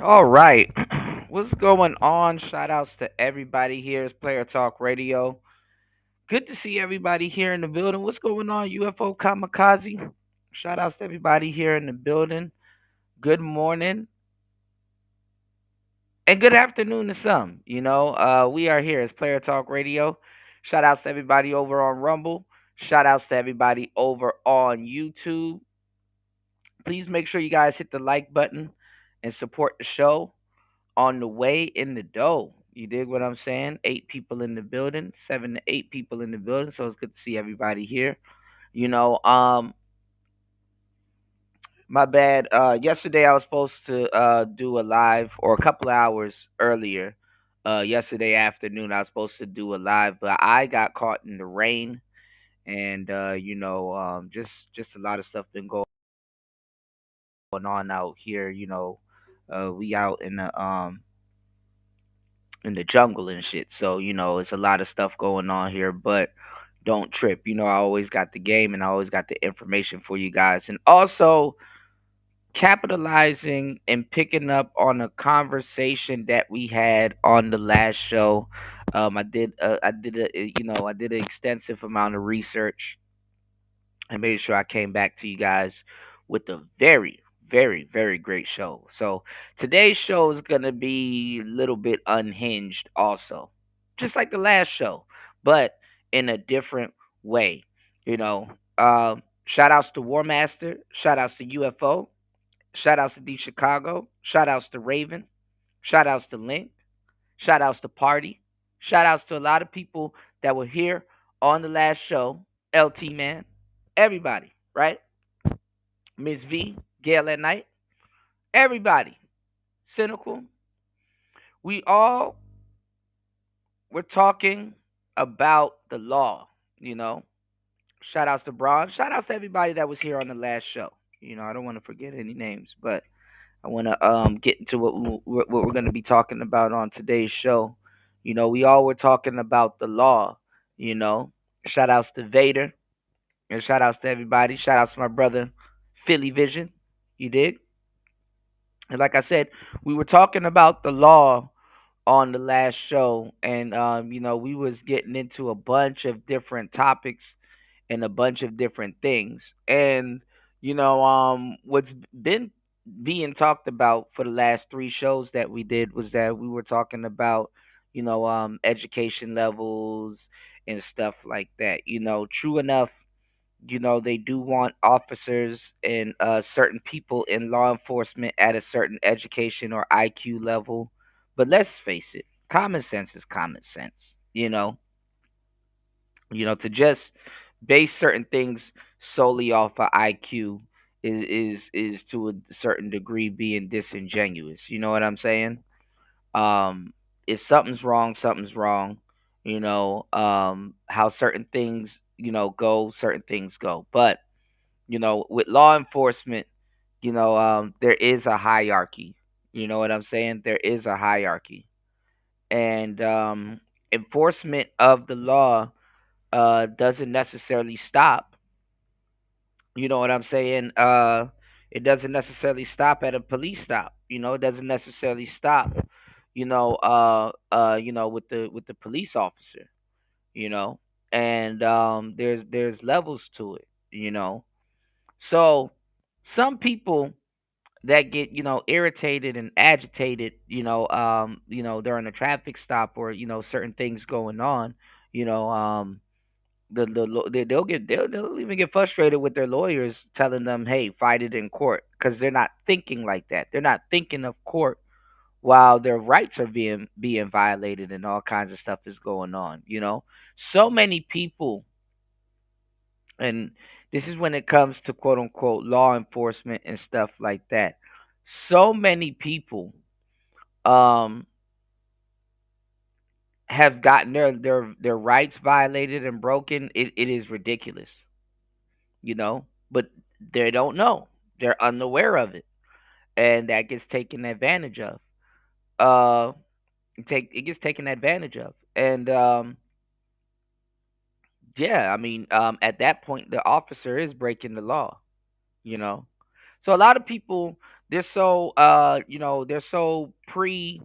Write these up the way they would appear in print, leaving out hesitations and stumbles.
All right. What's going on? Shout outs to everybody here. It's Player Talk Radio. Good to see everybody here in the building. What's going on, UFO Kamikaze? Shout outs to everybody here in the building. Good morning and good afternoon to some. We are here as Player Talk Radio. Shout outs to everybody over on Rumble. Shout outs to everybody over on YouTube. Please make sure you guys hit the like button and support the show on the way in the dough. You dig what I'm saying? 8 people in the building, 7 to 8 people in the building. So it's good to see everybody here. You know, um, my bad. Yesterday I was supposed to do a live or a couple of hours earlier. Yesterday afternoon I was supposed to do a live, but I got caught in the rain, and just a lot of stuff been going on out here. We out in the jungle and shit. So, it's a lot of stuff going on here, but don't trip. I always got the game and I always got the information for you guys. And also capitalizing and picking up on a conversation that we had on the last show. I did an extensive amount of research. I made sure I came back to you guys with a very, very, very great show. So today's show is gonna be a little bit unhinged, also, just like the last show, but in a different way. You know, shout outs to War Master, shout outs to UFO, shout outs to D Chicago, shout outs to Raven, shout outs to Link, shout outs to Party, shout outs to a lot of people that were here on the last show. LT Man, everybody, right? Miss V, Gail at Night, everybody, Cynical. We all were talking about the law, you know. Shout outs to Braun. Shout outs to everybody that was here on the last show. I don't want to forget any names, but I want to get into what we're going to be talking about on today's show. We all were talking about the law, you know. Shout outs to Vader and shout outs to everybody. Shout outs to my brother Philly Vision. You dig? And like I said, we were talking about the law on the last show, and we was getting into a bunch of different topics and a bunch of different things. And what's been being talked about for the last 3 shows that we did was that we were talking about education levels and stuff like that. True enough, they do want officers and certain people in law enforcement at a certain education or IQ level. But let's face it, common sense is common sense. To just base certain things solely off of IQ is to a certain degree being disingenuous. You know what I'm saying? Um, if something's wrong, something's wrong. How certain things go, certain things go. But with law enforcement, there is a hierarchy. You know what I'm saying? There is a hierarchy, and enforcement of the law doesn't necessarily stop. You know what I'm saying? It doesn't necessarily stop at a police stop. It doesn't necessarily stop. With the police officer. You know, and there's levels to it. So some people that get irritated and agitated, during a traffic stop or certain things going on, you know, they'll even get frustrated with their lawyers telling them, "Hey, fight it in court," because they're not thinking like that. They're not thinking of court while their rights are being violated and all kinds of stuff is going on. So many people, and this is when it comes to quote unquote law enforcement and stuff like that. So many people um have gotten their rights violated and broken. It is ridiculous, but they don't know. They're unaware of it, and that gets taken advantage of. It gets taken advantage of, and Yeah, I mean, at that point, the officer is breaking the law. You know, so a lot of people, they're so they're so pre,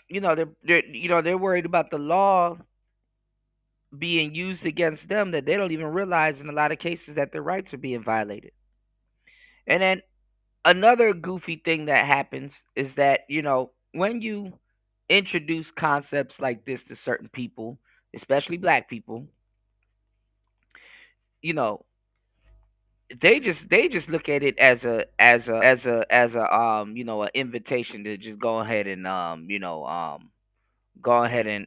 they're worried about the law being used against them that they don't even realize in a lot of cases that their rights are being violated. And then another goofy thing that happens is that, when you introduce concepts like this to certain people, especially black people, you know, they just look at it as a an invitation to just go ahead and go ahead and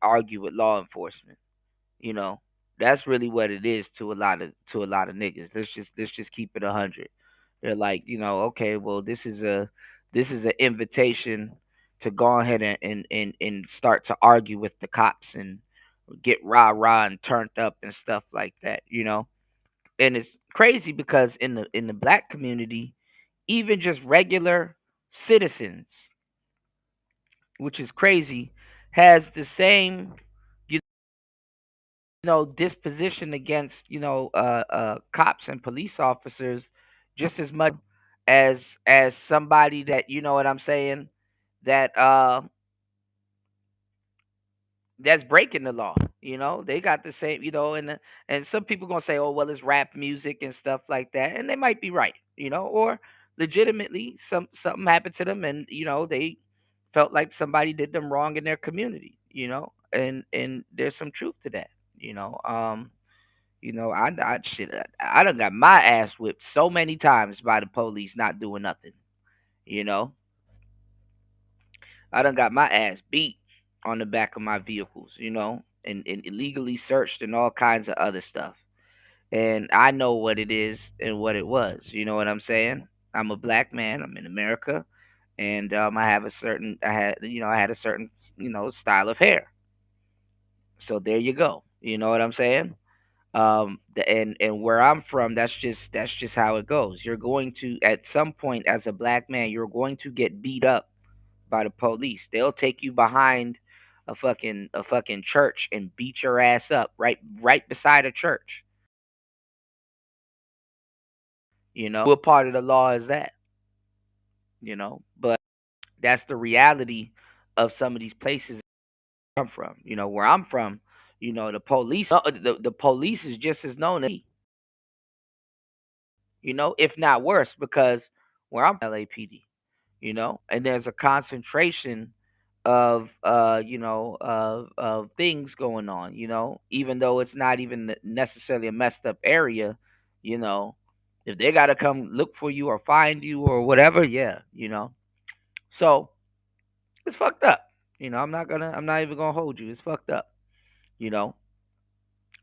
argue with law enforcement. You know, that's really what it is to a lot of niggas. Let's just keep it 100. They're like, okay, well, this is an invitation to go ahead and start to argue with the cops and get rah rah and turned up and stuff like that. And it's crazy because in the black community, even just regular citizens, which is crazy, has the same disposition against cops and police officers just as much as somebody that, you know what I'm saying, that that's breaking the law. They got the same, and some people gonna say, oh, well, it's rap music and stuff like that, and they might be right, or legitimately something happened to them, and they felt like somebody did them wrong in their community, and there's some truth to that. I shit, I done got my ass whipped so many times by the police not doing nothing. You know, I done got my ass beat on the back of my vehicles. And illegally searched and all kinds of other stuff. And I know what it is and what it was. You know what I'm saying? I'm a black man. I'm in America, and I had a certain style of hair. So there you go. You know what I'm saying? And where I'm from, that's just how it goes. You're going to, at some point, as a black man, you're going to get beat up by the police. They'll take you behind a fucking church and beat your ass up right beside a church. What part of the law is that? But that's the reality of some of these places I'm from. Where I'm from, the police is just as known as me, if not worse, because where I'm from, LAPD, and there's a concentration of things going on, even though it's not even necessarily a messed up area, you know, if they gotta come look for you or find you or whatever, yeah, So it's fucked up. I'm not even gonna hold you. It's fucked up, you know.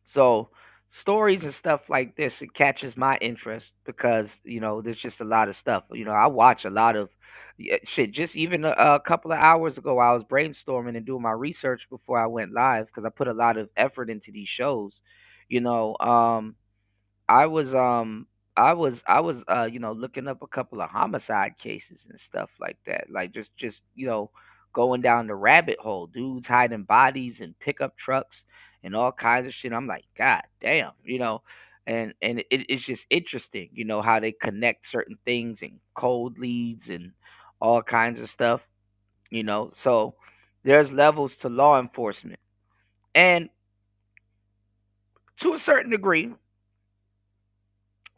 So stories and stuff like this, it catches my interest because there's just a lot of stuff. I watch a lot of, yeah, shit. Just even a couple of hours ago, I was brainstorming and doing my research before I went live because I put a lot of effort into these shows. You know, um, I was looking up a couple of homicide cases and stuff like that. Like just going down the rabbit hole, dudes hiding bodies in pickup trucks and all kinds of shit. I'm like, God damn, and it's just interesting, how they connect certain things and cold leads and all kinds of stuff, So there's levels to law enforcement. And to a certain degree,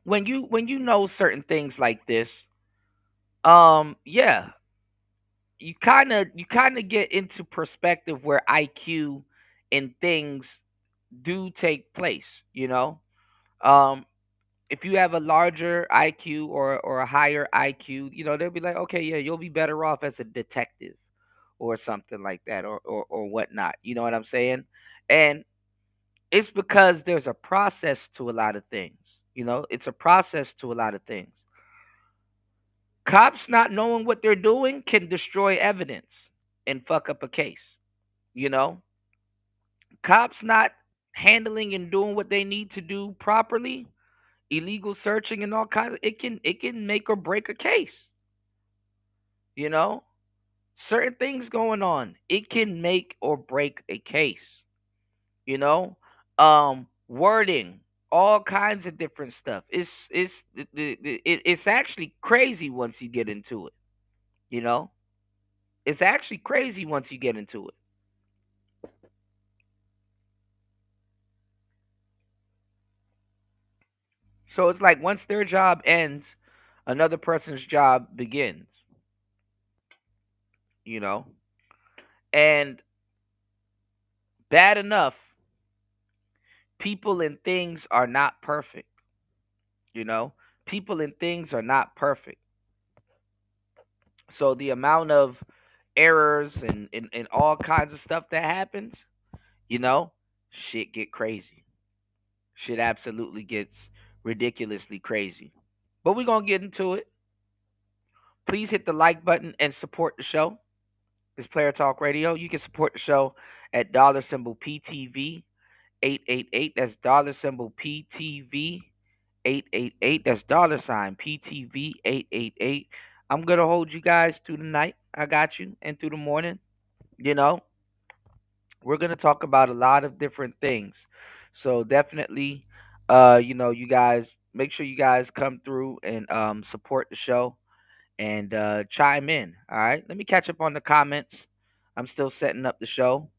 when you know certain things like this, yeah, you kind of get into perspective where IQ and things do take place, um if you have a larger IQ or a higher IQ, they'll be like, okay, yeah, you'll be better off as a detective or something like that, or whatnot, you know what I'm saying? And it's because there's a process to a lot of things. It's a process to a lot of things. Cops not knowing what they're doing can destroy evidence and fuck up a case. You know, cops not handling and doing what they need to do properly, illegal searching and all kinds of, it can make or break a case. You know, certain things going on, it can make or break a case. you know, wording, all kinds of different stuff. It's actually crazy once you get into it. You know, it's actually crazy once you get into it. So it's like once their job ends, another person's job begins. You know, and bad enough, people and things are not perfect. You know, people and things are not perfect. So the amount of errors and all kinds of stuff that happens, you know, shit get crazy. Shit absolutely gets ridiculously crazy. But we're gonna get into it. Please hit the like button and support the show. It's Player Talk Radio. You can support the show at dollar symbol PTV 888. That's dollar symbol PTV 888. That's dollar sign PTV 888. I'm gonna hold you guys through the night. I got you, and through the morning. You know, we're gonna talk about a lot of different things. So definitely, you guys make sure you guys come through and support the show and chime in. All right. Let me catch up on the comments. I'm still setting up the show.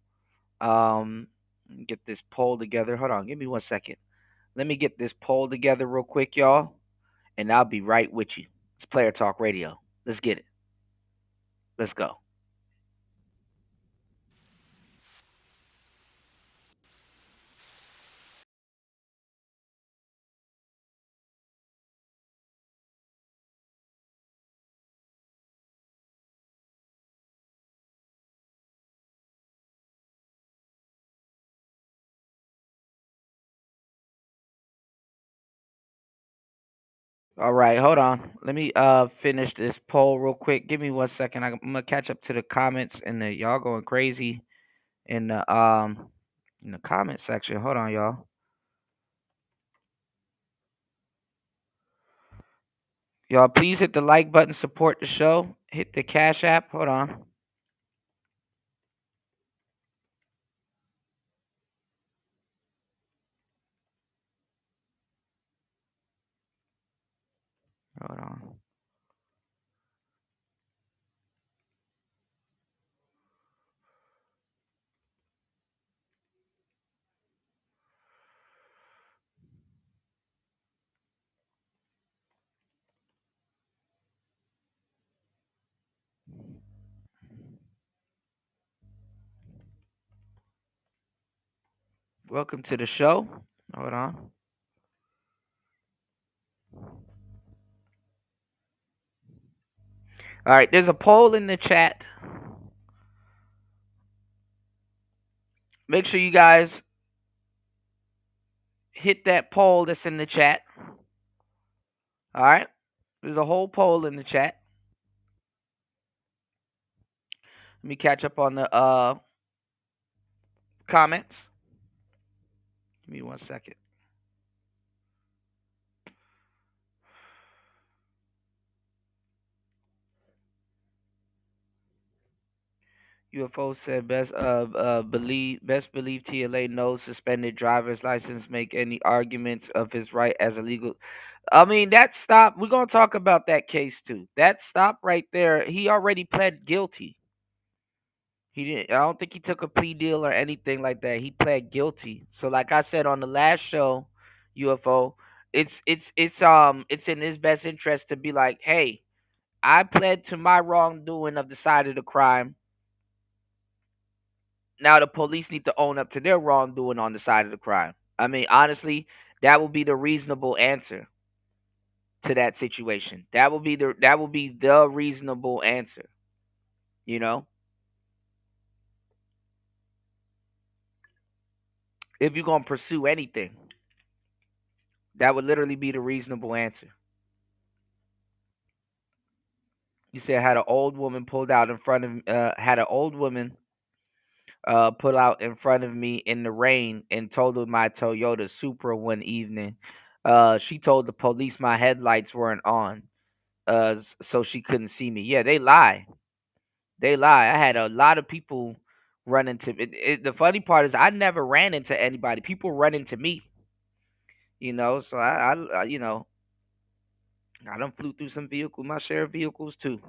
Let me get this poll together. Hold on, give me 1 second. Let me get this poll together real quick, y'all, and I'll be right with you. It's Player Talk Radio. Let's get it. Let's go. All right, hold on. Let me finish this poll real quick. Give me 1 second. I'm gonna catch up to the comments and the y'all going crazy in the comment section. Hold on, y'all. Y'all please hit the like button, support the show. Hit the Cash App. Hold on. Hold on. Welcome to the show. Hold on. All right, there's a poll in the chat. Make sure you guys hit that poll that's in the chat. All right. There's a whole poll in the chat. Let me catch up on the comments. Give me 1 second. UFO said best believe TLA knows suspended driver's license make any arguments of his right as illegal. I mean that stop. We're gonna talk about that case too. That stop right there. He already pled guilty. He didn't. I don't think he took a plea deal or anything like that. He pled guilty. So like I said on the last show, UFO, it's in his best interest to be like, hey, I pled to my wrongdoing of the side of the crime. Now the police need to own up to their wrongdoing on the side of the crime. I mean, honestly, that would be the reasonable answer to that situation. That will be the reasonable answer. You know, if you're gonna pursue anything, that would literally be the reasonable answer. You said had an old woman pulled out in front of had an old woman put out in front of me in the rain and totaled my Toyota Supra one evening. She told the police my headlights weren't on. So she couldn't see me. Yeah, they lie. They lie. I had a lot of people run into the funny part is I never ran into anybody. People run into me, so I done flew through some vehicles, my share of vehicles too.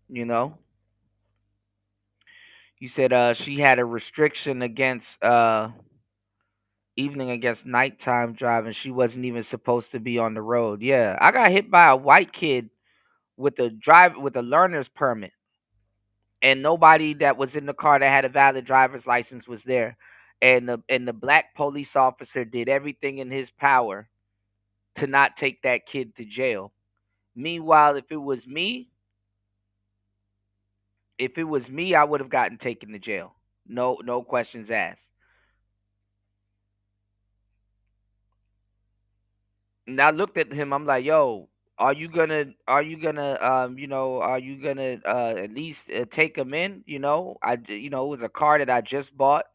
You know, you said she had a restriction against evening against nighttime driving. She wasn't even supposed to be on the road. Yeah, I got hit by a white kid with a learner's permit, and nobody that was in the car that had a valid driver's license was there. And the black police officer did everything in his power to not take that kid to jail. Meanwhile, if it was me, I would have gotten taken to jail. No questions asked. And I looked at him. I'm like, "Yo, are you gonna at least take him in? It was a car that I just bought.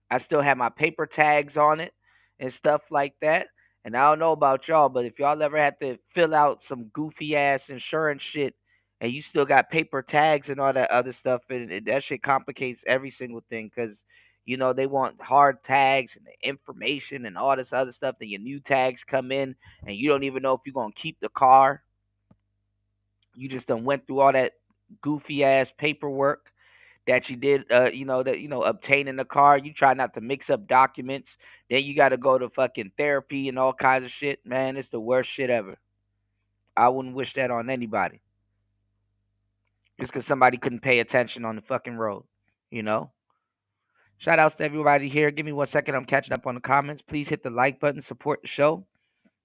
I still have my paper tags on it and stuff like that. And I don't know about y'all, but if y'all ever had to fill out some goofy ass insurance shit and you still got paper tags and all that other stuff, and that shit complicates every single thing because they want hard tags and the information and all this other stuff. Then your new tags come in and you don't even know if you're gonna keep the car. You just done went through all that goofy ass paperwork that you did, obtaining the car. You try not to mix up documents. Then you got to go to fucking therapy and all kinds of shit. Man, it's the worst shit ever. I wouldn't wish that on anybody. Just because somebody couldn't pay attention on the fucking road, you know? Shout outs to everybody here. Give me 1 second. I'm catching up on the comments. Please hit the like button. Support the show.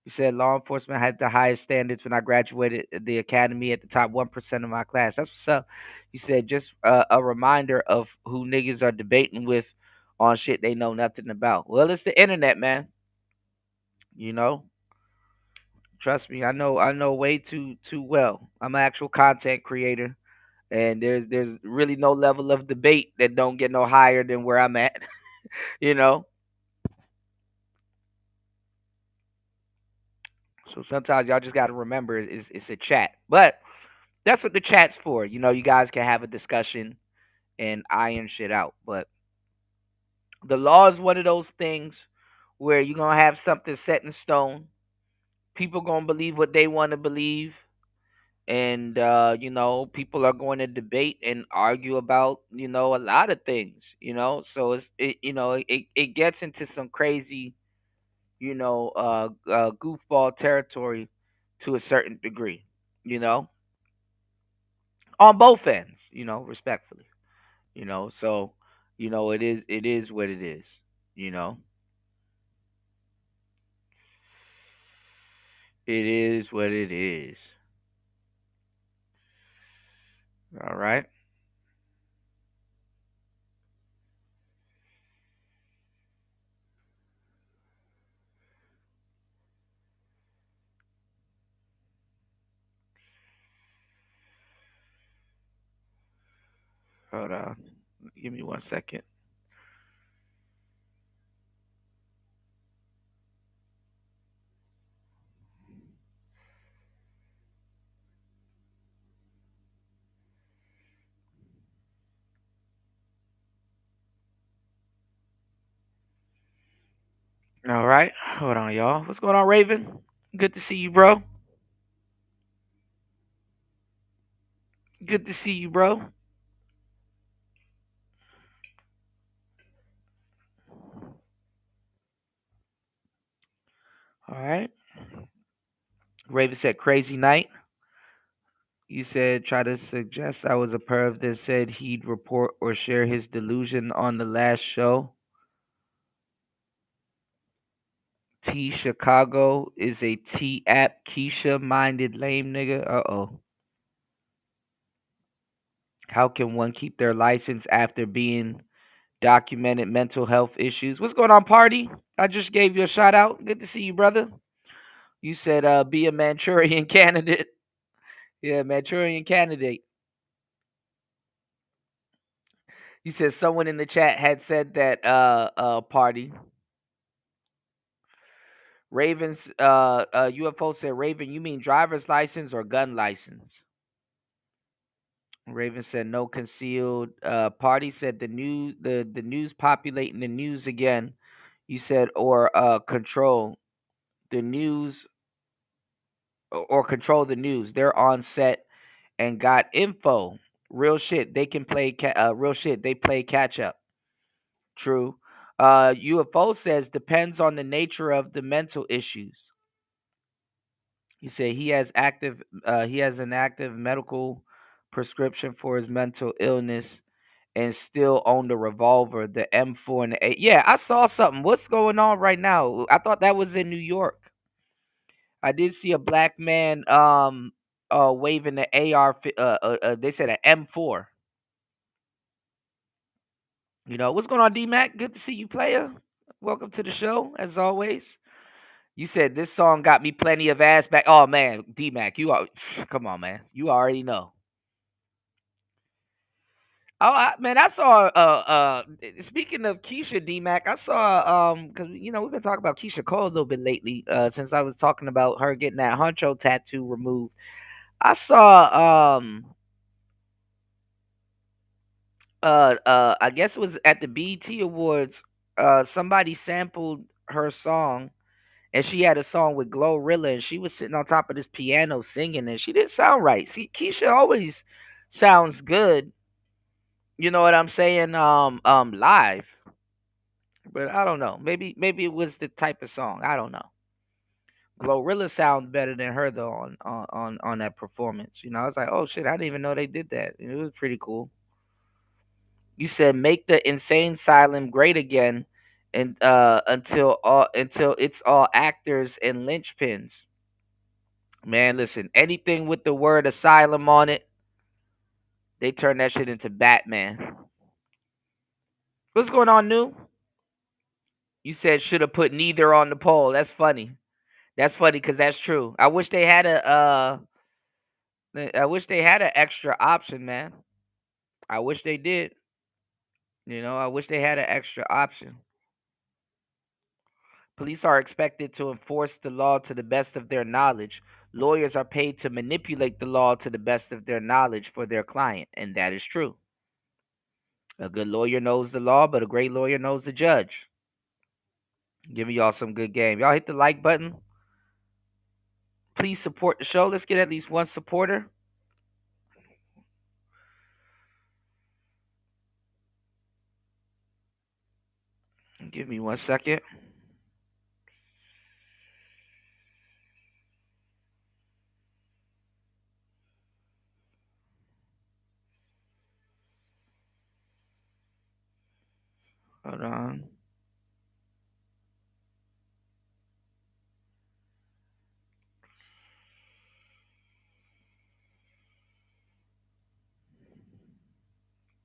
You said law enforcement had the highest standards when I graduated the academy at the top 1% of my class. That's what's up. You said just a reminder of who niggas are debating with on shit they know nothing about. Well, it's the internet, man. You know, trust me, I know way too well. I'm an actual content creator, and there's really no level of debate that don't get no higher than where I'm at. you know, so sometimes y'all just got to remember it's a chat, but that's what the chat's for. You guys can have a discussion and iron shit out. But the law is one of those things where you're gonna have something set in stone. People gonna believe what they want to believe, and people are going to debate and argue about a lot of things. So it gets into some crazy goofball territory to a certain degree. You know, on both ends. Respectfully. So it is what it is. You know, it is what it is. All right. Hold on. Give me 1 second. All right. Hold on, y'all. What's going on, Raven? Good to see you, bro. Good to see you, bro. All right. Raven said, crazy night. You said, try to suggest I was a perv that said he'd report or share his delusion on the last show. T Chicago is a T app Keisha minded lame nigga. Uh-oh. How can one keep their license after being documented mental health issues? What's going on, party? I just gave you a shout out. Good to see you, brother. You said be a Manchurian candidate. Yeah, Manchurian candidate. You said someone in the chat had said that party. Ravens UFO said Raven, you mean driver's license or gun license? Raven said no concealed. Party said the news populating the news again. You said or control the news or control the news. They're on set and got info. Real shit. They can play real shit. They play catch up. True. UFO says depends on the nature of the mental issues. He said he has an active medical prescription for his mental illness and still owned a revolver, the M4 and the A. Yeah, I saw something. What's going on right now? I thought that was in New York. I did see a black man waving the AR they said an M4. You know, what's going on, D Mac? Good to see you, player. Welcome to the show, as always. You said this song got me plenty of ass back. Oh man, D Mac, you are come on, man. You already know. Man, I saw. Speaking of Keisha D Mac, I saw. Because we've been talking about Keisha Cole a little bit lately. Since I was talking about her getting that honcho tattoo removed, I saw. I guess it was at the BET Awards. Somebody sampled her song, and she had a song with Glorilla, and she was sitting on top of this piano singing, and she didn't sound right. See, Keisha always sounds good. You know what I'm saying? Live. But I don't know. Maybe it was the type of song. I don't know. Glorilla sounds better than her though on that performance. I was like, oh shit, I didn't even know they did that. It was pretty cool. You said make the insane asylum great again, and until it's all actors and linchpins. Man, listen, anything with the word asylum on it, they turn that shit into Batman. What's going on, new? You said should have put neither on the poll. That's funny. That's funny because that's true. I wish they had an extra option, man. I wish they did. I wish they had an extra option. Police are expected to enforce the law to the best of their knowledge. Lawyers are paid to manipulate the law to the best of their knowledge for their client, and that is true. A good lawyer knows the law, but a great lawyer knows the judge. Giving y'all some good game. Y'all hit the like button. Please support the show. Let's get at least one supporter. Give me 1 second. Hold on.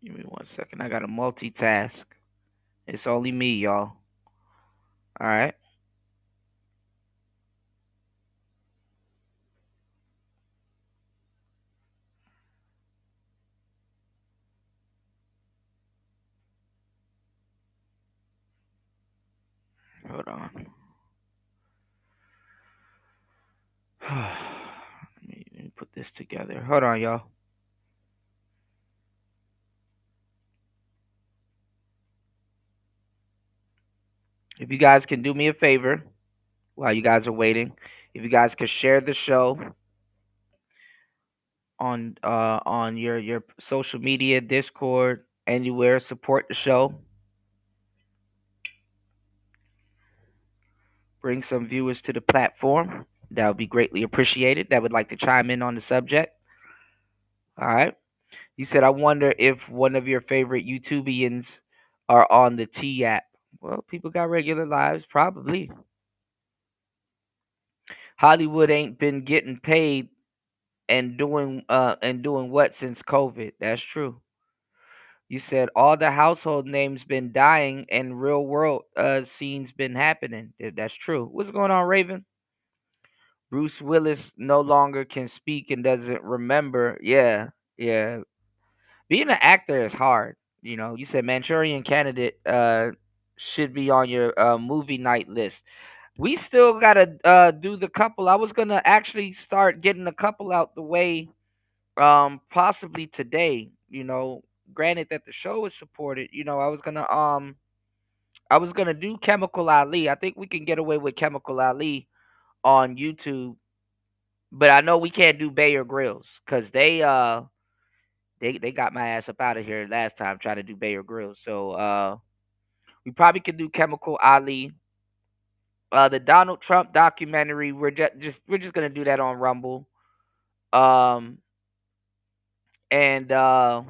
Give me 1 second. I gotta multitask. It's only me, y'all. All right. Hold on. Let me put this together. Hold on, y'all. If you guys can do me a favor while you guys are waiting, if you guys could share the show on your social media, Discord, anywhere, support the show. Bring some viewers to the platform. That would be greatly appreciated. That would like to chime in on the subject. All right. You said, I wonder if one of your favorite YouTubians are on the T app. Well, people got regular lives, probably. Hollywood ain't been getting paid and doing what since COVID. That's true. You said all the household names been dying and real world scenes been happening. That's true. What's going on, Raven? Bruce Willis no longer can speak and doesn't remember. Yeah, yeah. Being an actor is hard. You said Manchurian Candidate should be on your movie night list. We still gotta do the couple. I was gonna actually start getting the couple out the way possibly today. Granted that the show is supported. I was gonna do Chemical Ali. I think we can get away with Chemical Ali on YouTube, but I know we can't do Bayer Grills because they got my ass up out of here last time trying to do Bayer Grills. So we probably could do Chemical Ali. The Donald Trump documentary. We're just gonna do that on Rumble. Um and I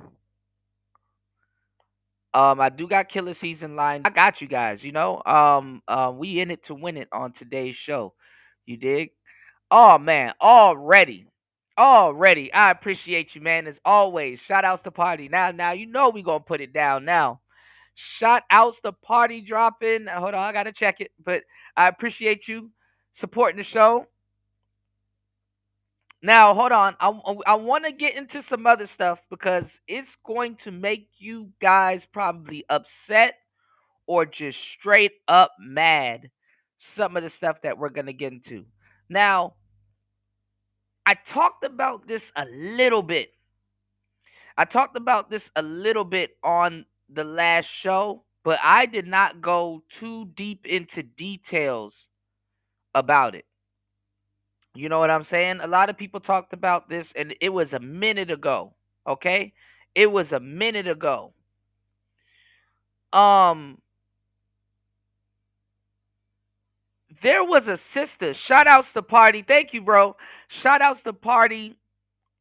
do got Killer Season lined. I got you guys. We in it to win it on today's show. You dig? Oh man, already. I appreciate you, man. As always, shout outs to Party. Now we gonna put it down now. Shout outs to Party dropping. Hold on, I gotta check it, but I appreciate you supporting the show. Now, hold on. I want to get into some other stuff because it's going to make you guys probably upset or just straight up mad. Some of the stuff that we're going to get into. Now, I talked about this a little bit. On the last show, but I did not go too deep into details about it. You know what I'm saying? A lot of people talked about this, and it was a minute ago. Okay, it was a minute ago. Um, there was a sister. Shout outs to Party. Thank you, bro. Shout outs to Party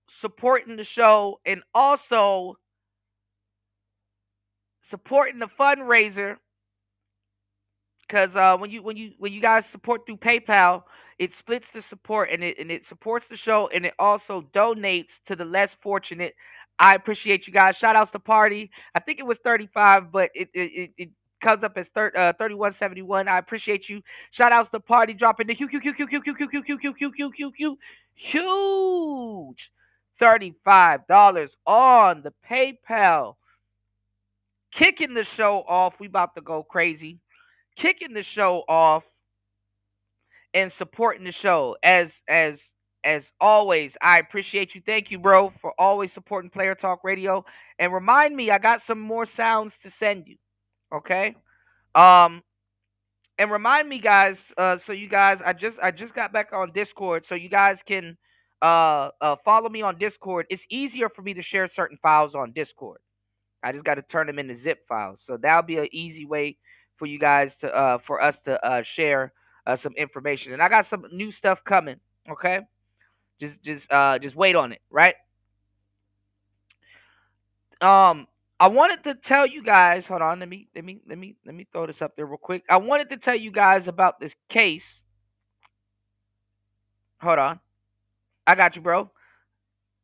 supporting the show and also supporting the fundraiser. Because when you guys support through PayPal, it splits the support and it supports the show and it also donates to the less fortunate. I appreciate you guys. Shout outs to Party. I think it was 35, but it comes up as 3171. I appreciate you. Shout outs to Party dropping the huge $35 on the PayPal. Kicking the show off. We about to go crazy. Kicking the show off and supporting the show as always. I appreciate you. Thank you, bro, for always supporting Player Talk Radio. And remind me, I got some more sounds to send you. Okay. Um and remind me, guys, so you guys, I just got back on Discord, so you guys can follow me on Discord. It's easier for me to share certain files on Discord. I just got to turn them into zip files. So that'll be an easy way for you guys to for us to share some information. And I got some new stuff coming. Okay, just wait on it. Right. Um, I wanted to tell you guys. Hold on. Let me throw this up there real quick. I wanted to tell you guys about this case. Hold on. I got you, bro.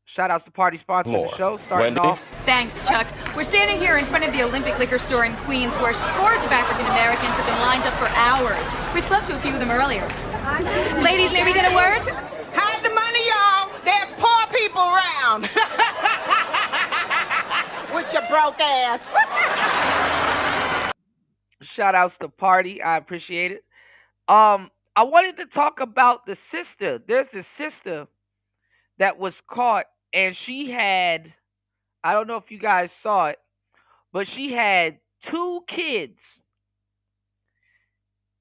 Shout outs to Party sponsor of the show. Starting off. Thanks, Chuck. We're standing here in front of the Olympic Liquor Store in Queens where scores of African Americans have been lined up for hours. We spoke to a few of them earlier. Ladies, may we get a word? Hide the money, y'all. There's poor people around. With your broke ass. Shout outs to Party. I appreciate it. I wanted to talk about the sister. There's this sister that was caught, and she had, I don't know if you guys saw it, but she had 2 kids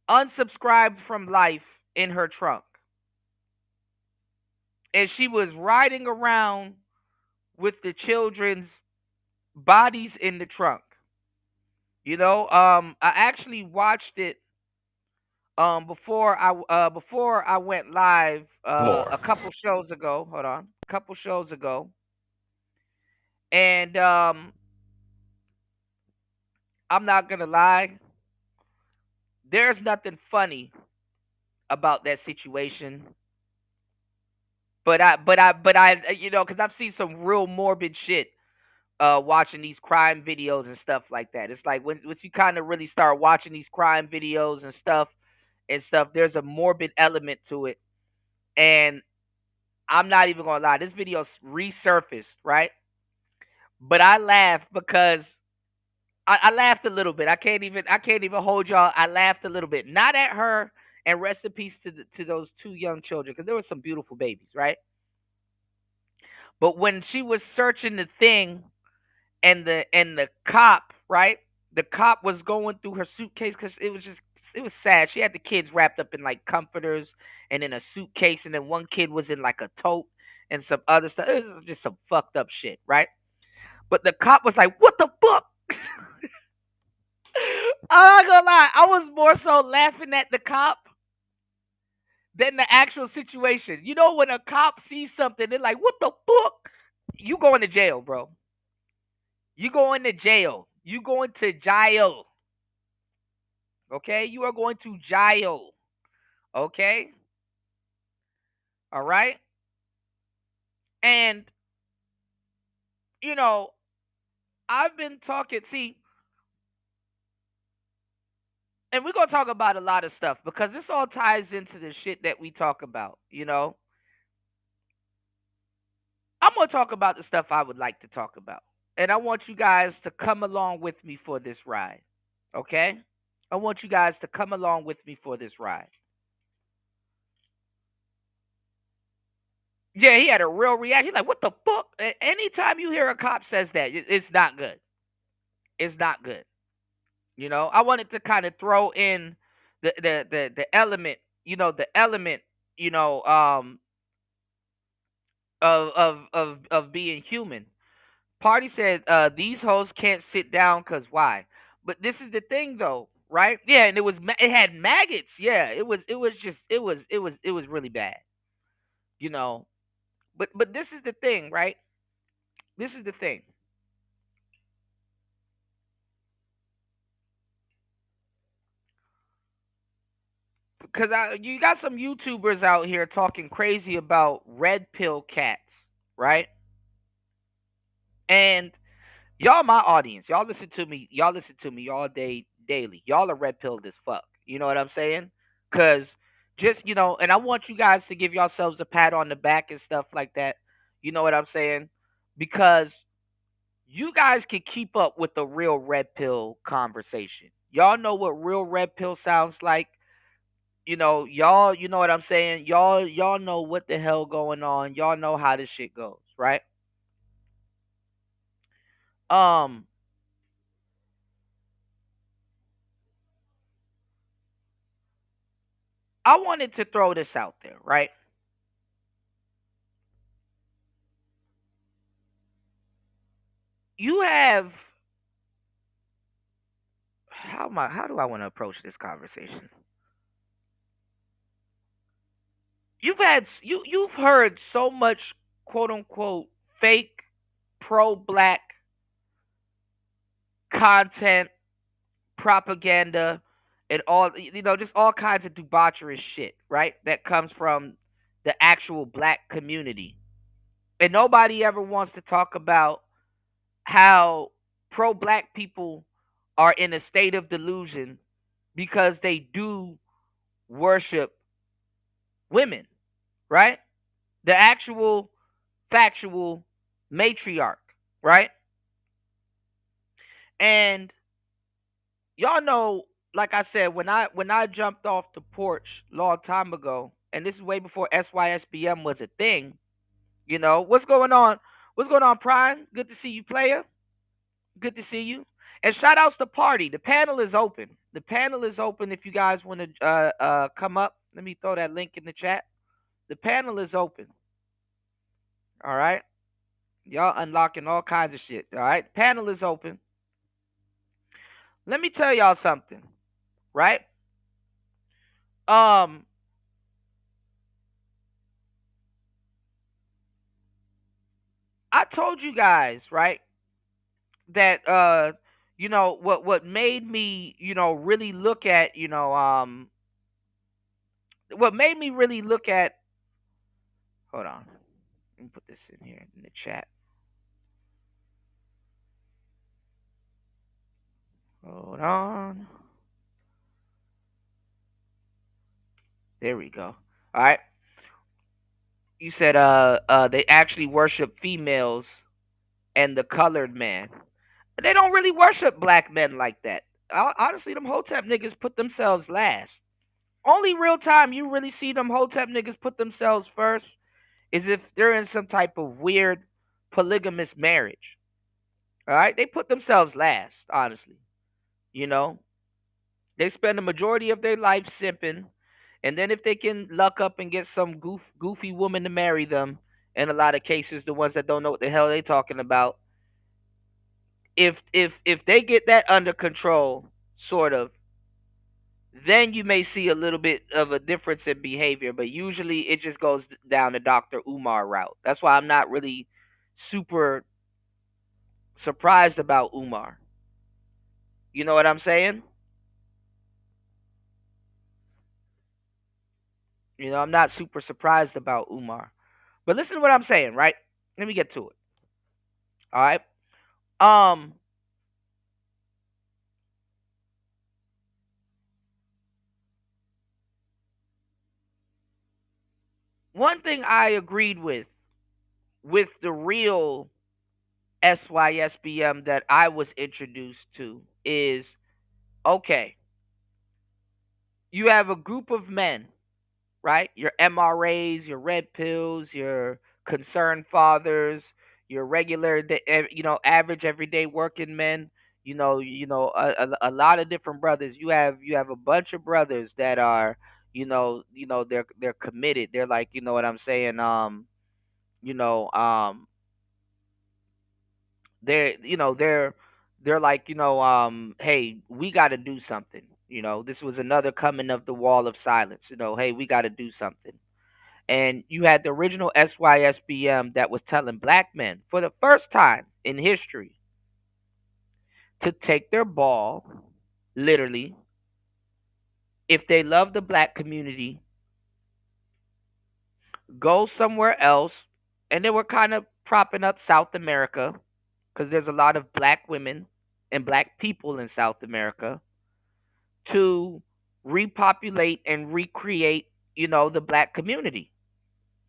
unsubscribed from life in her trunk. And she was riding around with the children's bodies in the trunk. I actually watched it before I went live a couple shows ago. Hold on. A couple shows ago. And I'm not gonna lie, there's nothing funny about that situation. But I because I've seen some real morbid shit watching these crime videos and stuff like that. It's like once you kind of really start watching these crime videos and stuff, there's a morbid element to it. And I'm not even gonna lie, this video resurfaced, right? But I laughed because I laughed a little bit. I can't even hold y'all. I laughed a little bit, not at her. And rest in peace to those 2 young children, because there were some beautiful babies, right? But when she was searching the thing, and the cop, right? The cop was going through her suitcase because it was sad. She had the kids wrapped up in like comforters and in a suitcase, and then one kid was in like a tote and some other stuff. It was just some fucked up shit, right? But the cop was like, "What the fuck?" I'm not gonna lie, I was more so laughing at the cop than the actual situation. You know, when a cop sees something, they're like, "What the fuck?" You going to jail, bro. You going to jail. You going to jail. Okay? You are going to jail. Okay? All right? And, you know, I've been talking, see, and we're going to talk about a lot of stuff because this all ties into the shit that we talk about, you know? I'm going to talk about the stuff I would like to talk about. And I want you guys to come along with me for this ride. Okay? I want you guys to come along with me for this ride. Yeah, he had a real reaction. He's like, "What the fuck?" Anytime you hear a cop says that, it's not good. It's not good. You know, I wanted to kind of throw in the element, the element, you know, of being human. Party said, these hoes can't sit down cause why? But this is the thing though, right? Yeah, and it had maggots. Yeah, it was really bad, you know. But this is the thing, right? This is the thing. Because you got some YouTubers out here talking crazy about red pill cats, right? And y'all, my audience, y'all listen to me. Y'all listen to me all day, daily. Y'all are red pilled as fuck. You know what I'm saying? Because just and I want you guys to give yourselves a pat on the back and stuff like that. You know what I'm saying? Because you guys can keep up with the real red pill conversation. Y'all know what real red pill sounds like. Y'all, you know what I'm saying? Y'all know what the hell going on. Y'all know how this shit goes, right? Um, I wanted to throw this out there, right? You have how do I want to approach this conversation? You've heard so much quote unquote fake pro black content, propaganda, and all just all kinds of debaucherous shit, right? That comes from the actual black community. And nobody ever wants to talk about how pro black people are in a state of delusion because they do worship women, right? The actual factual matriarch, right? And y'all know, like I said, when I jumped off the porch long time ago, and this is way before SYSBM was a thing. What's going on? What's going on, Prime? Good to see you, player. Good to see you. And shout outs to Party. The panel is open. The panel is open if you guys want to come up. Let me throw that link in the chat. The panel is open. All right. Y'all unlocking all kinds of shit. All right. Panel is open. Let me tell y'all something. Right? Um, I told you guys, right, that what made me, really look at, what made me really look at hold on. Let me put this in here in the chat. Hold on. There we go. All right. You said they actually worship females and the colored man. They don't really worship black men like that. Honestly, them Hotep niggas put themselves last. Only real time you really see them Hotep niggas put themselves first is if they're in some type of weird polygamous marriage. All right, they put themselves last, honestly. You know, they spend the majority of their life simping, and then if they can luck up and get some goofy woman to marry them, in a lot of cases, the ones that don't know what the hell they talking about, if they get that under control, sort of, then you may see a little bit of a difference in behavior. But usually, it just goes down the Dr. Umar route. That's why I'm not really super surprised about Umar. You know what I'm saying? I'm not super surprised about Umar. But listen to what I'm saying, right? Let me get to it. All right. Um, One thing I agreed with the real SYSBM that I was introduced to is, okay, you have a group of men, right? Your MRAs, your red pills, your concerned fathers, your regular, average everyday working men. A lot of different brothers. You have a bunch of brothers that are, they're committed. They're like, you know what I'm saying. You know, they're like, hey, we got to do something. This was another coming of the wall of silence. Hey, we got to do something. And you had the original SYSBM that was telling black men for the first time in history to take their ball, literally, if they love the black community, go somewhere else. And they were kind of propping up South America because there's a lot of black women and black people in South America to repopulate and recreate, the black community.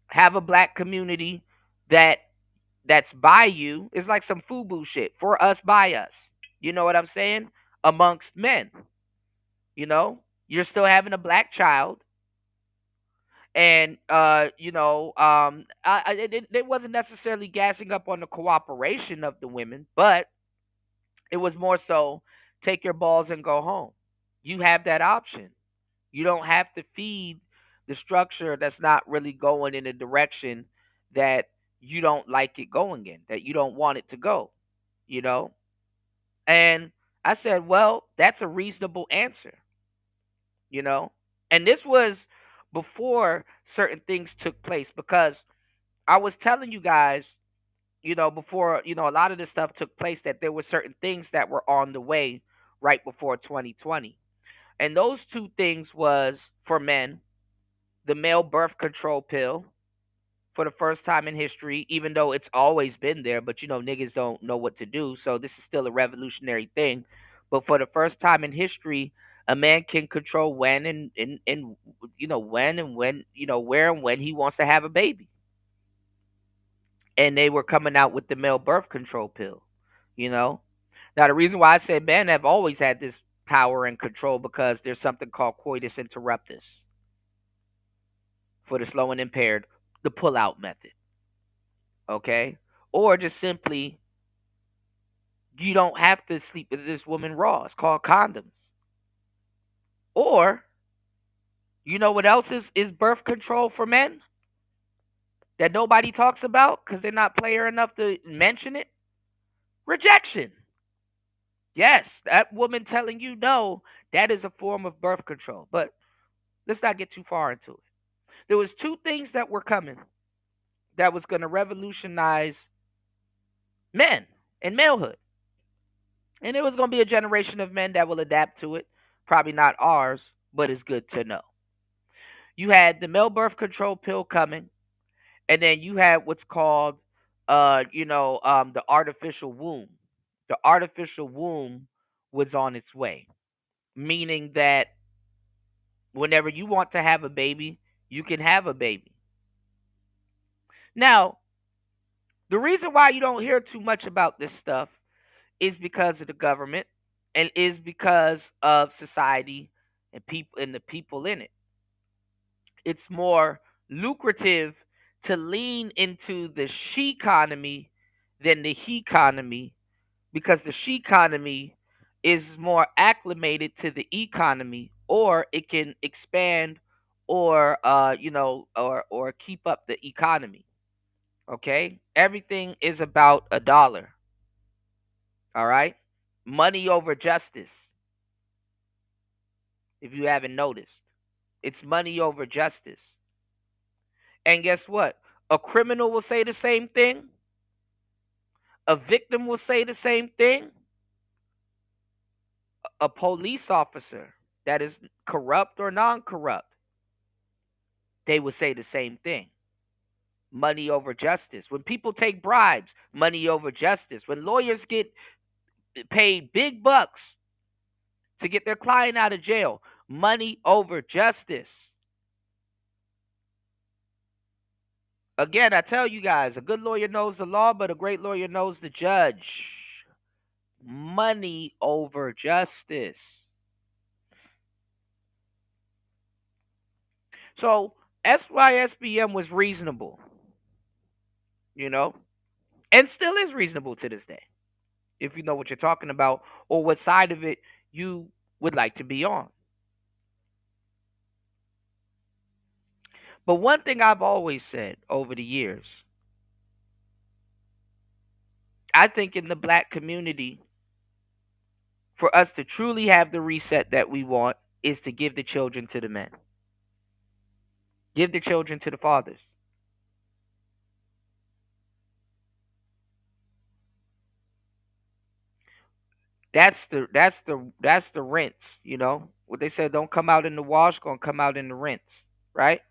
Have a black community that's by you. It's like some FUBU shit. For us, by us. You know what I'm saying? Amongst men. You're still having a black child. And it wasn't necessarily gassing up on the cooperation of the women, but it was more so take your balls and go home. You have that option. You don't have to feed the structure that's not really going in a direction that you don't like it going in, that you don't want it to go, you know? And I said, well, that's a reasonable answer, you know? And this was before certain things took place because I was telling you guys, before, a lot of this stuff took place, that there were certain things that were on the way right before 2020. And those two things was, for men, the male birth control pill for the first time in history, even though it's always been there, but niggas don't know what to do. So this is still a revolutionary thing. But for the first time in history, a man can control when and when, where and when he wants to have a baby. And they were coming out with the male birth control pill, you know? Now the reason why I said men have always had this power and control because there's something called coitus interruptus for the slow and impaired, the pull out method. Okay? Or just simply, you don't have to sleep with this woman raw. It's called condoms. Or, you know what else is birth control for men that nobody talks about because they're not player enough to mention it? Rejection. Yes, that woman telling you no, that is a form of birth control. But let's not get too far into it. There was two things that were coming that was going to revolutionize men and malehood. And it was going to be a generation of men that will adapt to it. Probably not ours, but it's good to know. You had the male birth control pill coming, and then you had what's called, the artificial womb. The artificial womb was on its way, meaning that whenever you want to have a baby, you can have a baby. Now, the reason why you don't hear too much about this stuff is because of the government and is because of society and people and the people in it. It's more lucrative to lean into the she economy than the he economy, because the she economy is more acclimated to the economy, or it can expand, or or keep up the economy. Okay, everything is about a dollar. All right, money over justice. If you haven't noticed, it's money over justice. And guess what? A criminal will say the same thing. A victim will say the same thing. A police officer that is corrupt or non-corrupt, they will say the same thing. Money over justice. When people take bribes, money over justice. When lawyers get paid big bucks to get their client out of jail, money over justice. Again, I tell you guys, a good lawyer knows the law, but a great lawyer knows the judge. Money over justice. So SYSBM was reasonable, you know, and still is reasonable to this day, if you know what you're talking about or what side of it you would like to be on. But one thing I've always said over the years, I think in the black community, for us to truly have the reset that we want, is to give the children to the men. Give the children to the fathers. That's the rinse, you know. What they said, don't come out in the wash, gonna come out in the rinse, right?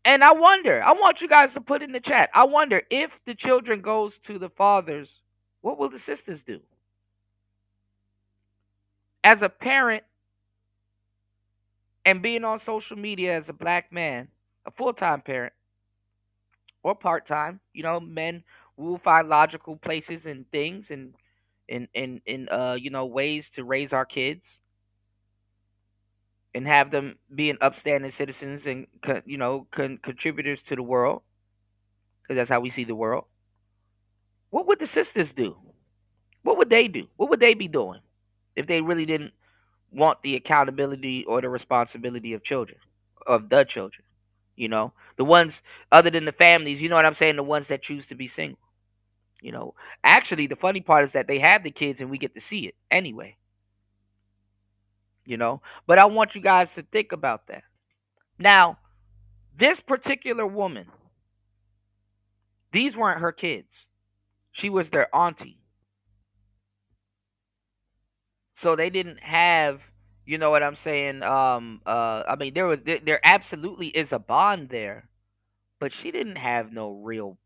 And I wonder, I want you guys to put in the chat. I wonder if the children goes to the fathers, what will the sisters do? As a parent and being on social media as a black man, a full-time parent or part-time, you know, men will find logical places and things and in ways to raise our kids and have them being upstanding citizens and contributors to the world, because that's how we see the world. What would the sisters do? What would they do? What would they be doing if they really didn't want the accountability or the responsibility of children, of the children? You know, the ones other than the families. You know what I'm saying? The ones that choose to be single. You know, actually, the funny part is that they have the kids and we get to see it anyway. You know, but I want you guys to think about that. Now, this particular woman, these weren't her kids. She was their auntie. So they didn't have, you know what I'm saying? I mean, there absolutely is a bond there, but she didn't have no real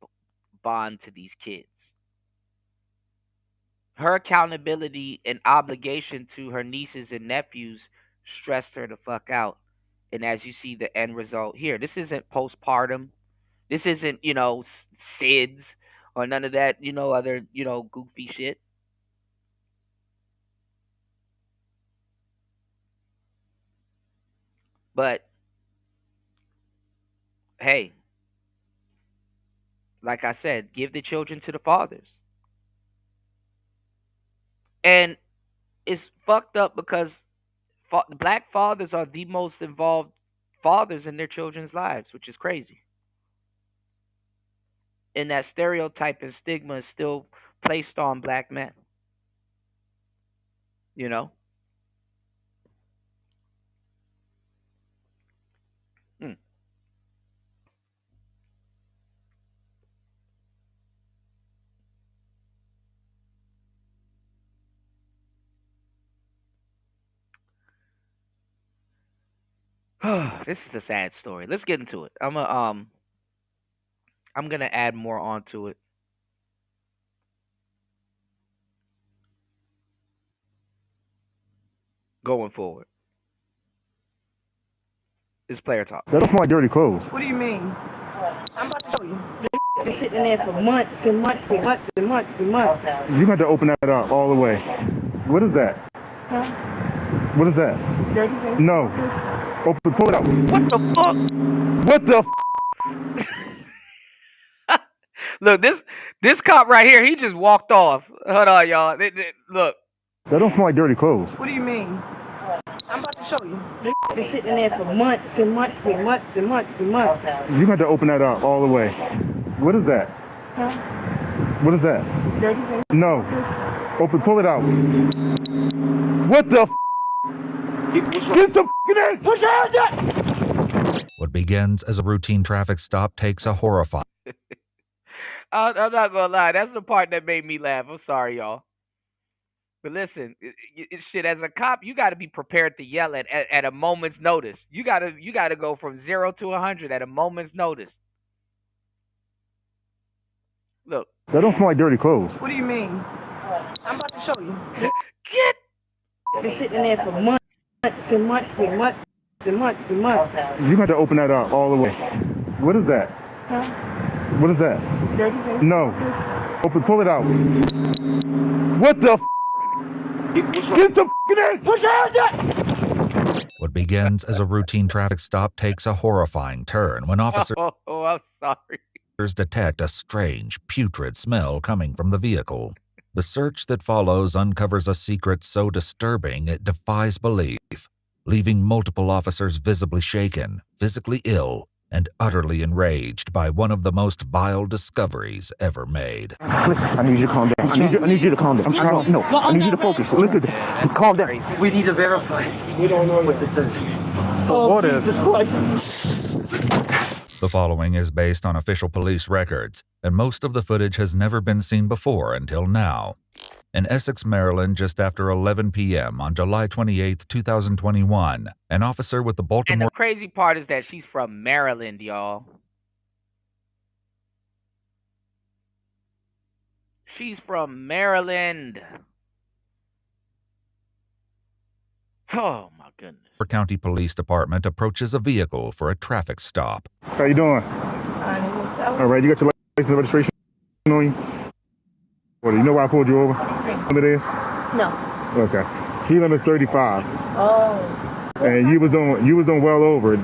bond to these kids. Her accountability and obligation to her nieces and nephews stressed her the fuck out. And as you see the end result here, this isn't postpartum. This isn't, SIDS or none of that, other, goofy shit. But hey, like I said, give the children to the fathers. And it's fucked up because black fathers are the most involved fathers in their children's lives, which is crazy. And that stereotype and stigma is still placed on black men. You know? Mm. This is a sad story. Let's get into it. I'm gonna add more onto it. Going forward. It's player talk. That don't smell like dirty clothes. What do you mean? I'm about to show you. Been sitting there for months and months and months and months and months. You got to open that up all the way. What is that? Huh? What is that? Dirty things? No. Open, pull it out. What the fuck? What the Look, this cop right here, he just walked off. Hold on, y'all. Look. That don't smell like dirty clothes. What do you mean? I'm about to show you. They been sitting there for months and months and months and months and months. You got to open that up all the way. What is that? Huh? What is that? Dirty thing? No. Pull it out. What the Get the in! Push your hands up! What begins as a routine traffic stop takes a horrifying I'm not gonna lie, that's the part that made me laugh. I'm sorry, y'all. But listen, shit. As a cop, you got to be prepared to yell at a moment's notice. You gotta go from 0 to 100 at a moment's notice. Look, that don't smell like dirty clothes. What do you mean? I'm about to show you. Get. Been sitting there for months and months and months and months and months. You got to open that up all the way. What is that? Huh? What is that? Dirty thing? No. Pull it out. What the Get the in! Push your hands up! What begins as a routine traffic stop takes a horrifying turn when officers I'm sorry. detect a strange, putrid smell coming from the vehicle. The search that follows uncovers a secret so disturbing it defies belief, leaving multiple officers visibly shaken, physically ill, and utterly enraged by one of the most vile discoveries ever made. Listen, I need you to calm down. I need you to calm down. I'm trying. No, I need you to focus. Listen, calm down. We need to verify. We don't know what this is. what is Jesus Christ. The following is based on official police records, and most of the footage has never been seen before until now. In Essex, Maryland, just after 11 p.m. on July 28, 2021, an officer with the And Baltimore the crazy part is that she's from Maryland, y'all. She's from Maryland. Oh my goodness. County Police Department approaches a vehicle for a traffic stop. How you doing? All right, you got your license and registration on you? What, you know why I pulled you over? What it is? No. Okay. Speed limit is 35. Oh. And you was doing well over it.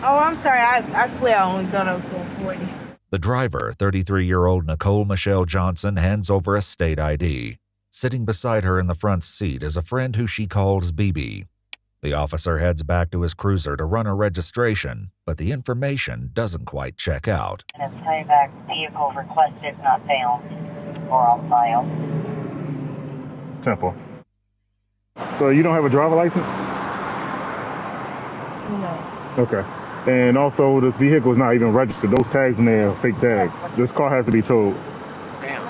Oh, I'm sorry. I swear I only thought I was going 40. The driver, 33-year-old Nicole Michelle Johnson, hands over a state ID. Sitting beside her in the front seat is a friend who she calls BB. The officer heads back to his cruiser to run a registration, but the information doesn't quite check out. And it's coming back, vehicle requested, not found, or on file. Simple. So you don't have a driver license? No. Okay. And also, this vehicle is not even registered. Those tags in there are fake tags. This car has to be towed. Damn.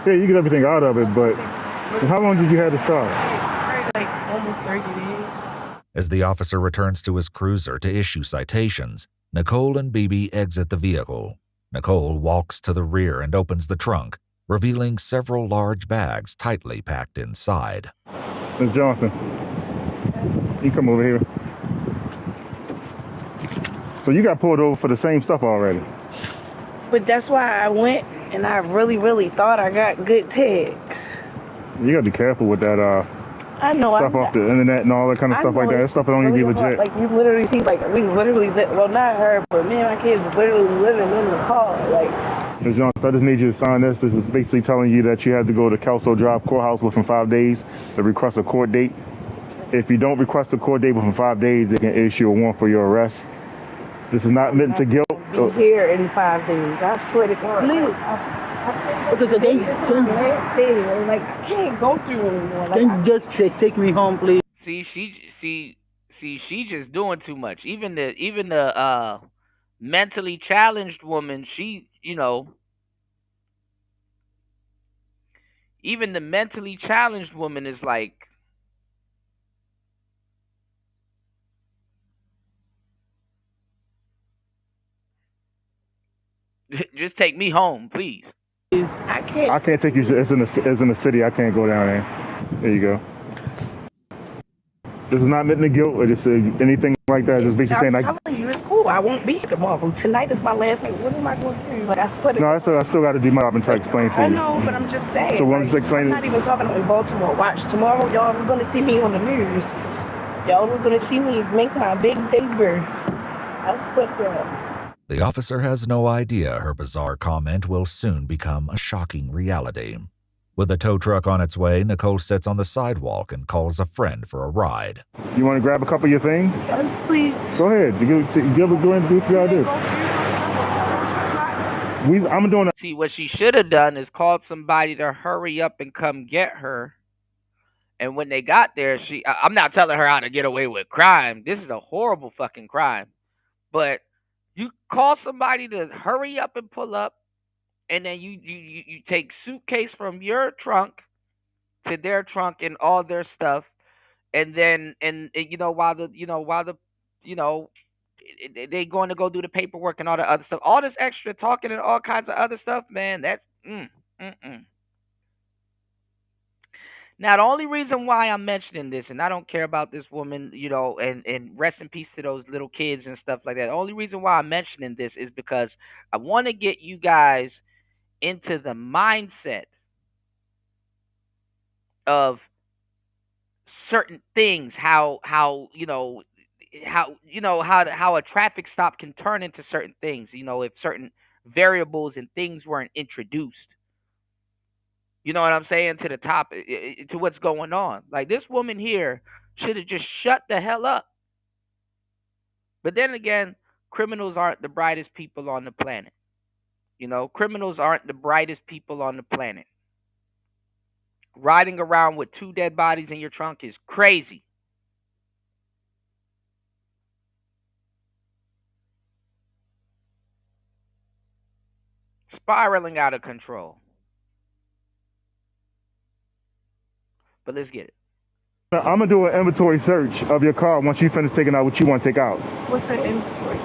Yeah, you get everything out of it, but how long did you have this car? Like almost 30 days. As the officer returns to his cruiser to issue citations, Nicole and BB exit the vehicle. Nicole walks to the rear and opens the trunk, revealing several large bags tightly packed inside. Ms. Johnson, you come over here. So you got pulled over for the same stuff already. But that's why I went, and I really, really thought I got good tags. You gotta be careful with that I know. stuff off the internet and all that kind of stuff like that. That stuff that don't even be legit. Like you literally see, like we literally, well, not her, but me and my kids literally living in the car. Like. Ms. Johnson, I just need you to sign this. This is basically telling you that you have to go to Kelso Drive Courthouse within 5 days to request a court date. If you don't request a court date within 5 days, they can issue a warrant for your arrest. This is not meant to guilt. Be here in 5 days. I swear to God. Last day, like I can't go through anymore. Like, Can you just take me home, please? See, she just doing too much. Even the mentally challenged woman, even the mentally challenged woman is like, just take me home, please. I can't. I can't take you. It's in the city. I can't go down there. There you go. This is not meant to guilt or just anything like that. Just basically saying I'm like. telling you, it's cool. I won't be here tomorrow. Tonight is my last night. What am I going to do? Like I swear to No, I still got to do my job and try to explain to you. I know, but I'm just saying. So what I'm like, just explaining- I'm not even talking about in Baltimore. Watch tomorrow, y'all. We're gonna see me on the news. Y'all are gonna see me make my big debut. I swear to God. The officer has no idea her bizarre comment will soon become a shocking reality. With the tow truck on its way, Nicole sits on the sidewalk and calls a friend for a ride. You want to grab a couple of your things? Yes, please. Go ahead. Go ahead and do what you gotta do. I'm doing See, what she should have done is called somebody to hurry up and come get her. And when they got there, I'm not telling her how to get away with crime. This is a horrible fucking crime. But you call somebody to hurry up and pull up, and then you take suitcase from your trunk to their trunk and all their stuff, and then while they going to go do the paperwork and all the other stuff, all this extra talking and all kinds of other stuff, man. Now, the only reason why I'm mentioning this, and I don't care about this woman, and rest in peace to those little kids and stuff like that. The only reason why I'm mentioning this is because I want to get you guys into the mindset of certain things, how a traffic stop can turn into certain things, if certain variables and things weren't introduced. You know what I'm saying? To the top, to what's going on. Like, this woman here should have just shut the hell up. But then again, criminals aren't the brightest people on the planet. Criminals aren't the brightest people on the planet. Riding around with 2 dead bodies in your trunk is crazy. Spiraling out of control. But let's get it. I'm gonna do an inventory search of your car once you finish taking out what you want to take out. What's that inventory?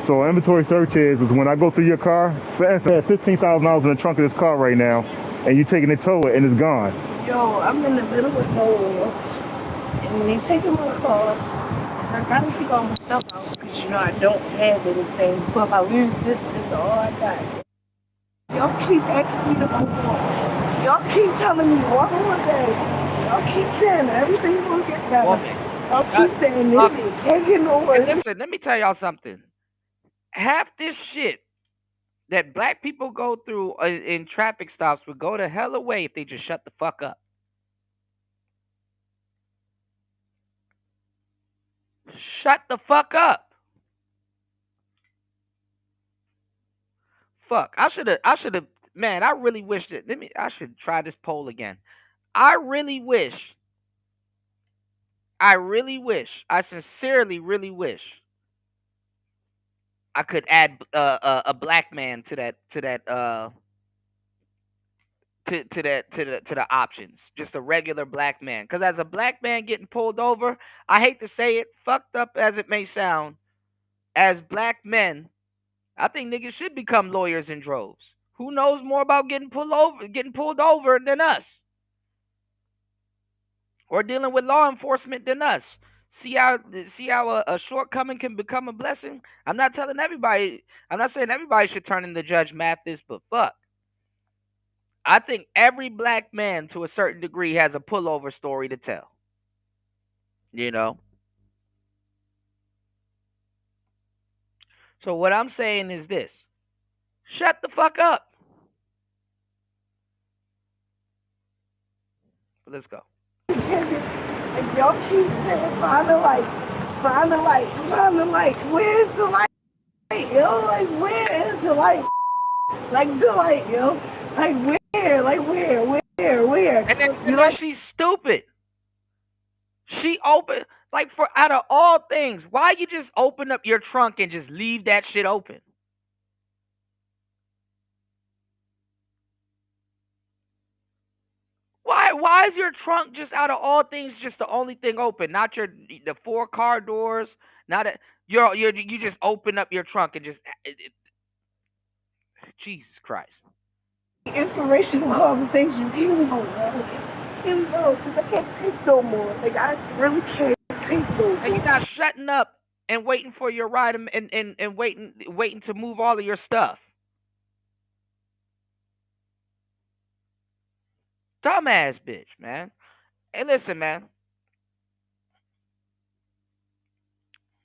So an inventory search is when I go through your car, for instance, $15,000 in the trunk of this car right now, and you taking it to it and it's gone. Yo, I'm in the middle of nowhere, and they taking my car. I gotta take all my stuff out because I don't have anything. So if I lose this is all I got. Y'all keep asking me to move on. Y'all keep telling me one more day. Y'all keep saying everything's gonna get better. Y'all keep saying this, it can't get no worse. And listen, let me tell y'all something. Half this shit that black people go through in traffic stops would go to hell away if they just shut the fuck up. Shut the fuck up. Fuck. I should have, man, I really wish that, I should try this poll again. I sincerely really wish I could add a black man to the options. Just a regular black man. Because as a black man getting pulled over, I hate to say it, fucked up as it may sound, as black men, I think niggas should become lawyers in droves. Who knows more about getting pulled over than us? Or dealing with law enforcement than us? See how a shortcoming can become a blessing? I'm not saying everybody should turn into Judge Mathis, but fuck. I think every black man to a certain degree has a pullover story to tell. So what I'm saying is this. Shut the fuck up. Let's go. If y'all keep saying find the light, where's the light? Yo, like where is the light? Like the light, yo. Like where? Like where? And then she's stupid. She opened, like, for out of all things, why you just open up your trunk and just leave that shit open? Why is your trunk just out of all things just the only thing open? Not the 4 car doors. Not that you just open up your trunk and just Jesus Christ. Inspirational conversations. Here we go, because I can't take no more. Like I really can't take no more. And you're not shutting up and waiting for your ride and waiting to move all of your stuff. Dumbass bitch, man. Hey, listen, man.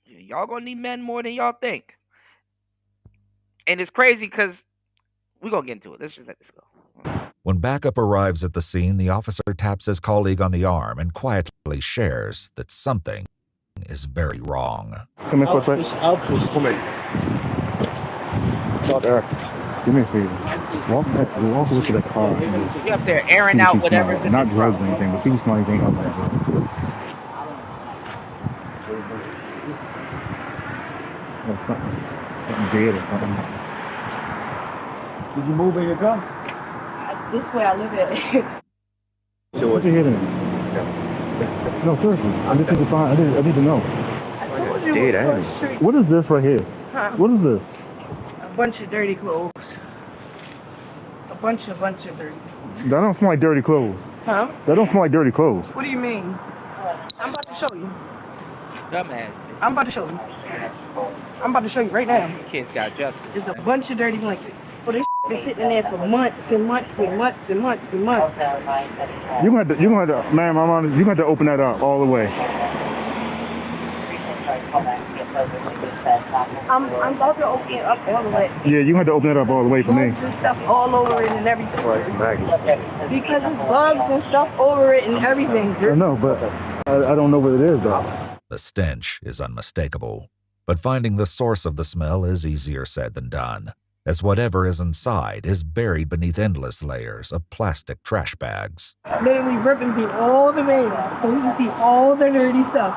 Y'all gonna need men more than y'all think. And it's crazy because we're going to get into it. Let's just let this go. When backup arrives at the scene, the officer taps his colleague on the arm and quietly shares that something is very wrong. Come here for a second. I'll push. Come here. Stop there. Do me a favor. Walk over to that car and just You up there airing see what out you whatever's smell. in Not the drugs truck. or anything, but see if you smell anything other than drugs. Or something dead or something. Did you move in your car? This way I live at. Just put your head in. No, seriously. I just need to find. I need to know. I told you it was street. What is this right here? Huh? What is this? A bunch of dirty clothes. A bunch of dirty. That don't smell like dirty clothes. Huh? That don't smell like dirty clothes. What do you mean? I'm about to show you. Dumbass. I'm about to show you. I'm about to show you right now. Kids got justice. There's a bunch of dirty blankets. Well, this been sitting there for months and months and months and months and months. You're gonna have to, ma'am, I'm honest, you're gonna have to open that up all the way. I'm about to open it up all the way. Yeah, you're gonna have to open it up all the way for me. Bugs and stuff all over it and everything. Because it's bugs and stuff over it and everything. I know, but I don't know what it is though. The stench is unmistakable, but finding the source of the smell is easier said than done, as whatever is inside is buried beneath endless layers of plastic trash bags. Literally ripping through all the veins so we can see all the dirty stuff.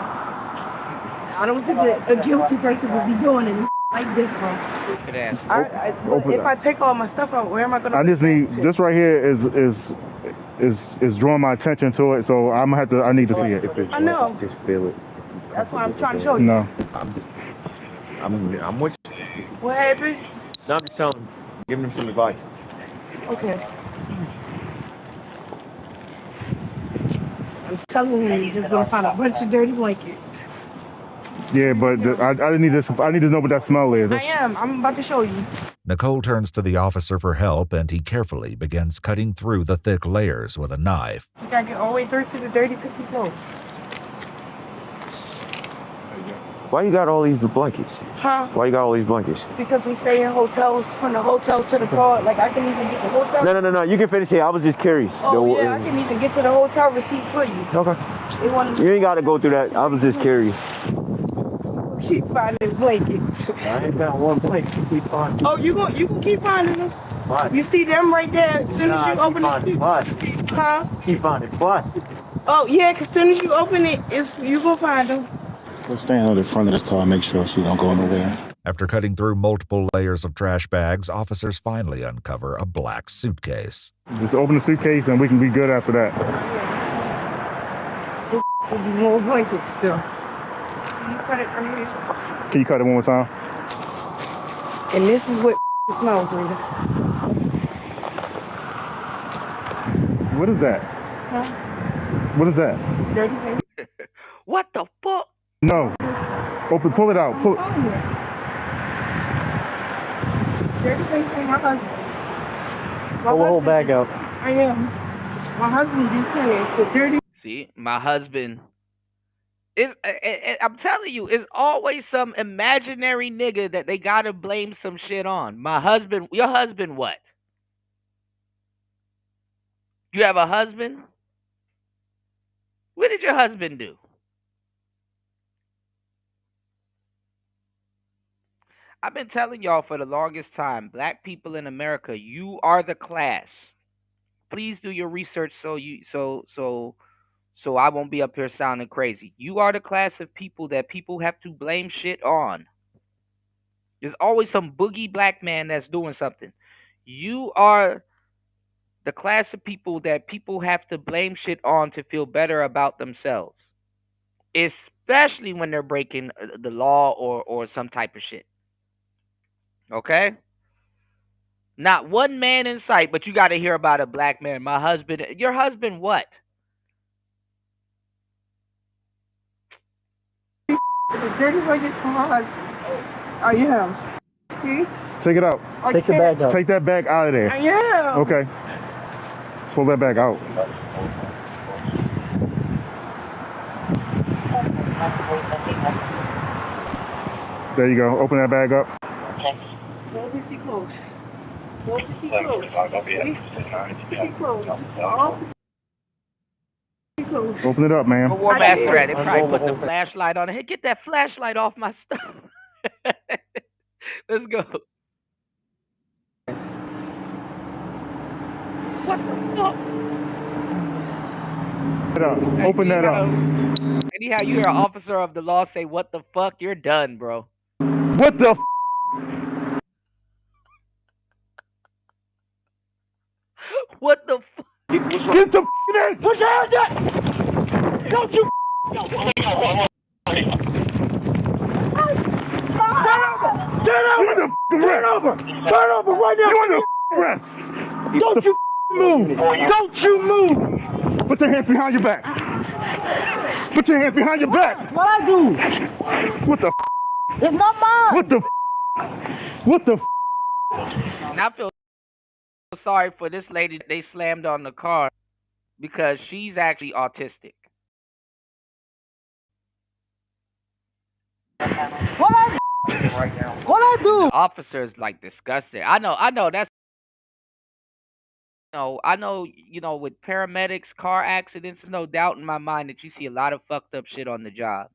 I don't think that a guilty person would be doing it like this, bro. Good ass. If I take all my stuff out, where am I gonna? I just need this right here is drawing my attention to it, so I need to see it. I know. Just feel it. That's why I'm trying to show you. No. I'm with you. What happened? No, I'm just telling him, giving him some advice. Okay. I'm telling you, you're just gonna find a bunch of dirty blankets. Yeah, but I need this. I need to know what that smell is. I am. I'm about to show you. Nicole turns to the officer for help, and he carefully begins cutting through the thick layers with a knife. You gotta get all the way through to the dirty, pissy clothes. Why you got all these blankets? Huh? Why you got all these blankets? Because we stay in hotels, from the hotel to the car. Like, I can even get the hotel. No. You can finish it. I was just curious. Oh, yeah, I can even get to the hotel receipt for you. Okay. They want You ain't got to go through that. I was just curious. keep finding blankets. I ain't got one blanket. Keep finding. Oh, you can keep finding them. What? You see them right there as soon as you open the suit. Plastic. Huh? Keep finding plastic. Oh, yeah, because as soon as you open it, you gonna find them. Let's stand on the front of this car and make sure she don't go nowhere. After cutting through multiple layers of trash bags, officers finally uncover a black suitcase. Just open the suitcase and we can be good after that. There'll be more blankets still. Can you cut it from here? Can you cut it one more time? And this is what smells, Rita. What is that? Huh? What is that? Dirty thing. What the fuck? No. Pull it out. Pull. Dirty thing from my husband. Pull the whole bag out. I am. My husband just said it. The dirty. See, my husband is. I'm telling you, it's always some imaginary nigga that they gotta blame some shit on. My husband, your husband, what? You have a husband? What did your husband do? I've been telling y'all for the longest time, black people in America, you are the class. Please do your research so I won't be up here sounding crazy. You are the class of people that people have to blame shit on. There's always some boogie black man that's doing something. You are the class of people that people have to blame shit on to feel better about themselves. Especially when they're breaking the law or some type of shit. Okay? Not one man in sight, but you got to hear about a black man. My husband. Your husband what? The dirty blankets from my husband. I am. See? Take it out. Take the bag out. Take that bag out of there. I am. Okay. Pull that bag out. There you go. Open that bag up. Officer close. Officer close. Officer close. Officer close. Open it up, Where ma'am. War I Master at? did. They probably putting the flashlight on it. Hey, get that flashlight off my stuff. Let's go. What the fuck? Open that up. Anyhow, you hear an officer of the law say, "What the fuck?" You're done, bro. What the What the fuck? Get the in! Put your hands up! Don't you Turn over! Turn over right now! You're under arrest! Don't you move! Don't you move! Put your hands behind your back! Put your hands behind your back! What I do? What the It's not mine. What the What the And I feel sorry for this lady that they slammed on the car because she's actually autistic. What I do? The officer's like disgusted. I know that's I know, with paramedics, car accidents, there's no doubt in my mind that you see a lot of fucked up shit on the job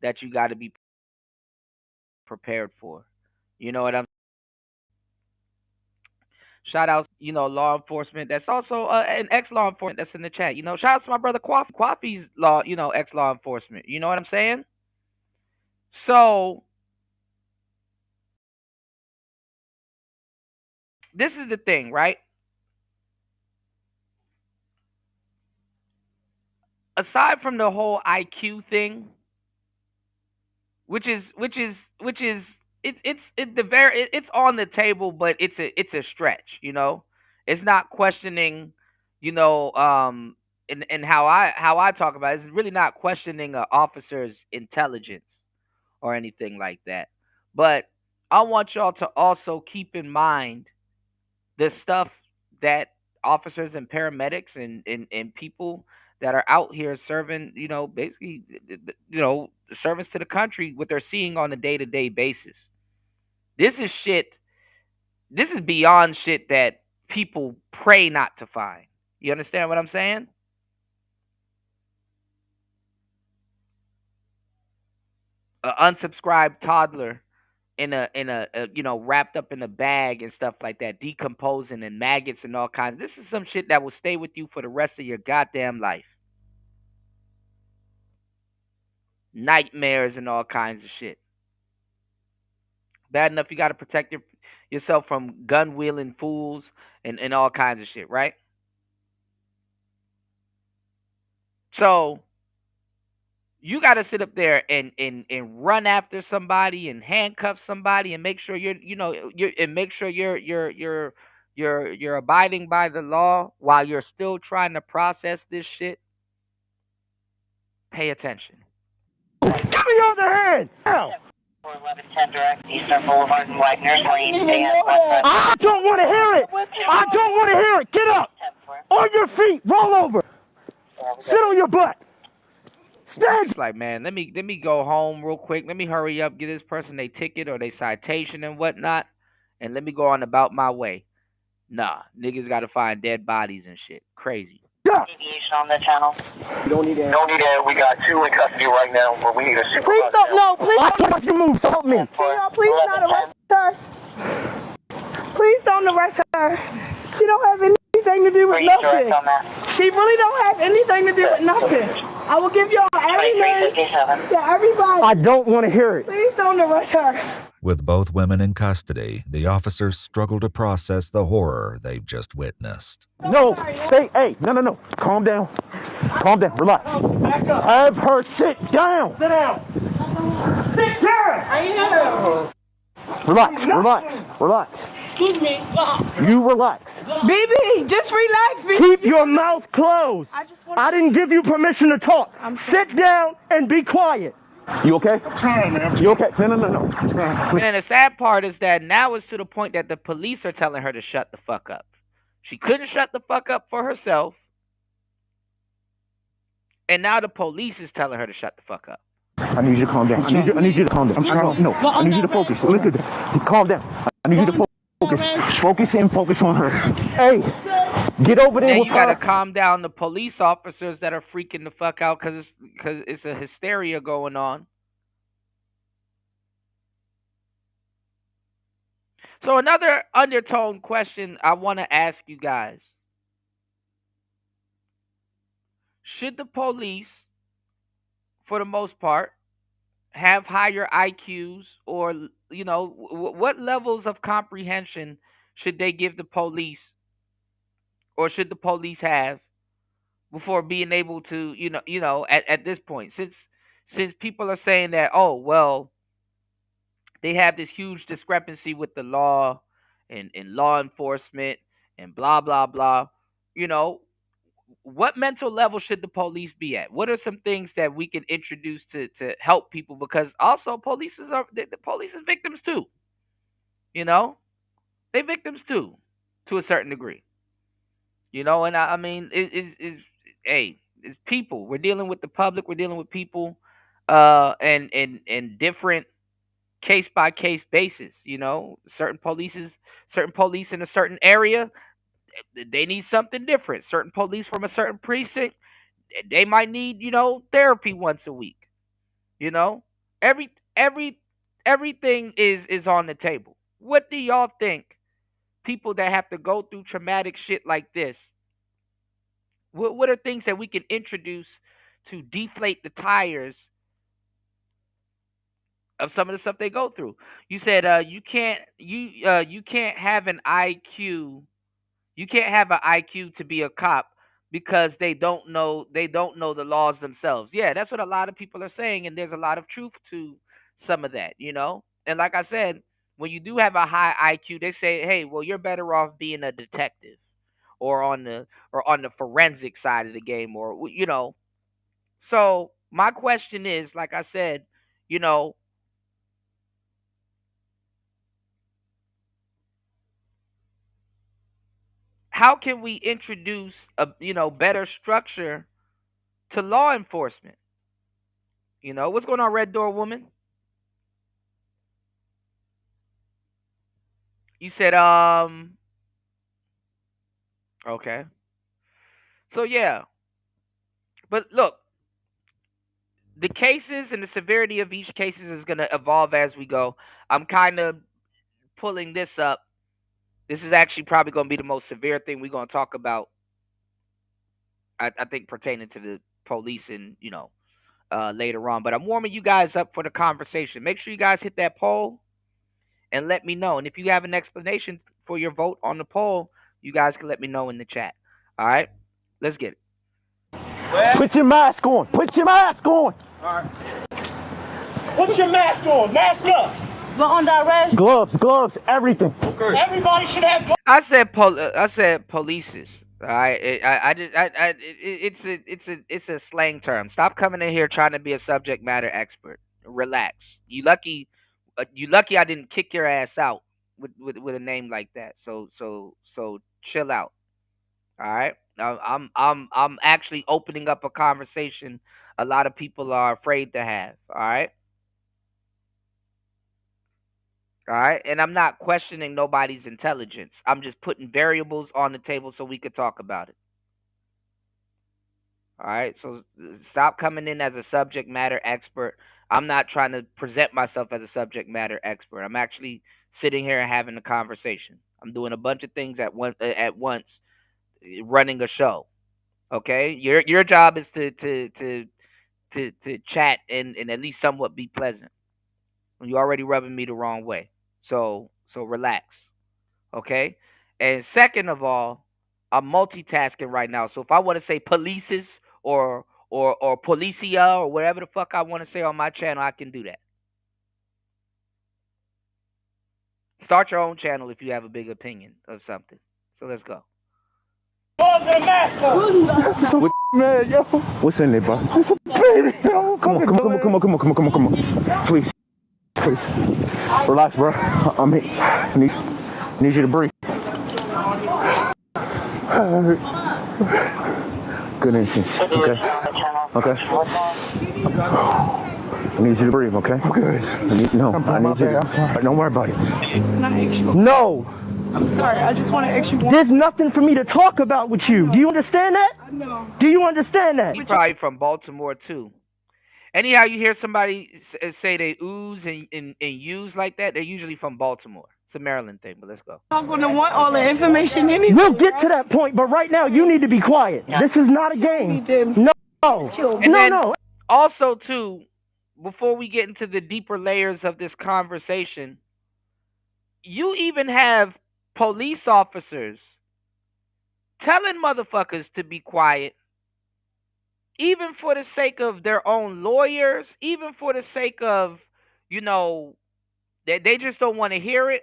that you got to be prepared for. You know what I'm Shout out, law enforcement. That's also an ex-law enforcement that's in the chat. Shout out to my brother Kwafi. Kwafi's law, ex-law enforcement. You know what I'm saying? So this is the thing, right? Aside from the whole IQ thing, it's on the table, but it's a stretch. It's not questioning, and how I talk about it, it's really not questioning an officer's intelligence or anything like that. But I want y'all to also keep in mind the stuff that officers and paramedics and people that are out here serving, basically, service to the country, what they're seeing on a day-to-day basis. This is shit. This is beyond shit that people pray not to find. You understand what I'm saying? An unsubscribed toddler in a wrapped up in a bag and stuff like that, decomposing and maggots and all kinds. This is some shit that will stay with you for the rest of your goddamn life. Nightmares and all kinds of shit. Bad enough you got to protect yourself from gun wielding fools and all kinds of shit, right? So you got to sit up there and run after somebody and handcuff somebody and make sure you're abiding by the law while you're still trying to process this shit. Pay attention. Give me your other hand! Now! 1110 direct, Eastern Boulevard and Wagner's Lane. I don't want to hear it! I don't want to hear it! Get up! On your feet! Roll over! Sit on your butt! Stand! It's like, man, let me go home real quick. Let me hurry up, get this person a ticket or their citation and whatnot, and let me go on about my way. Nah, niggas got to find dead bodies and shit. Crazy. Deviation on the channel. You don't need that. We got 2 in custody right now, but we need a supervisor. Please don't. No, please. I can't you move, so help me. Can y'all please not arrest her? Please don't arrest her. She don't have anything to do with nothing. She really don't have anything to do with nothing. I will give y'all everything to everybody. I don't want to hear it. Please don't arrest her. With both women in custody, the officers struggle to process the horror they've just witnessed. No, stay. Hey, no. Calm down. Calm down. Relax. Back up. Have her sit down. Sit down. Sit down. I am. Relax. Excuse me. You relax. BB, just relax, BB. Keep your mouth closed. I didn't give you permission to talk. Sit down and be quiet. You okay? I'm trying, man. You okay? No. And the sad part is that now it's to the point that the police are telling her to shut the fuck up. She couldn't shut the fuck up for herself. And now the police is telling her to shut the fuck up. I need you to calm down. I need you to calm down. I'm trying. No, I need you to focus. Listen, calm down. I need you to focus. Focus on her. Hey, get over there Now with you gotta her. calm down the police officers that are freaking the fuck out because it's a hysteria going on. So another undertone question I want to ask you guys: should the police, for the most part, have higher IQs, or what levels of comprehension should they give the police, or should the police have before being able to at this point, since people are saying that, oh well, they have this huge discrepancy with the law and law enforcement and blah blah blah. you know what mental level should the police be at? What are some things that we can introduce to help people? Because also the police is victims too. You know, they victims too, to a certain degree. And I mean, hey, it's people. We're dealing with the public. We're dealing with people, and different case by case basis. Certain police in a certain area, they need something different. Certain police from a certain precinct, they might need therapy once a week. You know, every every everything is on the table. What do y'all think? People that have to go through traumatic shit like this, what are things that we can introduce to deflate the tires of some of the stuff they go through? You said you can't have an IQ. You can't have an IQ to be a cop because they don't know the laws themselves. Yeah, that's what a lot of people are saying, and there's a lot of truth to some of that. And like I said, when you do have a high IQ, they say, "Hey, well, you're better off being a detective or on the forensic side of the game or." So, my question is, like I said, you know, how can we introduce a better structure to law enforcement? What's going on, Red Door Woman? You said okay. So yeah. But look, the cases and the severity of each cases is going to evolve as we go. I'm kind of pulling this up. This is actually probably going to be the most severe thing we're going to talk about. I think pertaining to the police and later on. But I'm warming you guys up for the conversation. Make sure you guys hit that poll and let me know. And if you have an explanation for your vote on the poll, you guys can let me know in the chat. All right, let's get it. Put your mask on. Put your mask on. All right. Put your mask on. Mask up. You're under arrest. Gloves, everything. Okay. Everybody should have. I said polices. All right, it's a slang term. Stop coming in here trying to be a subject matter expert. Relax. You lucky I didn't kick your ass out with a name like that. So chill out. All right. I'm actually opening up a conversation a lot of people are afraid to have. All right. All right. And I'm not questioning nobody's intelligence. I'm just putting variables on the table so we could talk about it. All right. So stop coming in as a subject matter expert. I'm not trying to present myself as a subject matter expert. I'm actually sitting here and having a conversation. I'm doing a bunch of things at once, running a show. Okay? Your job is to chat and at least somewhat be pleasant. You're already rubbing me the wrong way. So relax. Okay? And second of all, I'm multitasking right now. So if I want to say polices or policia or whatever the fuck I want to say on my channel, I can do that. Start your own channel if you have a big opinion of something. So let's go. Man, yo. What's in there, bro? It's a baby, yo. Come on. Please. Relax, bro. I'm here. Need you to breathe. Good instinct. Okay. I need you to breathe, okay? I'm good. I need you. I'm sorry. Don't worry about it. Can I ask you? No. I'm sorry. I just want to ask you one. There's nothing for me to talk about with you. Do you understand that? I know. Do you understand that? He probably from Baltimore too. Anyhow, you hear somebody say they ooze and use like that, they're usually from Baltimore. It's a Maryland thing, but let's go. I'm going to want all the information anyway. We'll get to that point, but right now you need to be quiet. This is not a game. No. And then also too, before we get into the deeper layers of this conversation, you even have police officers telling motherfuckers to be quiet, even for the sake of their own lawyers, even for the sake of, that they just don't want to hear it.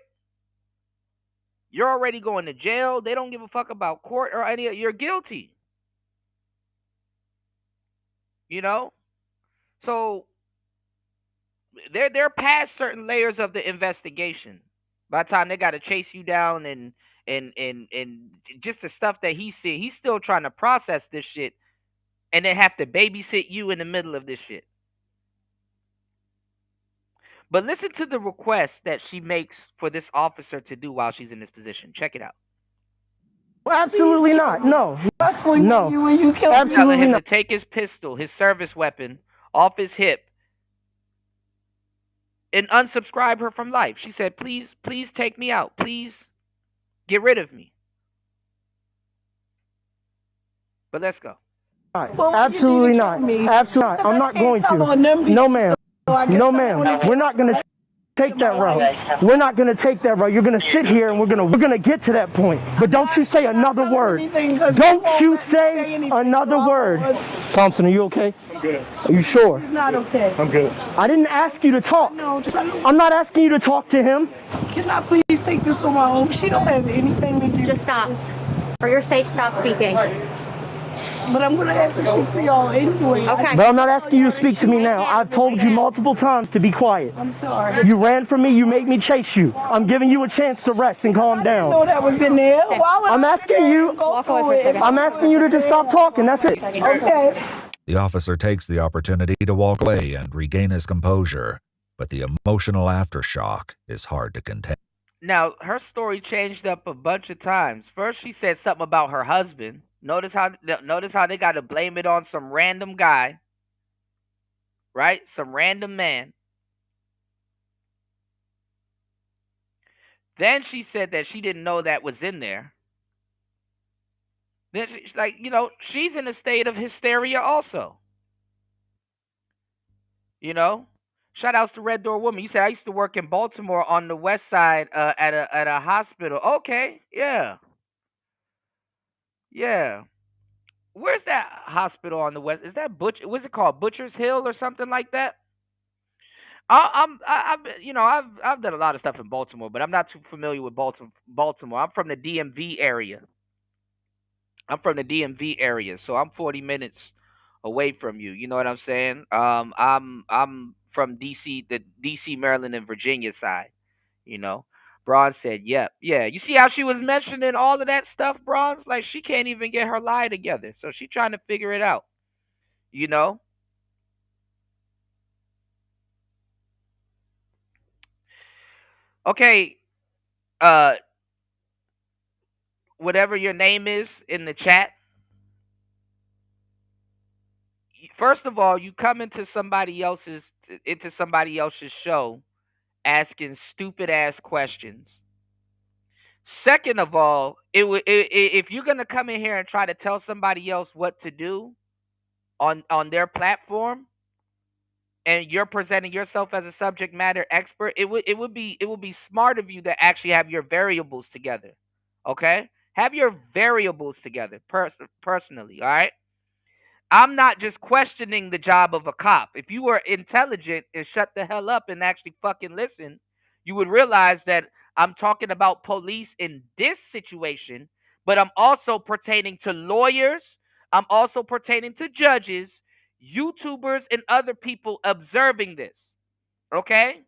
You're already going to jail. They don't give a fuck about court or any. You're guilty. So they're past certain layers of the investigation. By the time they got to chase you down and just the stuff that he's still trying to process this shit, and then have to babysit you in the middle of this shit. But listen to the request that she makes for this officer to do while she's in this position. Check it out. Absolutely not. No. No. Absolutely telling him to take his pistol, his service weapon, off his hip and unsubscribe her from life. She said, please take me out. Please get rid of me. But let's go. Absolutely not. Absolutely not. I'm not going to. No, ma'am. No, ma'am. We're not going to take that route. We're not going to take that route. You're going to sit here and we're going to get to that point. But don't you say another word. Don't you say another word. Thompson, are you okay? I'm good. Are you sure? Not okay. I'm good. I didn't ask you to talk. I'm not asking you to talk to him. Can I please take this on my own? She don't have anything to do. Just stop. For your sake, stop speaking. But I'm going to have to speak to y'all anyway. Okay. But I'm not asking you to speak to me now. I've told you multiple times to be quiet. I'm sorry. You ran from me. You made me chase you. I'm giving you a chance to rest and calm down. I didn't know that was in there. Why would I'm asking you. I'm asking you to just stop talking. That's it. Okay. The officer takes the opportunity to walk away and regain his composure, but the emotional aftershock is hard to contain. Now, her story changed up a bunch of times. First, she said something about her husband. Notice how they got to blame it on some random guy, right? Some random man. Then she said that she didn't know that was in there. Then she's like, she's in a state of hysteria also. Shout outs to Red Door Woman. You said I used to work in Baltimore on the west side at a hospital. Okay, yeah. Yeah. Where's that hospital on the west? Is that what's it called? Butcher's Hill or something like that? I've done a lot of stuff in Baltimore, but I'm not too familiar with Baltimore. I'm from the DMV area. So I'm 40 minutes away from you. You know what I'm saying? I'm from DC, the DC, Maryland, and Virginia side. Braun said, "Yep, yeah." You see how she was mentioning all of that stuff, Braun's like she can't even get her lie together, so she's trying to figure it out. Okay, whatever your name is in the chat. First of all, you come into somebody else's show asking stupid ass questions. Second of all, if you're gonna come in here and try to tell somebody else what to do on their platform, and you're presenting yourself as a subject matter expert, it would be smart of you to actually have your variables together. Okay, have your variables together personally. All right. I'm not just questioning the job of a cop. If you were intelligent and shut the hell up and actually fucking listen, you would realize that I'm talking about police in this situation, but I'm also pertaining to lawyers. I'm also pertaining to judges, YouTubers, and other people observing this. Okay?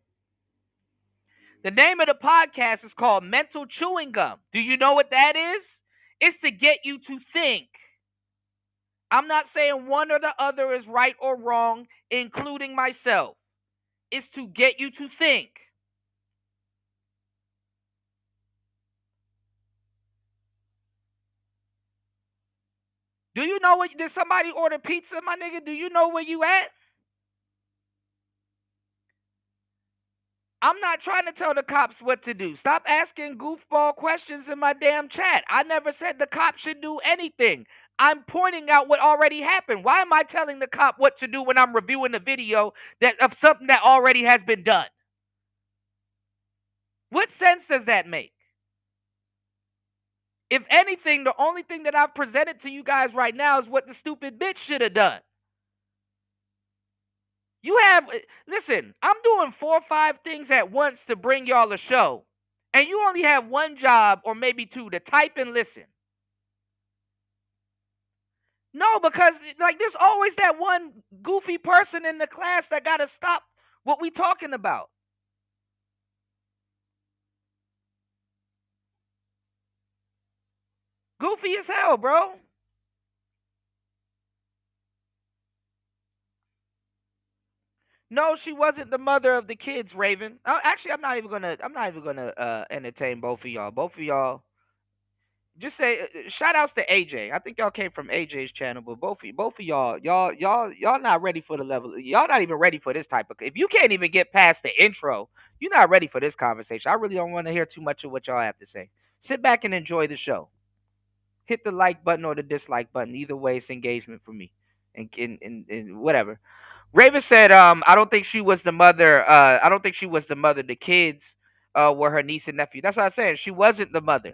The name of the podcast is called Mental Chewing Gum. Do you know what that is? It's to get you to think. I'm not saying one or the other is right or wrong, including myself. is to get you to think. Do you know what? Did somebody order pizza, my nigga? Do you know where you at? I'm not trying to tell the cops what to do. Stop asking goofball questions in my damn chat. I never said the cops should do anything. I'm pointing out what already happened. Why am I telling the cop what to do when I'm reviewing a video that of something that already has been done? What sense does that make? If anything, the only thing that I've presented to you guys right now is what the stupid bitch should have done. You have, listen, I'm doing 4 or 5 things at once to bring y'all a show. And you only have one job or maybe 2 to type and listen. No, because like there's always that one goofy person in the class that got to stop what we talking about. Goofy as hell, bro. No, she wasn't the mother of the kids, Raven. Actually, I'm not even gonna entertain both of y'all. Both of y'all, just say shout outs to AJ. I think y'all came from AJ's channel, but both of y'all not ready for the level. Y'all not even ready for this type of. If you can't even get past the intro, you're not ready for this conversation. I really don't want to hear too much of what y'all have to say. Sit back and enjoy the show. Hit the like button or the dislike button. Either way, it's engagement for me. And whatever. Raven said, I don't think she was the mother. I don't think she was the mother. The kids were her niece and nephew. That's what I said. She wasn't the mother.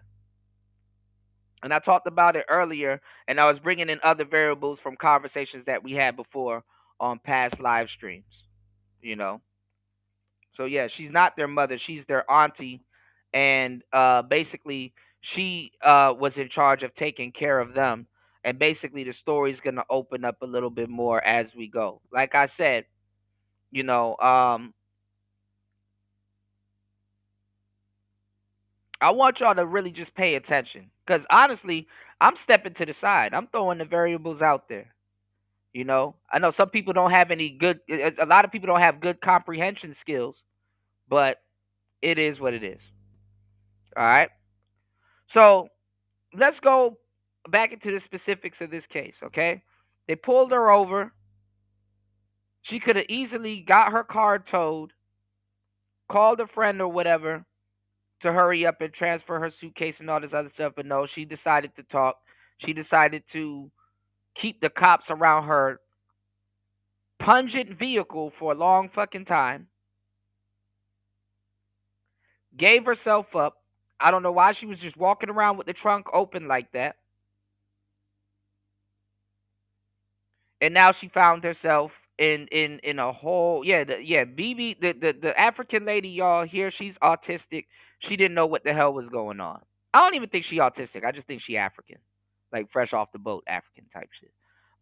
And I talked about it earlier, and I was bringing in other variables from conversations that we had before on past live streams. You know, so yeah, she's not their mother. She's their auntie, and basically, she was in charge of taking care of them. And basically, the story's gonna open up a little bit more as we go. Like I said, you know, I want y'all to really just pay attention. Because honestly, I'm stepping to the side. I'm throwing the variables out there. You know, I know some people don't have any good, a lot of people don't have good comprehension skills, but it is what it is. All right. So let's go back into the specifics of this case. Okay. They pulled her over. She could have easily got her car towed, called a friend or whatever to hurry up and transfer her suitcase and all this other stuff. But no, she decided to talk. She decided to keep the cops around her pungent vehicle for a long fucking time. Gave herself up. I don't know why she was just walking around with the trunk open like that. And now she found herself in a whole BB the African lady, y'all here, she's autistic. She didn't know what the hell was going on. I don't even think she autistic. I just think she African. Like fresh off the boat African type shit.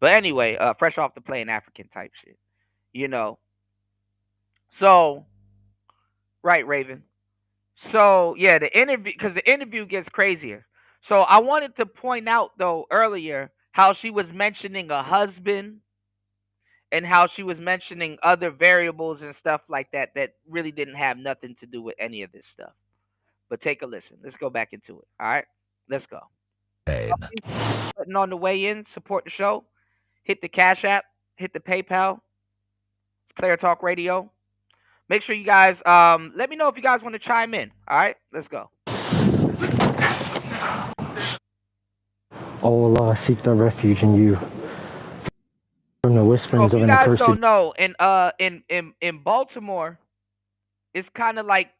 But anyway, fresh off the plane African type shit. You know. So right, Raven. So yeah, the interview, because the interview gets crazier. So I wanted to point out though earlier how she was mentioning a husband and how she was mentioning other variables and stuff like that that really didn't have nothing to do with any of this stuff. But take a listen. Let's go back into it. All right, let's go. Button on the way in, support the show. Hit the Cash App, hit the PayPal. It's Player Talk Radio. Make sure you guys let me know if you guys want to chime in. All right, let's go. Oh Allah, seek the refuge in you from the whisperings So of if an you guys accursed. don't know, in Baltimore, it's kind of like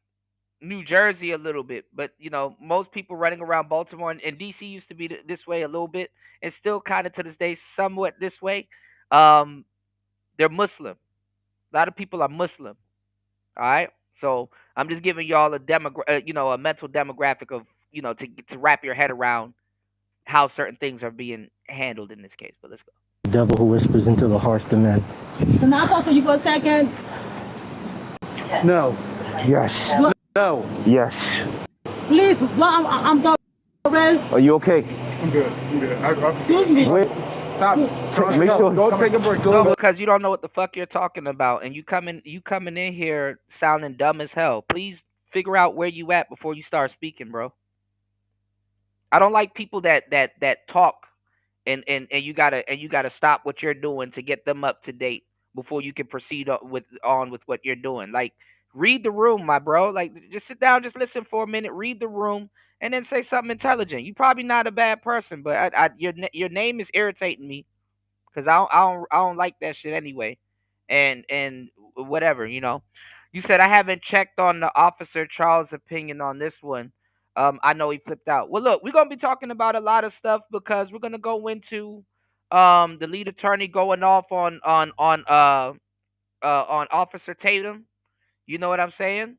New Jersey a little bit, but you know, most people running around Baltimore and DC used to be this way a little bit, and still kind of to this day somewhat this way. They're Muslim. A lot of people are Muslim. All right, so I'm just giving y'all a mental demographic of to wrap your head around how certain things are being handled in this case. But let's go. The devil who whispers into the hearts of men. Can I talk to you for a second? No. Yes. No. Yes. Please, well, I'm done. Are you okay? I'm good. Excuse me. Wait. Stop. Make sure. Go take a break. No, Go. because you don't know what the fuck you're talking about, and you coming in here sounding dumb as hell. Please figure out where you at before you start speaking, bro. I don't like people that talk and you gotta stop what you're doing to get them up to date before you can proceed with what you're doing. Like, read the room, my bro. Like, just sit down, just listen for a minute, read the room, and then say something intelligent. You're probably not a bad person, but your name is irritating me because I don't like that shit anyway. And whatever, you know. You said I haven't checked on the officer Charles' opinion on this one. I know he flipped out. Well, look, we're gonna be talking about a lot of stuff because we're gonna go into the lead attorney going off on Officer Tatum. You know what I'm saying?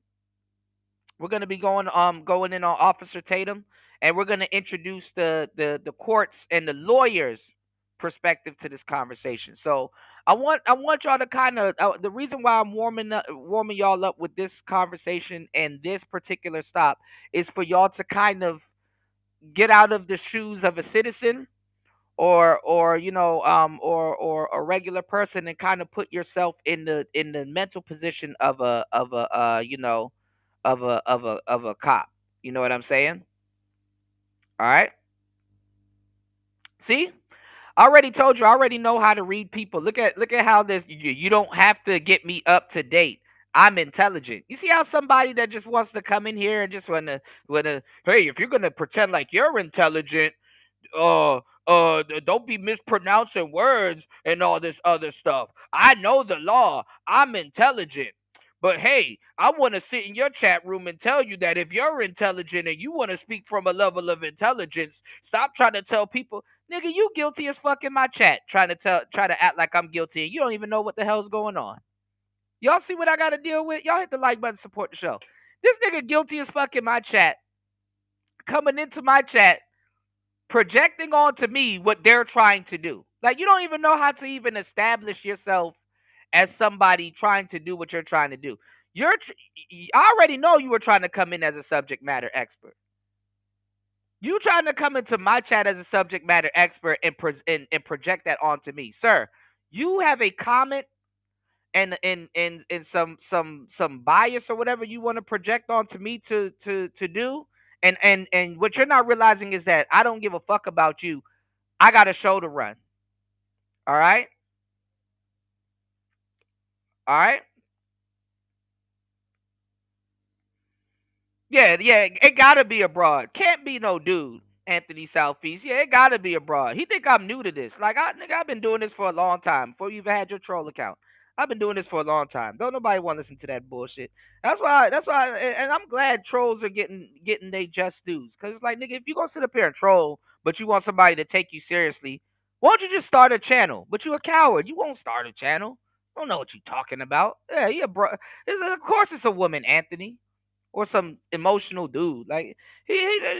We're gonna be going in on Officer Tatum, and we're gonna introduce the courts and the lawyers' perspective to this conversation. So I want y'all to kind of the reason why I'm warming y'all up with this conversation and this particular stop is for y'all to kind of get out of the shoes of a citizen or or a regular person and kind of put yourself in the mental position of a cop. You know what I'm saying? All right. See, I already told you. I already know how to read people. Look at how this. You don't have to get me up to date. I'm intelligent. You see how somebody that just wants to come in here and just wanna hey, if you're gonna pretend like you're intelligent, don't be mispronouncing words and all this other stuff. I know the law. I'm intelligent. But hey, I want to sit in your chat room and tell you that if you're intelligent and you want to speak from a level of intelligence, stop trying to tell people, nigga, you guilty as fuck in my chat, try to act like I'm guilty and you don't even know what the hell's going on. Y'all see what I gotta deal with? Y'all hit the like button, support the show. This nigga guilty as fuck in my chat, coming into my chat projecting onto me what they're trying to do. Like, you don't even know how to even establish yourself as somebody trying to do what you're trying to do. I already know you were trying to come in as a subject matter expert. You trying to come into my chat as a subject matter expert and project that onto me, sir. You have a comment and some bias or whatever you want to project onto me to do. And what you're not realizing is that I don't give a fuck about you. I got a show to run. All right? All right? Yeah, it gotta be a broad. Can't be no dude. Anthony Southeast. Yeah, it gotta be a broad. He think I'm new to this. Like, nigga, I've been doing this for a long time. Before you even had your troll account. I've been doing this for a long time. Don't nobody want to listen to that bullshit. And I'm glad trolls are getting they just dues. Cause it's like, nigga, if you gonna sit up here and troll, but you want somebody to take you seriously, why don't you just start a channel? But you a coward. You won't start a channel. Don't know what you talking about. Yeah, bro. Of course it's a woman, Anthony, or some emotional dude. Like, he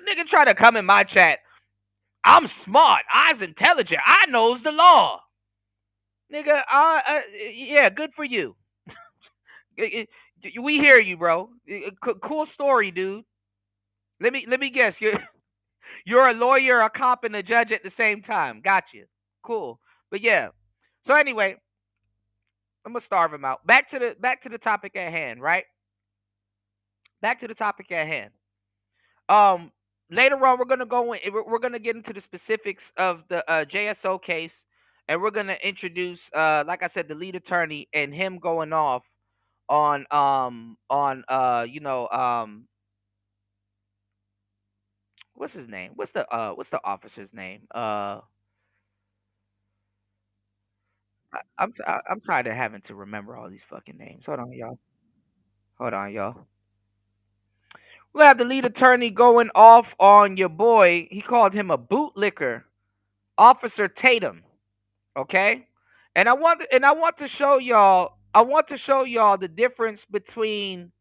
nigga try to come in my chat. I'm smart. I's intelligent. I knows the law. Nigga, yeah, good for you. We hear you, bro. Cool story, dude. Let me guess. You're a lawyer, a cop, and a judge at the same time. Got you. Cool. But yeah. So anyway, I'm gonna starve him out. Back to the topic at hand, right? Back to the topic at hand. Um, Later on, we're gonna get into the specifics of the JSO case, and we're gonna introduce, like I said, the lead attorney and him going off on what's his name? What's the officer's name? I'm tired of having to remember all these fucking names. Hold on, y'all. Hold on, y'all. We have the lead attorney going off on your boy. He called him a bootlicker, Officer Tatum. Okay, and I want to show y'all. I want to show y'all the difference between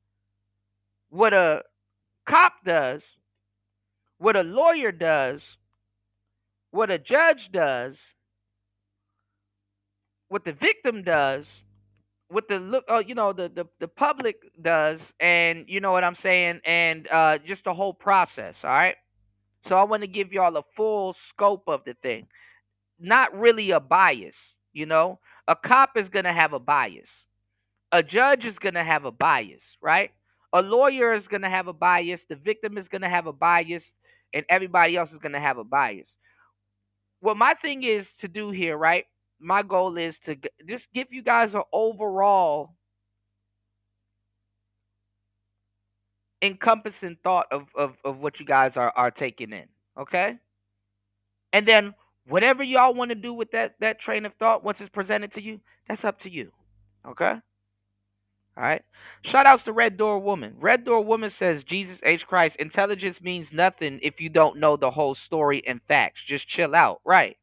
what a cop does, what a lawyer does, what a judge does, what the victim does, what the look, the public does, and you know what I'm saying, and just the whole process. All right. So I want to give y'all a full scope of the thing. not really a bias, you know? A cop is going to have a bias. A judge is going to have a bias, right? A lawyer is going to have a bias. The victim is going to have a bias. And everybody else is going to have a bias. What my thing is to do here, right? My goal is to just give you guys an overall encompassing thought of what you guys are taking in. Okay? And then whatever y'all want to do with that train of thought once it's presented to you, that's up to you. Okay? All right. Shout outs to Red Door Woman. Red Door Woman says, Jesus H. Christ, intelligence means nothing if you don't know the whole story and facts. Just chill out. Right.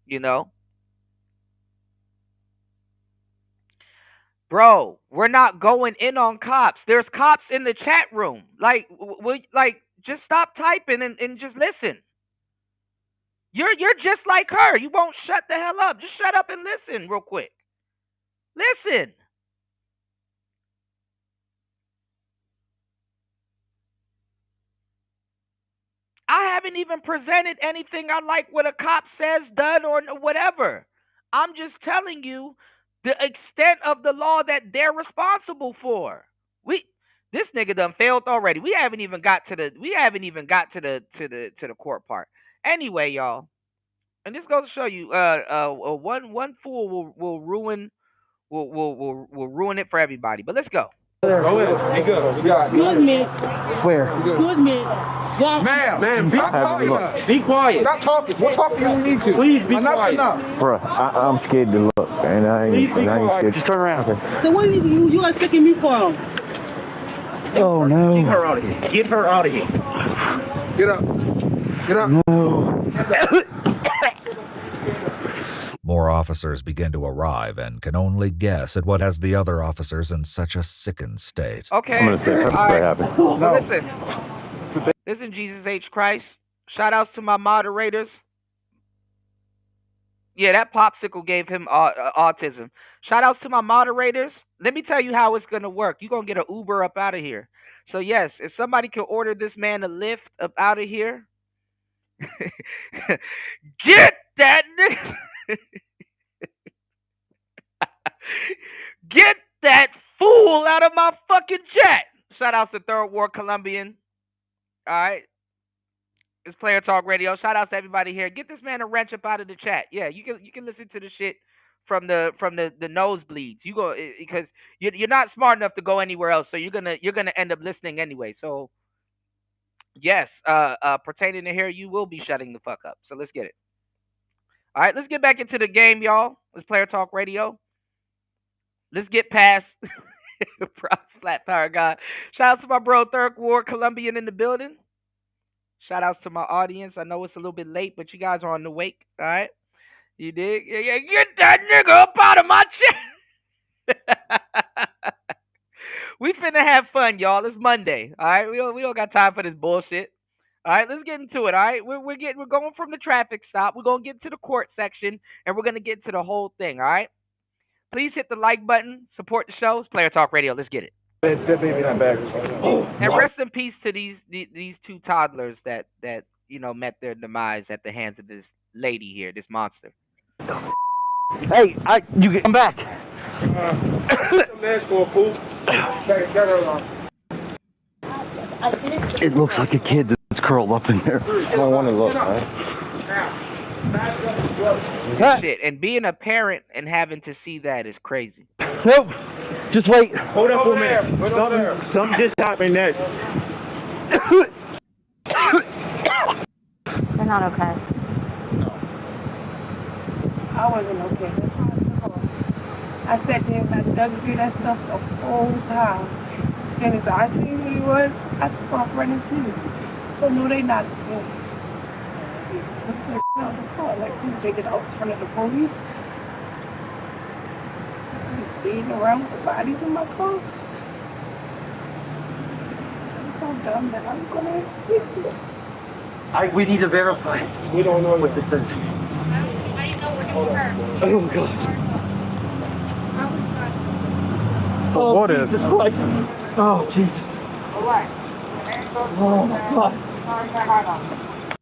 You know? Bro, we're not going in on cops. There's cops in the chat room. Like, just stop typing and just listen. You're just like her. You won't shut the hell up. Just shut up and listen real quick. Listen. I haven't even presented anything I like what a cop says, done, or whatever. I'm just telling you the extent of the law that they're responsible for. This nigga done failed already. We haven't even got to the court part. Anyway, y'all, and this goes to show you, one fool will ruin it for everybody. But let's go. Excuse me. Where? Excuse me. Ma'am, stop talking. Be quiet. Stop talking. We'll talk to you when we need to. Please be quiet. Enough. Bruh, I'm scared to look, and I ain't, Please be and I ain't quiet. scared. Just turn around. Okay. So what are you are taking me from? Oh no. Get her out of here. Get her out of here. Get up. Get up. No. More officers begin to arrive and can only guess at what has the other officers in such a sickened state. Okay. I'm gonna say pepper spray happened. Well, listen, Jesus H. Christ. Shout outs to my moderators. Yeah, that popsicle gave him autism. Shout outs to my moderators. Let me tell you how it's going to work. You're going to get an Uber up out of here. So, yes, if somebody can order this man a lift up out of here, get that nigga. Get that fool out of my fucking chat. Shout outs to Third War Colombian. All right. It's Player Talk Radio. Shout outs to everybody here. Get this man a wrench up out of the chat. Yeah, you can listen to the shit from the nosebleeds. You go because you're not smart enough to go anywhere else. So you're gonna end up listening anyway. So yes, pertaining to here, you will be shutting the fuck up. So let's get it. All right, let's get back into the game, y'all. Let's Player Talk Radio. Let's get past the Bronx Flat Power God. Shout out to my bro Third War Colombian in the building. Shout outs to my audience. I know it's a little bit late, but you guys are on the wake. All right. You dig? Yeah, get that nigga up out of my chair. We finna have fun, y'all. It's Monday. All right. We don't got time for this bullshit. All right, let's get into it. All right. We're going from the traffic stop. We're gonna get to the court section and we're gonna get to the whole thing. All right. Please hit the like button. Support the show. It's Player Talk Radio. Let's get it. That baby not back. And rest in peace to these two toddlers that met their demise at the hands of this lady here, this monster. Hey, you come back. It looks like a kid that's curled up in there. I don't want to look, man. Shit, and being a parent and having to see that is crazy. Nope. Just wait. Hold up for a minute. Something just happened there. They're not okay. I wasn't okay. That's why I took off. I sat there and I dug through that stuff the whole time. As soon as I seen who he was, I took off running too. So no, they not okay. Took their out of the car. Like, you take it out in front of the police. Speeding around with bodies in my car. I'm so dumb that I'm gonna take this. We need to verify. We don't know what this is. I didn't know we're going to Oh God. Oh, what is? Jesus Christ. Oh Jesus. Oh my God.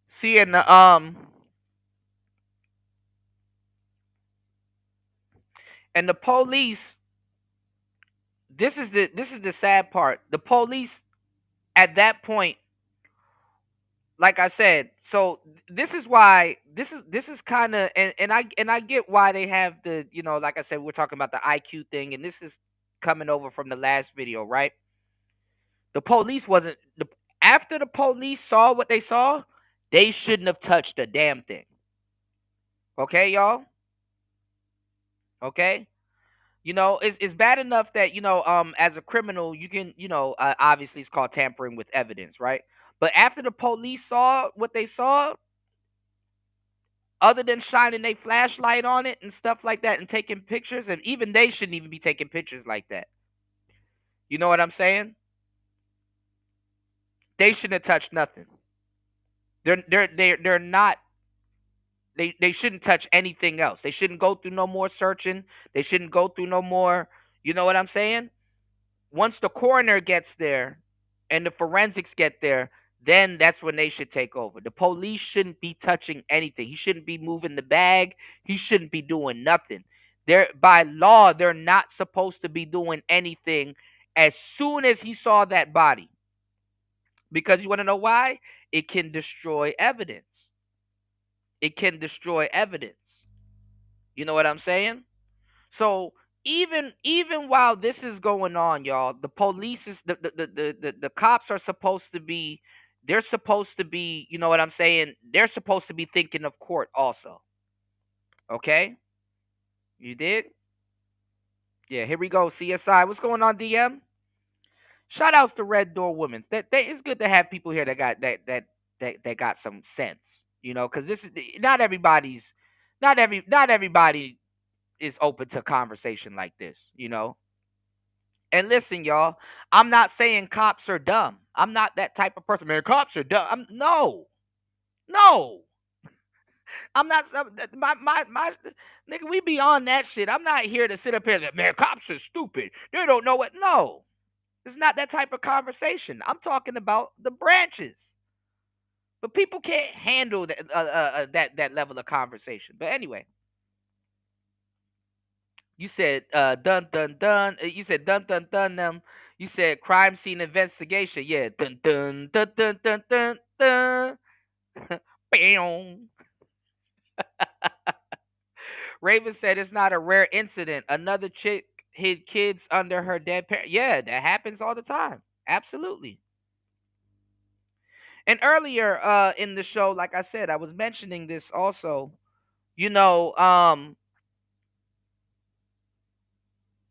See, and And the police, this is the sad part. The police at that point, like I said, so this is why this is kind of, and I get why they have the, like I said, we're talking about the IQ thing, and this is coming over from the last video, right? The police wasn't the After the police saw what they saw, they shouldn't have touched a damn thing. Okay, y'all? Okay? It's bad enough that, as a criminal, you can, obviously it's called tampering with evidence, right? But after the police saw what they saw, other than shining a flashlight on it and stuff like that and taking pictures, and even they shouldn't even be taking pictures like that. You know what I'm saying? They shouldn't have touched nothing. They're not. They shouldn't touch anything else. They shouldn't go through no more searching. They shouldn't go through no more. You know what I'm saying? Once the coroner gets there and the forensics get there, then that's when they should take over. The police shouldn't be touching anything. He shouldn't be moving the bag. He shouldn't be doing nothing. By law, they're not supposed to be doing anything as soon as he saw that body. Because you want to know why? It can destroy evidence. It can destroy evidence. You know what I'm saying? So even while this is going on, y'all, the police is the cops are supposed to be, they're supposed to be, you know what I'm saying? They're supposed to be thinking of court also. Okay? You did? Yeah, here we go. CSI. What's going on, DM? Shout outs to Red Door Women's. It's good to have people here that got that got some sense. Because this is not everybody is open to conversation like this. And listen, y'all, I'm not saying cops are dumb. I'm not that type of person. Man, cops are dumb. No. I'm not my nigga. We beyond that shit. I'm not here to sit up here and man, cops are stupid. They don't know what. No, it's not that type of conversation. I'm talking about the branches. But people can't handle that level of conversation. But anyway. You said dun dun dun. You said dun dun dun them. You said crime scene investigation. Yeah, dun dun dun dun dun dun dun. Bam. Raven said it's not a rare incident. Another chick hid kids under her dead parent. Yeah, that happens all the time. Absolutely. And earlier in the show, like I said, I was mentioning this also. You know,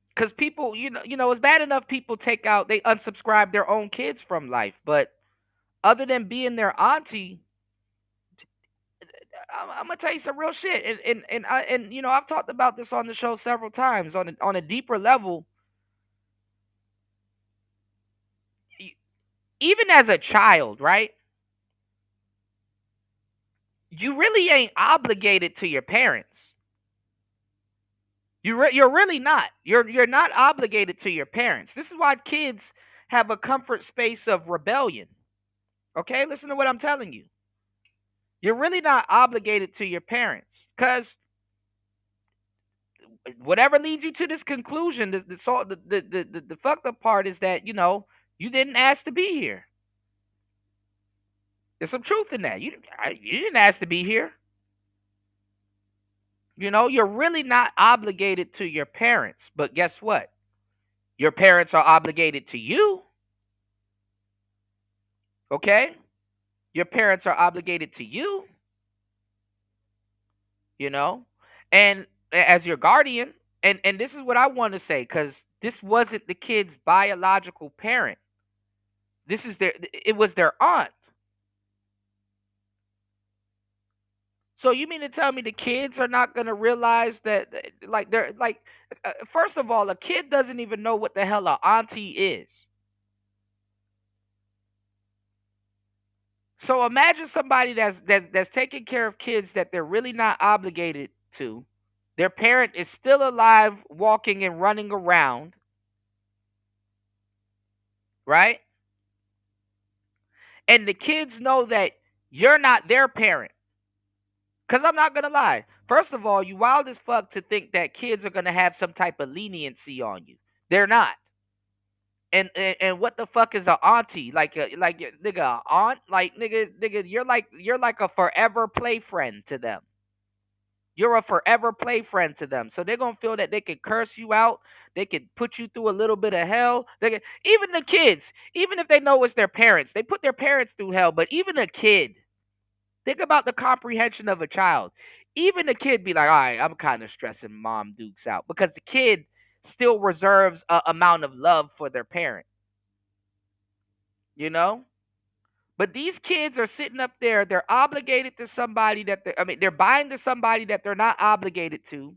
because people, it's bad enough people they unsubscribe their own kids from life, but other than being their auntie, I'm gonna tell you some real shit, and I've talked about this on the show several times on a deeper level. Even as a child, right? You really ain't obligated to your parents. You're really not. You're not obligated to your parents. This is why kids have a comfort space of rebellion. Okay, listen to what I'm telling you. You're really not obligated to your parents, because whatever leads you to this conclusion, the fucked up part is that you didn't ask to be here. There's some truth in that. You didn't ask to be here. You're really not obligated to your parents, but guess what? Your parents are obligated to you. Okay? Your parents are obligated to you. And as your guardian, and this is what I want to say, because this wasn't the kid's biological parent. It was their aunt. So you mean to tell me the kids are not going to realize that, like, they're like, first of all, a kid doesn't even know what the hell a auntie is. So imagine somebody that's taking care of kids that they're really not obligated to. Their parent is still alive, walking and running around, right? And the kids know that you're not their parent. Because I'm not going to lie. First of all, you wild as fuck to think that kids are gonna have some type of leniency on you. They're not. And what the fuck is a auntie? Nigga, a aunt? Like nigga, you're like a forever play friend to them. You're a forever play friend to them. So they're gonna feel that they can curse you out, they can put you through a little bit of hell. Even the kids, even if they know it's their parents, they put their parents through hell, but even a kid, think about the comprehension of a child. Even a kid be like, all right, I'm kind of stressing Mom Dukes out because the kid still reserves a amount of love for their parent, you know? But these kids are sitting up there, they're obligated to somebody they're buying to somebody that they're not obligated to.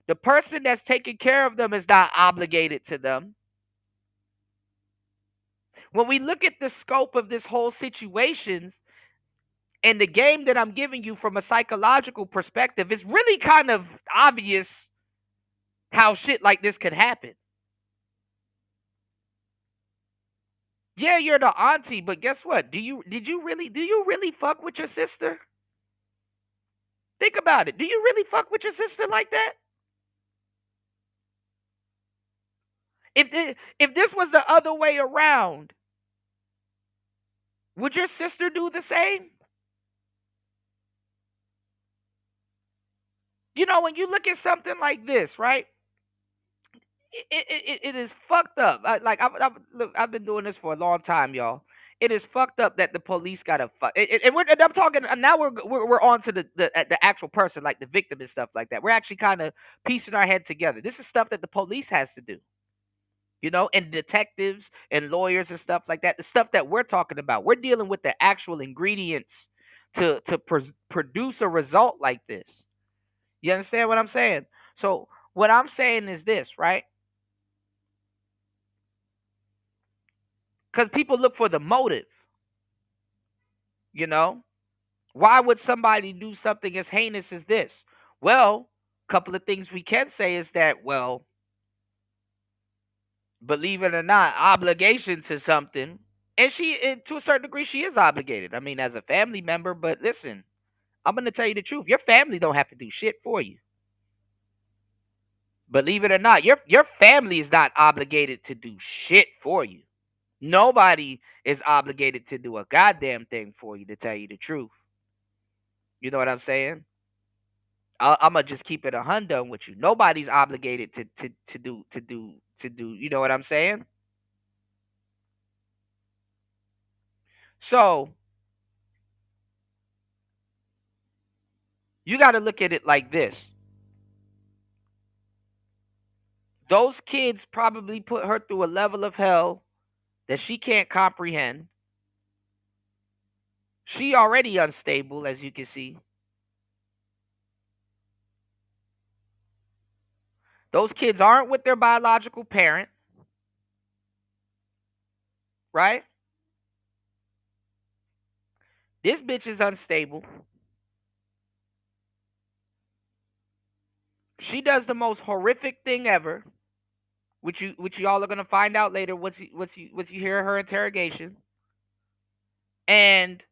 The person that's taking care of them is not obligated to them. When we look at the scope of this whole situation and the game that I'm giving you from a psychological perspective, it's really kind of obvious how shit like this could happen. Yeah, you're the auntie, but guess what? Do you really fuck with your sister? Think about it. Do you really fuck with your sister like that? If this was the other way around, would your sister do the same? You know, when you look at something like this, right? It is fucked up. I've been doing this for a long time, y'all. It is fucked up that the police gotta fuck. And I'm talking now. We're on to the actual person, like the victim and stuff like that. We're actually kind of piecing our head together. This is stuff that the police has to do, you know, and detectives and lawyers and stuff like that. The stuff that we're talking about, we're dealing with the actual ingredients to produce a result like this. You understand what I'm saying? So what I'm saying is this, right? Because people look for the motive, you know? Why would somebody do something as heinous as this? Well, a couple of things we can say is that, well, believe it or not, obligation to something. And to a certain degree, she is obligated. I mean, as a family member, but listen, I'm going to tell you the truth. Your family don't have to do shit for you. Believe it or not, your family is not obligated to do shit for you. Nobody is obligated to do a goddamn thing for you, to tell you the truth. You know what I'm saying? I'm gonna just keep it 100 with you. Nobody's obligated to do. You know what I'm saying? So you got to look at it like this. Those kids probably put her through a level of hell that she can't comprehend. She already unstable, as you can see. Those kids aren't with their biological parent, right? This bitch is unstable. She does the most horrific thing ever, which you all are gonna find out later once you hear her interrogation. And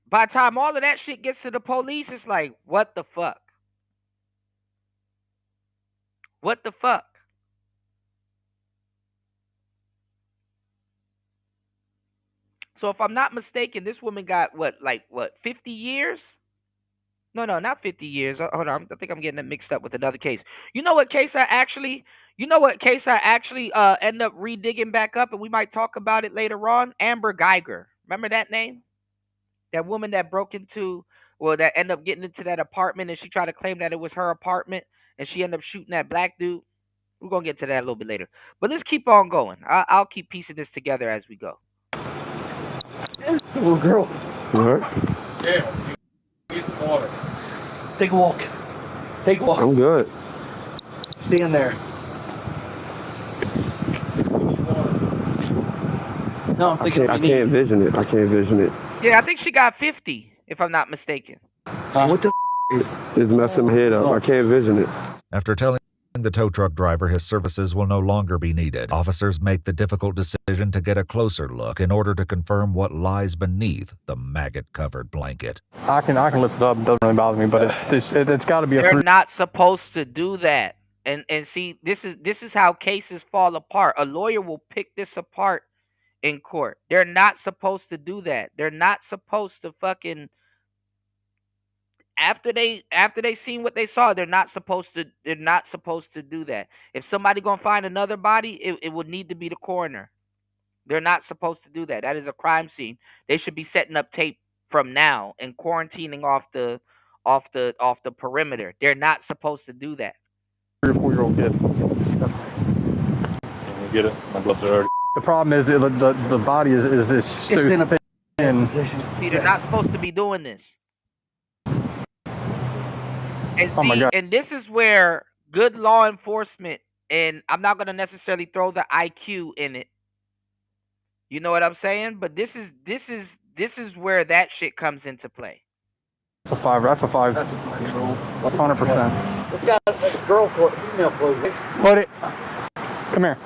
by the time all of that shit gets to the police, it's like, what the fuck? What the fuck? So if I'm not mistaken, this woman got what, 50 years? No, not 50 years. Hold on, I think I'm getting it mixed up with another case. You know what case I actually end up redigging back up, and we might talk about it later on? Amber Guyger. Remember that name? That woman that that ended up getting into that apartment, and she tried to claim that it was her apartment, and she ended up shooting that black dude. We're going to get to that a little bit later. But let's keep on going. I'll keep piecing this together as we go. It's a little girl. You hurt? Yeah. Get some water. Take a walk. Take a walk. I'm good. Stand there. No, I can't vision it. I can't vision it. Yeah, I think she got 50, if I'm not mistaken. What the is messing my head up? I can't vision it. After telling the tow truck driver his services will no longer be needed, officers make the difficult decision to get a closer look in order to confirm what lies beneath the maggot-covered blanket. I can lift it up. It doesn't really bother me, but it's got to be a. They're not supposed to do that. And see, this is how cases fall apart. A lawyer will pick this apart in court. They're not supposed to do that. They're not supposed to fucking after they seen what they saw, they're not supposed to do that. If somebody gonna find another body, it would need to be the coroner. They're not supposed to do that. That is a crime scene. They should be setting up tape from now and quarantining off the perimeter. They're not supposed to do that. 3 or 4-year-old kid. Get it? My gloves are already. The problem is the body is so It's in a thin. See, they're not supposed to be doing this. And, Oh my God. and this is where good law enforcement, and I'm not gonna necessarily throw the IQ in it. You know what I'm saying? But this is where that shit comes into play. That's a 5-year-old. 100%. It's got a girl clothes, female clothes. Put it. Come here.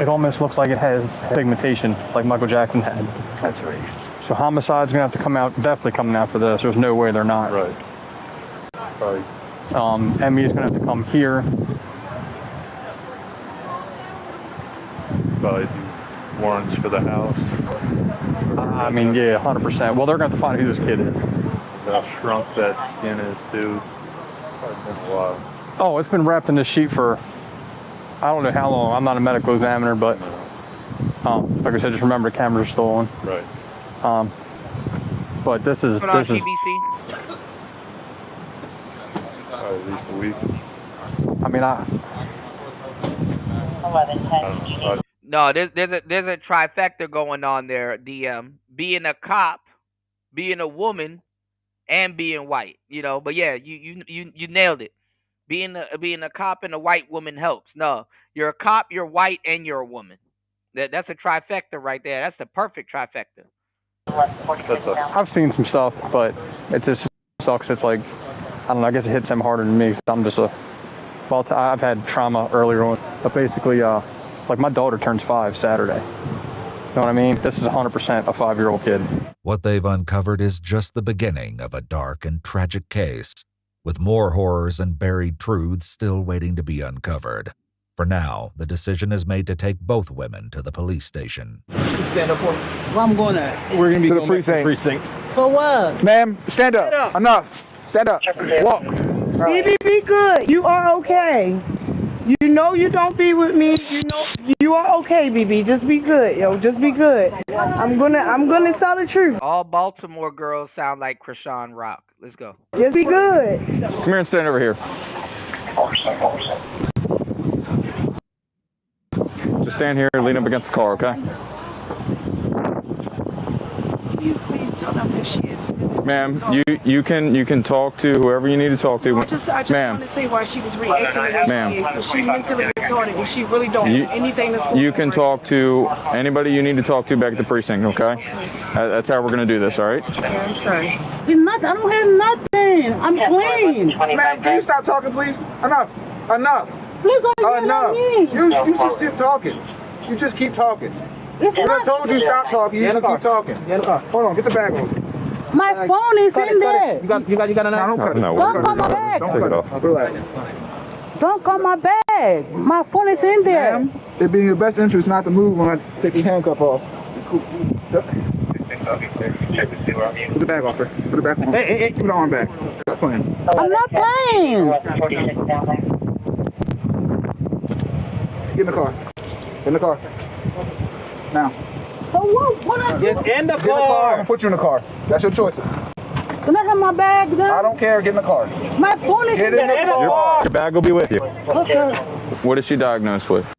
It almost looks like it has pigmentation, like Michael Jackson had. That's right. So homicide's gonna have to come out, definitely coming out for this. There's no way they're not. Right. Probably. ME's gonna have to come here. Probably do warrants for the house. I mean, yeah, 100%. Well, they're gonna have to find who this kid is. How shrunk that skin is too. Probably been a while. Oh, it's been wrapped in this sheet for I don't know how long. I'm not a medical examiner, but like I said, just remember the cameras are still on. Right. But this is Put on this is. TBC. Probably at least a week. I mean, No, there's a trifecta going on there. The being a cop, being a woman, and being white. You know, but yeah, you nailed it. Being a cop and a white woman helps. No, you're a cop, you're white, and you're a woman. That's a trifecta right there. That's the perfect trifecta. I've seen some stuff, but it just sucks. It's like, I don't know, I guess it hits them harder than me. 'Cause I'm just I've had trauma earlier on, but basically, like my daughter turns 5 Saturday. You know what I mean? This is 100% a 5-year-old kid. What they've uncovered is just the beginning of a dark and tragic case, with more horrors and buried truths still waiting to be uncovered. For now, the decision is made to take both women to the police station. Stand up for Well, I'm going to. We're going to be to going the back to the precinct. For what? Ma'am, stand up. Enough. Stand up. Walk. BB, be good. You are okay. You know you don't be with me. You know you are okay, BB. Just be good, yo. Just be good. I'm gonna tell the truth. All Baltimore girls sound like Krishan Rock. Let's go. Just be good. Come here and stand over here. Just stand here and lean up against the car, okay? Can you please tell them who she is? Ma'am, you can talk to whoever you need to talk to. I just want to say why she was reacting the way Ma'am. she is. Because she mentally retarded and she really don't know anything that's going on. You can talk to anybody you need to talk to back at the precinct, okay? That's how we're going to do this, all right? I'm sorry. It's nothing. I don't have nothing. I'm clean. Ma'am, can you stop talking, please? Enough. Please don't yell Enough. at me. You just keep talking. You just keep talking. It's When I not- told you stop talking, you just keep talking. Hold on, get the bag over. My phone is in there. You got a knife? No, don't cut it. No, Don't call my bag. Don't cut it. Relax. Don't call my bag. My phone is in there. Ma'am, it'd be in your best interest not to move when I take the handcuff off. Put the bag off her. Put it back on. Hey. Put it on back. Stop playing. I'm not playing. Get in the car. Get in the car. Now. So what I do? Get in the car. I'm gonna put you in the car. That's your choices. Can I have my bag then? I don't care. Get in the car. My phone is Get in in the there. car. Your bag will be with you. Okay. What is she diagnosed with?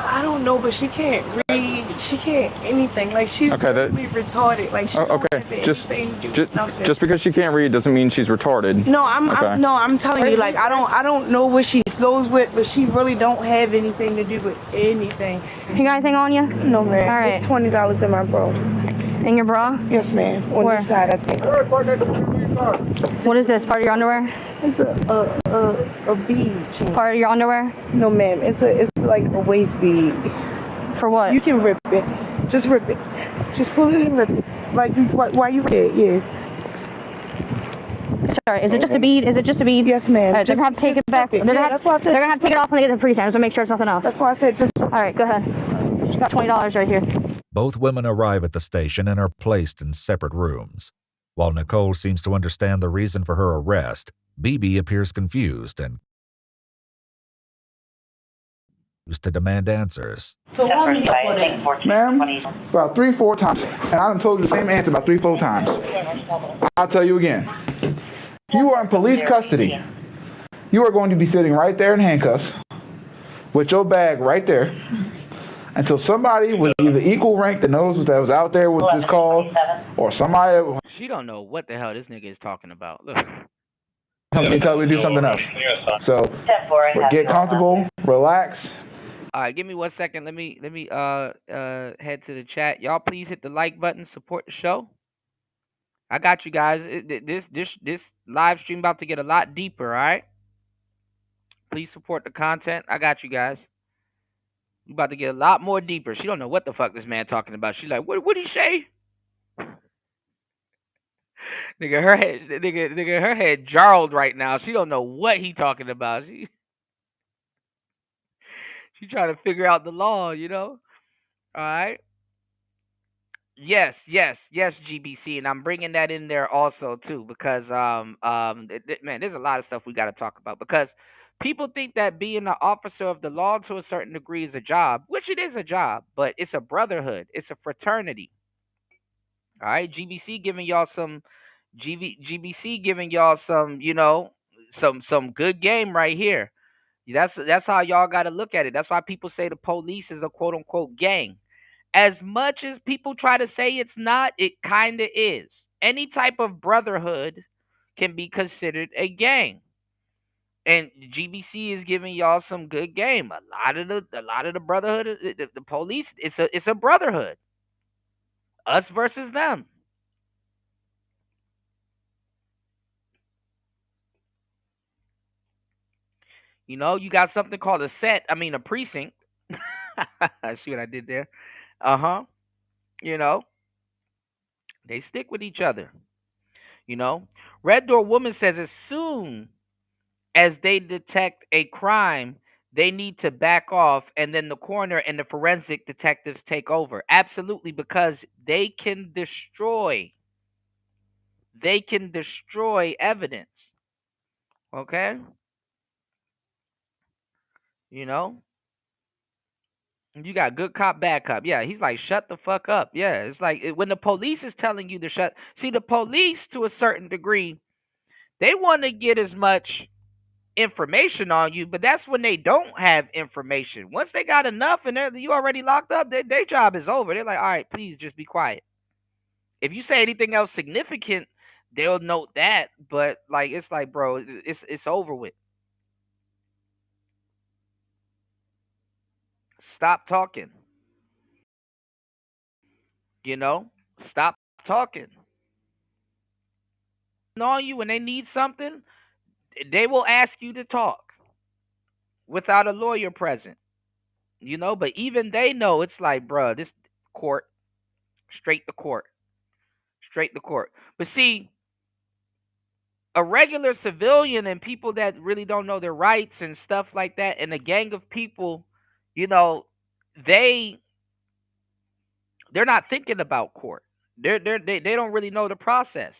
I don't know, but she can't read. She can't anything. Like she's Okay, really retarded. Like she don't have anything to do with nothing. Just because she can't read doesn't mean she's retarded. No, Okay. I'm telling you, like I don't know what she slows with, but she really don't have anything to do with anything. You got anything on you? No, man. All right. It's $20 in my bra. In your bra? Yes, ma'am. On Where? this side, I think. What is this? Part of your underwear? It's a bead chain. Part of your underwear? No, ma'am. It's like a waist bead. For what? You can rip it. Just rip it. Just pull it and rip it. Like why you rip it? Yeah. Sorry, is it just a bead? Is it just a bead? Yes, ma'am. They're gonna have to take it back. They're gonna have to take it off when they get the precinct, so make sure it's nothing else. That's why I said just. All right, go ahead. You got $20 right here. Both women arrive at the station and are placed in separate rooms. While Nicole seems to understand the reason for her arrest, BB appears confused and to demand answers. So how many ma'am? About 3-4 times. And I done told you the same answer about 3-4 times. I'll tell you again. You are in police custody. You are going to be sitting right there in handcuffs with your bag right there until somebody with either equal rank that knows that was out there with this call or somebody. She don't know what the hell this nigga is talking about. Look. Until we do something else. So get comfortable, relax. All right, give me 1 second. Let me head to the chat. Y'all please hit the like button, support the show. I got you guys. This live stream about to get a lot deeper, all right? Please support the content. I got you guys. We about to get a lot more deeper. She don't know what the fuck this man talking about. She's like, what'd he say? Nigga, her head jarled right now. She don't know what he talking about. She trying to figure out the law, you know? All right. Yes, GBC, and I'm bringing that in there also too because man, there's a lot of stuff we got to talk about because people think that being an officer of the law to a certain degree is a job, which it is a job, but it's a brotherhood, it's a fraternity. All right, GBC giving y'all some GBC giving y'all some, you know, some good game right here. That's how y'all got to look at it. That's why people say the police is a quote unquote gang. As much as people try to say it's not, it kind of is. Any type of brotherhood can be considered a gang. And GBC is giving y'all some good game. A lot of the brotherhood, the police, it's a brotherhood. Us versus them. You know, you got something called a precinct. See what I did there? Uh-huh. You know, they stick with each other. You know, Red Door Woman says as soon as they detect a crime, they need to back off, and then the coroner and the forensic detectives take over. Absolutely, because they can destroy evidence. Okay? You know? You got good cop, bad cop. Yeah, he's like, shut the fuck up. Yeah, it's like when the police is telling you to shut. See, the police, to a certain degree, they want to get as much information on you, but that's when they don't have information. Once they got enough and you already locked up, their job is over. They're like, all right, please just be quiet. If you say anything else significant, they'll note that. But like, it's like, bro, it's over with. Stop talking. You know, stop talking. On you when they need something, they will ask you to talk without a lawyer present. You know, but even they know it's like, bro, this court, straight to court. Straight to court. But see, a regular civilian and people that really don't know their rights and stuff like that, and a gang of people, you know, they're not thinking about court. They don't really know the process.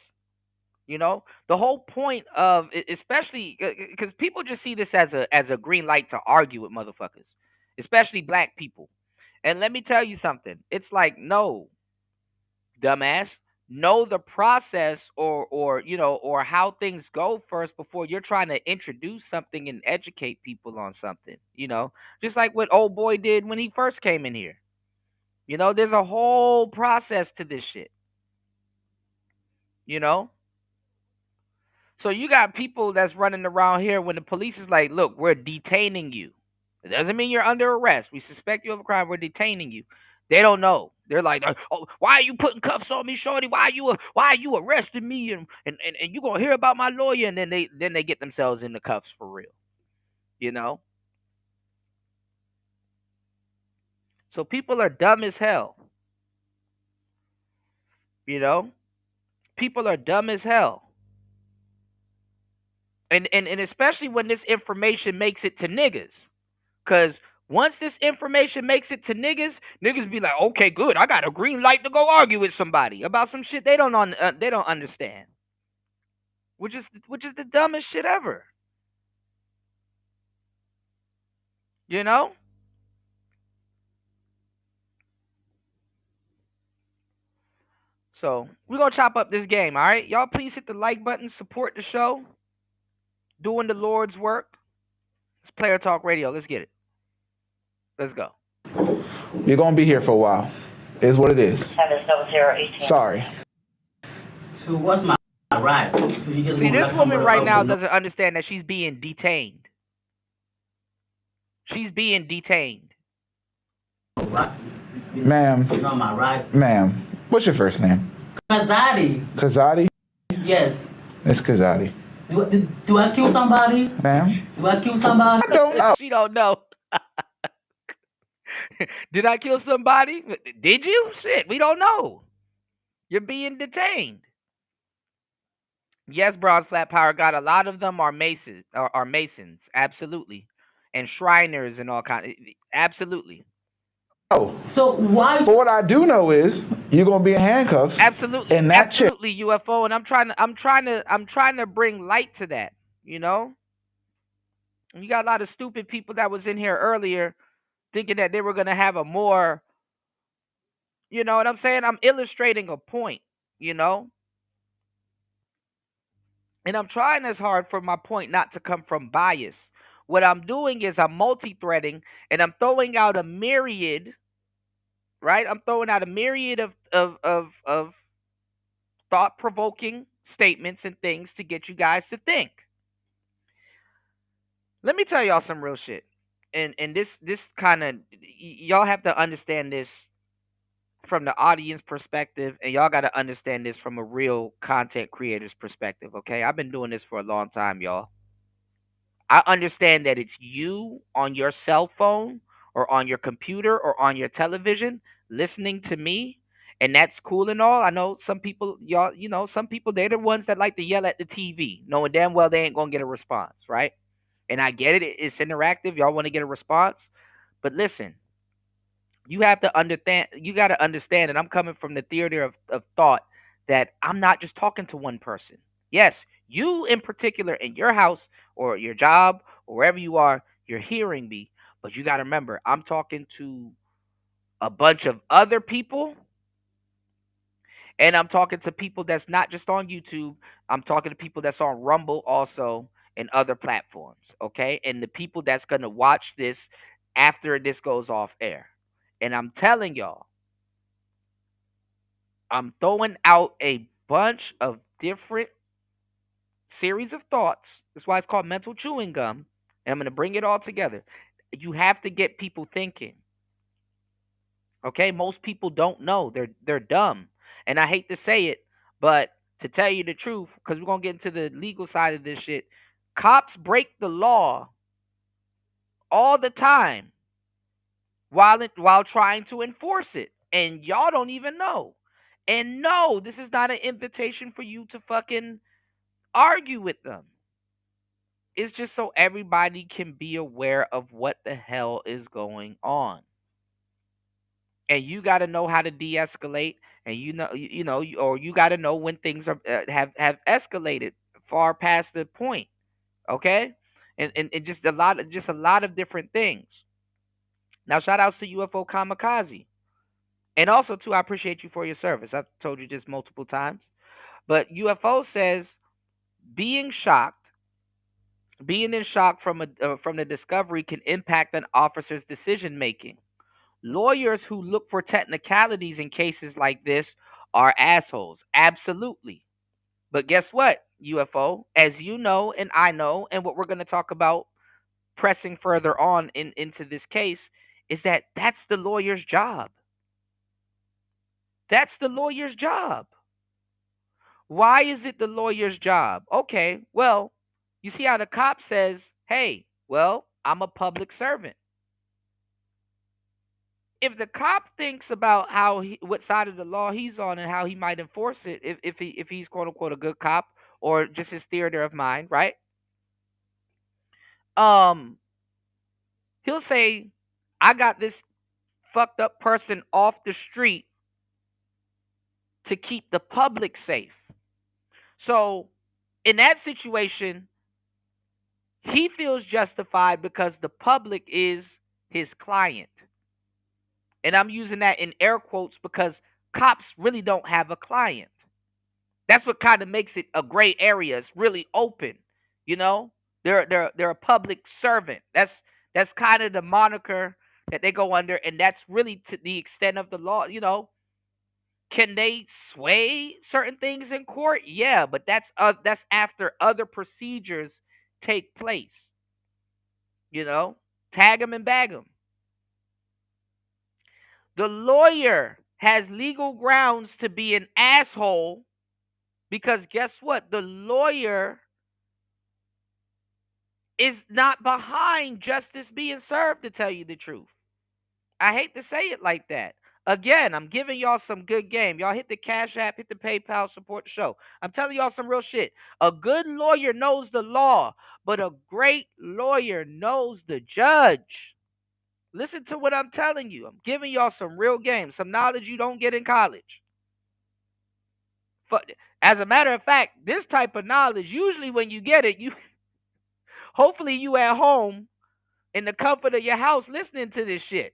You know, the whole point of especially because people just see this as a green light to argue with motherfuckers, especially black people. And let me tell you something. It's like, no, dumbass, know the process or you know, or how things go first before you're trying to introduce something and educate people on something, you know, just like what old boy did when he first came in here. You know, there's a whole process to this shit, you know. So you got people that's running around here when the police is like, look, we're detaining you. It doesn't mean you're under arrest. We suspect you of a crime. We're detaining you. They don't know. They're like, oh, why are you putting cuffs on me, shorty? Why are you arresting me? And you gonna hear about my lawyer? And then they get themselves in the cuffs for real. You know. So people are dumb as hell. You know, people are dumb as hell. And especially when this information makes it to niggas. Cause once this information makes it to niggas, niggas be like, okay, good, I got a green light to go argue with somebody about some shit they don't understand, which is the dumbest shit ever. You know. So we're gonna chop up this game, all right? Y'all, please hit the like button, support the show, doing the Lord's work. It's Player Talk Radio. Let's get it. Let's go. You're gonna be here for a while. Is what it is. Sorry. So what's my right? So you just See, this woman right now doesn't understand that she's being detained. She's being detained. Ma'am. You know my right? Ma'am. What's your first name? Kazadi. Kazadi? Yes. It's Kazadi. Do I kill somebody? Ma'am? Do I kill somebody? I don't know. She don't know. Did I kill somebody? Did you? Shit, we don't know. You're being detained. Yes, Broad's Flat Power God. A lot of them are masons. Are masons, absolutely, and Shriners and all kind. Absolutely. Oh. So why? But what I do know is you're gonna be in handcuffs. Absolutely. And that absolutely, UFO. And I'm trying to bring light to that. You know. And you got a lot of stupid people that was in here earlier, thinking that they were gonna have a more. You know what I'm saying? I'm illustrating a point. You know. And I'm trying as hard for my point not to come from bias. What I'm doing is I'm multi-threading and I'm throwing out a myriad, right? I'm throwing out a myriad of thought-provoking statements and things to get you guys to think. Let me tell y'all some real shit. And this kind of y'all have to understand this from the audience perspective, and y'all got to understand this from a real content creator's perspective, okay? I've been doing this for a long time, y'all. I understand that it's you on your cell phone or on your computer or on your television listening to me, and that's cool and all. I know some people, y'all, some people, they're the ones that like to yell at the TV, knowing damn well they ain't gonna get a response, right? And I get it, it's interactive. Y'all want to get a response, but listen, you have to understand. You got to understand, and I'm coming from the theater of thought that I'm not just talking to one person. Yes, you in particular in your house or your job or wherever you are, you're hearing me. But you got to remember, I'm talking to a bunch of other people, and I'm talking to people that's not just on YouTube. I'm talking to people that's on Rumble also and other platforms. Okay, and the people that's gonna watch this after this goes off air. And I'm telling y'all, I'm throwing out a bunch of different series of thoughts. That's why it's called mental chewing gum. And I'm going to bring it all together. You have to get people thinking. Okay? Most people don't know. They're dumb. And I hate to say it, but to tell you the truth, because we're going to get into the legal side of this shit, cops break the law all the time while trying to enforce it. And y'all don't even know. And no, this is not an invitation for you to fucking argue with them. It's just so everybody can be aware of what the hell is going on. And you got to know how to de-escalate, and or you got to know when things are have escalated far past the point. Okay? And just a lot of different things. Now, shout outs to UFO Kamikaze. And also, too, I appreciate you for your service. I've told you this multiple times. But UFO says being in shock from the discovery can impact an officer's decision making. Lawyers who look for technicalities in cases like this are assholes. Absolutely. But guess what, UFO? As you know, and I know, and what we're going to talk about pressing further on into this case is that that's the lawyer's job. That's the lawyer's job. Why is it the lawyer's job? Okay, well, you see how the cop says, hey, well, I'm a public servant. If the cop thinks about what side of the law he's on and how he might enforce it, if he's quote unquote a good cop or just his theater of mind, right? Um, he'll say, I got this fucked up person off the street to keep the public safe. So in that situation, he feels justified because the public is his client. And I'm using that in air quotes because cops really don't have a client. That's what kind of makes it a gray area. It's really open, you know. They're a public servant. That's kind of the moniker that they go under, and that's really to the extent of the law. You know, can they sway certain things in court? Yeah, but that's after other procedures take place. You know, tag them and bag them. The lawyer has legal grounds to be an asshole because guess what? The lawyer is not behind justice being served, to tell you the truth. I hate to say it like that. Again, I'm giving y'all some good game. Y'all hit the Cash App, hit the PayPal, support the show. I'm telling y'all some real shit. A good lawyer knows the law, but a great lawyer knows the judge. Listen to what I'm telling you. I'm giving y'all some real game, some knowledge you don't get in college. As a matter of fact, this type of knowledge, usually when you get it, hopefully you at home in the comfort of your house listening to this shit.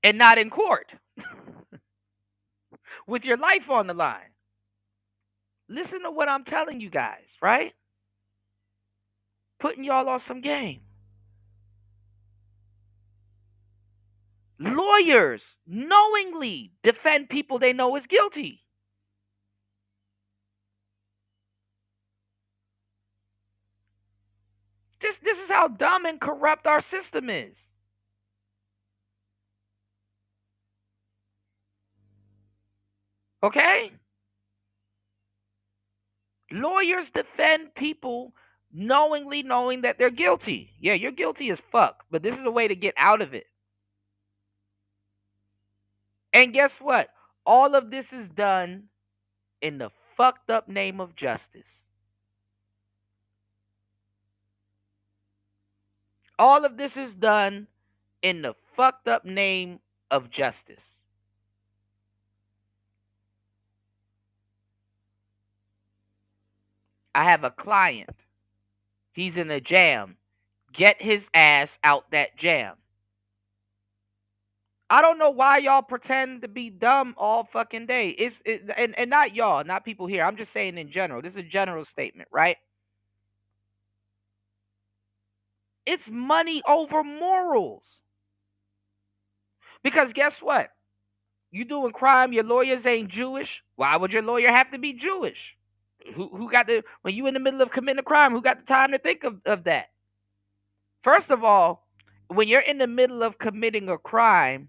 And not in court. With your life on the line. Listen to what I'm telling you guys, right? Putting y'all on some game. Lawyers knowingly defend people they know is guilty. This is how dumb and corrupt our system is. Okay? Lawyers defend people knowingly knowing that they're guilty. Yeah, you're guilty as fuck, but this is a way to get out of it. And guess what? All of this is done in the fucked up name of justice. All of this is done in the fucked up name of justice. I have a client. He's in a jam. Get his ass out that jam. I don't know why y'all pretend to be dumb all fucking day. And not y'all, not people here. I'm just saying in general. This is a general statement, right? It's money over morals. Because guess what? You doing crime, your lawyers ain't Jewish. Why would your lawyer have to be Jewish? Who got the when you in the middle of committing a crime, who got the time to think of that? First of all, when you're in the middle of committing a crime,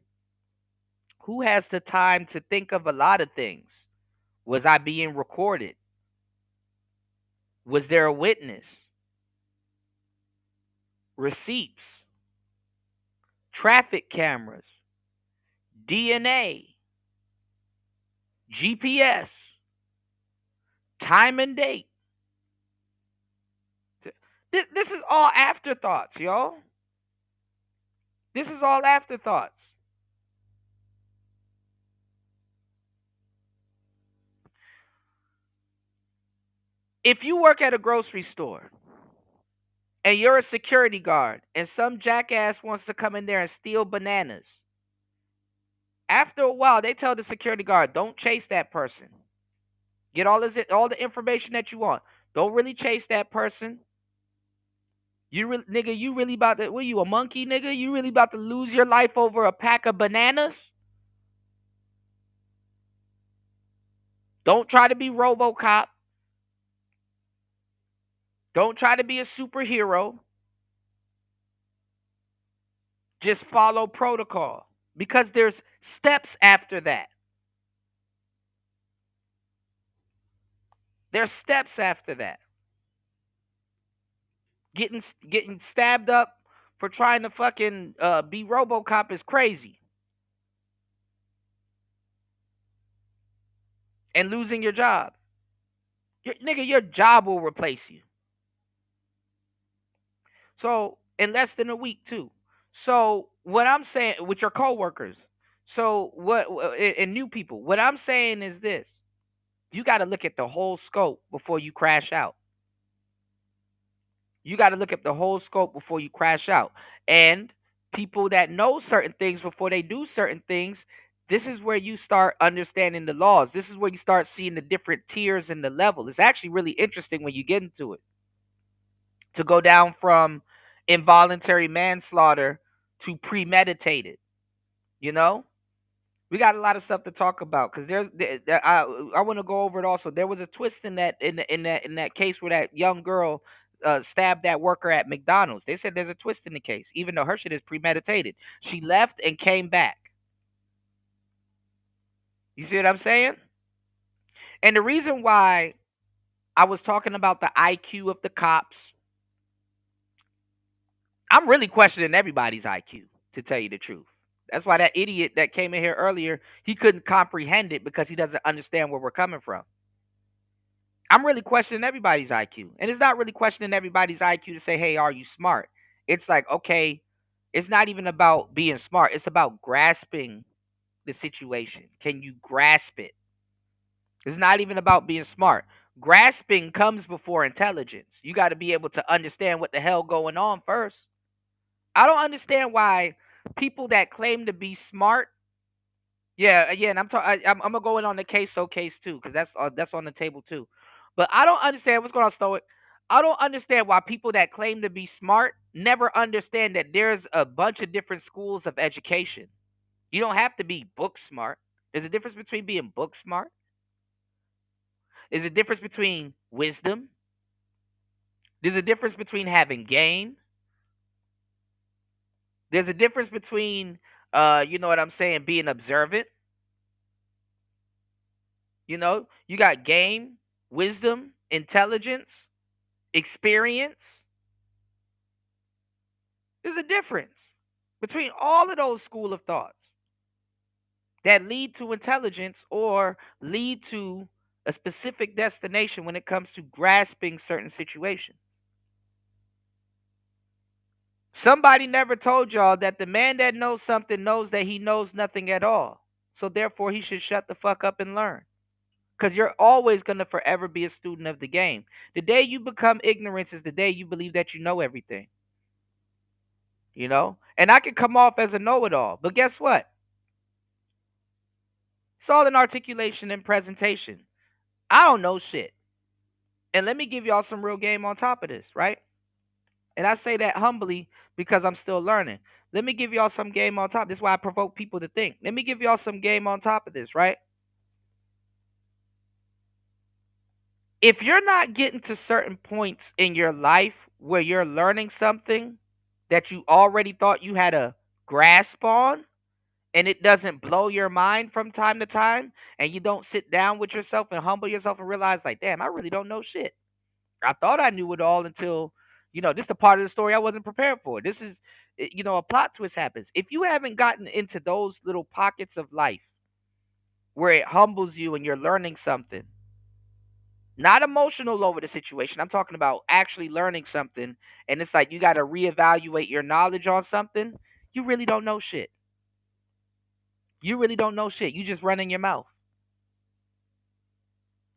who has the time to think of a lot of things? Was I being recorded? Was there a witness? Receipts, traffic cameras, DNA, GPS, time and date. This is all afterthoughts, y'all. This is all afterthoughts. If you work at a grocery store and you're a security guard and some jackass wants to come in there and steal bananas, after a while they tell the security guard, don't chase that person. Get all the information that you want. Don't really chase that person. Nigga, you really about to, what are you, a monkey, nigga? You really about to lose your life over a pack of bananas? Don't try to be RoboCop. Don't try to be a superhero. Just follow protocol. because there's steps after that. There's steps after that. Getting stabbed up for trying to fucking be RoboCop is crazy. And losing your job. Nigga, your job will replace you. So, in less than a week, too. So, what I'm saying with your coworkers. So, and new people. What I'm saying is this. You got to look at the whole scope before you crash out. You got to look at the whole scope before you crash out. And people that know certain things before they do certain things, this is where you start understanding the laws. This is where you start seeing the different tiers and the level. It's actually really interesting when you get into it. To go down from involuntary manslaughter to premeditated, you know? We got a lot of stuff to talk about because I want to go over it also. There was a twist in that case where that young girl stabbed that worker at McDonald's. They said there's a twist in the case, even though her shit is premeditated. She left and came back. You see what I'm saying? And the reason why I was talking about the IQ of the cops, I'm really questioning everybody's IQ, to tell you the truth. That's why that idiot that came in here earlier, he couldn't comprehend it because he doesn't understand where we're coming from. I'm really questioning everybody's IQ. And it's not really questioning everybody's IQ to say, hey, are you smart? It's like, okay, it's not even about being smart. It's about grasping the situation. Can you grasp it? It's not even about being smart. Grasping comes before intelligence. You got to be able to understand what the hell going on first. I don't understand why people that claim to be smart. Yeah, and I'm gonna go in on the queso case too, because that's on the table too. But I don't understand what's going on, Stoic. I don't understand why people that claim to be smart never understand that there's a bunch of different schools of education. You don't have to be book smart. There's a difference between being book smart. There's a difference between wisdom. There's a difference between having game. There's a difference between you know what I'm saying, being observant. You know, you got game, wisdom, intelligence, experience. There's a difference between all of those school of thoughts that lead to intelligence or lead to a specific destination when it comes to grasping certain situations. Somebody never told y'all that the man that knows something knows that he knows nothing at all. So therefore he should shut the fuck up and learn. Because you're always going to forever be a student of the game. The day you become ignorance is the day you believe that you know everything. You know? And I can come off as a know-it-all. But guess what? It's all in articulation and presentation. I don't know shit. And let me give y'all some real game on top of this, right? And I say that humbly because I'm still learning. Let me give y'all some game on top. This is why I provoke people to think. Let me give y'all some game on top of this, right? If you're not getting to certain points in your life where you're learning something that you already thought you had a grasp on, and it doesn't blow your mind from time to time, and you don't sit down with yourself and humble yourself and realize, like, damn, I really don't know shit. I thought I knew it all until, this is the part of the story I wasn't prepared for. This is, a plot twist happens. If you haven't gotten into those little pockets of life where it humbles you and you're learning something, not emotional over the situation. I'm talking about actually learning something. And it's like you got to reevaluate your knowledge on something. You really don't know shit. You really don't know shit. You just running your mouth.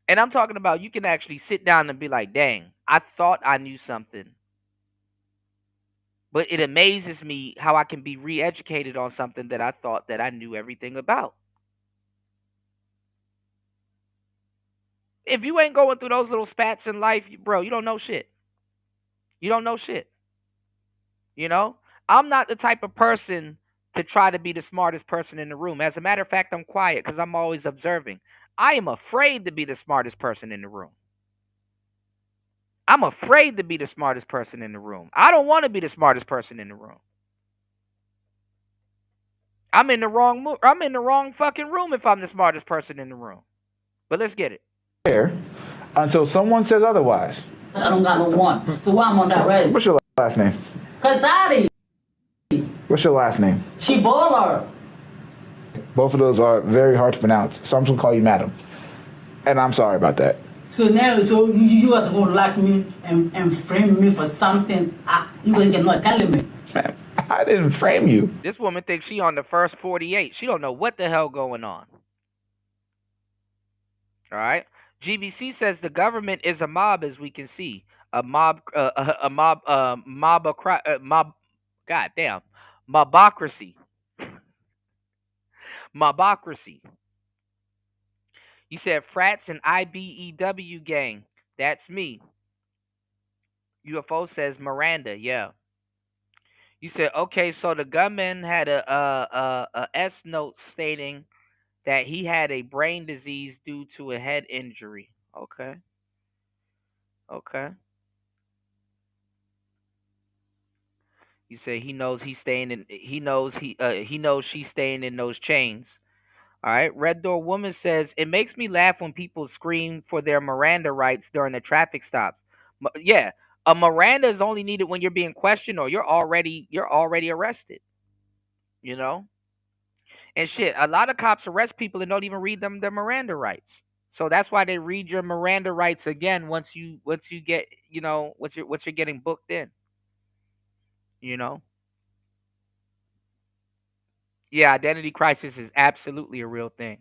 And I'm talking about you can actually sit down and be like, dang, I thought I knew something. But it amazes me how I can be re-educated on something that I thought that I knew everything about. If you ain't going through those little spats in life, bro, you don't know shit. You don't know shit. I'm not the type of person to try to be the smartest person in the room. As a matter of fact, I'm quiet because I'm always observing. I am afraid to be the smartest person in the room. I'm afraid to be the smartest person in the room. I don't want to be the smartest person in the room. I'm in the wrong I'm in the wrong fucking room if I'm the smartest person in the room. But let's get it. There until someone says otherwise. I don't got no one. So why I'm on that red? What's your last name? Kazadi. What's your last name? Chibola. Both of those are very hard to pronounce, so I'm just gonna call you madam. And I'm sorry about that. So now, so you guys are going to lock me and frame me for something you guys cannot tell me. Man, I didn't frame you. This woman thinks she on the first 48. She don't know what the hell going on. All right. GBC says the government is a mob, as we can see. Mob. Goddamn, mobocracy. Mobocracy. You said frats and IBEW gang. That's me. UFO says Miranda. Yeah. You said okay. So the gunman had a S note stating that he had a brain disease due to a head injury. Okay. Okay. You say he knows he's staying in. He knows she's staying in those chains. All right. Red Door Woman says it makes me laugh when people scream for their Miranda rights during the traffic stops. Yeah, a Miranda is only needed when you're being questioned or you're already arrested. You know. And shit, a lot of cops arrest people and don't even read them their Miranda rights. So that's why they read your Miranda rights again once you get once you're getting booked in. You know. Yeah, identity crisis is absolutely a real thing.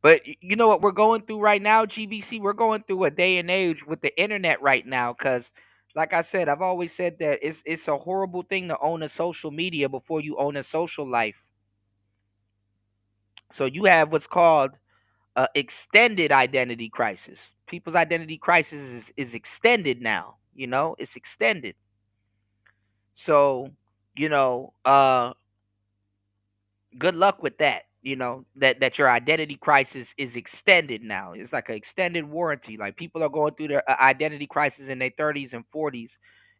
But you know what we're going through right now, GBC? We're going through a day and age with the internet right now because, like I said, I've always said that it's a horrible thing to own a social media before you own a social life. So you have what's called extended identity crisis. People's identity crisis is extended now. You know, it's extended. So, you know, good luck with that. You know, that your identity crisis is extended now. It's like an extended warranty. Like people are going through their identity crisis in their 30s and 40s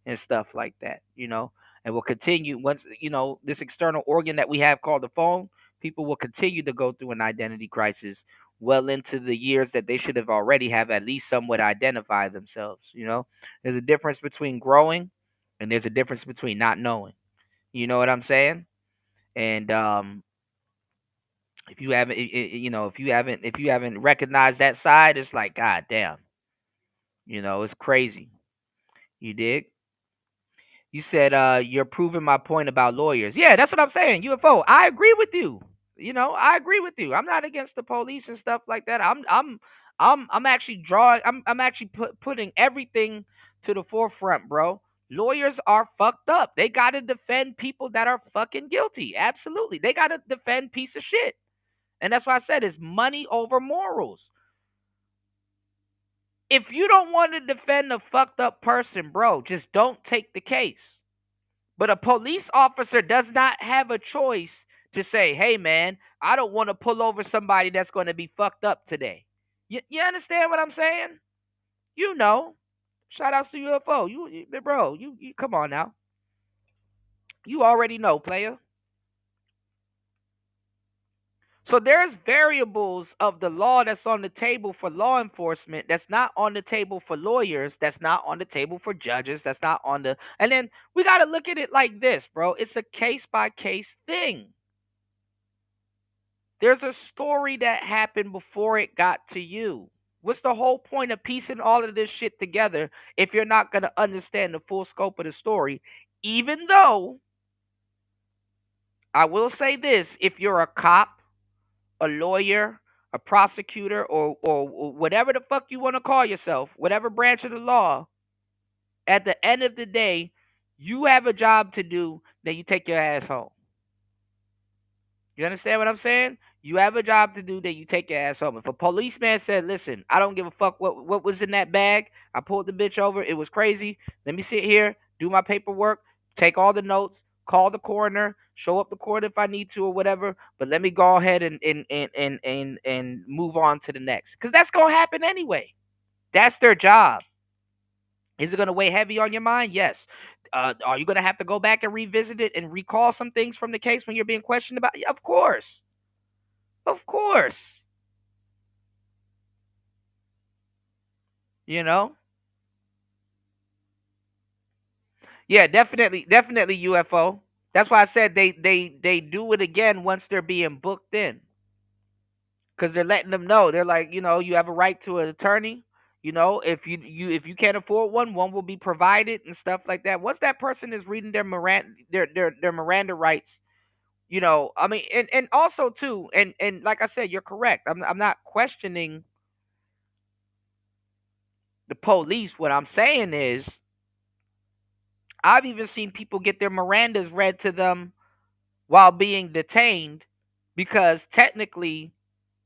and stuff like that, you know, and will continue once, you know, this external organ that we have called the phone, people will continue to go through an identity crisis well into the years that they should have already have at least somewhat identified themselves, you know. There's a difference between growing and there's a difference between not knowing. You know what I'm saying? And if you haven't, you know, if you haven't recognized that side, it's like, God damn, you know, it's crazy. You dig? You said, you're proving my point about lawyers. Yeah, that's what I'm saying. UFO. I agree with you. You know, I agree with you. I'm not against the police and stuff like that. I'm actually drawing. I'm actually putting everything to the forefront, bro. Lawyers are fucked up. They gotta defend people that are fucking guilty. Absolutely, they gotta defend piece of shit. And that's why I said it's money over morals. If you don't want to defend a fucked up person, bro, just don't take the case. But a police officer does not have a choice to say, hey, man, I don't want to pull over somebody that's going to be fucked up today. You understand what I'm saying? You know. Shout outs to UFO. Bro, you come on now. You already know, player. So there's variables of the law that's on the table for law enforcement that's not on the table for lawyers, that's not on the table for judges, that's not on the and then we got to look at it like this, bro. It's a case by case thing. There's a story that happened before it got to you. What's the whole point of piecing all of this shit together if you're not going to understand the full scope of the story? Even though I will say this, if you're a cop, a lawyer, a prosecutor, or whatever the fuck you want to call yourself, whatever branch of the law, at the end of the day, you have a job to do, then you take your ass home. You understand what I'm saying? You have a job to do, then you take your ass home. If a policeman said, listen, I don't give a fuck what was in that bag, I pulled the bitch over, it was crazy, let me sit here, do my paperwork, take all the notes, call the coroner, show up the court if I need to or whatever, but let me go ahead and move on to the next. Because that's going to happen anyway. That's their job. Is it going to weigh heavy on your mind? Yes. Are you going to have to go back and revisit it and recall some things from the case when you're being questioned about? Yeah, of course. Of course. You know? Yeah, definitely UFO. That's why I said they do it again once they're being booked in. Cuz they're letting them know. They're like, you have a right to an attorney. If you can't afford one, one will be provided and stuff like that. Once that person is reading their Miranda rights, I mean, and also too, and like I said, you're correct. I'm not questioning the police. What I'm saying is, I've even seen people get their Mirandas read to them while being detained because technically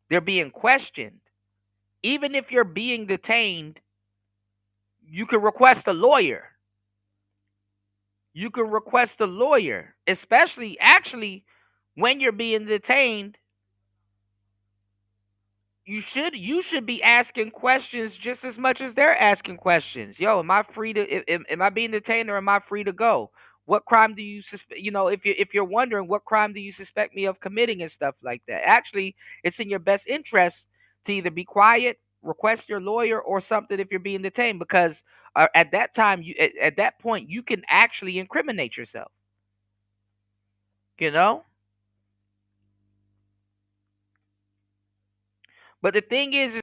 they're being questioned. Even if you're being detained, you can request a lawyer. You can request a lawyer, especially actually when you're being detained. You should be asking questions just as much as they're asking questions. Yo, am I free to am I being detained or am I free to go? What crime do you suspect? If you're wondering what crime do you suspect me of committing and stuff like that. Actually, it's in your best interest to either be quiet, request your lawyer, or something if you're being detained because at that time at that point you can actually incriminate yourself. You know. But the thing is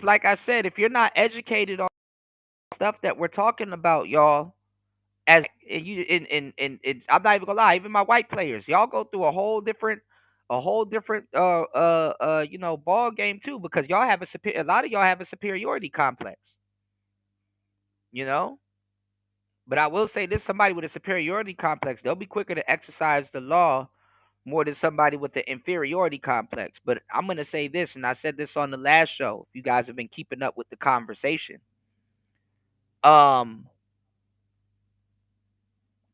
like I said, if you're not educated on stuff that we're talking about, y'all, as and you and I'm not even gonna lie, even my white players, y'all go through a whole different ball game too because y'all have a lot of y'all have a superiority complex, you know. But I will say this: somebody with a superiority complex, they'll be quicker to exercise the law more than somebody with the inferiority complex. But I'm gonna say this, and I said this on the last show. If you guys have been keeping up with the conversation, um,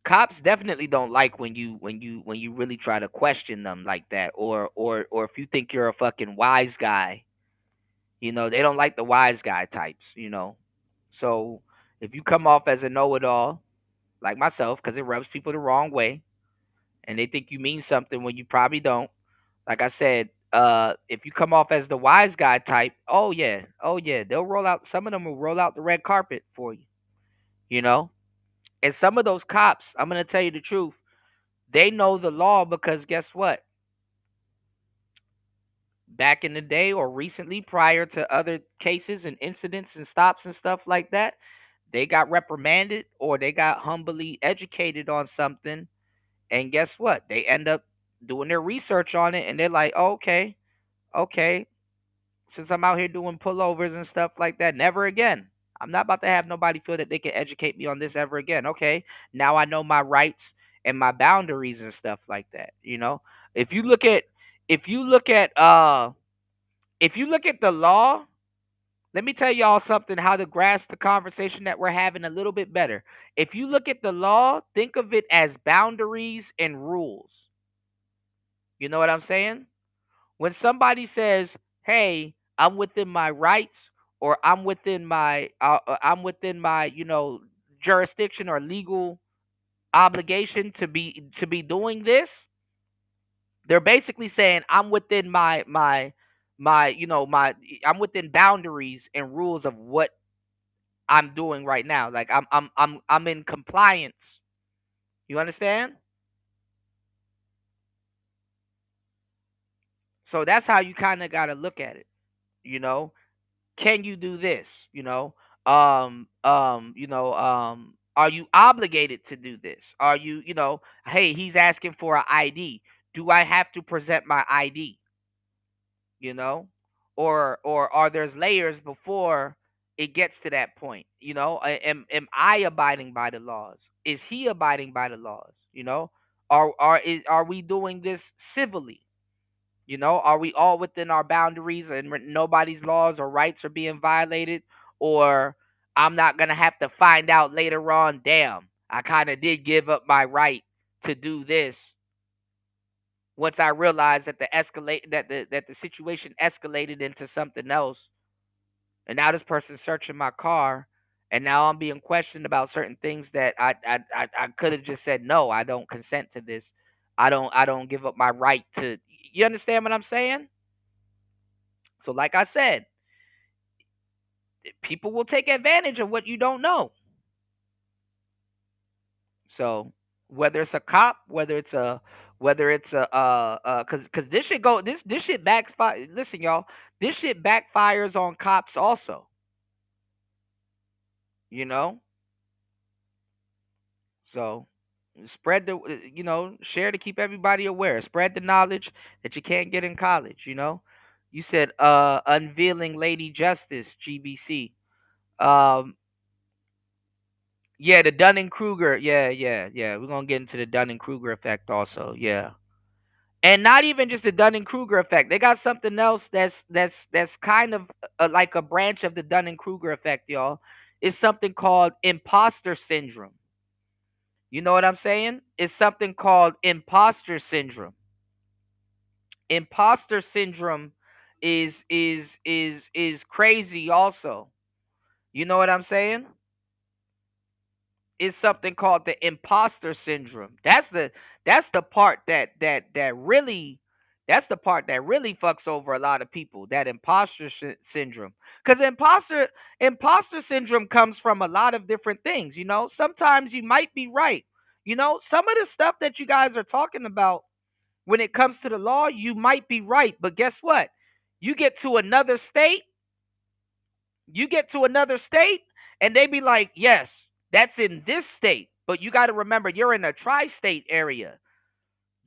cops definitely don't like when you really try to question them like that, or if you think you're a fucking wise guy, they don't like the wise guy types. So if you come off as a know-it-all like myself, because it rubs people the wrong way, and they think you mean something when you probably don't. Like I said, if you come off as the wise guy type, oh yeah, they'll roll out. Some of them will roll out the red carpet for you. You know, and some of those cops, I'm gonna tell you the truth. They know the law because guess what? Back in the day or recently, prior to other cases and incidents and stops and stuff like that, they got reprimanded or they got humbly educated on something. And guess what? They end up doing their research on it and they're like, oh, okay, since I'm out here doing pullovers and stuff like that, never again. I'm not about to have nobody feel that they can educate me on this ever again. Okay, now I know my rights and my boundaries and stuff like that. If you look at if you look at if you look at the law, let me tell y'all something how to grasp the conversation that we're having a little bit better. If you look at the law, think of it as boundaries and rules. You know what I'm saying? When somebody says, "Hey, I'm within my rights," or I'm within my jurisdiction or legal obligation to be doing this," they're basically saying, "I'm within my I'm within boundaries and rules of what I'm doing right now. Like I'm in compliance." You understand? So that's how you kind of got to look at it. You know, can you do this? Are you obligated to do this? Are you, hey, he's asking for an ID. Do I have to present my ID? You know, or are there's layers before it gets to that point? Am I abiding by the laws? Is he abiding by the laws? Are we doing this civilly? Are we all within our boundaries and nobody's laws or rights are being violated? Or I'm not going to have to find out later on, damn, I kind of did give up my right to do this once I realized that the situation escalated into something else. And now this person's searching my car And now I'm being questioned about certain things that I could have just said no. I don't consent to this. I don't give up my right to. You understand what I'm saying? So, like I said, people will take advantage of what you don't know. So whether it's a cop, whether it's a because this shit backfire. Listen, y'all, this shit backfires on cops also. You know, so spread the share to keep everybody aware. Spread the knowledge that you can't get in college. You said unveiling Lady Justice GBC. Um, yeah, the Dunning Kruger. Yeah, yeah, yeah. We're gonna get into the Dunning Kruger effect also. Yeah. And not even just the Dunning Kruger effect. They got something else that's kind of like a branch of the Dunning Kruger effect, y'all. It's something called imposter syndrome. You know what I'm saying? It's something called imposter syndrome. Imposter syndrome is crazy also. You know what I'm saying? Is something called the imposter syndrome. That's the part that really that's the part that really fucks over a lot of people. That syndrome, because imposter syndrome comes from a lot of different things. Sometimes you might be right. Some of the stuff that you guys are talking about when it comes to the law, you might be right, but guess what? You get to another state you get to another state and they be like, yes, that's in this state. But you got to remember, you're in a tri state area.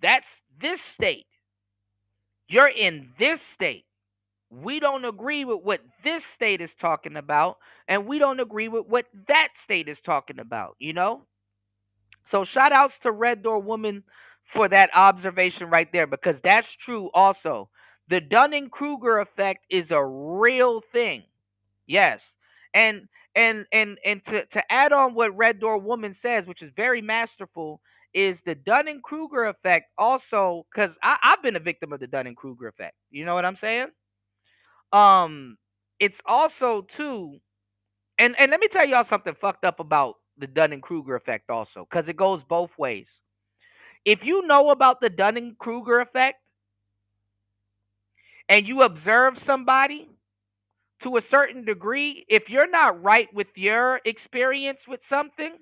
That's this state. You're in this state. We don't agree with what this state is talking about. And we don't agree with what that state is talking about. So shout outs to Red Door Woman for that observation right there, because that's true also. The Dunning Kruger effect is a real thing. Yes. And to add on what Red Door Woman says, which is very masterful, is the Dunning Kruger effect also, because I've been a victim of the Dunning Kruger effect. You know what I'm saying? Um, it's also too, and let me tell y'all something fucked up about the Dunning Kruger effect also, because it goes both ways. If you know about the Dunning Kruger effect and you observe somebody to a certain degree, if you're not right with your experience with something,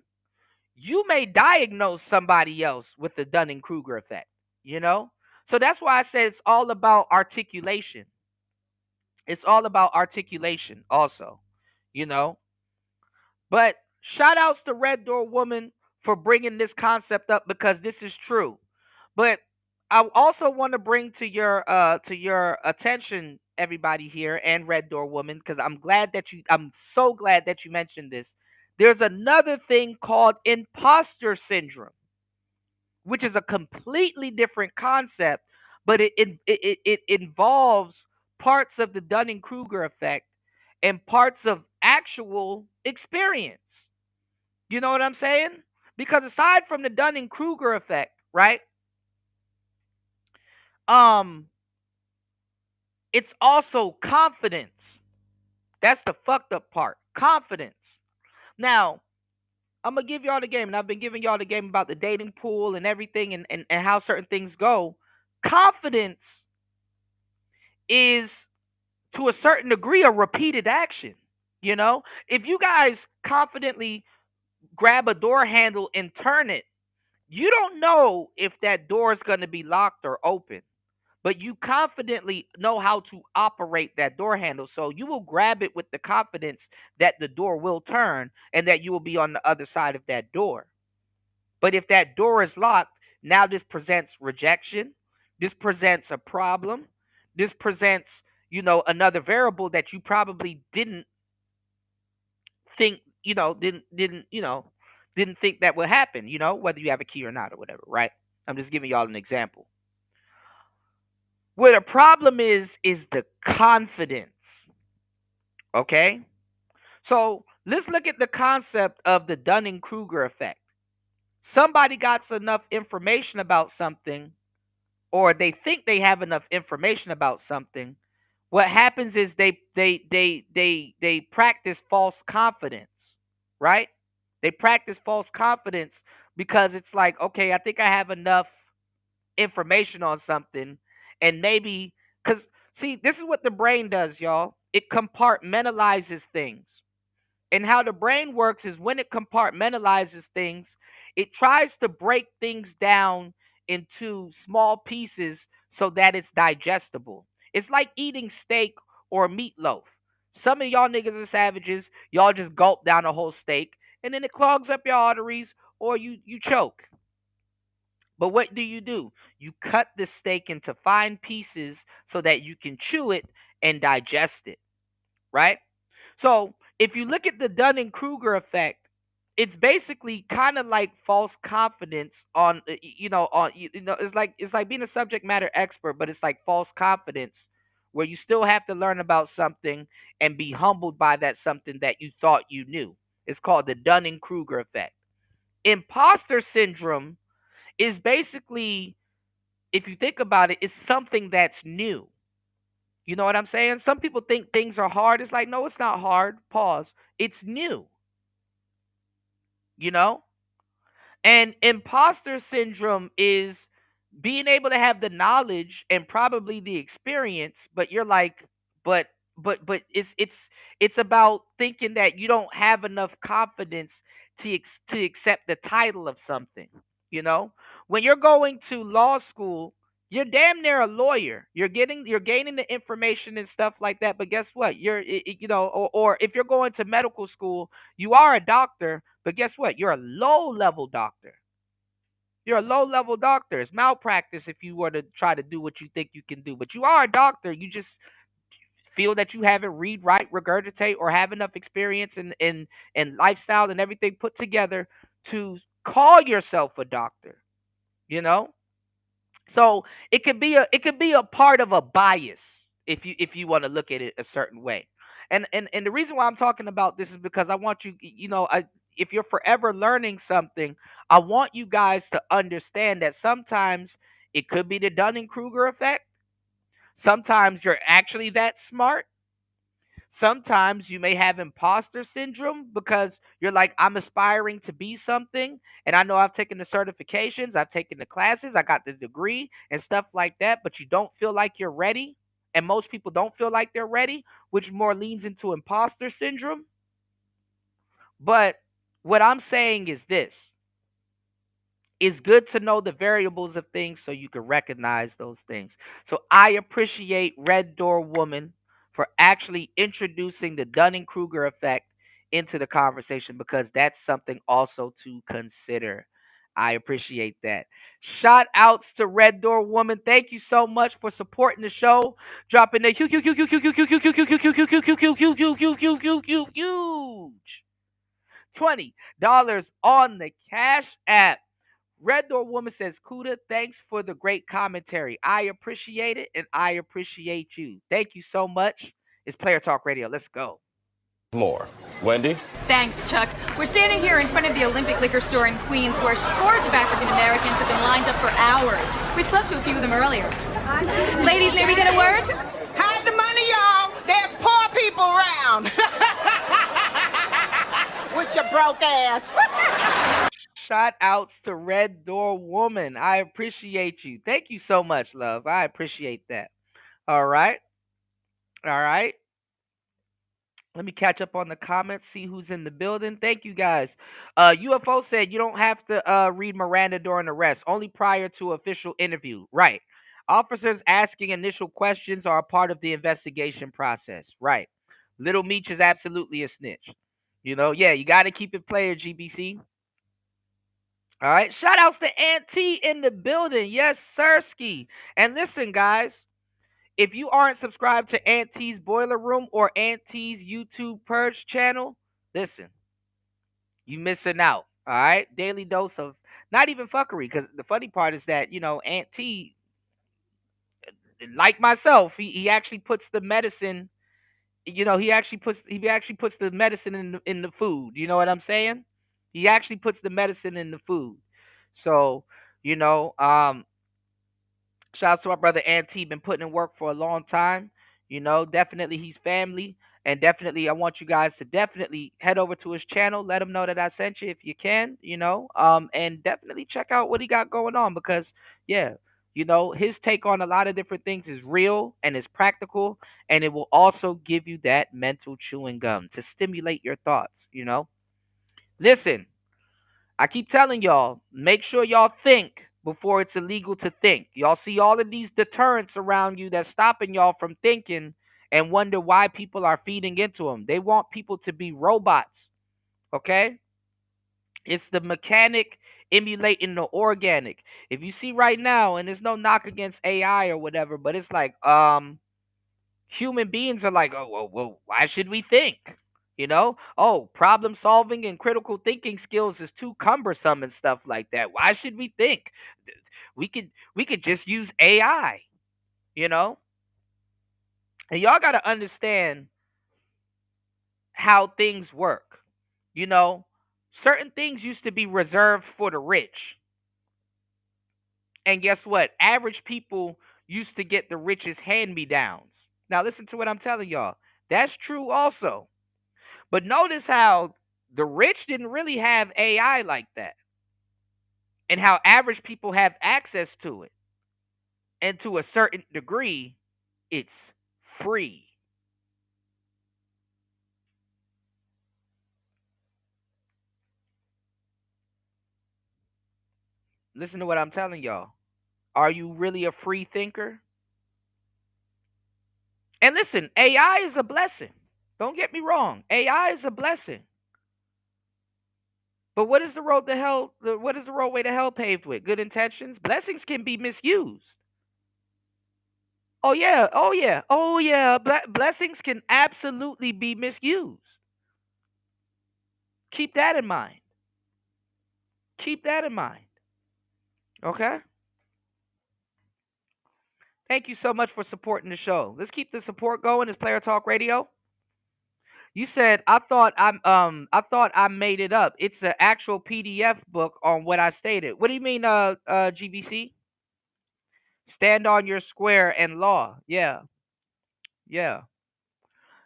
you may diagnose somebody else with the Dunning Kruger effect, you know? So that's why I said it's all about articulation. It's all about articulation, also, you know? But shout outs to Red Door Woman for bringing this concept up, because this is true. But I also want to bring to your attention, everybody here, and Red Door Woman, because I'm so glad that you mentioned this. There's another thing called imposter syndrome, which is a completely different concept, but it involves parts of the Dunning Kruger effect and parts of actual experience. You know what I'm saying? Because aside from the Dunning Kruger effect, right? Um, it's also confidence. That's the fucked up part. Confidence. Now, I'm gonna give y'all the game, and I've been giving y'all the game about the dating pool and everything, and how certain things go. Confidence is, to a certain degree, a repeated action. If you guys confidently grab a door handle and turn it, you don't know if that door is going to be locked or open, but you confidently know how to operate that door handle. So you will grab it with the confidence that the door will turn and that you will be on the other side of that door. But if that door is locked, now this presents rejection. This presents a problem. This presents, another variable that you probably didn't think, didn't think that would happen, whether you have a key or not or whatever, right? I'm just giving y'all an example. Where the problem is the confidence. Okay? So let's look at the concept of the Dunning Kruger effect. Somebody got enough information about something, or they think they have enough information about something. What happens is they practice false confidence. right? They practice false confidence because it's like, okay, I think I have enough information on something, and maybe because see, this is what the brain does, y'all. It compartmentalizes things. And how the brain works is when it compartmentalizes things, it tries to break things down into small pieces so that it's digestible. It's like eating steak or meatloaf. Some of y'all niggas are savages. Y'all just gulp down a whole steak and then it clogs up your arteries or you choke. But what do? You cut the steak into fine pieces so that you can chew it and digest it, right? So if you look at the Dunning Kruger effect, it's basically kind of like false confidence on it's like being a subject matter expert, but it's like false confidence where you still have to learn about something and be humbled by that something that you thought you knew. It's called the Dunning Kruger effect. Imposter syndrome is basically, if you think about it, it's something that's new. You know what I'm saying? Some people think things are hard. It's like, no, it's not hard. Pause. It's new, you know? And imposter syndrome is being able to have the knowledge and probably the experience, but you're like, but but it's about thinking that you don't have enough confidence to accept the title of something, you know? When you're going to law school, you're damn near a lawyer. You're gaining the information and stuff like that, but guess what? Or if you're going to medical school, you are a doctor, but guess what? You're a low level doctor. You're a low level doctor. It's malpractice if you were to try to do what you think you can do. But you are a doctor. You just feel that you haven't read, write, regurgitate, or have enough experience and lifestyle and everything put together to call yourself a doctor. You know? So it could be a part of a bias if you want to look at it a certain way. And the reason why I'm talking about this is because I want if you're forever learning something, I want you guys to understand that sometimes it could be the Dunning-Kruger effect. Sometimes you're actually that smart. Sometimes you may have imposter syndrome because you're like, I'm aspiring to be something. And I know I've taken the certifications, I've taken the classes, I got the degree and stuff like that, but you don't feel like you're ready. And most people don't feel like they're ready, which more leans into imposter syndrome. But what I'm saying is this: it's good to know the variables of things so you can recognize those things. So I appreciate Red Door Woman for actually introducing the Dunning Kruger effect into the conversation because that's something also to consider. I appreciate that. Shout outs to Red Door Woman. Thank you so much for supporting the show. Dropping the huge $20 on the Cash App. Red Door Woman says, Kuda, thanks for the great commentary. I appreciate it, and I appreciate you. Thank you so much. It's Player Talk Radio. Let's go. More. Wendy? Thanks, Chuck. We're standing here in front of the Olympic Liquor Store in Queens where scores of African Americans have been lined up for hours. We spoke to a few of them earlier. Ladies, may we get a word? Hide the money, y'all. There's poor people around. With your broke ass. Shout outs to Red Door Woman. I appreciate you. Thank you so much, love. I appreciate that. All right. All right. Let me catch up on the comments, see who's in the building. Thank you guys. UFO said you don't have to read Miranda during arrest, only prior to official interview. Right. Officers asking initial questions are a part of the investigation process. Right. Little Meech is absolutely a snitch. Yeah, you got to keep it player, GBC. All right. Shout outs to Auntie in the building. Yes, Sirski. And listen, guys, if you aren't subscribed to Auntie's Boiler Room or Auntie's YouTube Purge channel, listen, you missing out. All right. Daily dose of not even fuckery. Because the funny part is that, Auntie, like myself, he actually puts the medicine. He actually puts the medicine in the food. You know what I'm saying? He actually puts the medicine in the food. So, you know, um, shout out to my brother Ant. Been putting in work for a long time. Definitely he's family. And definitely, I want you guys to definitely head over to his channel. Let him know that I sent you if you can, and definitely check out what he got going on because, yeah, his take on a lot of different things is real and is practical, and it will also give you that mental chewing gum to stimulate your thoughts. Listen, I keep telling y'all, make sure y'all think before it's illegal to think. Y'all see all of these deterrents around you that's stopping y'all from thinking and wonder why people are feeding into them. They want people to be robots, okay? It's the mechanic emulating the organic. If you see right now, and there's no knock against AI or whatever, but it's like, human beings are like, oh, well, why should we think? Oh, problem solving and critical thinking skills is too cumbersome and stuff like that. Why should we think? We could just use AI, you know? And y'all got to understand how things work. You know, certain things used to be reserved for the rich. And guess what? Average people used to get the richest hand-me-downs. Now listen to what I'm telling y'all. That's true also. But notice how the rich didn't really have AI like that, and how average people have access to it. And to a certain degree, it's free. Listen to what I'm telling y'all. Are you really a free thinker? And listen, AI is a blessing. Don't get me wrong. AI is a blessing. But what is the road to hell? What is the roadway to hell paved with? Good intentions? Blessings can be misused. Oh yeah, oh yeah, oh yeah. Blessings can absolutely be misused. Keep that in mind. Keep that in mind. Okay? Thank you so much for supporting the show. Let's keep the support going. It's Player Talk Radio. You said I made it up. It's an actual PDF book on what I stated. What do you mean, GBC? Stand on your square and law. Yeah, yeah.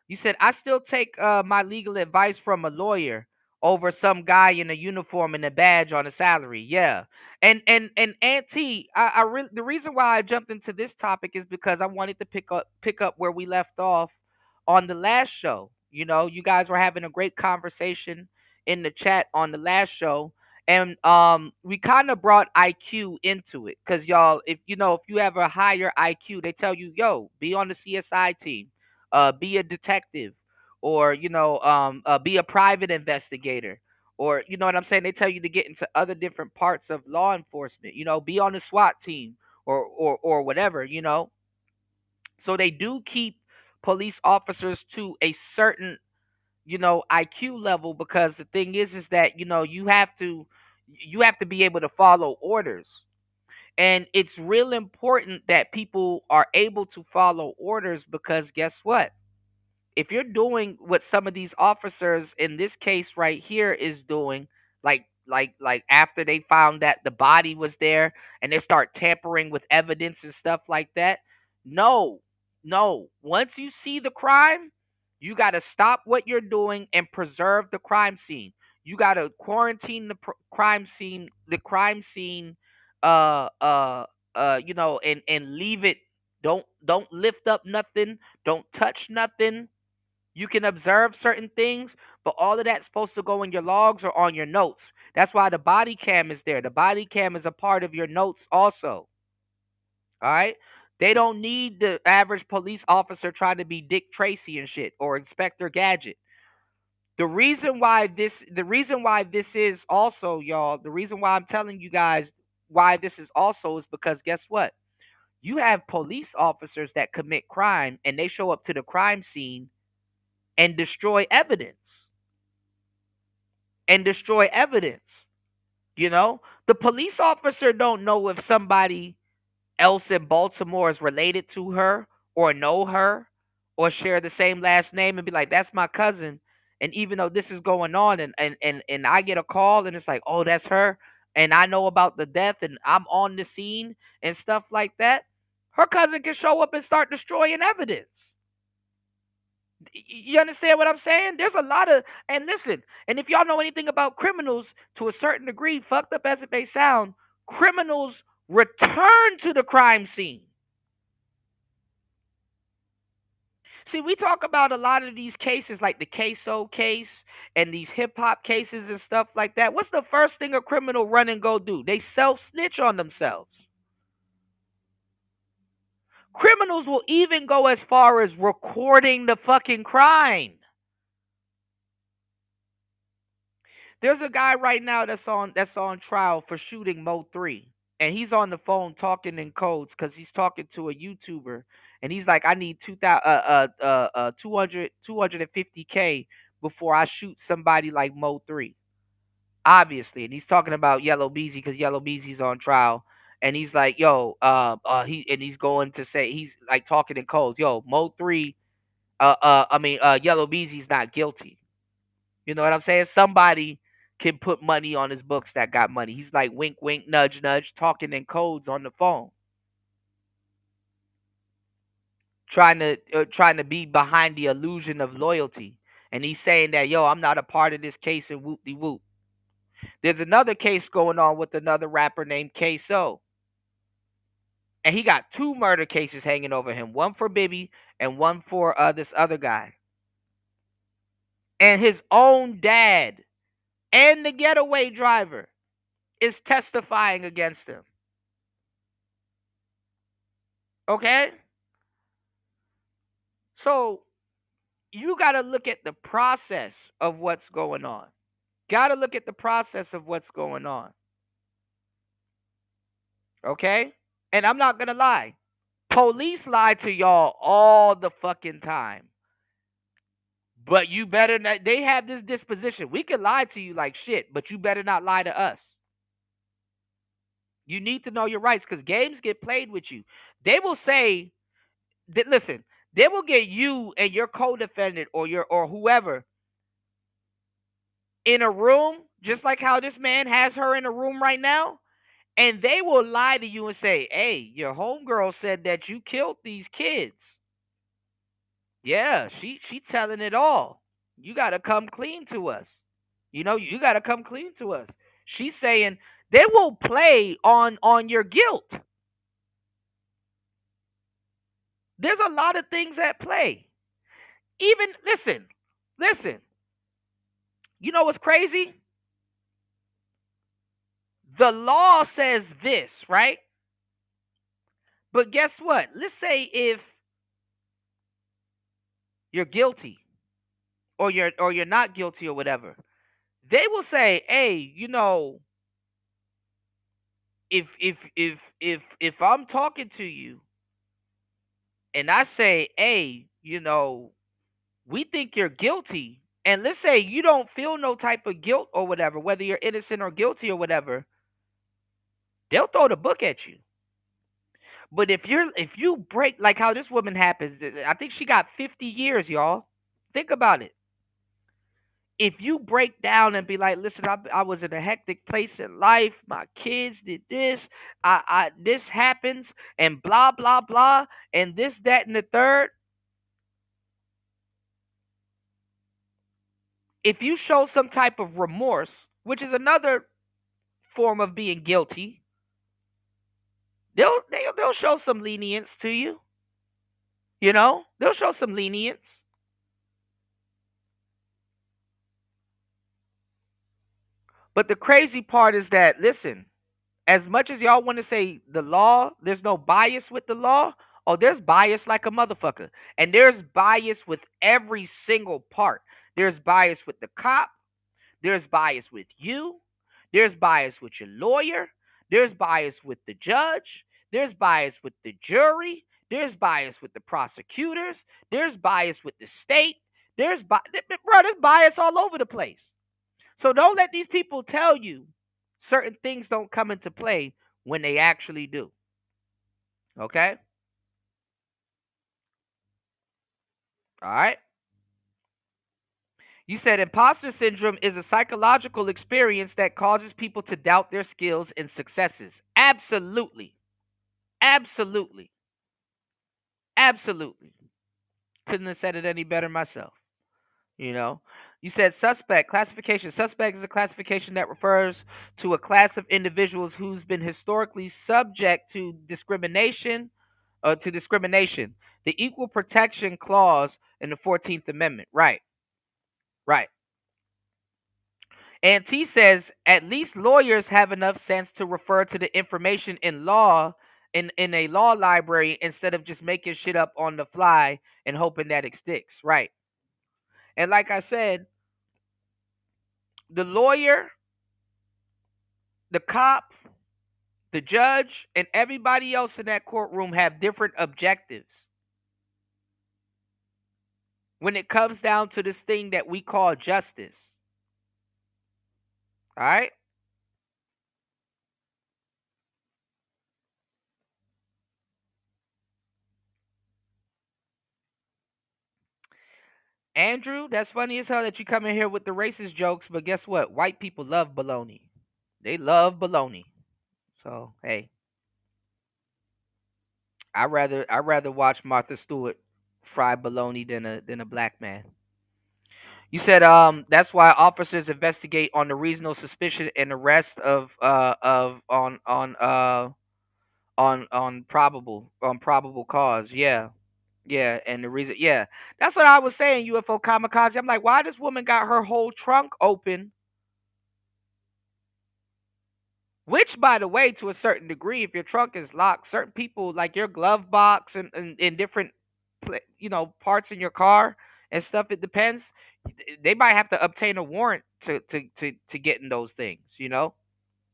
You said I still take my legal advice from a lawyer over some guy in a uniform and a badge on a salary. Yeah, and Auntie, I really the reason why I jumped into this topic is because I wanted to pick up where we left off on the last show. You guys were having a great conversation in the chat on the last show, and we kind of brought IQ into it because y'all, if you have a higher IQ, they tell you, yo, be on the CSI team, be a detective, or be a private investigator, or you know what I'm saying. They tell you to get into other different parts of law enforcement. Be on the SWAT team or whatever. So they do keep police officers to a certain IQ level, because the thing is that you have to be able to follow orders. And it's real important that people are able to follow orders, because guess what? If you're doing what some of these officers in this case right here is doing, like after they found that the body was there and they start tampering with evidence and stuff like that, no, no. Once you see the crime, you got to stop what you're doing and preserve the crime scene. You got to quarantine the crime scene, uh uh and leave it. Don't lift up nothing, don't touch nothing. You can observe certain things, but all of that's supposed to go in your logs or on your notes. That's why the body cam is there. The body cam is a part of your notes also. All right? They don't need the average police officer trying to be Dick Tracy and shit, or Inspector Gadget. The reason why this is also, y'all, the reason why I'm telling you guys why this is also is because guess what? You have police officers that commit crime and they show up to the crime scene and destroy evidence. And destroy evidence. The police officer don't know if somebody else in Baltimore is related to her, or know her, or share the same last name, and be like, that's my cousin. And even though this is going on, and I get a call and it's like, oh, that's her, and I know about the death and I'm on the scene and stuff like that, her cousin can show up and start destroying evidence. You understand what I'm saying? There's a lot of, and listen, and if y'all know anything about criminals, to a certain degree, fucked up as it may sound, criminals return to the crime scene. See, we talk about a lot of these cases like the queso case and these hip hop cases and stuff like that. What's the first thing a criminal run and go do? They self snitch on themselves. Criminals will even go as far as recording the fucking crime. There's a guy right now that's on trial for shooting Mo 3. And he's on the phone talking in codes because he's talking to a YouTuber. And he's like, I need 250K before I shoot somebody like Mo 3. Obviously. And he's talking about Yellow Beezy because Yellow Beezy's on trial. And he's like, yo, he's going to say, he's like talking in codes, yo, Mo 3, Yellow Beezy's not guilty. You know what I'm saying? Somebody can put money on his books that got money. He's like wink, wink, nudge, nudge, talking in codes on the phone, trying to be behind the illusion of loyalty. And he's saying that, yo, I'm not a part of this case and whoop de whoop. There's another case going on with another rapper named Queso. And he got 2 murder cases hanging over him, one for Bibby and one for this other guy. And his own dad and the getaway driver is testifying against him. Okay? So you got to look at the process of what's going on. Got to look at the process of what's going on. Okay? And I'm not going to lie. Police lie to y'all all the fucking time. But you better not. They have this disposition. We can lie to you like shit, but you better not lie to us. You need to know your rights because games get played with you. They will say that, listen, they will get you and your co-defendant or whoever in a room, just like how this man has her in a room right now, and they will lie to you and say, hey, your homegirl said that you killed these kids. Yeah, she telling it all. You got to come clean to us. You got to come clean to us. She's saying they will play on your guilt. There's a lot of things at play. Even, listen. You know what's crazy? The law says this, right? But guess what? Let's say if you're guilty or you're not guilty or whatever. They will say, "Hey, if I'm talking to you and I say, "Hey, we think you're guilty." And let's say you don't feel no type of guilt or whatever, whether you're innocent or guilty or whatever, they'll throw the book at you. But if you break, like how this woman happens, I think she got 50 years, y'all. Think about it. If you break down and be like, listen, I was in a hectic place in life. My kids did this. This happens and blah, blah, blah. And this, that, and the third. If you show some type of remorse, which is another form of being guilty, they'll show some lenience to you. They'll show some lenience. But the crazy part is that, listen, as much as y'all want to say the law, there's no bias with the law. Oh, there's bias like a motherfucker. And there's bias with every single part. There's bias with the cop. There's bias with you. There's bias with your lawyer. There's bias with the judge. There's bias with the jury. There's bias with the prosecutors. There's bias with the state. There's bias all over the place. So don't let these people tell you certain things don't come into play when they actually do. Okay? All right. You said imposter syndrome is a psychological experience that causes people to doubt their skills and successes. Absolutely. Absolutely. Absolutely. Couldn't have said it any better myself. You know, you said suspect classification. Suspect is a classification that refers to a class of individuals who's been historically subject to discrimination. The Equal Protection Clause in the 14th Amendment. Right, right. And T says at least lawyers have enough sense to refer to the information in law in a law library instead of just making shit up on the fly and hoping that it sticks. Right. And like I said, the lawyer, the cop, the judge, and everybody else in that courtroom have different objectives when it comes down to this thing that we call justice. All right? Andrew, that's funny as hell that you come in here with the racist jokes, but guess what? White people love baloney. They love baloney. So, hey, I rather watch Martha Stewart fry baloney than a black man. You said that's why officers investigate on the reasonable suspicion and arrest of on probable cause. Yeah. Yeah, and the reason yeah. That's what I was saying, UFO kamikaze. I'm like, why this woman got her whole trunk open? Which, by the way, to a certain degree, if your trunk is locked, certain people like your glove box and in different, parts in your car and stuff. It depends. They might have to obtain a warrant to get in those things.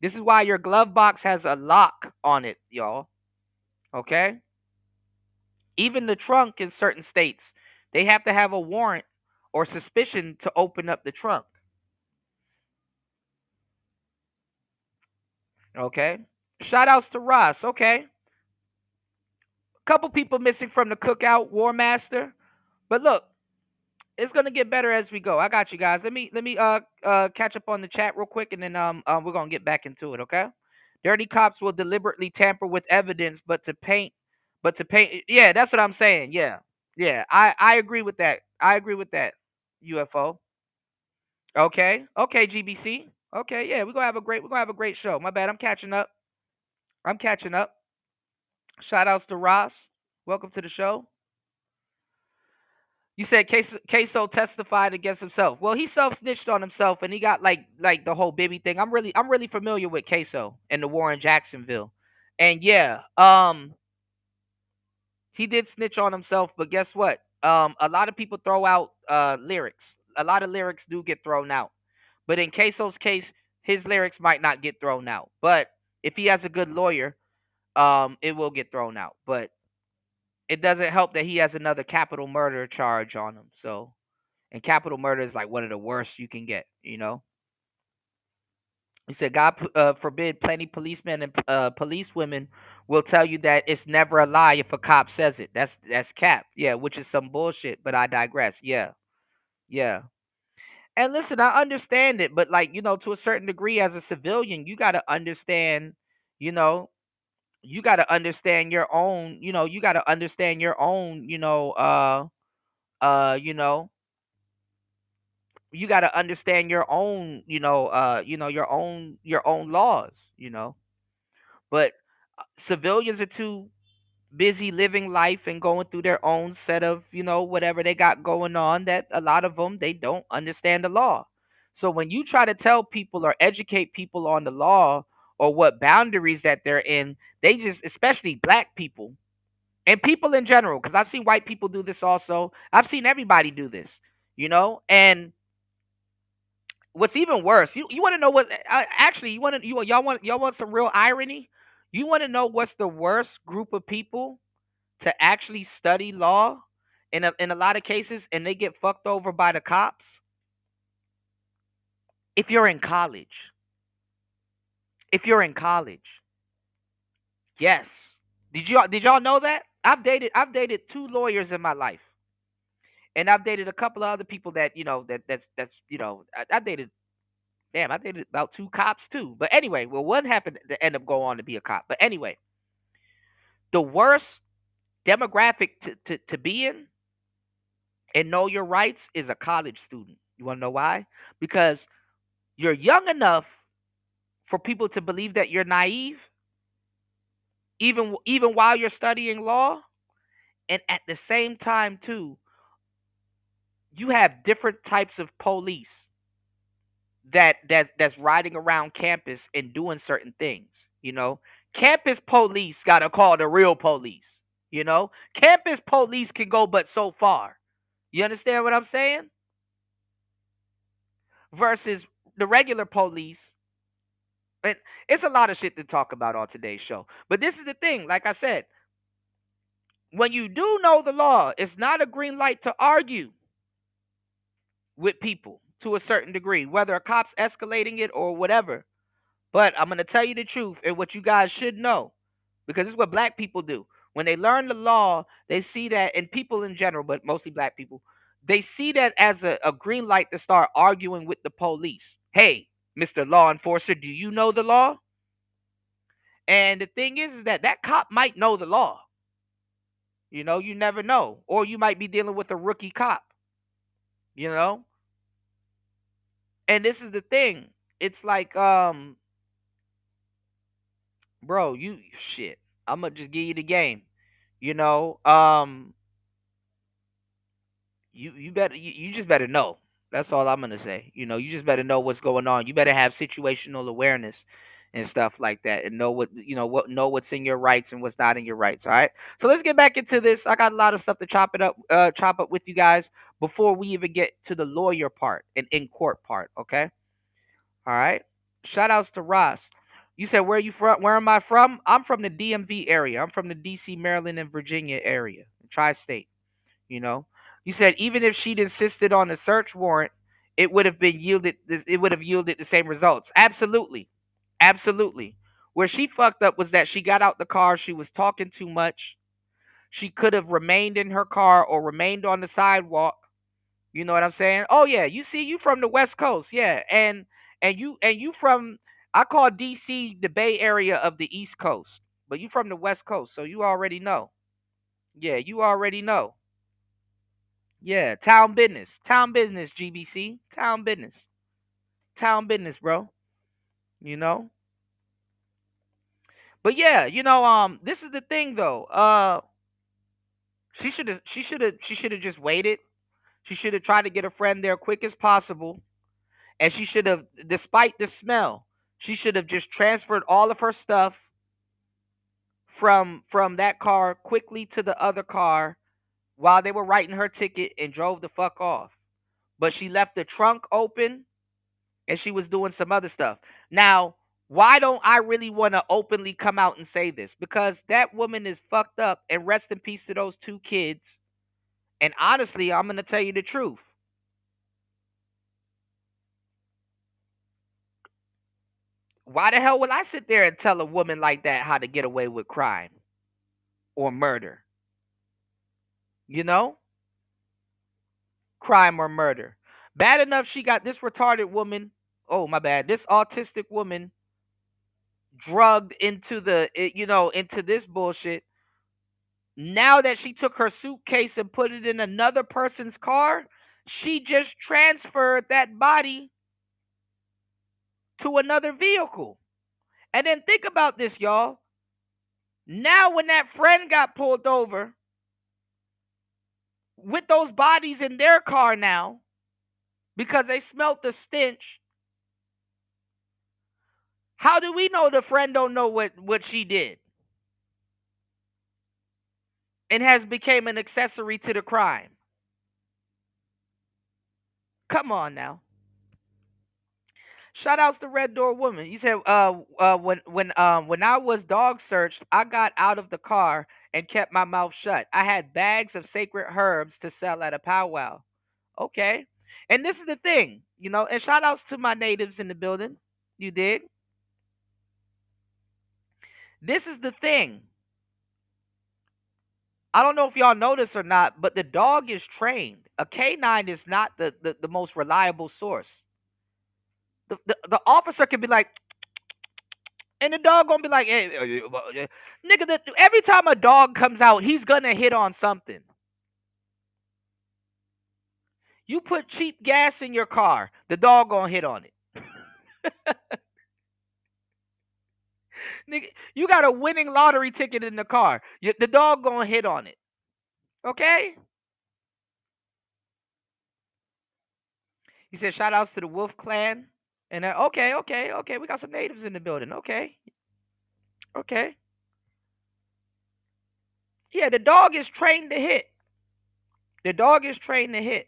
This is why your glove box has a lock on it, y'all. Okay. Even the trunk in certain states, they have to have a warrant or suspicion to open up the trunk. Okay. Shout outs to Ross. Okay. Couple people missing from the cookout, War Master. But look, it's gonna get better as we go. I got you guys. Let me catch up on the chat real quick, and then we're gonna get back into it. Okay. Dirty cops will deliberately tamper with evidence, but to paint. Yeah, that's what I'm saying. Yeah, yeah. I agree with that. I agree with that. UFO. Okay. Okay. GBC. Okay. Yeah, we're gonna have a great show. My bad. I'm catching up. I'm catching up. Shout outs to Ross. Welcome to the show. You said Queso testified against himself. Well, he self snitched on himself, and he got like the whole Bibby thing. I'm really familiar with Queso and the war in Jacksonville, and yeah, he did snitch on himself. But guess what? A lot of people throw out lyrics. A lot of lyrics do get thrown out. But in Queso's case, his lyrics might not get thrown out. But if he has a good lawyer, it will get thrown out. But it doesn't help that he has another capital murder charge on him. So, and capital murder is like one of the worst you can get. He said, God forbid, plenty policemen and policewomen will tell you that it's never a lie if a cop says it. That's cap. Yeah, which is some bullshit. But I digress. Yeah, yeah. And listen, I understand it, but like to a certain degree, as a civilian, you got to understand. You know, you got to understand your own. You got to understand your own. Uh, you know, you got to understand your own. Your own laws. But civilians are too busy living life and going through their own set of whatever they got going on, that a lot of them, they don't understand the law. So when you try to tell people or educate people on the law or what boundaries that they're in, they just, especially black people and people in general, because I've seen white people do this also, I've seen everybody do this. And what's even worse, you want to know what, actually, y'all want some real irony. You want to know what's the worst group of people to actually study law in a lot of cases, and they get fucked over by the cops? If you're in college. If you're in college. Yes. Did y'all know that? I've dated two lawyers in my life. And I've dated a couple of other people that, that's I dated, damn, I dated about two cops too. But anyway, well, one happened to end up going on to be a cop. But anyway, the worst demographic to be in and know your rights is a college student. You want to know why? Because you're young enough for people to believe that you're naive, even while you're studying law, and at the same time too, you have different types of police that's riding around campus and doing certain things. You know, campus police got to call the real police. You know, campus police can go but so far. You understand what I'm saying? Versus the regular police. And it's a lot of shit to talk about on today's show. But this is the thing, like I said, when you do know the law, it's not a green light to argue with people to a certain degree, whether a cop's escalating it or whatever. But I'm going to tell you the truth and what you guys should know, because this is what black people do. When they learn the law, they see that, and people in general, but mostly black people, they see that as a green light to start arguing with the police. Hey, Mr. Law Enforcer, do you know the law? And the thing is that that cop might know the law. You know, you never know. Or you might be dealing with a rookie cop, you know? And this is the thing. It's like, bro, you shit. I'm gonna just give you the game. You know, you just better know. That's all I'm gonna say. You know, you just better know what's going on. You better have situational awareness and stuff like that, and know what know what's in your rights and what's not in your rights. All right. So let's get back into this. I got a lot of stuff to chop up with you guys before we even get to the lawyer part and in court part. Okay. All right. Shout outs to Ross. You said where are you from? Where am I from? I'm from the DMV area. I'm from the DC, Maryland, and Virginia area, tri-state. You know, you said even if she'd insisted on a search warrant, it would have been yielded. It would have yielded the same results. Absolutely, absolutely. Where she fucked up was that she got out the car. She was talking too much. She could have remained in her car or remained on the sidewalk. You know what I'm saying? Oh yeah, you see, you from the West Coast, yeah, and you from, I call DC the Bay Area of the East Coast, but you from the West Coast, so you already know. Yeah, you already know. Yeah, town business, GBC, town business, bro. You know, but yeah, this is the thing though. She should have just waited. She should have tried to get a friend there quick as possible. And she should have, despite the smell, she should have just transferred all of her stuff from that car quickly to the other car while they were writing her ticket and drove the fuck off. But she left the trunk open and she was doing some other stuff. Now, why don't I really want to openly come out and say this? Because that woman is fucked up, and rest in peace to those two kids. And honestly, I'm going to tell you the truth. Why the hell would I sit there and tell a woman like that how to get away with crime or murder? You know? Crime or murder. Bad enough she got this retarded woman, oh my bad, this autistic woman drugged into into this bullshit. Now that she took her suitcase and put it in another person's car, she just transferred that body to another vehicle. And then think about this, y'all. Now, when that friend got pulled over with those bodies in their car now, because they smelt the stench, how do we know the friend don't know what she did and has become an accessory to the crime? Come on now. Shout outs to Red Door Woman. You said when I was dog searched, I got out of the car and kept my mouth shut. I had bags of sacred herbs to sell at a powwow. Okay. And this is the thing, and shout outs to my natives in the building. You did. This is the thing. I don't know if y'all notice or not, but the dog is trained. A canine is not the most reliable source. The officer can be like, and the dog gonna be like, hey, nigga, every time a dog comes out, he's gonna hit on something. You put cheap gas in your car, the dog gonna hit on it. Nigga, you got a winning lottery ticket in the car. The dog gonna hit on it. Okay? He said, shout outs to the Wolf Clan. And okay. We got some natives in the building. Okay. Yeah, the dog is trained to hit. The dog is trained to hit.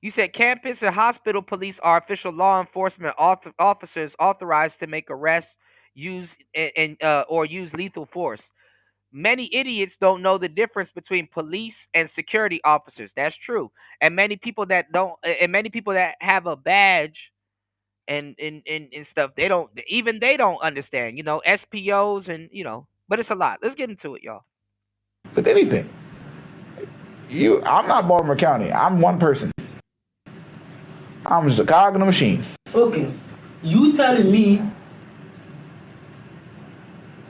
You said campus and hospital police are official law enforcement officers authorized to make arrests, or use lethal force. Many idiots don't know the difference between police and security officers. That's true. And many people that don't, and many people that have a badge and stuff, they don't understand. SPOs and but it's a lot. Let's get into it, y'all. With anything. I'm not Baltimore County. I'm one person. I'm just a cog in a machine. Okay, you telling me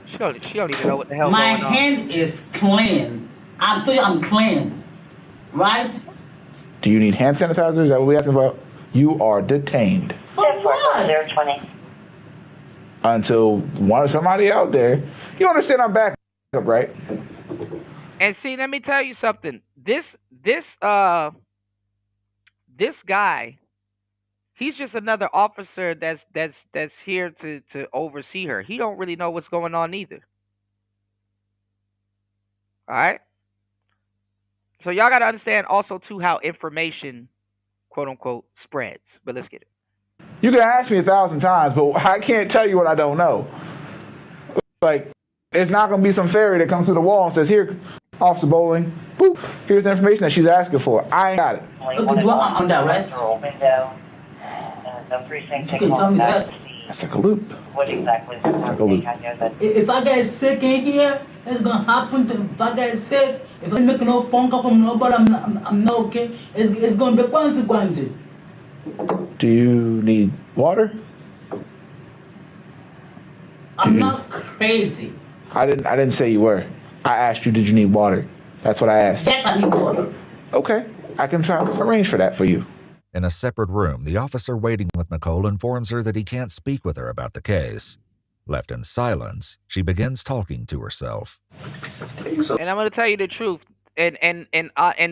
She don't even know what the hell my going on. hand is clean. I'm telling you, I'm clean, right? Do you need hand sanitizer? Is that what we're asking about? You are detained. For what? 20. Until somebody out there. You understand I'm back up, right? And see, let me tell you something. This guy, he's just another officer that's here to oversee her. He don't really know what's going on either. All right. So y'all got to understand also too how information, quote unquote, spreads. But let's get it. You can ask me 1,000 times, but I can't tell you what I don't know. Like, it's not going to be some fairy that comes to the wall and says, "Here, Officer Bowling, boop, here's the information that she's asking for." I ain't got it. Okay, do I under arrest? You can tell me that. That's like a loop. What exactly is That's like a loop. If I get sick in here, it's gonna happen. If I get sick, if I make no phone call from nobody, I'm not okay. It's gonna be consequences. Do you need water? I'm not crazy. I didn't say you were. I asked you, did you need water? That's what I asked. Yes, I need water. Okay, I can try to arrange for that for you. In a separate room, the officer waiting with Nicole informs her that he can't speak with her about the case. Left in silence, she begins talking to herself. And I'm going to tell you the truth. And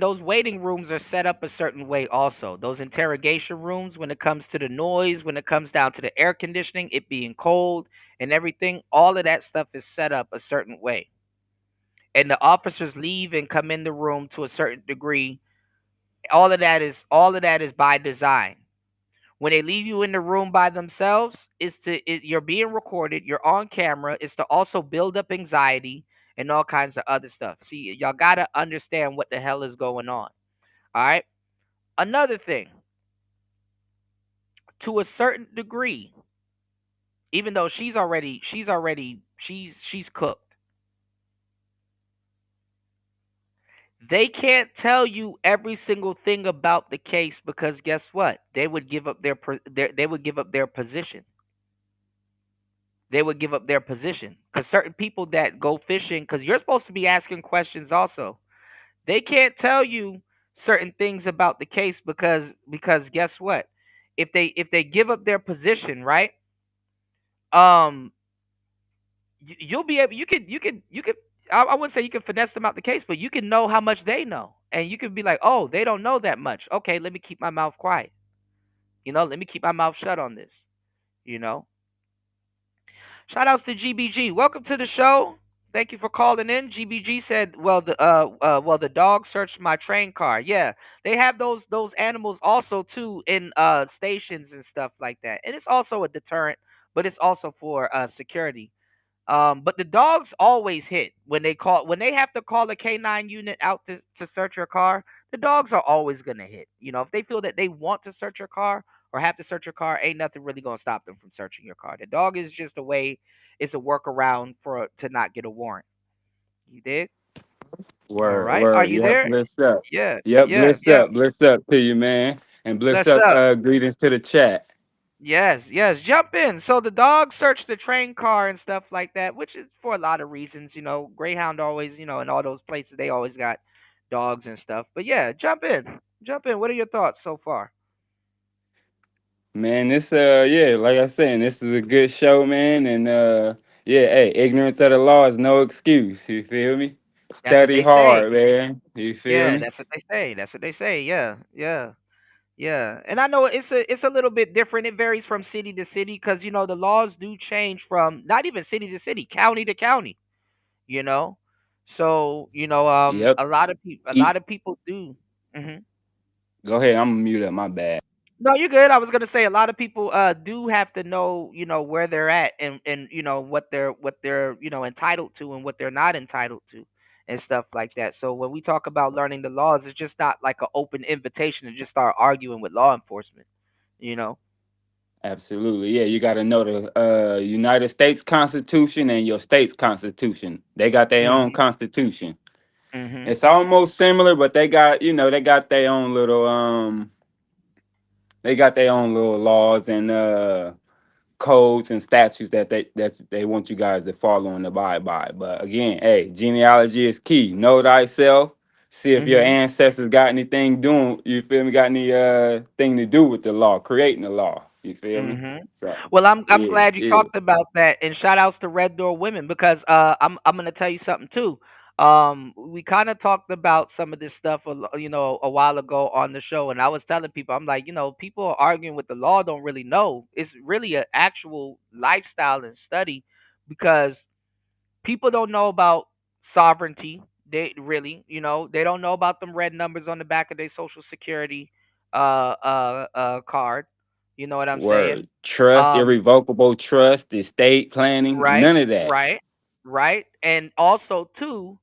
those waiting rooms are set up a certain way also. Those interrogation rooms, when it comes to the noise, when it comes down to the air conditioning, it being cold and everything, all of that stuff is set up a certain way. And the officers leave and come in the room to a certain degree. All of that is by design. When they leave you in the room by themselves, you're being recorded, you're on camera. It's to also build up anxiety and all kinds of other stuff. See, y'all gotta understand what the hell is going on. All right. Another thing, to a certain degree, even though she's cooked. They can't tell you every single thing about the case because guess what? They would give up their position. They would give up their position because certain people that go fishing, because you're supposed to be asking questions also. They can't tell you certain things about the case because guess what? If they give up their position, right? Um, you'll be able. You could. I wouldn't say you can finesse them out the case, but you can know how much they know, and you can be like, oh, they don't know that much. Okay, let me keep my mouth quiet. Let me keep my mouth shut on this. You know. Shout outs to GBG. Welcome to the show. Thank you for calling in. GBG said, "Well, the dog searched my train car. Yeah, they have those animals also too in stations and stuff like that, and it's also a deterrent, but it's also for security. But the dogs always hit when they have to call a K9 unit out to search your car. The dogs are always gonna hit. If they feel that they want to search your car or have to search your car, ain't nothing really gonna stop them from searching your car. The dog is just a way. It's a workaround to not get a warrant. You did. All Word, right. Are word. you Yep, there? bless up. Yeah. Yep, Yeah. Yeah. bless up to you, man. And bless Bless up, up. greetings to the chat. Yes, yes. Jump in. So the dog searched the train car and stuff like that, which is for a lot of reasons. Greyhound always, in all those places, they always got dogs and stuff. But yeah, jump in. Jump in. What are your thoughts so far? Man, this yeah, like I said, this is a good show, man, and yeah, hey, ignorance of the law is no excuse. You feel me? That's what Study they say. hard, man. You feel Yeah, me? that's what they say. That's what they say. Yeah, yeah. Yeah, and I know it's a little bit different. It varies from city to city because the laws do change from not even city to city, county to county. You know, so Yep. a lot Each. of people do. Hmm. Go ahead. I'm gonna mute up. My bad. No, you're good. I was gonna say a lot of people do have to know where they're at and what they're entitled to and what they're not entitled to and stuff like that. So when we talk about learning the laws, it's just not like an open invitation to just start arguing with law enforcement. You know. Absolutely. Yeah, you got to know the United States Constitution and your state's constitution. They got their own Mhm. constitution. Mhm. It's almost similar, but they got their own little they got their own little laws and codes and statutes that they want you guys to follow and abide by. But again, hey, genealogy is key. Know thyself. See if your Mhm. ancestors got anything doing. You feel me? Got any thing to do with the law, creating the law. You feel me? Mhm. So Well, I'm yeah, glad you yeah. talked about that, and shout outs to Red Door Women because I'm gonna tell you something too. We kind of talked about some of this stuff a while ago on the show, and I was telling people I'm like people are arguing with the law don't really know. It's really an actual lifestyle and study because people don't know about sovereignty. They really, they don't know about them red numbers on the back of their social security card. You know what I'm saying? Word. Trust, Um, irrevocable trust, estate planning, right, none of that. right, right. And also too,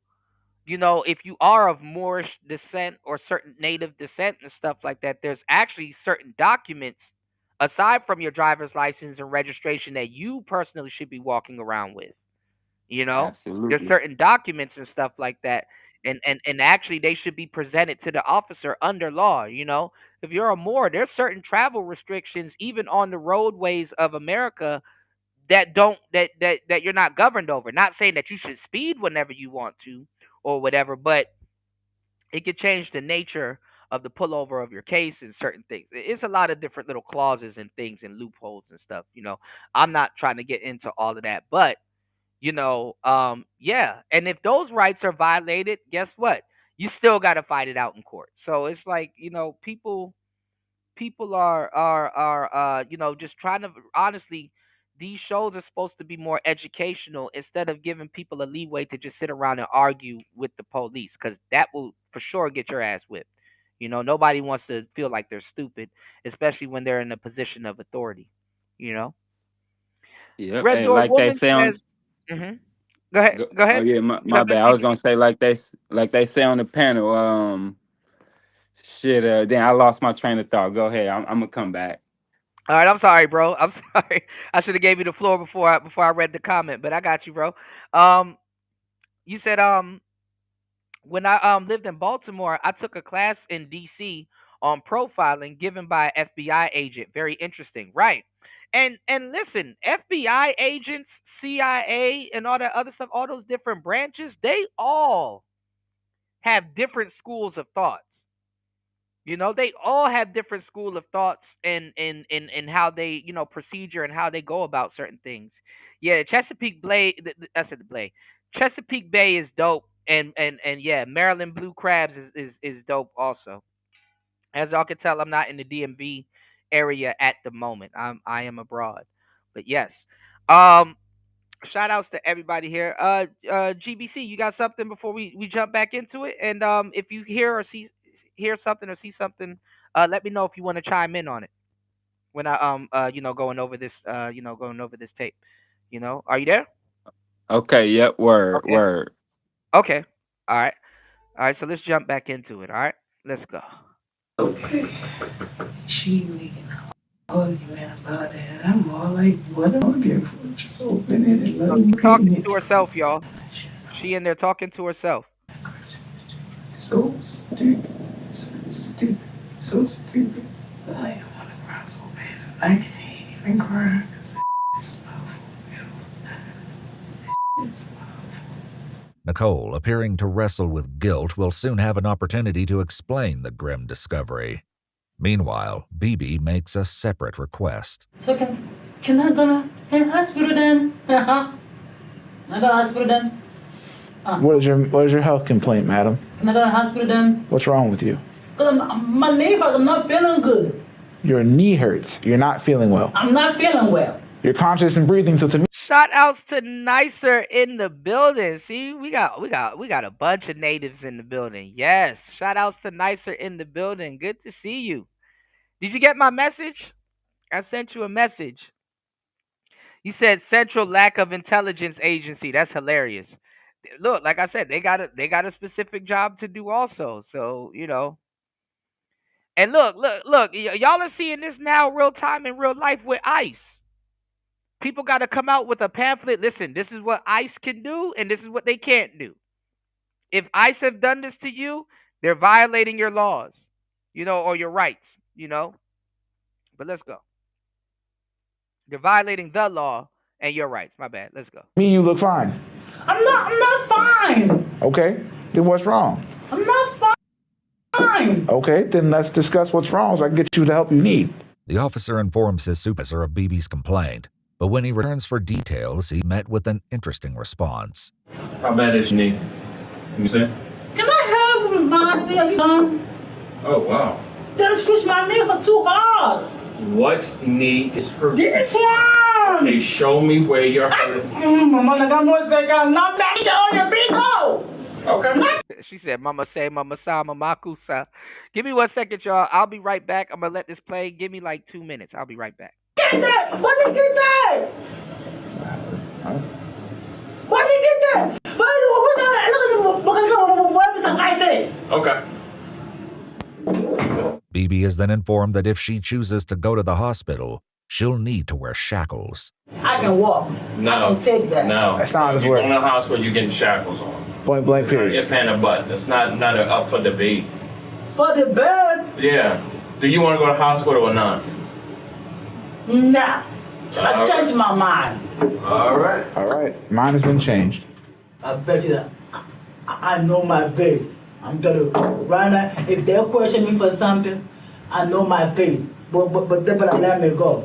if you are of Moorish descent or certain native descent and stuff like that, there's actually certain documents aside from your driver's license and registration that you personally should be walking around with. There's Absolutely. certain documents and stuff like that, and actually they should be presented to the officer under law. If you're a Moor, there's certain travel restrictions even on the roadways of America that don't that you're not governed over. Not saying that you should speed whenever you want to or whatever, but it could change the nature of the pullover of your case and certain things. It's a lot of different little clauses and things and loopholes and stuff. I'm not trying to get into all of that, but yeah. And if those rights are violated, guess what? You still got to fight it out in court. So it's like, people are just trying to honestly, these shows are supposed to be more educational instead of giving people a leeway to just sit around and argue with the police because that will for sure get your ass whipped. Nobody wants to feel like they're stupid, especially when they're in a position of authority. you know Yep. Red Hey, Door like they Woman say on says. Hmm. Go ahead. go, Go oh ahead. yeah, my Jump in, bad. I was GB. gonna say like they say on the panel, shit, then I lost my train of thought. Go ahead. I'm gonna come back. All right, I'm sorry, bro. I'm sorry. I should have gave you the floor before I read the comment, but I got you, bro. Um, you said when I lived in Baltimore, I took a class in DC on profiling given by an FBI agent. Very interesting, right? And listen, FBI agents, CIA, and all that other stuff, all those different branches, they all have different schools of thoughts. They all have different school of thoughts and how they, procedure and how they go about certain things. Yeah, Chesapeake Bay, I said the Bay. Chesapeake Bay is dope, and yeah, Maryland Blue Crabs is dope also. As y'all can tell, I'm not in the DMV area at the moment. I am abroad, but yes. Um, Shout outs to everybody here. GBC, you got something before we jump back into it? And if you hear something or see something, let me know if you want to chime in on it when I going over this tape. Are you there? Okay. Yep. Word. Okay. Word. Okay. All right. All right. So let's jump back into it. All right. Let's go. Okay. She making an argument about that. I'm all like, what am I arguing for? Just open it and let So him she's get in talking it. to herself, y'all. She in there talking to herself. So stupid. So stupid. So stupid. I want to cry so bad. I can't even cry because it's love. It's love. Nicole Nicole, appearing to wrestle with guilt, will soon have an opportunity to explain the grim discovery. Meanwhile, BB makes a separate request. So can I go to hospital then? I go to hospital then? What is your health complaint, madam? Can I go to hospital then? What's wrong with you? Because my knee hurts. I'm not feeling good. Your knee hurts. You're not feeling well. I'm not feeling well. You're conscious and breathing, so to me. Shout outs to Nicer in the building. See, we got a bunch of natives in the building. Yes. Shout outs to Nicer in the building. Good to see you. Did you get my message? I sent you a message. You said Central Lack of Intelligence Agency. That's hilarious. Look, like I said, they got a specific job to do also. So, And look, y'all are seeing this now real time in real life with ICE. People got to come out with a pamphlet. Listen, this is what ICE can do and this is what they can't do. If ICE have done this to you, they're violating your laws, or your rights, But let's go. They're violating the law and your rights. My bad. Let's go. Me, you look fine. I'm not fine. Okay, then what's wrong? I'm not fine. Okay, then let's discuss what's wrong so I can get you the help you need. The officer informs his supervisor of BB's complaint, but when he returns for details, he met with an interesting response. How bad is your knee? You see? Can I have my knee done? Oh, wow. They switched my knee for too hard. What knee is hurting? This one! Okay, show me where you're hurting. Okay. She said, Mama say, Mama sa, Mama kusa. Give me 1 second, y'all. I'll be right back. I'm going to let this play. Give me like 2 minutes. I'll be right back. Get that! Why did you get that? Why did you get that? Okay. BB is then informed that if she chooses to go to the hospital, she'll need to wear shackles. I can walk. No. I can take that. No. That's not his You're word. going to the hospital, you're getting shackles on. Point blank period. If and a butt. That's not up for debate. For the bed? Yeah. Do you want to go to the hospital or not? Nah. I changed my mind. All right. All right. Mine has been changed. I bet you that I know my faith. I'm gonna right now. If they question me for something, I know my faith. But they better let me go.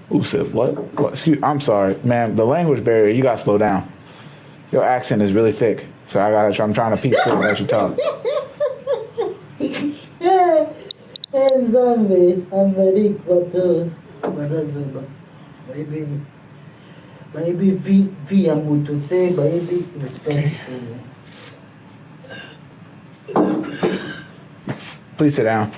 Who said what? Excuse. I'm sorry, man. The language barrier. You gotta slow down. Your accent is really thick, so I'm trying to peek through as you talk. Yeah. And zombie, I'm ready, but that's maybe V I'm going to say, maybe respect. Please sit down.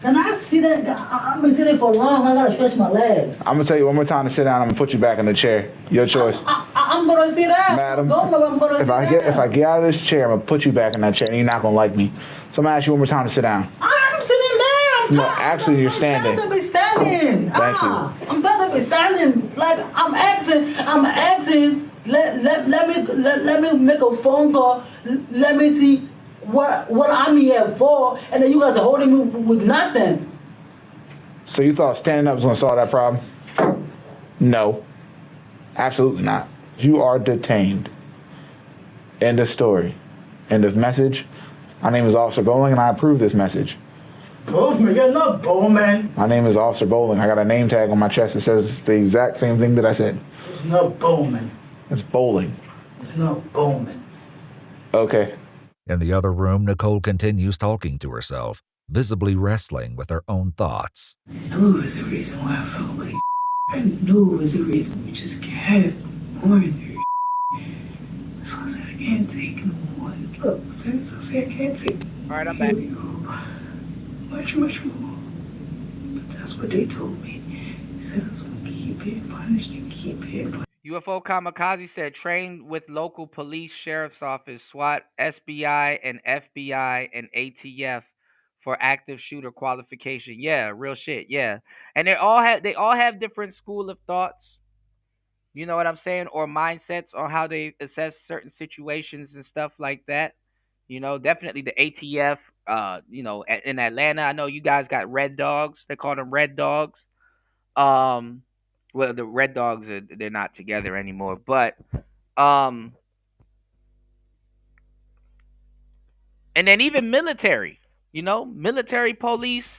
Can I sit there? I've been sitting for long. I gotta stretch my legs. I'm gonna tell you one more time to sit down. I'm gonna put you back in the chair. Your choice. I'm gonna sit down. Madam, I'm gonna sit down. If I get out of this chair, I'm gonna put you back in that chair, and you're not gonna like me. So I'm gonna ask you one more time to sit down. I'm sitting down. No, actually, you're standing. I'm glad to be standing. Thank you. I'm glad to be standing. Like I'm asking. Let me make a phone call. Let me see what I'm here for, and then you guys are holding me with nothing. So you thought standing up was gonna solve that problem? No, absolutely not. You are detained. End of story. End of message. My name is Officer Bowling, and I approve this message. Bowman, you're not Bowman. My name is Officer Bowling. I got a name tag on my chest that says the exact same thing that I said. It's not Bowman. It's Bowling. It's not Bowman. Okay. In the other room, Nicole continues talking to herself, visibly wrestling with her own thoughts. I knew it was the reason why I felt like I knew it was the reason we just kept going through. So I said, I can't take no more. Look, since I said I can't take All right, I'm back. Much more. But that's what they told me. They said I was going to keep being punished and keep being punished. UFO Kamikaze said trained with local police, sheriff's office, SWAT, SBI, and FBI and ATF for active shooter qualification. Yeah, real shit. Yeah, and they all have different school of thoughts. You know what I'm saying, or mindsets on how they assess certain situations and stuff like that. Definitely the ATF. In Atlanta, I know you guys got Red Dogs. They call them Red Dogs. Well, the Red Dogs they're not together anymore, but Um, and then even military, military police.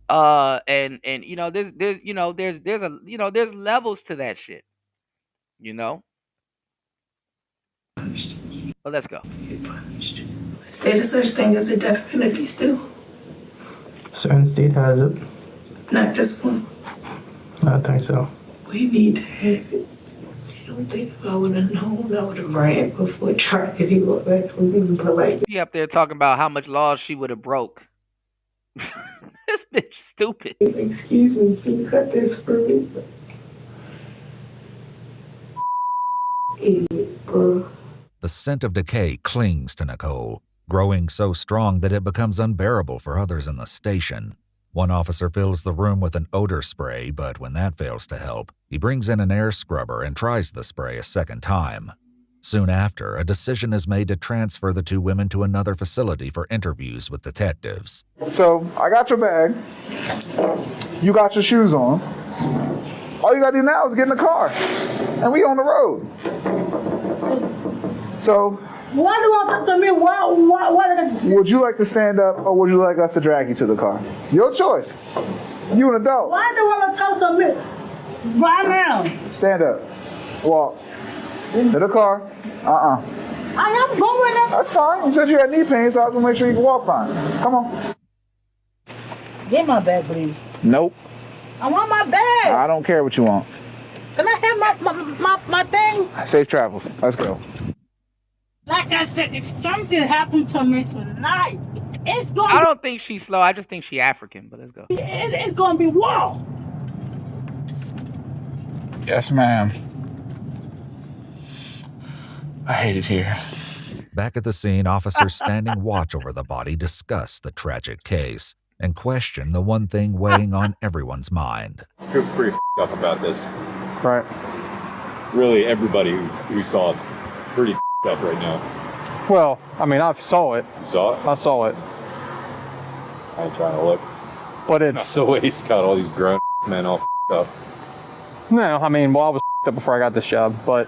And there's levels to that shit. You know. Well, let's go. Is there such thing as a death penalty still? Certain state has it. Not this one. I think so. We need to have it. You don't think if I would have known, I would have ran before trying to go back. Was even polite. She up there talking about how much laws she would have broke. This bitch stupid. Excuse me, can you cut this for me? Idiot, bro. The scent of decay clings to Nicole, growing so strong that it becomes unbearable for others in the station. One officer fills the room with an odor spray, but when that fails to help, he brings in an air scrubber and tries the spray a second time. Soon after, a decision is made to transfer the two women to another facility for interviews with detectives. So, I got your bag. You got your shoes on. All you gotta do now is get in the car. And we on the road. So... Why do you want to talk to me? Why would you like to stand up or would you like us to drag you to the car? Your choice. You an adult. Why do you want to talk to me? Right now. Stand up. Walk. To the car. I am going up. That's fine. You said you had knee pain, so I was going to make sure you can walk fine. Come on. Get my bag, please. Nope. I want my bag. I don't care what you want. Can I have my things? Safe travels. Let's go. Like I said, if something happened to me tonight, it's going I don't think she's slow. I just think she's African, but let's go. It's going to be war. Yes, ma'am. I hate it here. Back at the scene, officers standing watch over the body discuss the tragic case and question the one thing weighing on everyone's mind. Coop's pretty up about this. Right. Really, everybody who saw it's pretty up right now. Well, I mean, I saw it. You saw it? I saw it. I ain't trying to look. But it's... Not the way he's got all these grown men all up. No, I mean, well, I was up before I got this job, but...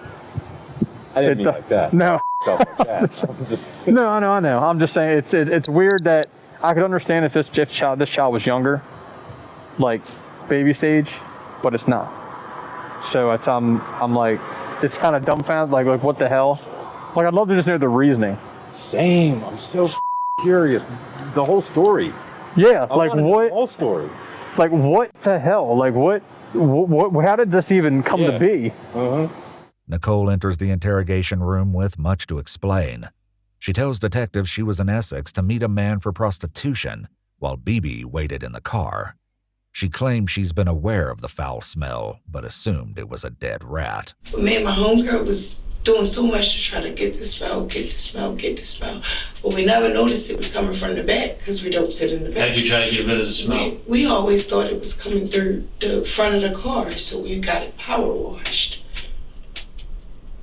I didn't mean like that. No. Like that. I'm just... No, I know. I'm just saying it's weird that I could understand if this child was younger, like baby stage, but it's not. So I'm like, it's kind of dumbfounded, like what the hell? Like, I'd love to just know the reasoning. Same. I'm so curious. The whole story. Yeah, like what? The whole story. Like what the hell? Like what? How did this even come to be? Nicole enters the interrogation room with much to explain. She tells detectives she was in Essex to meet a man for prostitution, while BB waited in the car. She claims she's been aware of the foul smell, but assumed it was a dead rat. Me and my homegirl was doing so much to try to get the smell. But we never noticed it was coming from the back because we don't sit in the back. How'd you try to get rid of the smell? We always thought it was coming through the front of the car, so we got it power washed.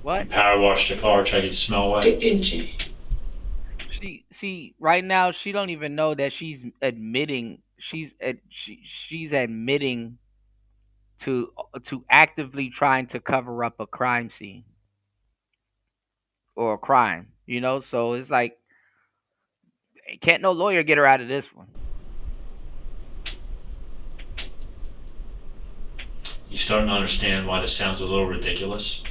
What? Power washed the car, try to get the smell away? The engine. See, right now she don't even know that she's admitting she's admitting to actively trying to cover up a crime scene or a crime, so it's like, can't no lawyer get her out of this one. You starting to understand why this sounds a little ridiculous?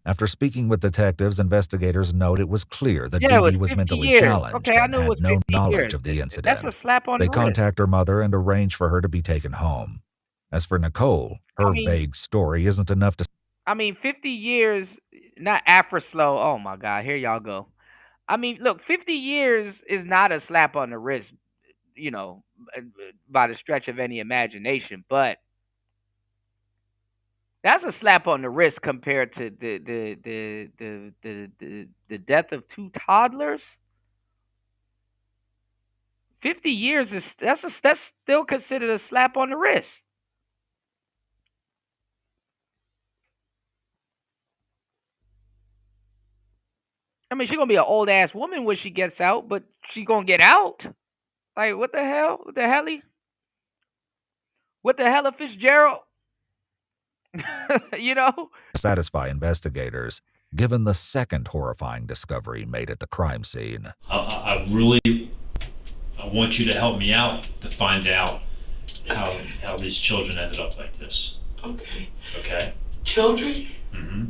After speaking with detectives, investigators note it was clear that BB was mentally challenged and had no knowledge of the incident. That's a slap on the wrist. They contact her mother and arrange for her to be taken home. As for Nicole, her vague story isn't enough to... 50 years, not Afro-slow. Oh my God, here y'all go. Look, 50 years is not a slap on the wrist, by the stretch of any imagination, but that's a slap on the wrist compared to the death of two toddlers. 50 years that's still considered a slap on the wrist. She's gonna be an old ass woman when she gets out, but she gonna get out. Like, what the hell? What the hell, Fitzgerald? You know? Satisfy investigators, given the second horrifying discovery made at the crime scene. I want you to help me out to find out how these children ended up like this. Okay. Okay? Children? Mm-hmm.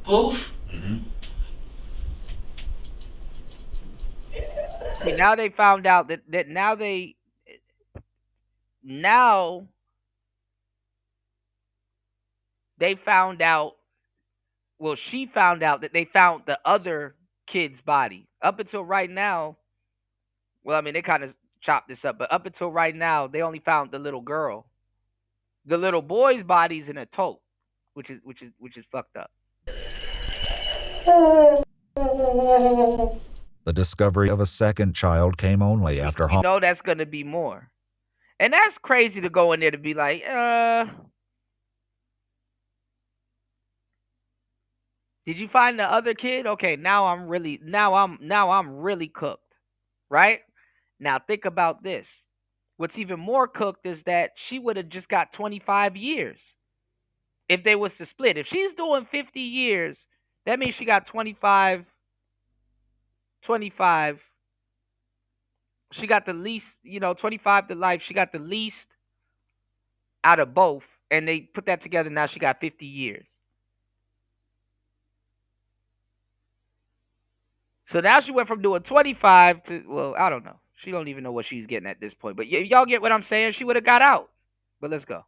Both? Mm-hmm. See, now they found out that now they found out. Well, she found out that they found the other kid's body. Up until right now, well, I mean, they kind of chopped this up, but up until right now, they only found the little girl. The little boy's body's in a tote, which is fucked up. The discovery of a second child came only after You know that's gonna be more, and that's crazy to go in there to be like, did you find the other kid? Okay, now I'm really cooked, right? Now think about this. What's even more cooked is that she would have just got 25 years if they was to split. If she's doing 50 years, that means she got 25. She got the least, 25 to life. She got the least out of both, and they put that together. Now she got 50 years. So now she went from doing 25 to, well, I don't know. She don't even know what she's getting at this point. But y'all get what I'm saying? She would have got out. But let's go.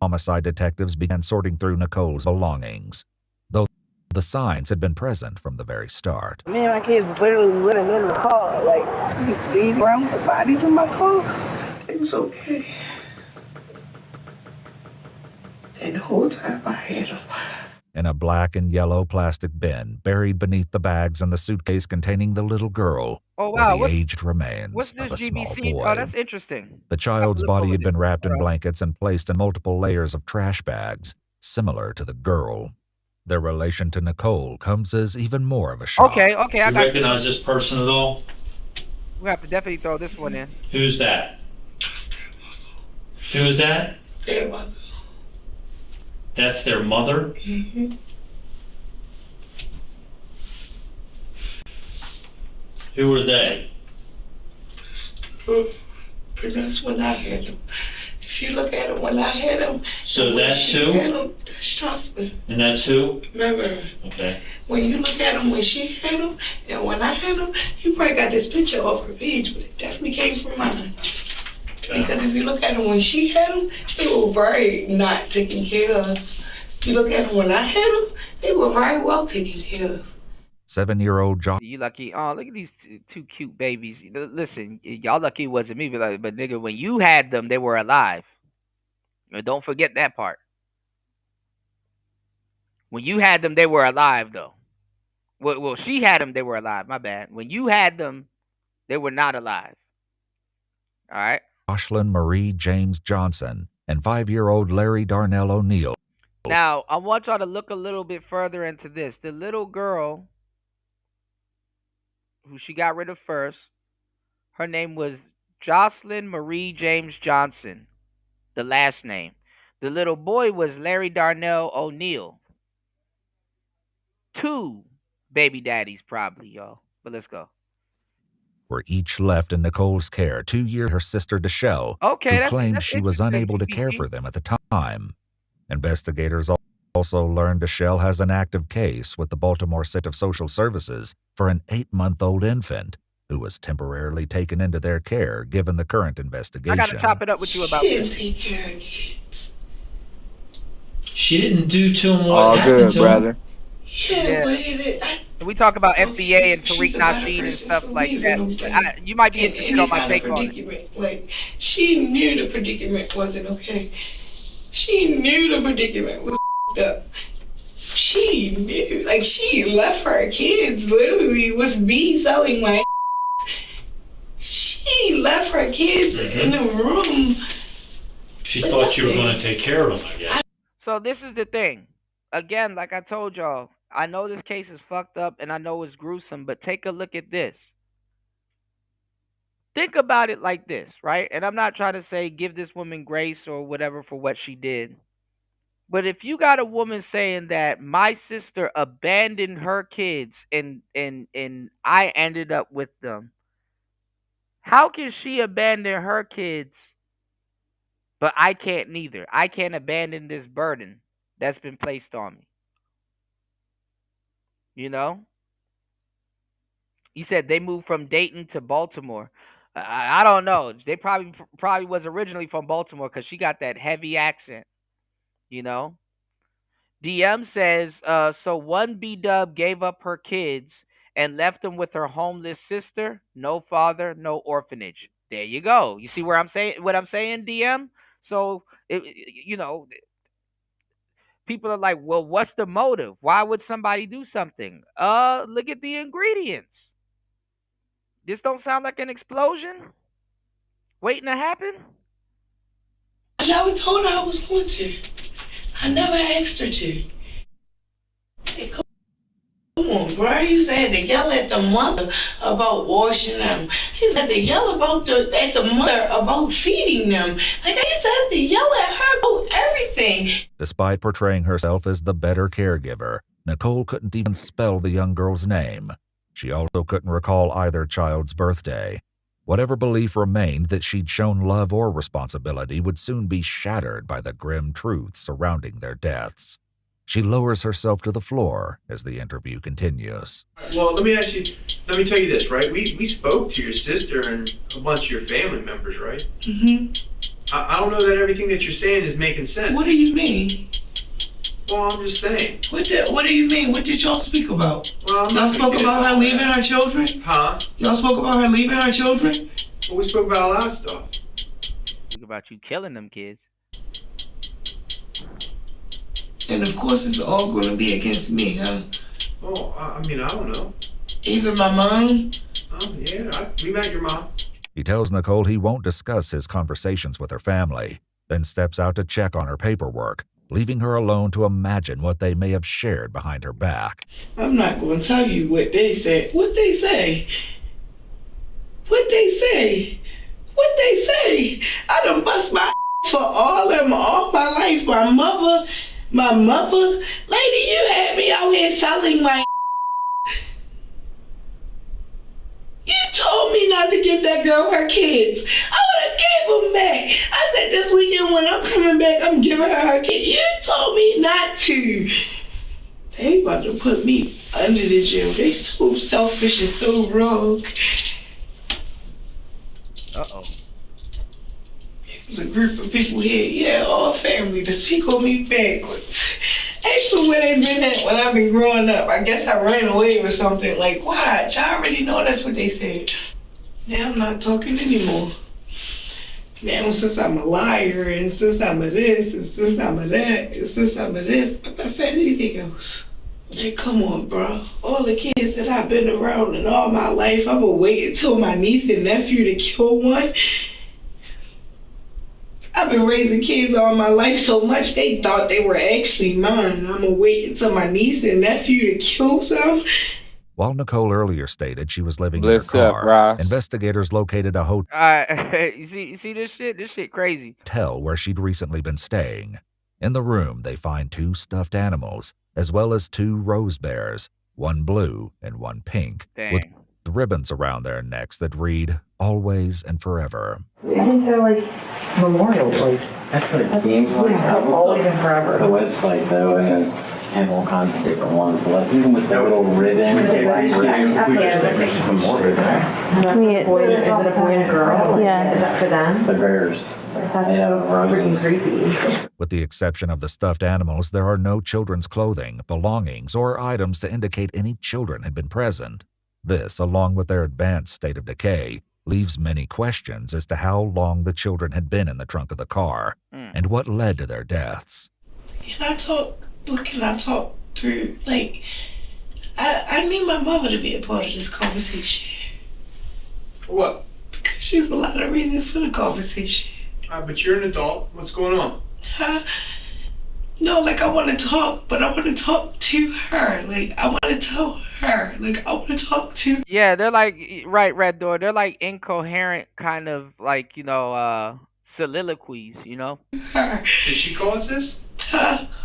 Homicide detectives began sorting through Nicole's belongings, though the signs had been present from the very start. Me and my kids literally living in the car. Like, we speed around with the bodies in my car. It was okay. And the whole time I had them. In a black and yellow plastic bin buried beneath the bags and the suitcase containing the little girl Oh, were wow. the aged remains What's this of a small GBC? boy. Oh, that's interesting. The child's body had been wrapped in blankets and placed in multiple layers of trash bags, similar to the girl. Their relation to Nicole comes as even more of a shock. Okay, I You got recognize this person at all? We have to definitely throw this one in. Who's that? Who is that? Their mother. That's their mother? Mm-hmm. Who are they? And that's when I had them. If you look at them when I had them, So that's who? That's Jocelyn. And that's who? Remember, Okay. when you look at them when she had them and when I had them, you probably got this picture off her page, but it definitely came from mine. Okay. Because if you look at them when she had them, they were very not taken care of. If you look at them when I had them, they were very well taken care of. 7-year-old Jocelyn. You lucky. Oh, look at these two cute babies. Listen, y'all lucky it wasn't me, but nigga, when you had them, they were alive. Don't forget that part. When you had them, they were alive, though. Well, she had them, they were alive. My bad. When you had them, they were not alive. All right. Jocelyn Marie James Johnson and 5-year-old Larry Darnell O'Neill. Now, I want y'all to look a little bit further into this. The little girl who she got rid of first, her name was Jocelyn Marie James Johnson, the last name. The little boy was Larry Darnell O'Neill. 2 baby daddies, probably, y'all. But let's go. Were each left in Nicole's care 2 years. Her sister Deshelle, Okay, who claimed that's she was unable to care for them at the time. Investigators also learned Deshelle has an active case with the Baltimore City of Social Services for an 8-month-old infant who was temporarily taken into their care given the current investigation. I gotta chop it up with you about She this. didn't take care of kids. She didn't do to him what All happened good, to brother. him. Yeah, but it, We talk about FBA and she's Tariq a better Nasheed and person stuff for like leaving that. them You might be in interested any on my kind of take on it. predicament. Like, she knew the predicament wasn't okay. She knew the predicament was up. She knew. Like, she left her kids literally with me selling my. She left her kids in the room. She thought you were going to take care of him, I guess. So this is the thing. Again, like I told y'all, I know this case is fucked up and I know it's gruesome, but take a look at this. Think about it like this, right? And I'm not trying to say give this woman grace or whatever for what she did. But if you got a woman saying that my sister abandoned her kids and I ended up with them, how can she abandon her kids but I can't neither? I can't abandon this burden that's been placed on me. You know? You said they moved from Dayton to Baltimore. I don't know. They probably was originally from Baltimore because she got that heavy accent. You know. DM says, so one B Dub gave up her kids and left them with her homeless sister. No father, no orphanage. There you go. You see where I'm saying what I'm saying, DM? So you know, people are like, well, what's the motive? Why would somebody do something? Look at the ingredients. This don't sound like an explosion waiting to happen. I never told her I was going to. I never asked her to. Hey, come on, bro. You used to have to yell at the mother about washing them. You used to have to yell at the mother about feeding them. Like, I used to have to yell at her about everything. Despite portraying herself as the better caregiver, Nicole couldn't even spell the young girl's name. She also couldn't recall either child's birthday. Whatever belief remained that she'd shown love or responsibility would soon be shattered by the grim truths surrounding their deaths. She lowers herself to the floor as the interview continues. Well, let me tell you this, right? We spoke to your sister and a bunch of your family members, right? Mm-hmm. I don't know that everything that you're saying is making sense. What do you mean? Well, I'm just saying. What do you mean? What did y'all speak about? Well, y'all spoke about her leaving her children? Huh? Y'all spoke about her leaving her children? Well, we spoke about a lot of stuff. Speak about you killing them kids. And of course it's all going to be against me, huh? Oh, I mean, I don't know. Even my mom? Oh, yeah, we met your mom. He tells Nicole he won't discuss his conversations with her family, then steps out to check on her paperwork, leaving her alone to imagine what they may have shared behind her back. I'm not going to tell you what they said. What they say? What they say? What they say? I done bust my for all my life. My mother. Lady, you had me out here selling my. You told me not to give that girl her kids. I would have gave them back. I said this weekend when I'm coming back, I'm giving her her kids. You told me not to. They about to put me under the jail. They so selfish and so wrong. Uh-oh. There's a group of people here, yeah, all family, to speak on me backwards. Ask them where they been at when I've been growing up. I guess I ran away or something. Like, watch, I already know that's what they said. Now I'm not talking anymore. Now since I'm a liar, and since I'm a this, and since I'm a that, and since I'm a this, I'm not saying anything else. Hey, come on, bro. All the kids that I've been around in all my life, I'm gonna wait until my niece and nephew to kill one. I've been raising kids all my life so much they thought they were actually mine. I'm gonna wait until my niece and nephew to kill some. While Nicole earlier stated she was living in her car, investigators located a You see this shit? This shit crazy. hotel where she'd recently been staying. In the room, they find 2 stuffed animals, as well as 2 rose bears, one blue and one pink, with ribbons around their necks that read, "Always and Forever." I think they're like memorials, like that's what it seems like. Yeah, always and forever. The website though, and have all kinds of different ones, but even with the little ribbon, Is it a boy and a girl? Yeah. Is that for them? The bears. That's so freaking creepy. With the exception of the stuffed animals, there are no children's clothing, belongings, or items to indicate any children had been present. This, along with their advanced state of decay, leaves many questions as to how long the children had been in the trunk of the car and what led to their deaths. What can I talk through? Like, I need my mother to be a part of this conversation. What? Because she's a lot of reason for the conversation. But you're an adult. What's going on? No, like, I want to talk, but I want to talk to her. Like, I want to tell her. Like, I want to talk to. Yeah, they're like, right, Red Door. They're like incoherent kind of like, soliloquies, Did she cause this?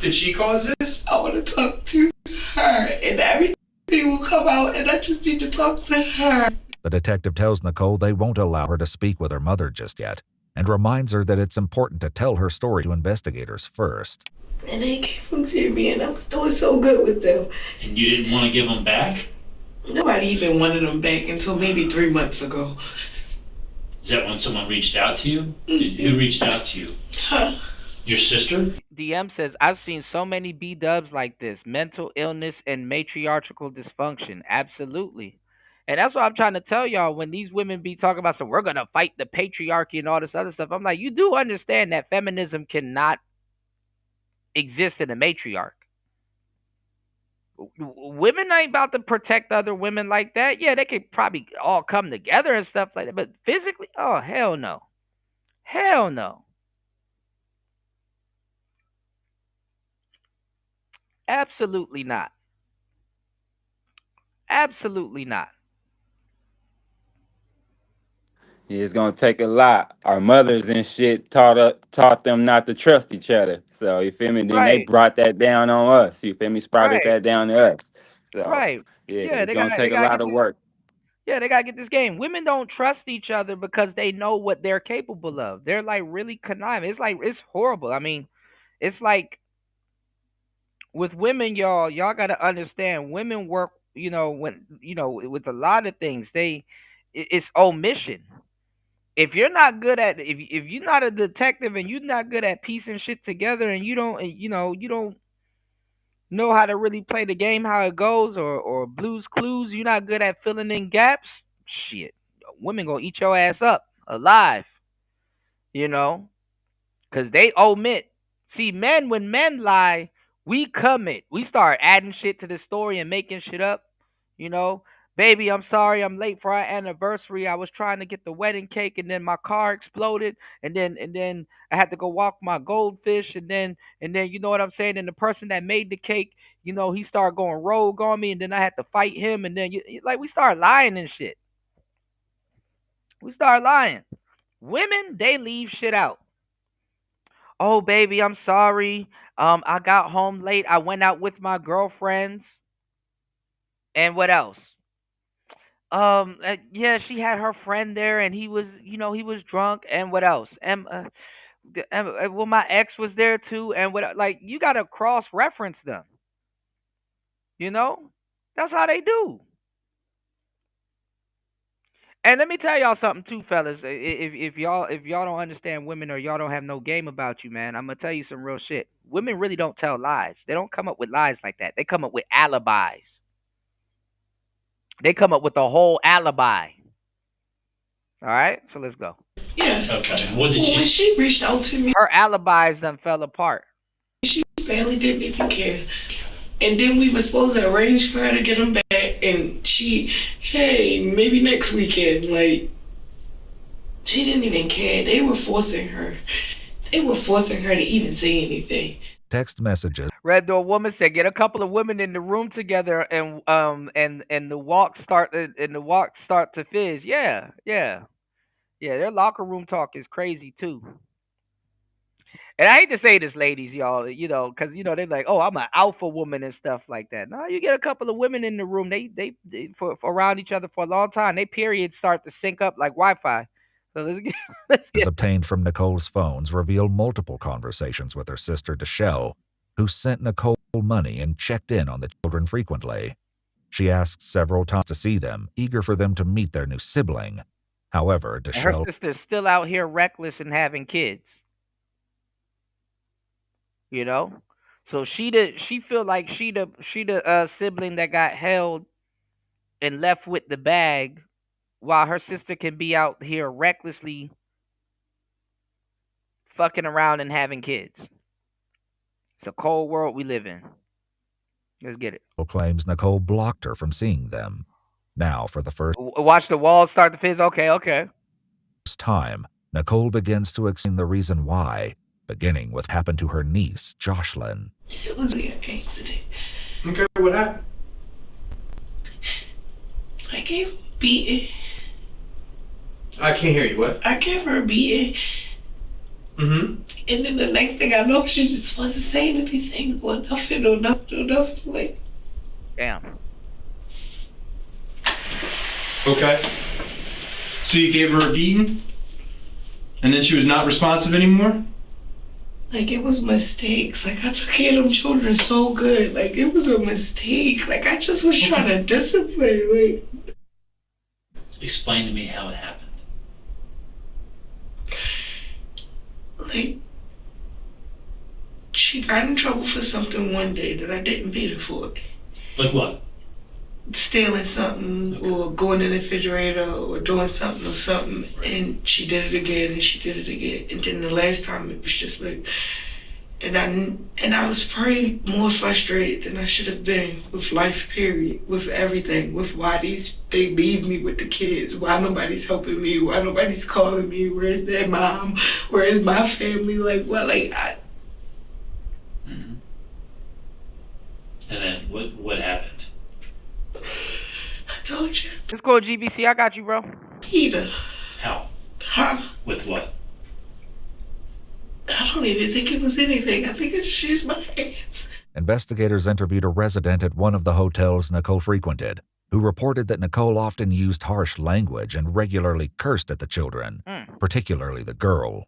Did she cause this? I want to talk to her, and everything will come out, and I just need to talk to her. The detective tells Nicole they won't allow her to speak with her mother just yet, and reminds her that it's important to tell her story to investigators first. And they gave them to me, and I was doing so good with them. And you didn't want to give them back? Nobody even wanted them back until maybe 3 months ago. Is that when someone reached out to you? Who reached out to you? Your sister? DM says, I've seen so many B-dubs like this. Mental illness and matriarchal dysfunction. Absolutely. And that's what I'm trying to tell y'all when these women be talking about, so we're going to fight the patriarchy and all this other stuff. I'm like, you do understand that feminism cannot exist in a matriarch. Women ain't about to protect other women like that. Yeah, they could probably all come together and stuff like that. But physically, oh, hell no. Hell no. Absolutely not. Absolutely not. Yeah, it's gonna take a lot. Our mothers and shit taught them not to trust each other. So you feel me? Then they Right. brought that down on us. You feel me? Sprouted Right. that down to us. So Right. yeah, Yeah, it's they gonna got take they a gotta lot get of this. work. Yeah, they gotta get this game. Women don't trust each other because they know what they're capable of. They're like really conniving. It's like it's horrible. I mean, it's like with women, y'all gotta understand. Women work, when with a lot of things. It's omission. If you're not good at if you're not a detective and you're not good at piecing shit together and you don't know how to really play the game how it goes or Blues Clues, you're not good at filling in gaps. Shit, women gonna eat your ass up alive. You know, because they omit. See, men, when men lie, we commit. We start adding shit to the story and making shit up. You know, baby, I'm sorry I'm late for our anniversary. I was trying to get the wedding cake and then my car exploded and then I had to go walk my goldfish and then you know what I'm saying? And the person that made the cake, he started going rogue on me and then I had to fight him and then like we start lying and shit. We start lying. Women, they leave shit out. Oh baby, I'm sorry. I got home late. I went out with my girlfriends. And what else? Yeah, she had her friend there and he was drunk. And what else? Well, my ex was there too. And what, like, you got to cross reference them. You know, that's how they do. And let me tell y'all something too, fellas. If y'all don't understand women or y'all don't have no game about you, man, I'm gonna tell you some real shit. Women really don't tell lies. They don't come up with lies like that. They come up with alibis. They come up with a whole alibi. All right, so let's go. Yes. Okay. What did When she reached out to me, Her alibis done fell apart. she barely didn't even care. And then we were supposed to arrange for her to get him back, and hey, maybe next weekend. Like, she didn't even care. They were forcing her. They were forcing her to even say anything. Text messages. Red Door Woman said, "Get a couple of women in the room together, and the walks start to fizz." Yeah, yeah, yeah. Their locker room talk is crazy too. And I hate to say this, ladies, y'all, because they're like, "Oh, I'm an alpha woman" and stuff like that. No, you get a couple of women in the room, they for around each other for a long time. They periods start to sync up like Wi-Fi. So let's Obtained from Nicole's phones reveal multiple conversations with her sister Deshelle, who sent Nicole money and checked in on the children frequently. She asked several times to see them, eager for them to meet their new sibling. However, and her Deshelle sister's still out here reckless and having kids. So she feel like she the sibling that got held and left with the bag while her sister can be out here recklessly fucking around and having kids. It's a cold world we live in. Let's get it. claims Nicole blocked her from seeing them. Now, for the first Watch the walls start to fizz. Okay. time, Nicole begins to explain the reason why, beginning with what happened to her niece, Jocelyn. It was an accident. Okay, what happened? I gave her a beating. I can't hear you. What? I gave her a beating. And then the next thing I know, she just wasn't saying anything or nothing or nothing or nothing. Like, Damn. Okay. So you gave her a beating? And then she was not responsive anymore? Like, it was mistakes. Like, I took care of them children so good. Like, it was a mistake. Like, I just was trying to discipline. Like, Explain to me how it happened. like, she got in trouble for something one day that I didn't beat her for. Like what? Stealing something or going in the refrigerator or doing something or something, and she did it again and she did it again, and then the last time it was just like, and I was probably more frustrated than I should have been with life, period, with everything, with why they leave me with the kids, why nobody's helping me, why nobody's calling me, where's their mom, where's my family, like, well, like, Mm-hmm. And then what happened? I told you. Let's go GBC. I got you, bro. Peter. How? Huh? With what? I don't even think it was anything. I think it's just my hands. Investigators interviewed a resident at one of the hotels Nicole frequented, who reported that Nicole often used harsh language and regularly cursed at the children, particularly the girl.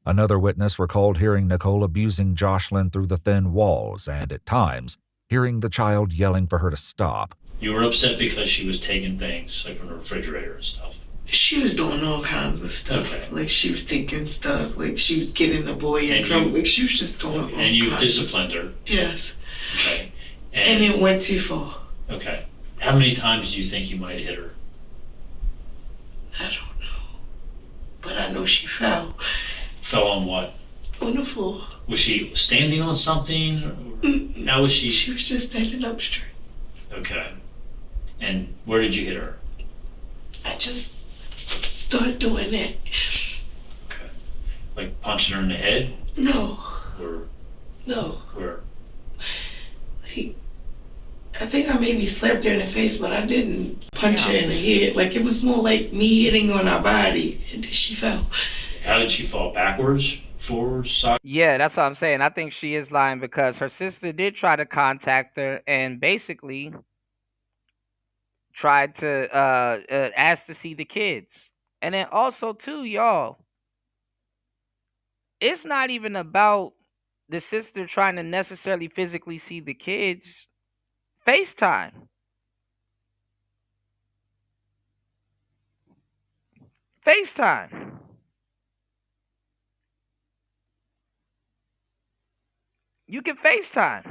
Another witness recalled hearing Nicole abusing Jocelyn through the thin walls and, at times, hearing the child yelling for her to stop. You were upset because she was taking things, like from the refrigerator and stuff. She was doing all kinds of stuff. Okay. Like, she was taking stuff. Like, she was getting the boy in trouble. Like, she was just doing all kinds. And you disciplined her. Yes. Okay. And it went too far. Okay. How many times do you think you might hit her? I don't know. But I know she fell. Fell on what? On the floor. Was she standing on something? Or how was she? She was just standing up straight. Okay. And where did you hit her? I just started doing that. Okay. Like punching her in the head? No. Or? No. Where? Like, I think I maybe slapped her in the face, but I didn't punch her in the head. Like, it was more like me hitting on her body, and then she fell. How did she fall? Backwards? Forwards? Side? Yeah, that's what I'm saying. I think she is lying because her sister did try to contact her and basically tried to ask to see the kids. And then also, too, y'all, it's not even about the sister trying to necessarily physically see the kids. FaceTime. FaceTime. You can FaceTime.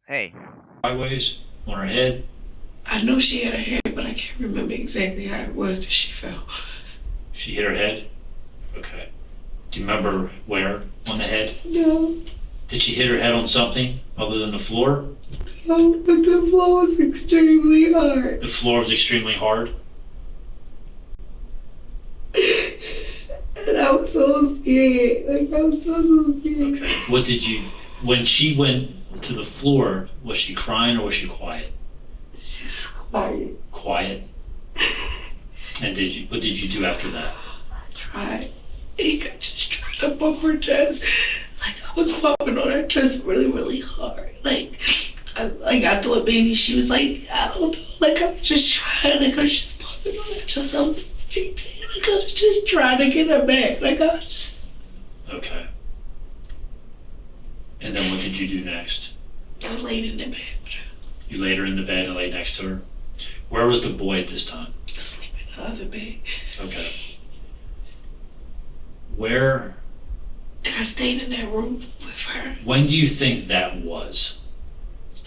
Hey. Sideways? On her head? I know she had a head, but I can't remember exactly how it was that she fell. She hit her head? Okay. Do you remember where on the head? No. Did she hit her head on something other than the floor? No, but the floor was extremely hard. The floor was extremely hard? And I was so scared. Like, I was so scared. Okay. What did you, when she went to the floor, was she crying or was she quiet? She was quiet. Quiet? And what did you do after that? I tried. I just tried to bump her chest. Like, I was bumping on her chest really, really hard. Like, I thought maybe she was like, I don't know. Like, I was just trying. Like, I was just bumping on her chest. I was just trying to get her back. Like, I was just... Okay. And then what did you do next? I laid in the bed with her. You laid her in the bed and laid next to her? Where was the boy at this time? Asleep in the other bed. Okay. Where? I stayed in that room with her. When do you think that was?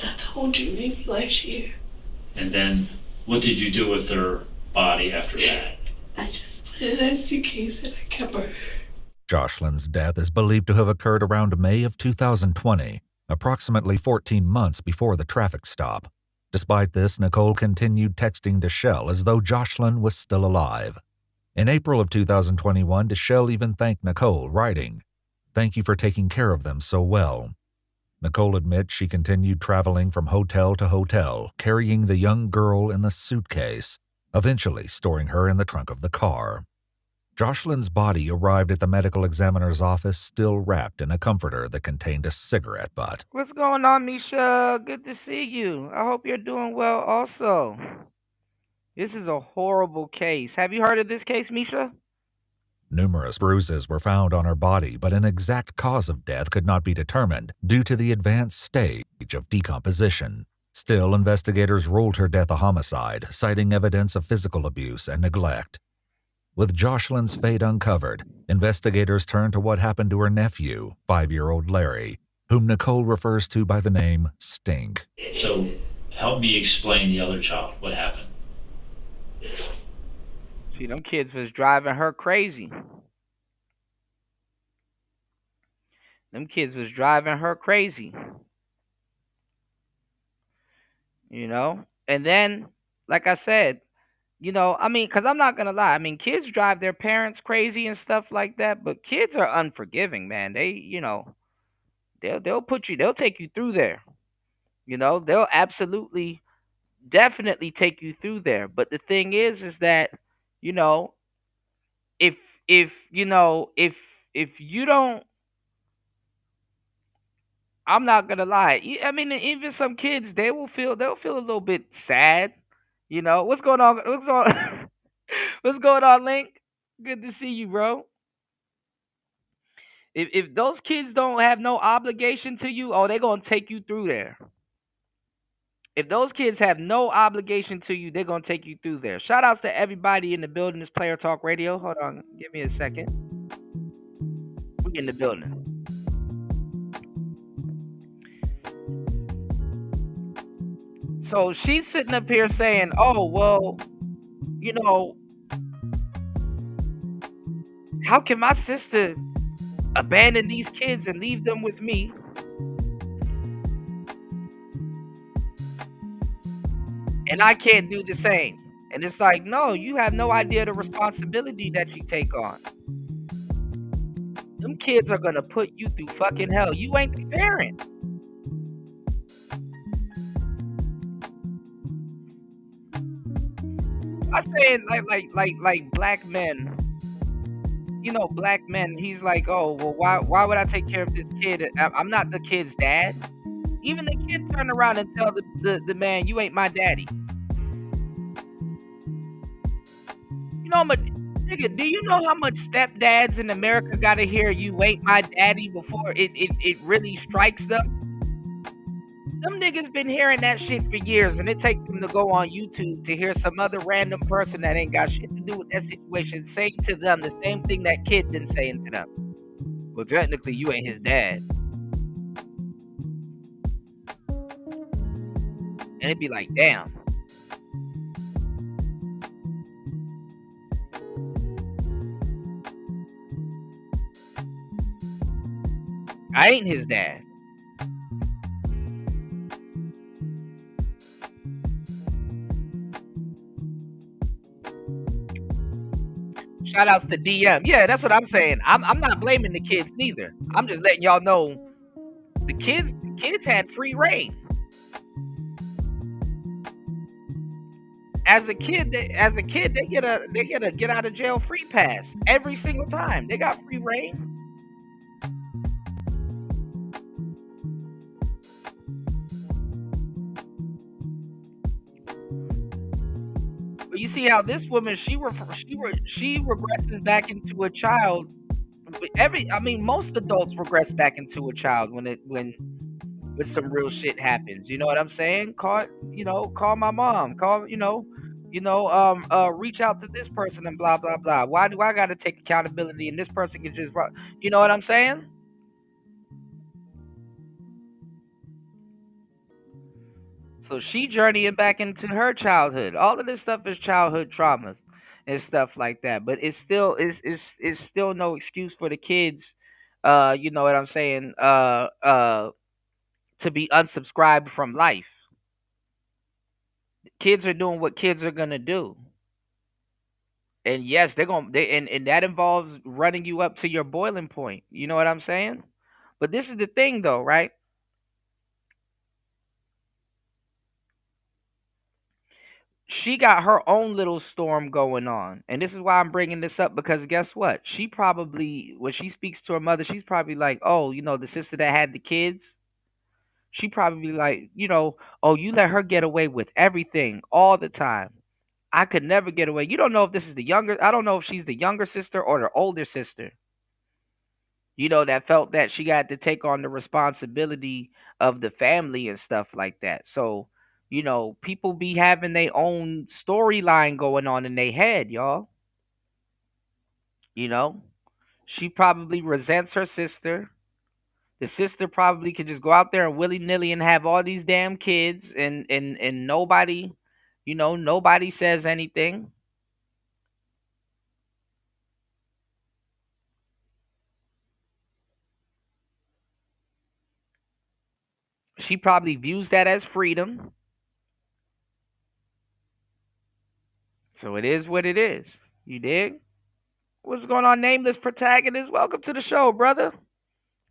I told you, maybe last year. And then what did you do with her body after that? I just put it in a suitcase and I kept her. Jocelyn's death is believed to have occurred around May of 2020, approximately 14 months before the traffic stop. Despite this, Nicole continued texting Deschelle as though Jocelyn was still alive. In April of 2021, Deschelle even thanked Nicole, writing, "Thank you for taking care of them so well." Nicole admits she continued traveling from hotel to hotel, carrying the young girl in the suitcase, eventually storing her in the trunk of the car. Jocelyn's body arrived at the medical examiner's office still wrapped in a comforter that contained a cigarette butt. What's going on, Misha? Good to see you. I hope you're doing well also. This is a horrible case. Have you heard of this case, Misha? Numerous bruises were found on her body, but an exact cause of death could not be determined due to the advanced stage of decomposition. Still, investigators ruled her death a homicide, citing evidence of physical abuse and neglect. With Jocelyn's fate uncovered, investigators turned to what happened to her nephew, 5-year-old Larry, whom Nicole refers to by the name Stink. So help me explain the other child. What happened? See, them kids was driving her crazy. Them kids was driving her crazy. You know? And then, like I said, because I'm not going to lie. I mean, kids drive their parents crazy and stuff like that, but kids are unforgiving, man. They'll take you through there. They'll absolutely, definitely take you through there. But the thing is that, you know, if if you don't, I'm not gonna lie. I mean, even some kids, they'll feel a little bit sad. What's going on? What's on? What's going on, Link? Good to see you, bro. If those kids don't have no obligation to you, oh, they're gonna take you through there. If those kids have no obligation to you, they're gonna take you through there. Shout outs to everybody in the building. This Player Talk Radio. Hold on, give me a second. We in the building. So she's sitting up here saying, "Oh, well, how can my sister abandon these kids and leave them with me?" And I can't do the same. And it's like, no, you have no idea the responsibility that you take on. Them kids are gonna put you through fucking hell. You ain't the parent. I'm saying like black men. Black men. He's like, oh well, why would I take care of this kid? I'm not the kid's dad. Even the kid turn around and tell the man, you ain't my daddy. Nigga, do you know how much stepdads in America gotta hear you ain't my daddy before it really strikes them? Them niggas been hearing that shit for years, and it takes them to go on YouTube to hear some other random person that ain't got shit to do with that situation say to them the same thing that kid been saying to them. Well, technically, you ain't his dad. And it'd be like, damn. I ain't his dad. Shout outs to DM. Yeah, that's what I'm saying. I'm not blaming the kids neither. I'm just letting y'all know the kids had free reign. As a kid, they get a get out of jail free pass every single time. They got free reign. But you see how this woman she regresses back into a child. Most adults regress back into a child when some real shit happens. You know what I'm saying? Call my mom. Reach out to this person and blah blah blah. Why do I got to take accountability and this person can just run? You know what I'm saying? So she journeying back into her childhood. All of this stuff is childhood traumas and stuff like that. But it's still no excuse for the kids. You know what I'm saying? To be unsubscribed from life. Kids are doing what kids are gonna do. And yes, and that involves running you up to your boiling point. You know what I'm saying? But this is the thing though, right? she got her own little storm going on. And this is why I'm bringing this up, because guess what? She probably, when she speaks to her mother, she's probably like, oh, the sister that had the kids, she probably like, oh, you let her get away with everything all the time. I could never get away. You don't know if this is the younger, I don't know if she's the younger sister or the older sister, that felt that she got to take on the responsibility of the family and stuff like that. So, people be having their own storyline going on in their head, y'all. You know, she probably resents her sister. The sister probably could just go out there and willy nilly and have all these damn kids, and nobody, nobody says anything. She probably views that as freedom. So it is what it is. You dig? What's going on, nameless protagonist? Welcome to the show, brother.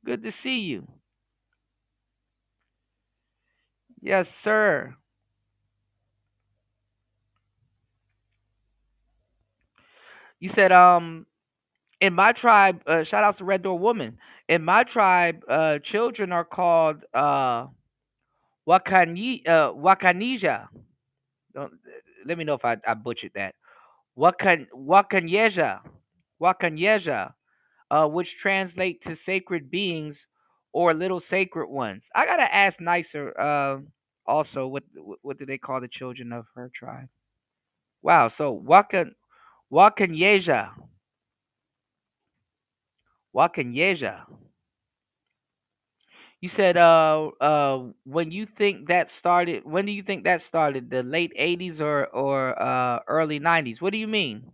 Good to see you. Yes, sir. You said, in my tribe, shout outs to Red Door Woman. In my tribe, children are called Wakanija. Don't, let me know if I butchered that. Wakanyeja. Wakanyeja, which translate to sacred beings or little sacred ones. I gotta ask nicer. Also, what do they call the children of her tribe? Wow. So Wakanyeja. Wakanyeja. You said when you think that started, when do you think that started? The late 80s or early 90s? What do you mean?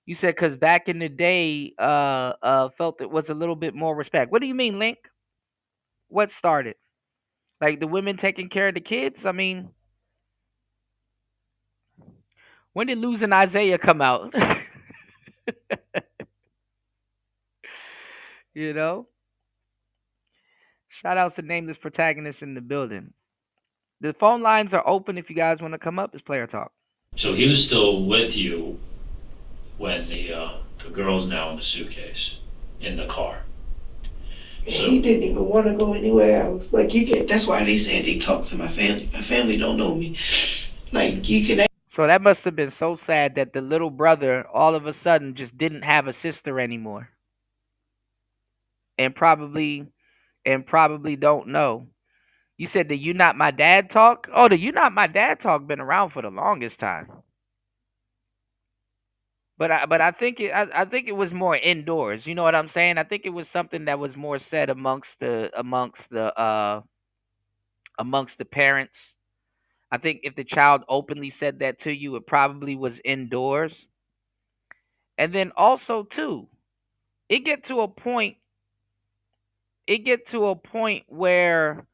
You said cuz back in the day felt it was a little bit more respect. What do you mean, Link? What started? Like the women taking care of the kids? I mean, when did Losing Isaiah come out? you know? Shout outs to nameless protagonists in the building. The phone lines are open if you guys want to come up. It's player talk. So he was still with you when the girl's now in the suitcase in the car. So, he didn't even want to go anywhere else. Like you can. That's why they said they talk to my family. My family don't know me. Like you can. So that must have been so sad that the little brother all of a sudden just didn't have a sister anymore, and probably don't know. You said the "You Not My Dad" talk. Oh, the "You Not My Dad" talk been around for the longest time. But I think I think it was more indoors. You know what I'm saying? I think it was something that was more said amongst the parents. I think if the child openly said that to you, it probably was indoors. And then also too, it get to a point where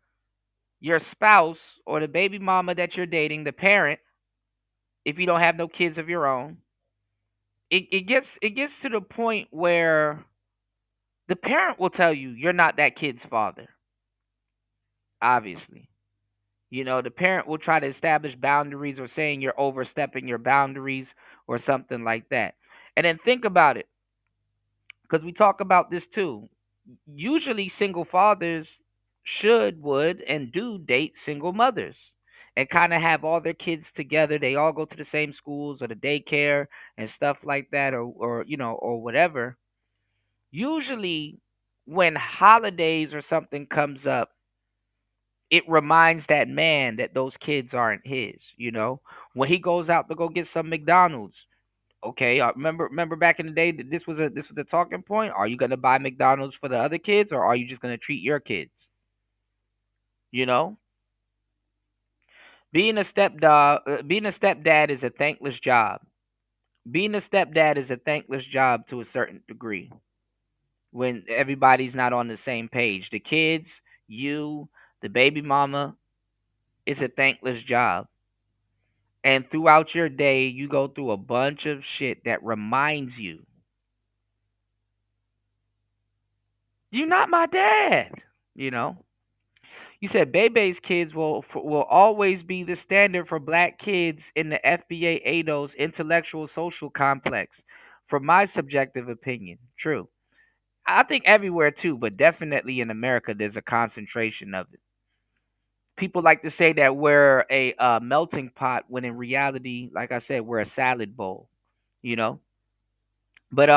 your spouse or the baby mama that you're dating, the parent, if you don't have no kids of your own, it gets to the point where the parent will tell you you're not that kid's father. Obviously. The parent will try to establish boundaries or saying you're overstepping your boundaries or something like that. And then think about it, because we talk about this too. Usually, single fathers would, and do date single mothers and kind of have all their kids together. They all go to the same schools or the daycare and stuff like that, or whatever. Usually, when holidays or something comes up, it reminds that man that those kids aren't his. When he goes out to go get some McDonald's. Okay, remember back in the day that this was a talking point. Are you gonna buy McDonald's for the other kids, or are you just gonna treat your kids? You know, being a stepdad is a thankless job. Being a stepdad is a thankless job to a certain degree when everybody's not on the same page. The kids, you, the baby mama, it's a thankless job. And throughout your day, you go through a bunch of shit that reminds you, you're not my dad. You know, You said Bebe's kids will always be the standard for black kids in the FBA ADO's intellectual social complex. From my subjective opinion, true. I think everywhere too, but definitely in America, there's a concentration of it. People like to say that we're a melting pot, when in reality, like I said, we're a salad bowl. You know, but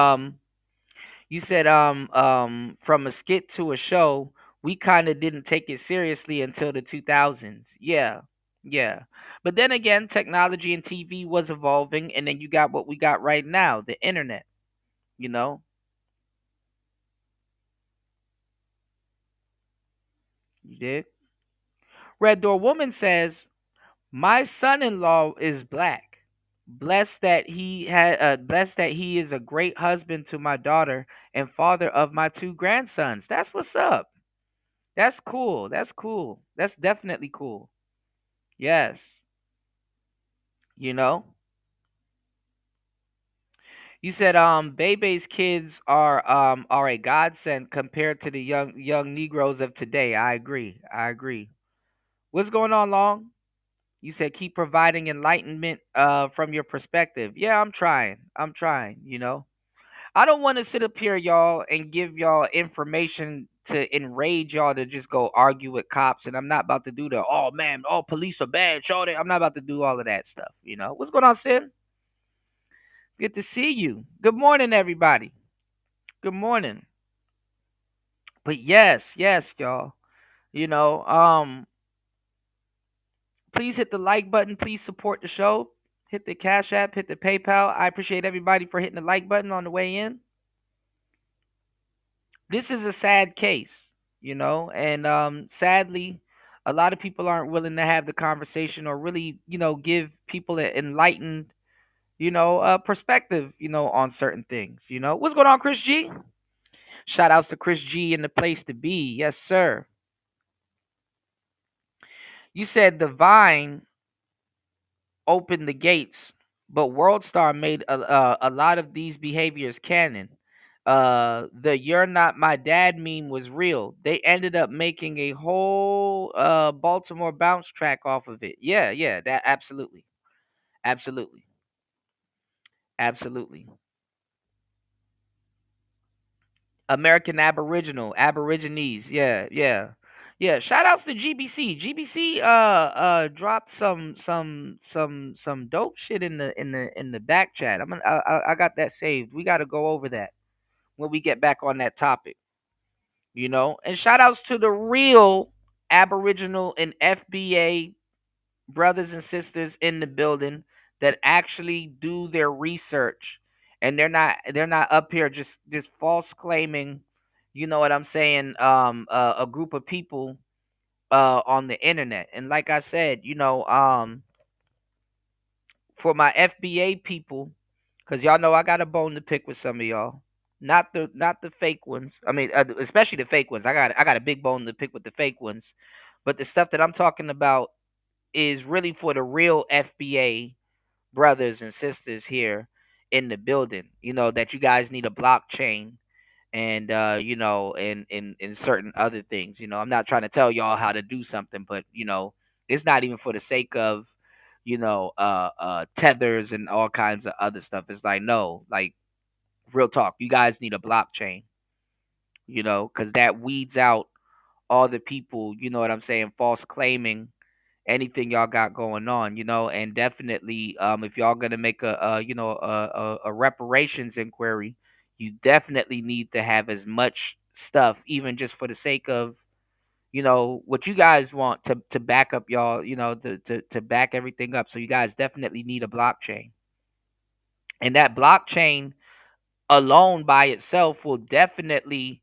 you said from a skit to a show, we kind of didn't take it seriously until the 2000s. Yeah. Yeah. But then again, technology and TV was evolving, and then you got what we got right now, the internet, you know? You did. Red Door Woman says, "My son-in-law is black. Blessed that he is a great husband to my daughter and father of my two grandsons." That's what's up. That's cool. That's cool. That's definitely cool. Yes. You know? You said Bebe's kids are a godsend compared to the young Negroes of today. I agree. I agree. What's going on, Long? You said keep providing enlightenment from your perspective. Yeah, I'm trying. I'm trying, you know. I don't want to sit up here, y'all, and give y'all information to enrage y'all to just go argue with cops. And I'm not about to do the, oh man, all police are bad, show it. I'm not about to do all of that stuff, you know. What's going on, Sin? Good to see you. Good morning, everybody. Good morning. But yes, yes, y'all. You know, please hit the like button. Please support the show. Hit the Cash App, hit the PayPal. I appreciate everybody for hitting the like button on the way in. This is a sad case, you know, and sadly, a lot of people aren't willing to have the conversation or really, you know, give people an enlightened, perspective, on certain things. You know, what's going on, Chris G? Shout outs to Chris G in the place to be. Yes, sir. You said the Vine opened the gates, but WorldStar made a lot of these behaviors canon. The "You're Not My Dad" meme was real. They ended up making a whole Baltimore bounce track off of it. Yeah, yeah, that absolutely, absolutely, absolutely. American Aboriginal, Aborigines. Yeah, yeah. Yeah, shout outs to GBC. GBC dropped some dope shit in the back chat. I got that saved. We got to go over that when we get back on that topic, you know. And shout outs to the real Aboriginal and FBA brothers and sisters in the building that actually do their research, and they're not up here just false claiming, you know what I'm saying, a group of people on the internet. And like I said, for my FBA people, because y'all know I got a bone to pick with some of y'all. Not the fake ones. I mean, especially the fake ones. I got a big bone to pick with the fake ones. But the stuff that I'm talking about is really for the real FBA brothers and sisters here in the building. You know that you guys need a blockchain, and and certain other things. I'm not trying to tell y'all how to do something, but it's not even for the sake of tethers and all kinds of other stuff. It's like, no, like, real talk, you guys need a blockchain, because that weeds out all the people, you know what I'm saying, false claiming anything y'all got going on, and definitely, if y'all gonna make a reparations inquiry, you definitely need to have as much stuff, even just for the sake of what you guys want to back up y'all, to back everything up. So you guys definitely need a blockchain, and that blockchain alone by itself will definitely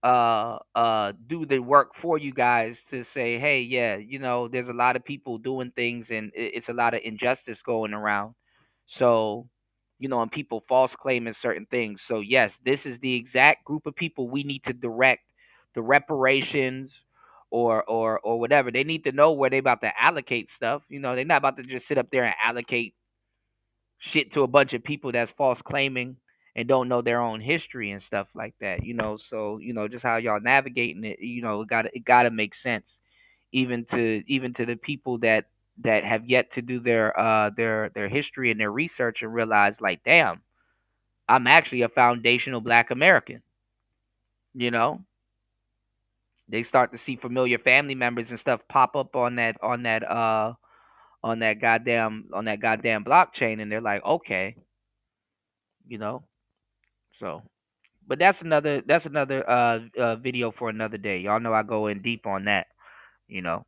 do the work for you guys to say, hey, yeah, there's a lot of people doing things, and it's a lot of injustice going around. So and people false claiming certain things. So yes, this is the exact group of people we need to direct the reparations, or whatever. They need to know where they about to allocate stuff. They're not about to just sit up there and allocate shit to a bunch of people that's false claiming and don't know their own history and stuff like that. So just how y'all navigating it, it gotta make sense. even to the people that have yet to do their history and their research and realize like, damn, I'm actually a foundational Black American. You know, they start to see familiar family members and stuff pop up on that goddamn blockchain, and they're like, okay, you know. So, but that's another video for another day. Y'all know I go in deep on that. You know.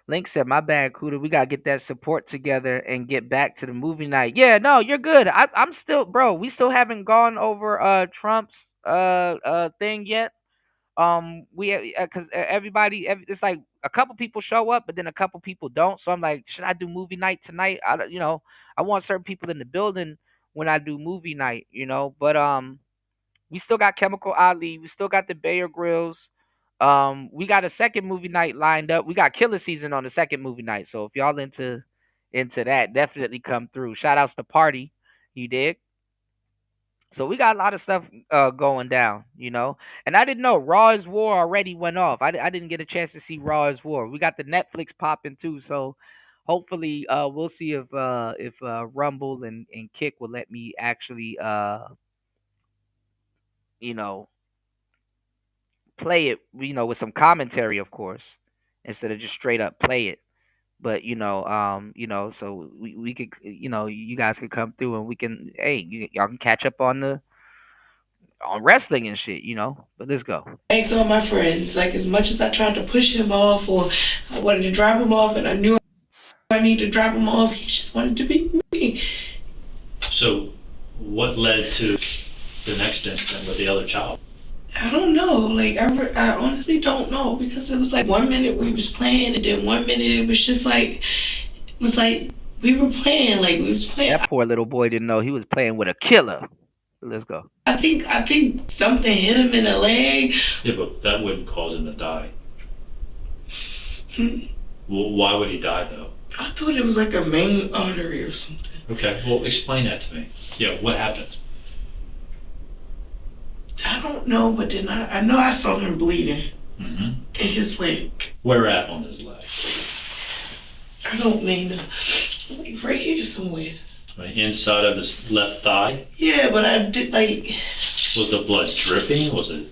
Link said, "My bad, Kuda. We gotta get that support together and get back to the movie night." Yeah, no, you're good. I'm still, bro. We still haven't gone over Trump's thing yet. We because it's like a couple people show up, but then a couple people don't. So I'm like, should I do movie night tonight? I want certain people in the building when I do movie night. But we still got Chemical Ali. We still got the Bayer Grills. We got a second movie night lined up. We got Killer Season on the second movie night. So if y'all into that, definitely come through. Shout outs to Party. You dig? So we got a lot of stuff going down. And I didn't know Raw is War already went off. I didn't get a chance to see Raw is War. We got the Netflix popping too. So hopefully we'll see if Rumble and Kick will let me actually you know play it, with some commentary, of course, instead of just straight up play it. But so we could, you guys could come through and we can, hey, y'all can catch up on wrestling and shit. But let's go. Thanks all my friends. Like as much as I tried to push him off or I wanted to drop him off and I knew I needed to drop him off, he just wanted to be me. So what led to the next incident with the other child? I don't know. Like I honestly don't know because it was like 1 minute we was playing and then 1 minute it was just like we were playing like we was playing. That poor little boy didn't know he was playing with a killer. Let's go. I think something hit him in the leg. Yeah, but that wouldn't cause him to die. Well, why would he die though? I thought it was like a main artery or something. Okay, well explain that to me. Yeah, what happened? I don't know, but then I know I saw him bleeding in his leg. Where at on his leg? I don't mean like right here somewhere. Right inside of his left thigh? Yeah, but I did like. Was the blood dripping? Was it?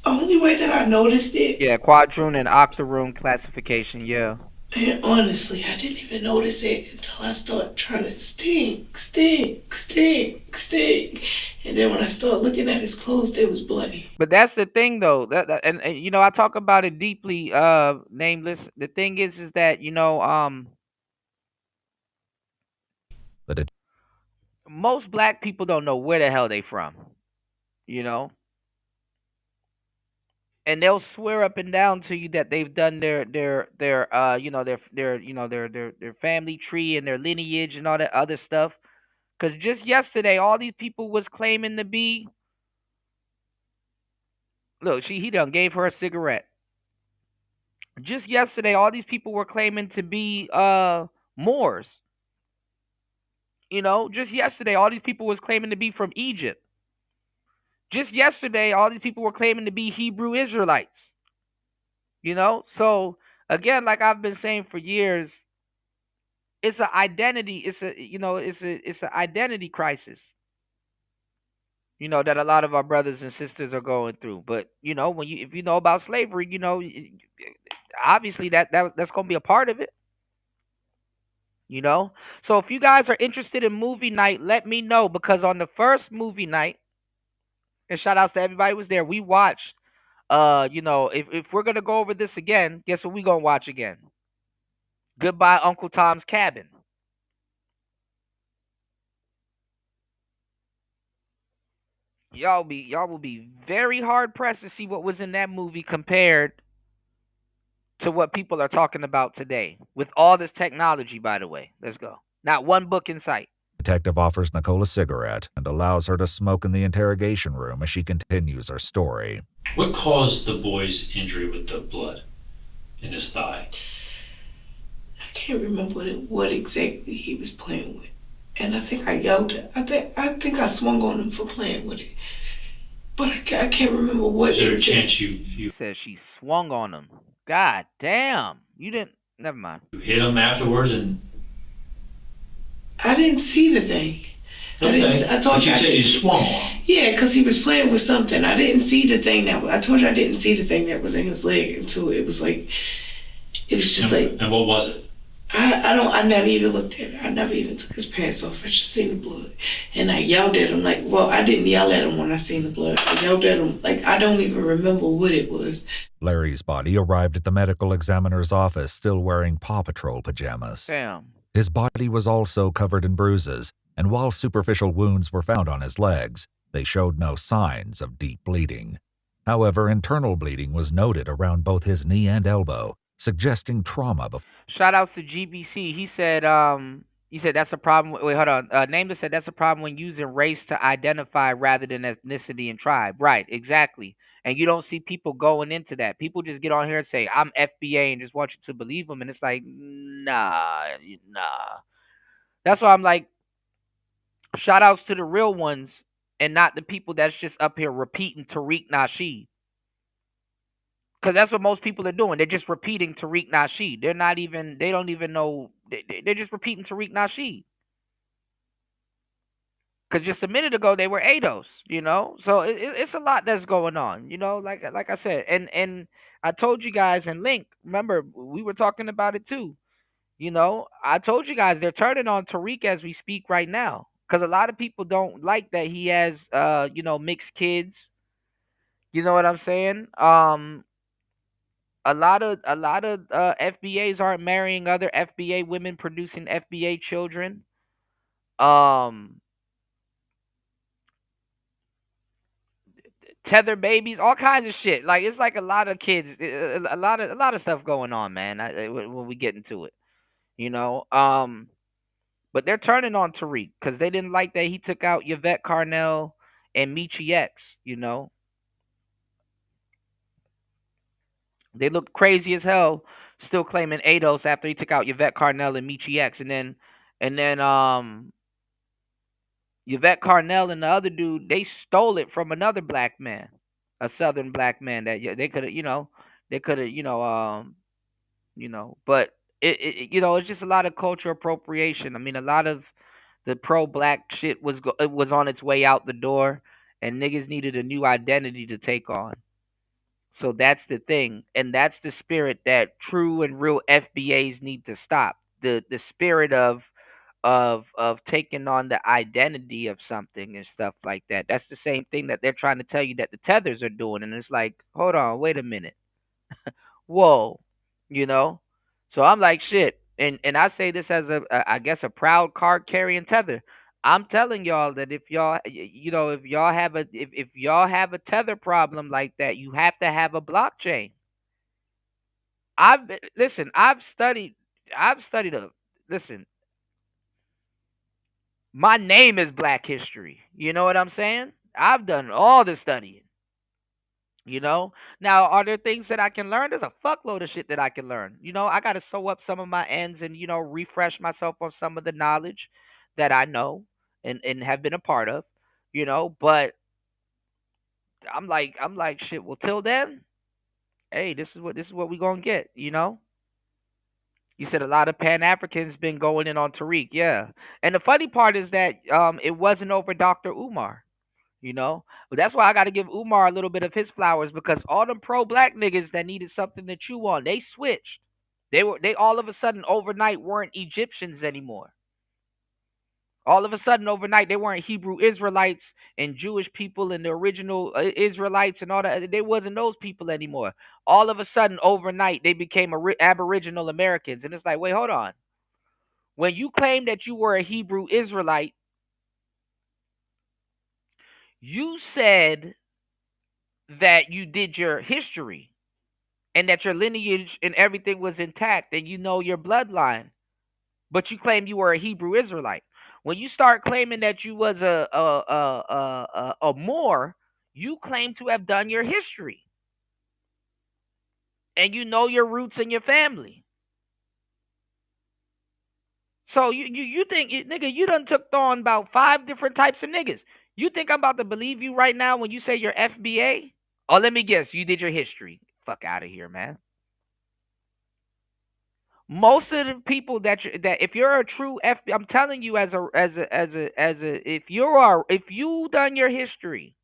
Only way that I noticed it. Yeah, quadroon and octoroon classification. Yeah. And honestly, I didn't even notice it until I started trying to stink. And then when I started looking at his clothes, they was bloody. But that's the thing, though. And I talk about it deeply. Nameless. The thing is that most Black people don't know where the hell they from. And they'll swear up and down to you that they've done their family tree and their lineage and all that other stuff. Because just yesterday, all these people was claiming to be. Look, he done gave her a cigarette. Just yesterday, all these people were claiming to be Moors. Just yesterday, all these people was claiming to be from Egypt. Just yesterday, all these people were claiming to be Hebrew Israelites. So again, like I've been saying for years, it's an identity. It's an identity crisis. That a lot of our brothers and sisters are going through. But if you know about slavery, obviously that's going to be a part of it. So if you guys are interested in movie night, let me know, because on the first movie night, and shout outs to everybody who was there, we watched if we're gonna go over this again, guess what we gonna watch again? Goodbye Uncle Tom's Cabin. Y'all will be very hard pressed to see what was in that movie compared to what people are talking about today with all this technology, by the way. Let's go. Not one book in sight. Detective offers Nicole a cigarette and allows her to smoke in the interrogation room as she continues her story. What caused the boy's injury with the blood in his thigh? I can't remember what exactly he was playing with. And I think I yelled. I think I swung on him for playing with it. but I can't remember what. Is there a chance She said she swung on him. God damn. You didn't. Never mind. you hit him afterwards and? I didn't see the thing. Okay. I told but you. You said you swung on him. Yeah, because he was playing with something. I didn't see the thing that. I told you I didn't see the thing that was in his leg until it was like. It was just like. And what was it? I never even looked at it. I never even took his pants off. I just seen the blood. And I yelled at him like, well, I didn't yell at him when I seen the blood. I yelled at him like, I don't even remember what it was. Larry's body arrived at the medical examiner's office still wearing Paw Patrol pajamas. Damn. His body was also covered in bruises, and while superficial wounds were found on his legs, they showed no signs of deep bleeding. However, internal bleeding was noted around both his knee and elbow, suggesting trauma. Shout outs to GBC. He said that's a problem. Wait, hold on. Nameless said that's a problem when using race to identify rather than ethnicity and tribe. Right, exactly. And you don't see people going into that. People just get on here and say, I'm FBA and just want you to believe them. And it's like, nah. That's why I'm like, shout outs to the real ones and not the people that's just up here repeating Tariq Nasheed. Because that's what most people are doing. They're just repeating Tariq Nasheed. They don't even know. They're just repeating Tariq Nasheed. Because just a minute ago, they were ADOS, So it's a lot that's going on, like I said. And I told you guys in Link, remember, we were talking about it too. I told you guys they're turning on Tariq as we speak right now. Because a lot of people don't like that he has, mixed kids. You know what I'm saying? A lot of FBAs aren't marrying other FBA women, producing FBA children. Tether babies, all kinds of shit. Like it's like a lot of kids, a lot of stuff going on, man. When we get into it, But they're turning on Tariq because they didn't like that he took out Yvette Carnell and Michi X. They looked crazy as hell, still claiming ADOS after he took out Yvette Carnell and Michi X, and then Yvette Carnell and the other dude, they stole it from another black man, a Southern black man that they could have, but it's just a lot of cultural appropriation. I mean, a lot of the pro black shit it was on its way out the door, and niggas needed a new identity to take on. So that's the thing, and that's the spirit that true and real FBAs need to stop. The spirit of taking on the identity of something and stuff like that. That's the same thing that they're trying to tell you that the tethers are doing, and it's like, hold on, wait a minute, whoa, you know. So I'm like, shit, and I say this as I guess a proud card carrying tether. I'm telling y'all that if y'all, if y'all have if y'all have a tether problem like that, you have to have a blockchain. Listen. I've studied. Listen. My name is Black History. You know what I'm saying? I've done all the studying. Now, are there things that I can learn? There's a fuckload of shit that I can learn. I got to sew up some of my ends and refresh myself on some of the knowledge that I know and have been a part of. But I'm like shit. Well, till then, hey, this is what we gonna get. You said a lot of Pan Africans been going in on Tariq, yeah. And the funny part is that it wasn't over Dr. Umar. But that's why I got to give Umar a little bit of his flowers, because all them pro black niggas that needed something to chew on, they switched. They all of a sudden overnight weren't Egyptians anymore. All of a sudden overnight they weren't Hebrew Israelites and Jewish people and the original Israelites and all that. They wasn't those people anymore. All of a sudden overnight they became Aboriginal Americans, and it's like, wait, hold on. When you claim that you were a Hebrew Israelite, you said that you did your history and that your lineage and everything was intact and your bloodline, but you claim you were a Hebrew Israelite. When you start claiming that you was a Moor, you claim to have done your history and your roots and your family. So you think, nigga, you done took on about 5 different types of niggas. You think I'm about to believe you right now when you say you're FBA? Oh, let me guess. You did your history. Fuck out of here, man. Most of the people that if you're a true FBA, I'm telling you if you done your history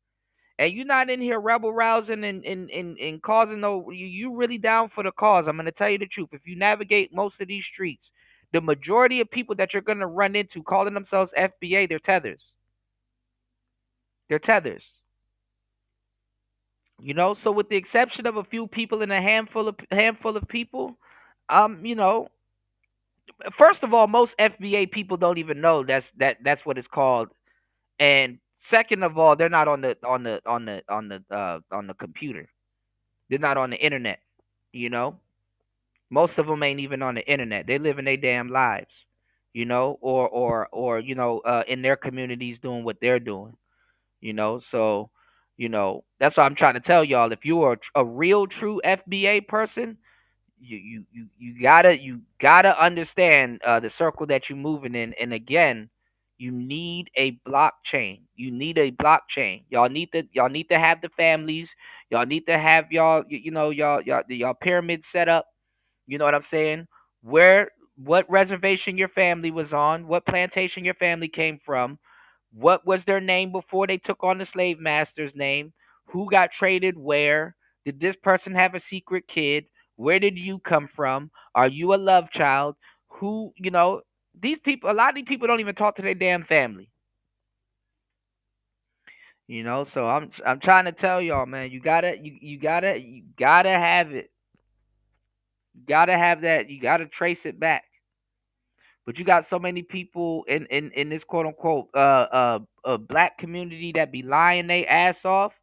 and you're not in here rebel rousing and causing you really down for the cause. I'm gonna tell you the truth. If you navigate most of these streets, the majority of people that you're gonna run into calling themselves FBA, they're tethers. They're tethers. So with the exception of a few people and a handful of people, you know, first of all, most FBA people don't even know that's what it's called. And second of all, they're not on the computer. They're not on the internet. You know, most of them ain't even on the internet. They living their damn lives. Or in their communities doing what they're doing. So that's what I'm trying to tell y'all. If you are a real true FBA person, you gotta understand the circle that you're moving in. And again, you need a blockchain. You need a blockchain. Y'all need to have the families. Y'all need to have y'all pyramid set up. You know what I'm saying? What reservation your family was on, what plantation your family came from, what was their name before they took on the slave master's name, who got traded where, did this person have a secret kid, where did you come from, are you a love child, these people, a lot of these people don't even talk to their damn family. So I'm trying to tell y'all, man, you gotta have it. You gotta have that. You gotta trace it back. But you got so many people in this quote unquote black community that be lying they ass off.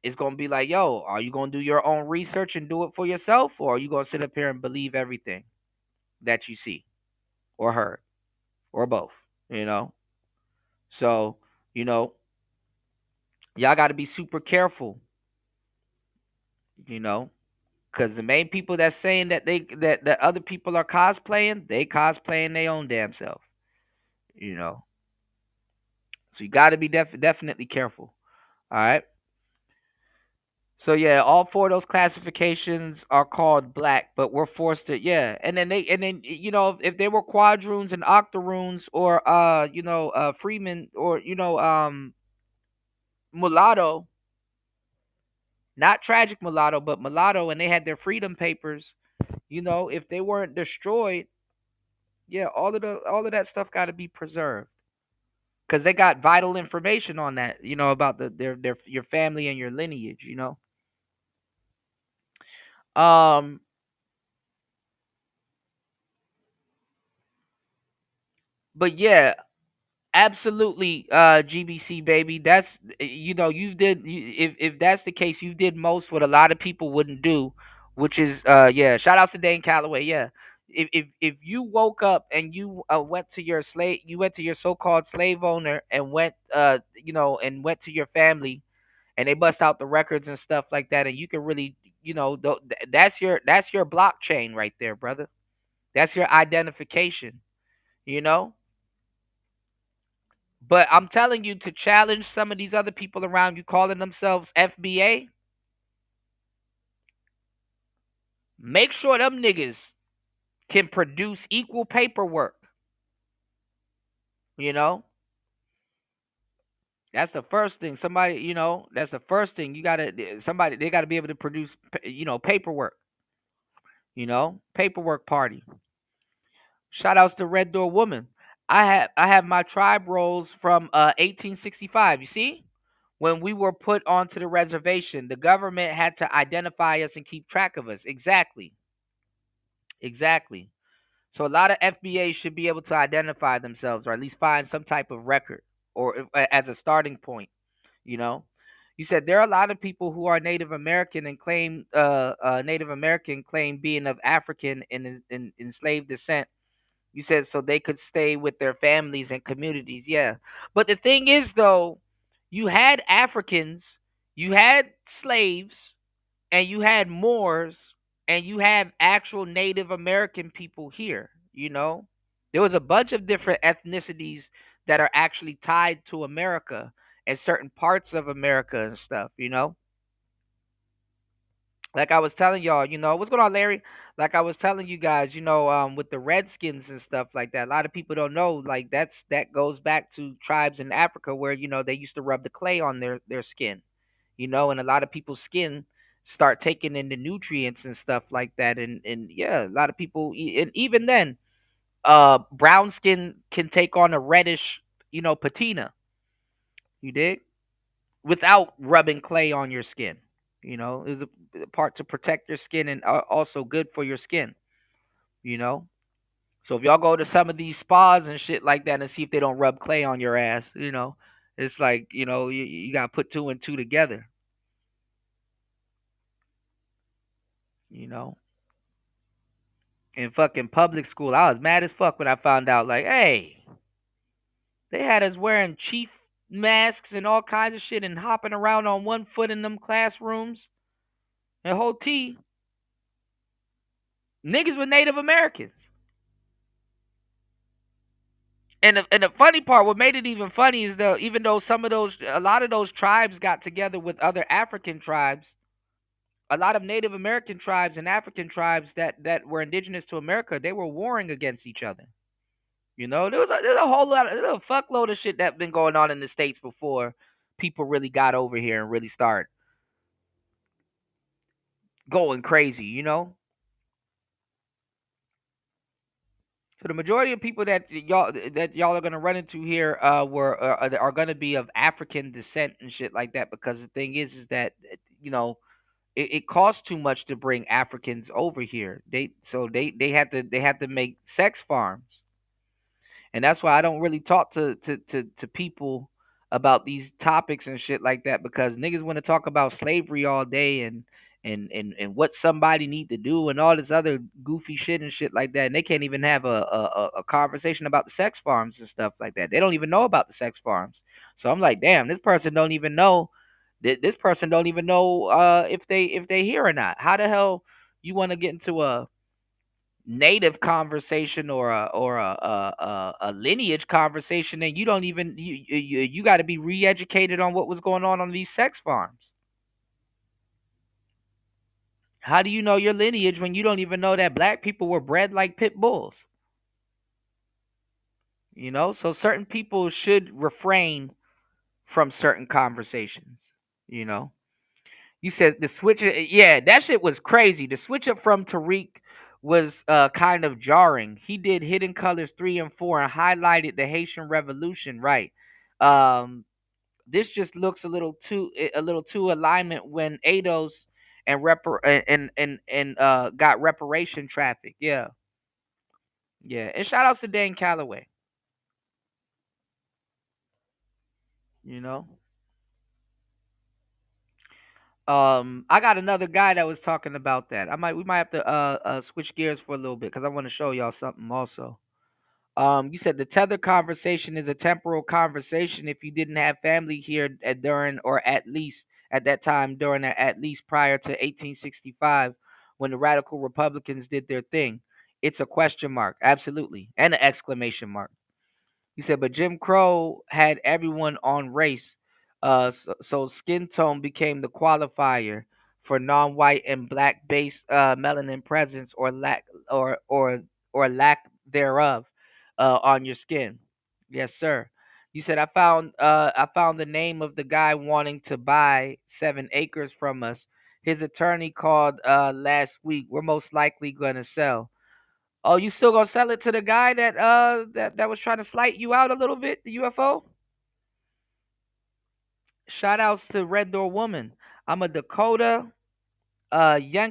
It's gonna be like, yo, are you gonna do your own research and do it for yourself, or are you gonna sit up here and believe everything that you see or heard, or both? You know. So you know, y'all got to be super careful. You know, because the main people that's saying that other people are cosplaying, they cosplaying their own damn self. You know. So you got to be definitely careful. All right. So yeah, all four of those classifications are called black, but we're forced to and then if they were quadroons and octoroons or freeman or mulatto, not tragic mulatto, but mulatto, and they had their freedom papers, if they weren't destroyed, yeah, all of that stuff got to be preserved because they got vital information on that, about their your family and your lineage. Um, but yeah, absolutely, GBC baby. That's if that's the case, you did most what a lot of people wouldn't do, which is yeah. Shout outs to Dane Calloway. Yeah, if you woke up and you went to your so-called slave owner and went to your family and they bust out the records and stuff like that, and you can really that's your blockchain right there, brother. That's your identification. You know. But I'm telling you to challenge some of these other people around you calling themselves FBA. Make sure them niggas can produce equal paperwork. You know, that's the first thing. That's the first thing. They gotta be able to produce, paperwork. Paperwork party. Shout outs to Red Door Woman. I have my tribe rolls from 1865. You see? When we were put onto the reservation, the government had to identify us and keep track of us. Exactly. Exactly. So a lot of FBAs should be able to identify themselves or at least find some type of record or as a starting point, you know. You said there are a lot of people who are Native American and claim Native American claim being of African and in enslaved descent. You said so they could stay with their families and communities. Yeah. But the thing is though, you had Africans, you had slaves, and you had Moors, and you have actual Native American people here. There was a bunch of different ethnicities that are actually tied to America. and certain parts of America and stuff, you know? Like I was telling y'all, what's going on, Larry? Like I was telling you guys, with the Redskins and stuff like that, a lot of people don't know, like that goes back to tribes in Africa where, they used to rub the clay on their skin, and a lot of people's skin start taking in the nutrients and stuff like that. And yeah, a lot of people, and even then, brown skin can take on a reddish, patina. You dig? Without rubbing clay on your skin. Is a part to protect your skin and also good for your skin. You know. So if y'all go to some of these spas and shit like that and see if they don't rub clay on your ass, it's like you gotta put two and two together. You know. In fucking public school, I was mad as fuck when I found out. Like, hey, they had us wearing chief masks and all kinds of shit and hopping around on one foot in them classrooms. And whole T, niggas were Native Americans. And the funny part, what made it even funny is though, even though a lot of those tribes got together with other African tribes, a lot of Native American tribes and African tribes that were indigenous to America, they were warring against each other. There's a whole lot, there's a fuckload of shit that been going on in the States before people really got over here and really start going crazy. So the majority of people that y'all are gonna run into here are gonna be of African descent and shit like that, because the thing is that you know it costs too much to bring Africans over here. They had to make sex farms, and that's why I don't really talk to people about these topics and shit like that, because niggas want to talk about slavery all day and what somebody need to do and all this other goofy shit and shit like that, and they can't even have a conversation about the sex farms and stuff like that. They don't even know about the sex farms. So I'm like, damn, this person don't even know. This person don't even know if they here or not. How the hell you want to get into a native conversation or a lineage conversation, and you don't even you got to be re-educated on what was going on these sex farms? How do you know your lineage when you don't even know that black people were bred like pit bulls? So certain people should refrain from certain conversations. you know You said the switch. Yeah, that shit was crazy. The switch up from Tariq was kind of jarring. He did Hidden Colors 3 and 4 and highlighted the Haitian Revolution. Right. Um, this just looks a little too alignment when Ados and got reparation traffic. Yeah, yeah. And shout outs to Dan Calloway. You know. I got another guy that was talking about that. We might have to switch gears for a little bit because I want to show y'all something also. You said the tether conversation is a temporal conversation if you didn't have family here during, or at least at that time during, at least prior to 1865 when the radical Republicans did their thing. It's a question mark, absolutely, and an exclamation mark. He said, but Jim Crow had everyone on race. So skin tone became the qualifier for non-white and black-based melanin presence or lack thereof on your skin. Yes, sir. You said I found the name of the guy wanting to buy 7 acres from us. His attorney called last week. We're most likely gonna sell. Oh, you still gonna sell it to the guy that was trying to slight you out a little bit, the UFO? Shout outs to Red Door Woman. I'm a Dakota Yanktonai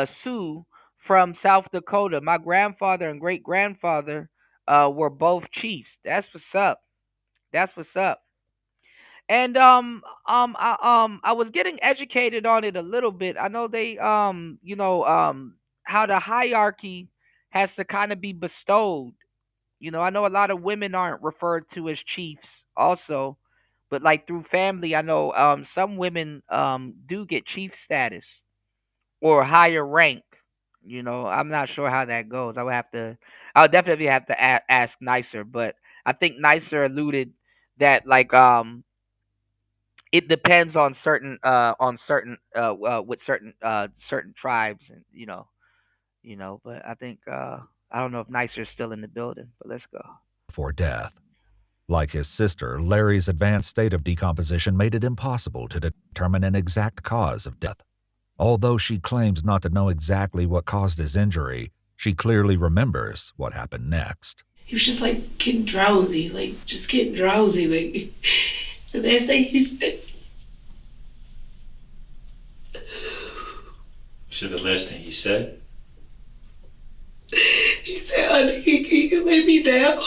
Sioux from South Dakota. My grandfather and great grandfather were both chiefs. That's what's up. That's what's up. And I was getting educated on it a little bit. I know they how the hierarchy has to kind of be bestowed. I know a lot of women aren't referred to as chiefs also, but like through family, I know some women do get chief status or higher rank. I'm not sure how that goes. I would definitely have to ask nicer, but I think Nicer alluded that like it depends on certain with certain tribes, and but I think I don't know if Nicer's still in the building, but let's go. Before death. Like his sister, Larry's advanced state of decomposition made it impossible to determine an exact cause of death. Although she claims not to know exactly what caused his injury, she clearly remembers what happened next. He was just like getting drowsy, like just getting drowsy. Like the last thing he said. So the last thing he said? He said, "Honey, can you lay me down?"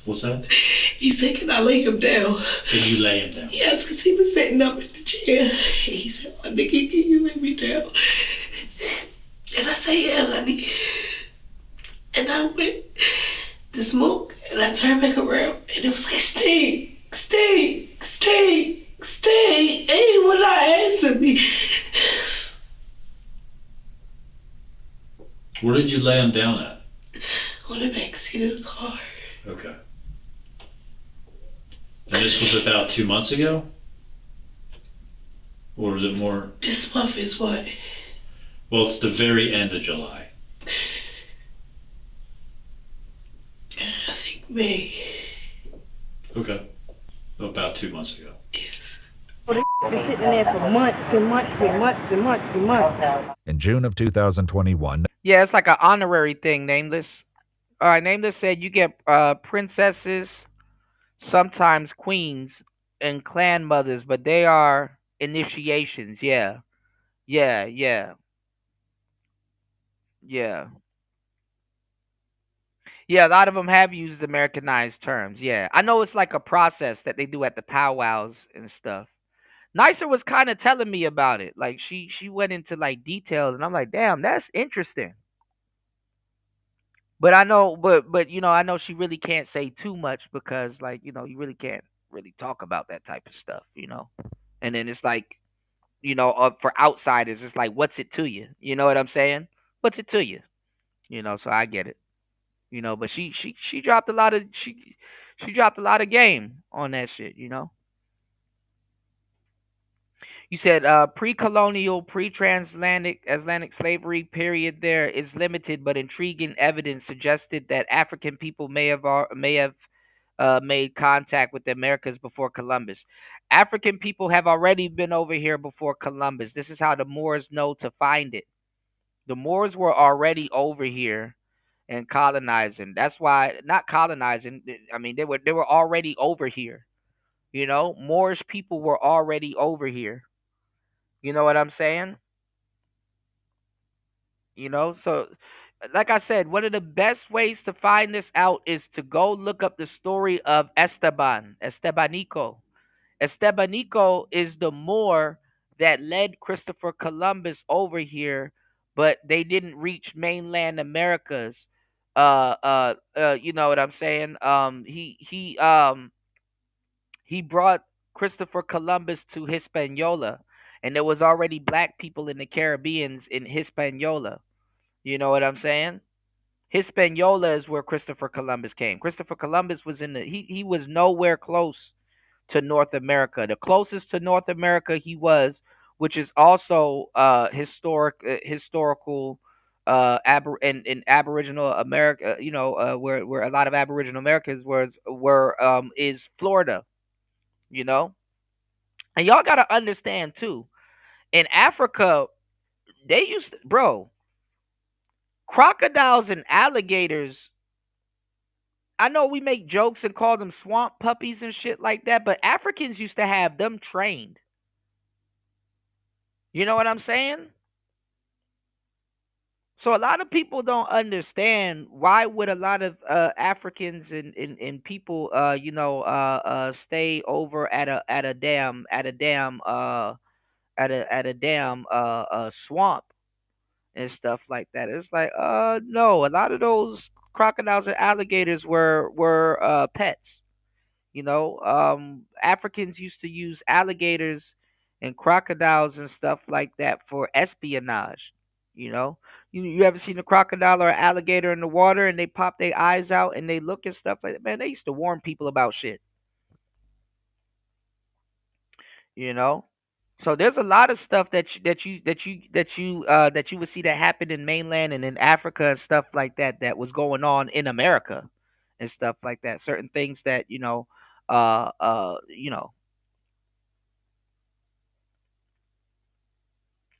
What's that? He said, "Can I lay him down?" Can you lay him down? Yes, because he was sitting up in the chair. And he said, "Honey, can you lay me down?" And I said, "Yeah, honey." And I went to smoke, and I turned back around, and it was like, "Stay, stay, stay, stay." And he would not answer me. Where did you lay him down at? On the backseat of the car. Okay. And this was about 2 months ago? Or was it more? This month is what? Well, it's the very end of July. I think May. Okay. About 2 months ago. Been sitting there for months and months and months and months and months. In June of 2021, Yeah, it's like an honorary thing, Nameless. All right, Nameless said you get princesses, sometimes queens, and clan mothers, but they are initiations. Yeah, yeah, yeah, yeah. Yeah, a lot of them have used Americanized terms. Yeah, I know it's like a process that they do at the powwows and stuff. Nicer was kind of telling me about it. Like she went into like details, and I'm like, damn, that's interesting. But I know, but I know she really can't say too much because like you really can't really talk about that type of stuff. And then it's like for outsiders, it's like, what's it to you? You know what I'm saying? What's it to you? So I get it. But she dropped a lot of she dropped a lot of game on that shit. You said pre-colonial, pre-transatlantic Atlantic slavery period there is limited but intriguing evidence suggested that African people may have made contact with the Americas before Columbus. African people have already been over here before Columbus. This is how the Moors know to find it. The Moors were already over here and colonizing. That's why not colonizing. I mean, they were already over here. Moorish people were already over here. You know what I'm saying? So like I said, one of the best ways to find this out is to go look up the story of Estebanico. Estebanico is the Moor that led Christopher Columbus over here, but they didn't reach mainland Americas. You know what I'm saying? He brought Christopher Columbus to Hispaniola, and there was already black people in the Caribbeans in Hispaniola. You know what I'm saying? Hispaniola is where Christopher Columbus came. Christopher Columbus was he was nowhere close to North America. The closest to North America he was, which is also historical in Aboriginal America, where a lot of Aboriginal Americans were is Florida, you know? And y'all got to understand too. In Africa, they used to, bro, crocodiles and alligators. I know we make jokes and call them swamp puppies and shit like that, but Africans used to have them trained. You know what I'm saying? So a lot of people don't understand why would a lot of Africans and people stay over at a swamp and stuff like that. It's like no, a lot of those crocodiles and alligators were pets. Africans used to use alligators and crocodiles and stuff like that for espionage. You know, you ever seen a crocodile or an alligator in the water and they pop their eyes out and they look and stuff like that? Man, they used to warn people about shit. You know, so there's a lot of stuff that you would see that happened in mainland and in Africa and stuff like that that was going on in America and stuff like that. Certain things that you know, a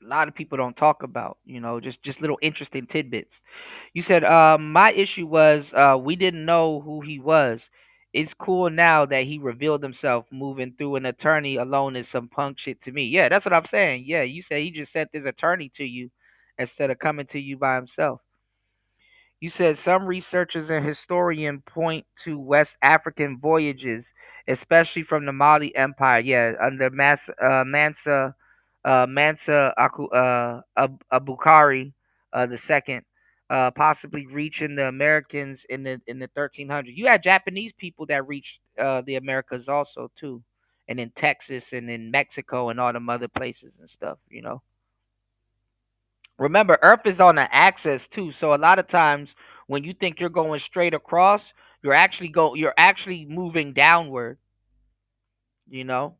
lot of people don't talk about. You know, just little interesting tidbits. You said my issue was we didn't know who he was. It's cool now that he revealed himself. Moving through an attorney alone is some punk shit to me. Yeah, that's what I'm saying. Yeah, you said he just sent his attorney to you instead of coming to you by himself. You said some researchers and historians point to West African voyages, especially from the Mali Empire. Yeah, under Mansa Abukari the second, possibly reaching the Americans in the 1300s. You had Japanese people that reached the Americas also too, and in Texas and in Mexico and all them other places and stuff. You know. Remember, Earth is on an axis too, so a lot of times when you think you're going straight across, you're actually moving downward. You know,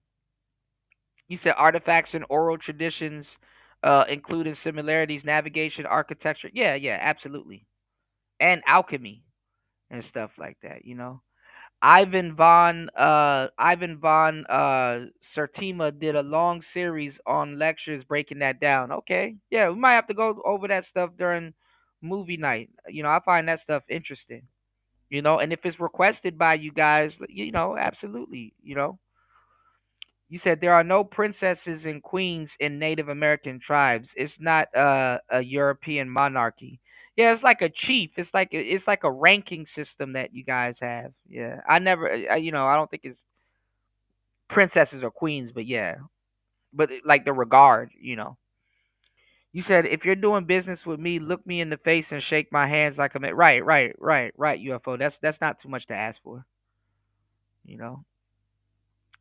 you said artifacts and oral traditions, including similarities, navigation, architecture. Yeah, yeah, absolutely, and alchemy and stuff like that. You know, Ivan von Sertima did a long series on lectures breaking that down. Okay. Yeah, we might have to go over that stuff during movie night. You know, I find that stuff interesting. You know, and if it's requested by you guys, you know, absolutely, you know. You said there are no princesses and queens in Native American tribes. It's not a European monarchy. Yeah, it's like a chief. It's like a ranking system that you guys have. Yeah, I never, you know, I don't think it's princesses or queens, but yeah, but like the regard, you know. You said if you're doing business with me, look me in the face and shake my hands like I'm at. Right, right, right, right. UFO. That's not too much to ask for, you know.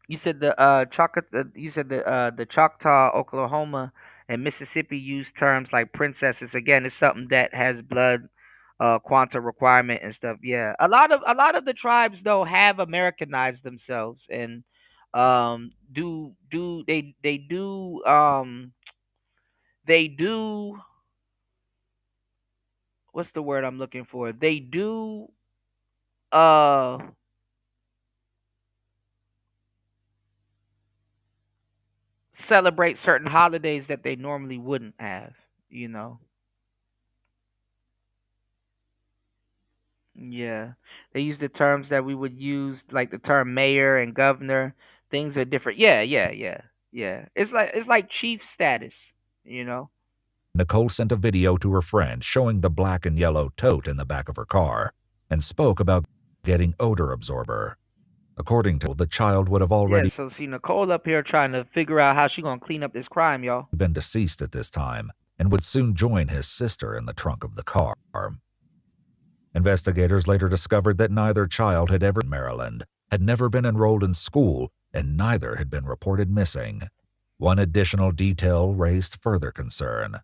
You said the Choctaw, Oklahoma, and Mississippi use terms like princesses. Again, it's something that has blood quanta requirement and stuff. Yeah, a lot of the tribes though have Americanized themselves and do they do what's the word I'm looking for? They do uh celebrate certain holidays that they normally wouldn't have. You know. Yeah. They use the terms that we would use, like the term mayor and governor. Things are different. Yeah, yeah, yeah. Yeah. It's like chief status, you know? Nicole sent a video to her friend showing the black and yellow tote in the back of her car and spoke about getting odor absorber. According to the child would have Yeah, already so see Nicole up here trying to figure out how she gonna clean up this crime, y'all. been deceased at this time and would soon join his sister in the trunk of the car. Investigators later discovered that neither child had ever in Maryland, had never been enrolled in school, and neither had been reported missing. One additional detail raised further concern.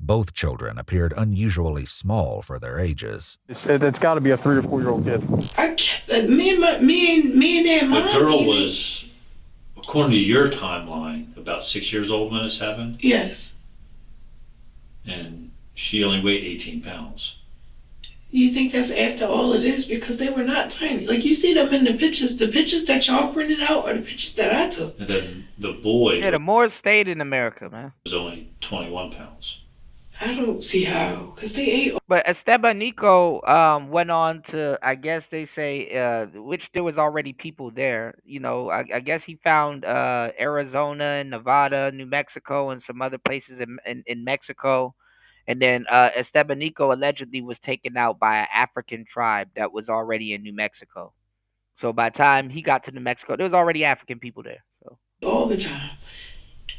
Both children appeared unusually small for their ages. It's got to be a 3 or 4 year old kid. Me and that mom. The girl was, according to your timeline, about 6 years old when this happened. Yes. And she only weighed 18 pounds. You think that's after all of this? Because they were not tiny. Like, you see them in the pictures that y'all printed out are the pictures that I took. And then the boy Yeah, the Moors stayed in America, man. was only 21 pounds. I don't see how, because they ate. But Estebanico went on to, I guess they say, which there was already people there. You know, I guess he found Arizona and Nevada, New Mexico, and some other places in Mexico. And then Estebanico allegedly was taken out by an African tribe that was already in New Mexico. So by the time he got to New Mexico, there was already African people there. So. All the time.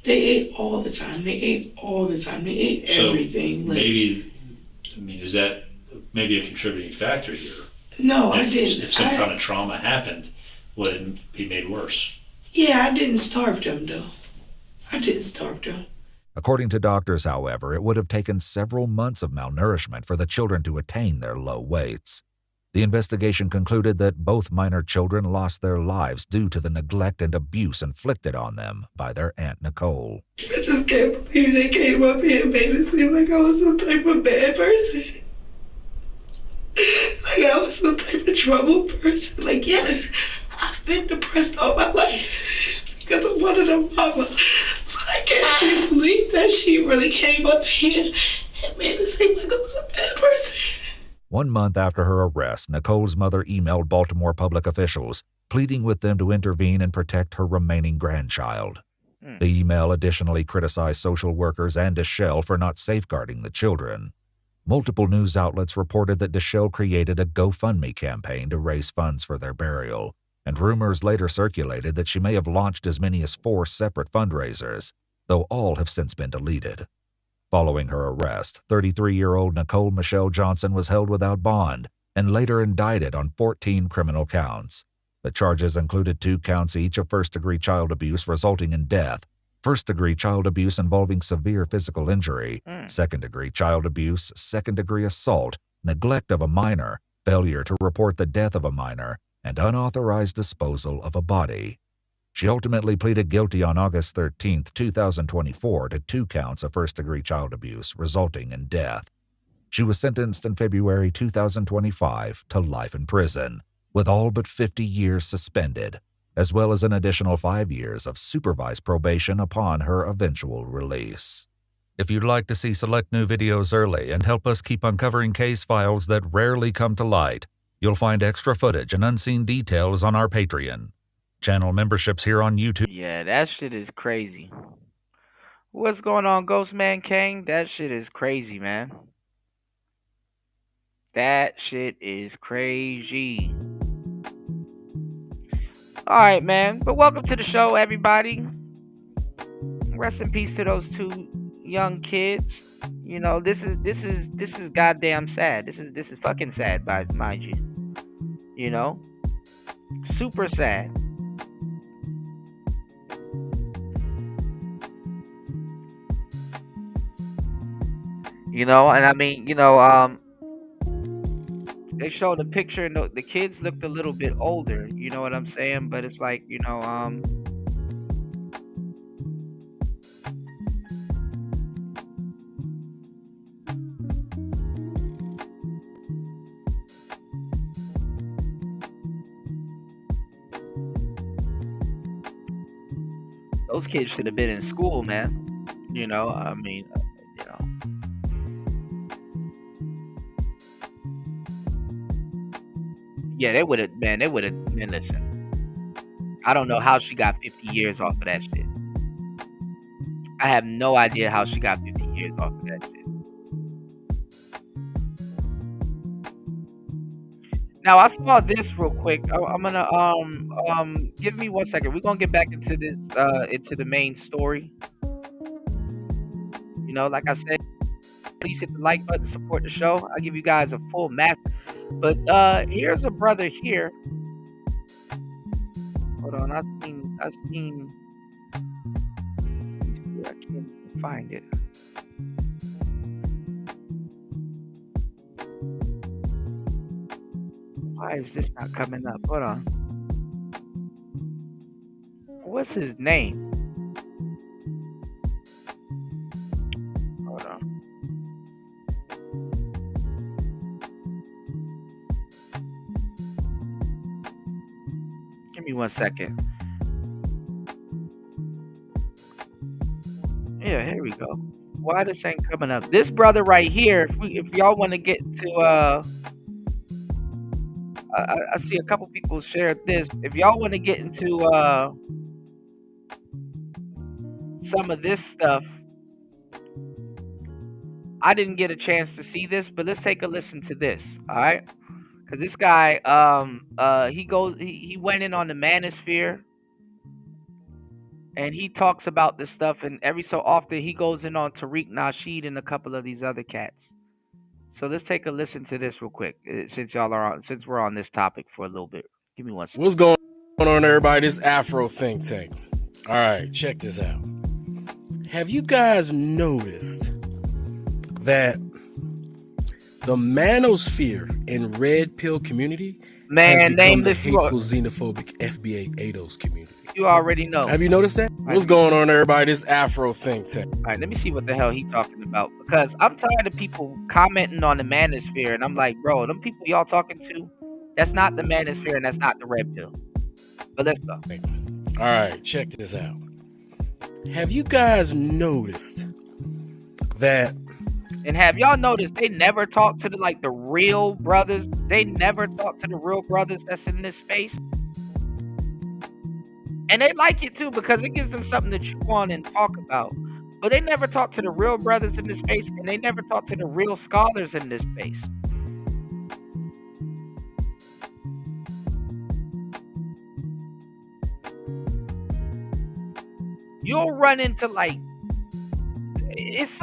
They ate all the time. They ate all the time. They ate everything. So maybe, I mean, is that maybe a contributing factor here? No, I didn't. If some kind of trauma happened, would it be made worse? Yeah, I didn't starve them, though. I didn't starve them. According to doctors, however, it would have taken several months of malnourishment for the children to attain their low weights. The investigation concluded that both minor children lost their lives due to the neglect and abuse inflicted on them by their Aunt Nicole. I just can't believe they came up here and made it seem like I was some type of bad person. Like I was some type of trouble person. Like, yes, I've been depressed all my life because I wanted a mama. But I can't believe that she really came up here and made it seem like I was a bad person. 1 month after her arrest, Nicole's mother emailed Baltimore public officials, pleading with them to intervene and protect her remaining grandchild. The email additionally criticized social workers and Deschelle for not safeguarding the children. Multiple news outlets reported that Deschelle created a GoFundMe campaign to raise funds for their burial, and rumors later circulated that she may have launched as many as 4 separate fundraisers, though all have since been deleted. Following her arrest, 33-year-old Nicole Michelle Johnson was held without bond and later indicted on 14 criminal counts. The charges included 2 counts each of first-degree child abuse resulting in death, first-degree child abuse involving severe physical injury, second-degree child abuse, second-degree assault, neglect of a minor, failure to report the death of a minor, and unauthorized disposal of a body. She ultimately pleaded guilty on August 13, 2024 to 2 counts of first-degree child abuse resulting in death. She was sentenced in February 2025 to life in prison, with all but 50 years suspended, as well as an additional 5 years of supervised probation upon her eventual release. If you'd like to see select new videos early and help us keep uncovering case files that rarely come to light, you'll find extra footage and unseen details on our Patreon. Channel memberships here on YouTube. Yeah, that shit is crazy. What's going on, Ghostman Kang? That shit is crazy, man. That shit is crazy. All right, man. But welcome to the show, everybody. Rest in peace to those 2 young kids. You know, this is goddamn sad. This is fucking sad, mind you. You know, super sad. You know, and I mean, you know, they showed the picture and the kids looked a little bit older, you know what I'm saying? But it's like, you know, those kids should have been in school, man. You know, I mean, you know. Yeah, they would have, man, listen. I don't know how she got 50 years off of that shit. I have no idea how she got 50 years off of that shit. Now, I saw this real quick. I'm gonna, give me 1 second. We're gonna get back into this, into the main story. You know, like I said, please hit the like button, support the show. I'll give you guys a full map. But here's a brother here. Hold on, I seen. Let me see, I can't find it. Why is this not coming up? Hold on. What's his name? Hold on. Give me 1 second. Yeah, here we go. Why this ain't coming up? This brother right here, if y'all want to get to, I see a couple people shared this. If y'all want to get into some of this stuff, I didn't get a chance to see this, but let's take a listen to this, all right? Because this guy, he went in on the manosphere, and he talks about this stuff, and every so often he goes in on Tariq Nasheed and a couple of these other cats. So let's take a listen to this real quick, since we're on this topic for a little bit. Give me 1 second. What's going on, everybody? This Afro Think Tank. All right, check this out. Have you guys noticed that the manosphere in red pill community has become the hateful, xenophobic FBA ADOS community? You already know. Have you noticed that? What's going on, everybody? This Afro think tank. All right, let me see what the hell he talking about, because I'm tired of people commenting on the manosphere, and I'm like, bro, them people y'all talking to, that's not the manosphere and that's not the red pill. But let's go. All right, check this out. Have you guys noticed that? And have y'all noticed they never talk to the real brothers? They never talk to the real brothers that's in this space. And they like it too, because it gives them something to chew on and talk about. But they never talk to the real brothers in this space, and they never talk to the real scholars in this space. You'll run into it's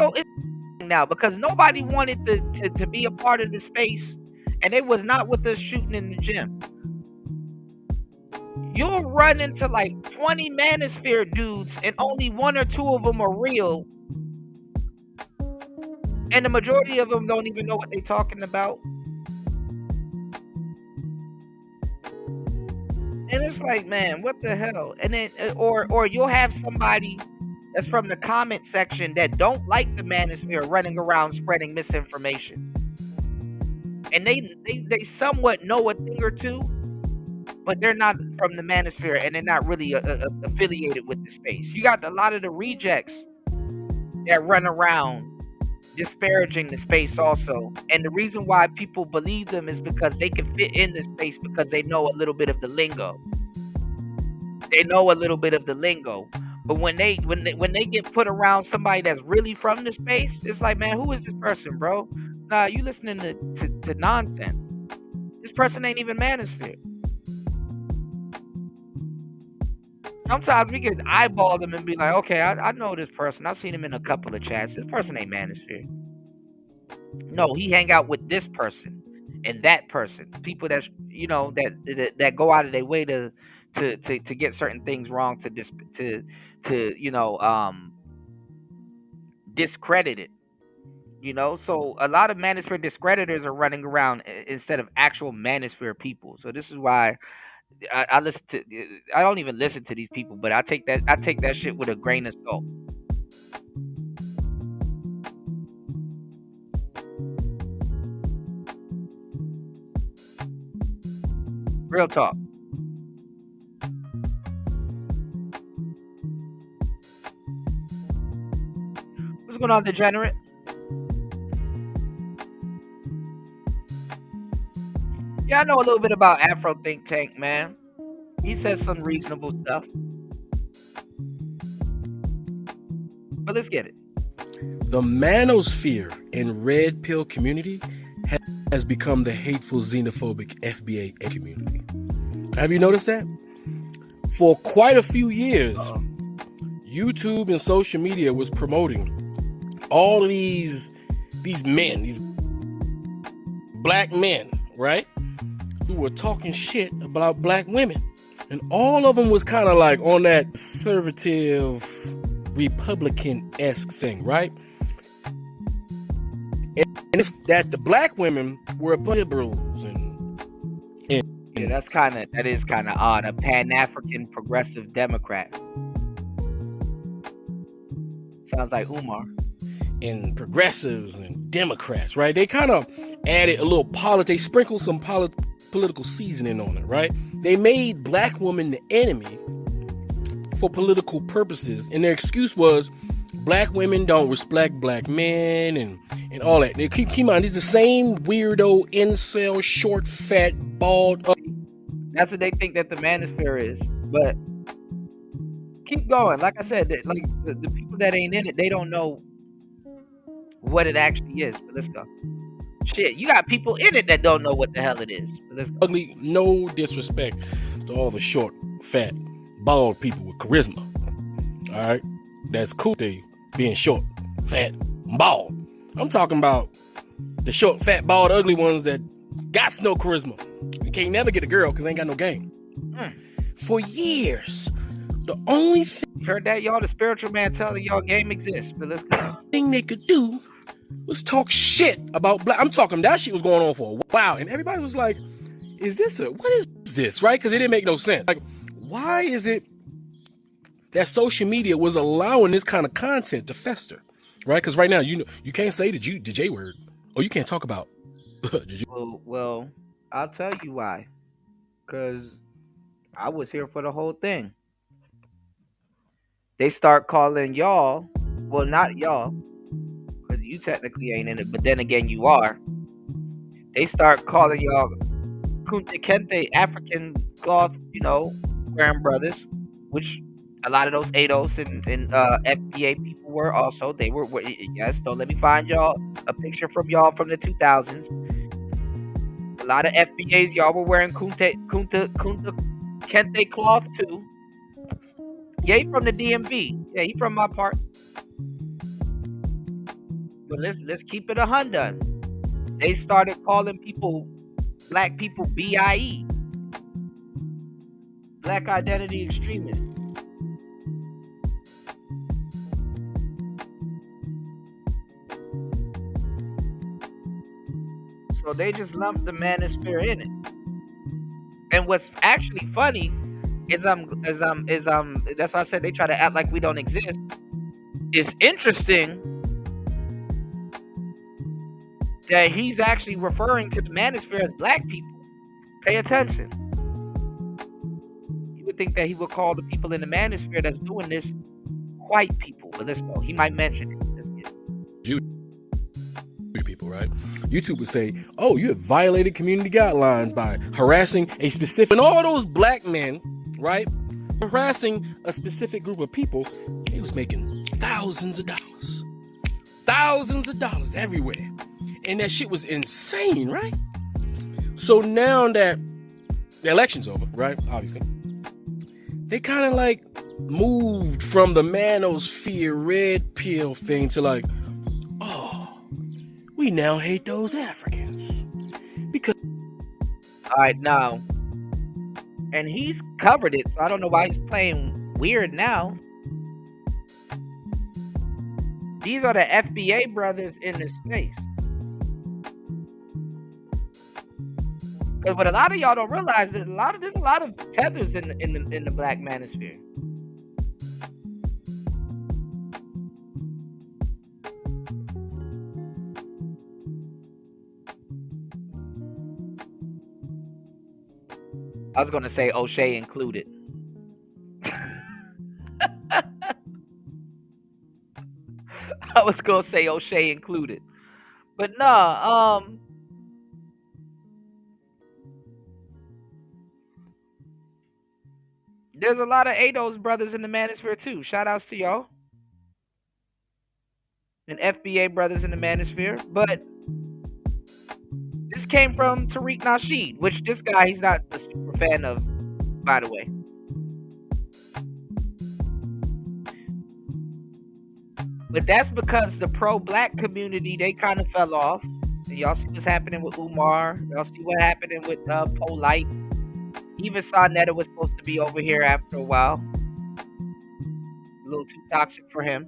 now, because nobody wanted to be a part of the space, and they was not with us shooting in the gym. You'll run into 20 manosphere dudes, and only 1 or 2 of them are real, and the majority of them don't even know what they're talking about. And it's like, man, what the hell? And then, or you'll have somebody that's from the comment section that don't like the manosphere running around spreading misinformation. And they somewhat know a thing or two, but they're not from the manosphere, and they're not really affiliated with the space. You got a lot of the rejects that run around disparaging the space also. And the reason why people believe them is because they can fit in the space, because they know a little bit of the lingo. They know a little bit of the lingo. But when they get put around somebody that's really from the space, it's like, man, who is this person, bro? Nah, you listening to nonsense. This person ain't even manosphere. Sometimes we can eyeball them and be like, okay, I know this person. I've seen him in a couple of chats. This person ain't manosphere. No, he hang out with this person and that person. People that's, that go out of their way to get certain things wrong, to discredit it. So a lot of manosphere discreditors are running around instead of actual manosphere people. So this is why I listen to. I don't even listen to these people, but I take that shit with a grain of salt. Real talk. What's going on, degenerate? Yeah, I know a little bit about Afro Think Tank, man. He says some reasonable stuff. But let's get it. The manosphere in red pill community has become the hateful, xenophobic FBA community. Have you noticed that? For quite a few years, YouTube and social media was promoting all of these men, these black men, right? Who were talking shit about black women. And all of them was kind of like on that conservative, Republican-esque thing, right? And it's that the black women were a bunch of liberals and yeah, that is kind of odd. A Pan-African progressive Democrat. Sounds like Umar. And progressives and Democrats, right? They kind of added a little they sprinkled some political seasoning on it, right? They made black women the enemy for political purposes, and their excuse was black women don't respect black men and all that. They keep in mind, it's the same weirdo, incel, short, fat, bald. That's what they think that the manosphere is. But keep going. Like I said, the people that ain't in it, they don't know what it actually is. But let's go. Shit, you got people in it that don't know what the hell it is. Ugly, no disrespect to all the short, fat, bald people with charisma. All right, that's cool. They being short, fat, bald. I'm talking about the short, fat, bald, ugly ones that got no charisma. You can't never get a girl because they ain't got no game. For years, the only thing You heard that, y'all? The spiritual man telling y'all game exists. But let's go. Thing they could do was talk shit about black. I'm talking that shit was going on for a while, and everybody was like, what is this, right? Because it didn't make no sense. Like, why is it that social media was allowing this kind of content to fester, right? Because right now, you can't say the J word, or you can't talk about the J. Well, I'll tell you why. Because I was here for the whole thing. They start calling y'all, well, not y'all, because you technically ain't in it, but then again, you are. They start calling y'all Kunta Kente African cloth, wearing brothers, which a lot of those ADOS and FBA people were also. They were yes. Don't let me find y'all a picture from y'all from the 2000s. A lot of FBAs, y'all were wearing Kunta Kente cloth too. Yeah, he from the DMV. Yeah, he from my part. But let's keep it 100. They started calling black people BIE, Black Identity Extremists. So they just lumped the manosphere in it. And what's actually funny is that's why I said they try to act like we don't exist. It's interesting that he's actually referring to the manosphere as black people. Pay attention. You would think that he would call the people in the manosphere that's doing this white people. But let's go. He might mention it. People, right? YouTube would say, oh, you have violated community guidelines by harassing a specific, and all those black men, right, harassing a specific group of people. He was making thousands of dollars everywhere, and that shit was insane, right? So now that the election's over, right, obviously, they kind of like moved from the manosphere red pill thing to like, oh, we now hate those Africans because. All right, now, and he's covered it, so I don't know why he's playing weird now. These are the FBA brothers in the space. Because what a lot of y'all don't realize is there's a lot of tethers in the black manosphere. I was gonna say O'Shea included. I was gonna say O'Shea included, but nah. There's a lot of ADOS brothers in the manosphere too. Shout outs to y'all. And FBA brothers in the manosphere, but this came from Tariq Nasheed, which this guy he's not a super fan of, by the way. But that's because the pro-black community, they kind of fell off. And y'all see what's happening with Umar. Y'all see what happening with Polite. Even Sonetta was supposed to be over here after a while. A little too toxic for him.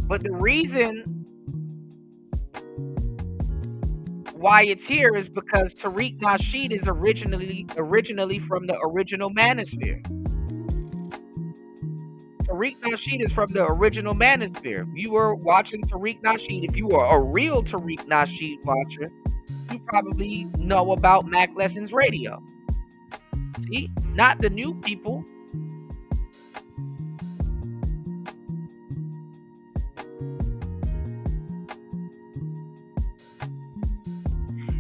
But the reason why it's here is because Tariq Nasheed is originally from the original manosphere. Tariq Nasheed is from the original manosphere. If you were watching Tariq Nasheed, if you were a real Tariq Nasheed watcher, you probably know about Mac Lessons Radio. See? Not the new people.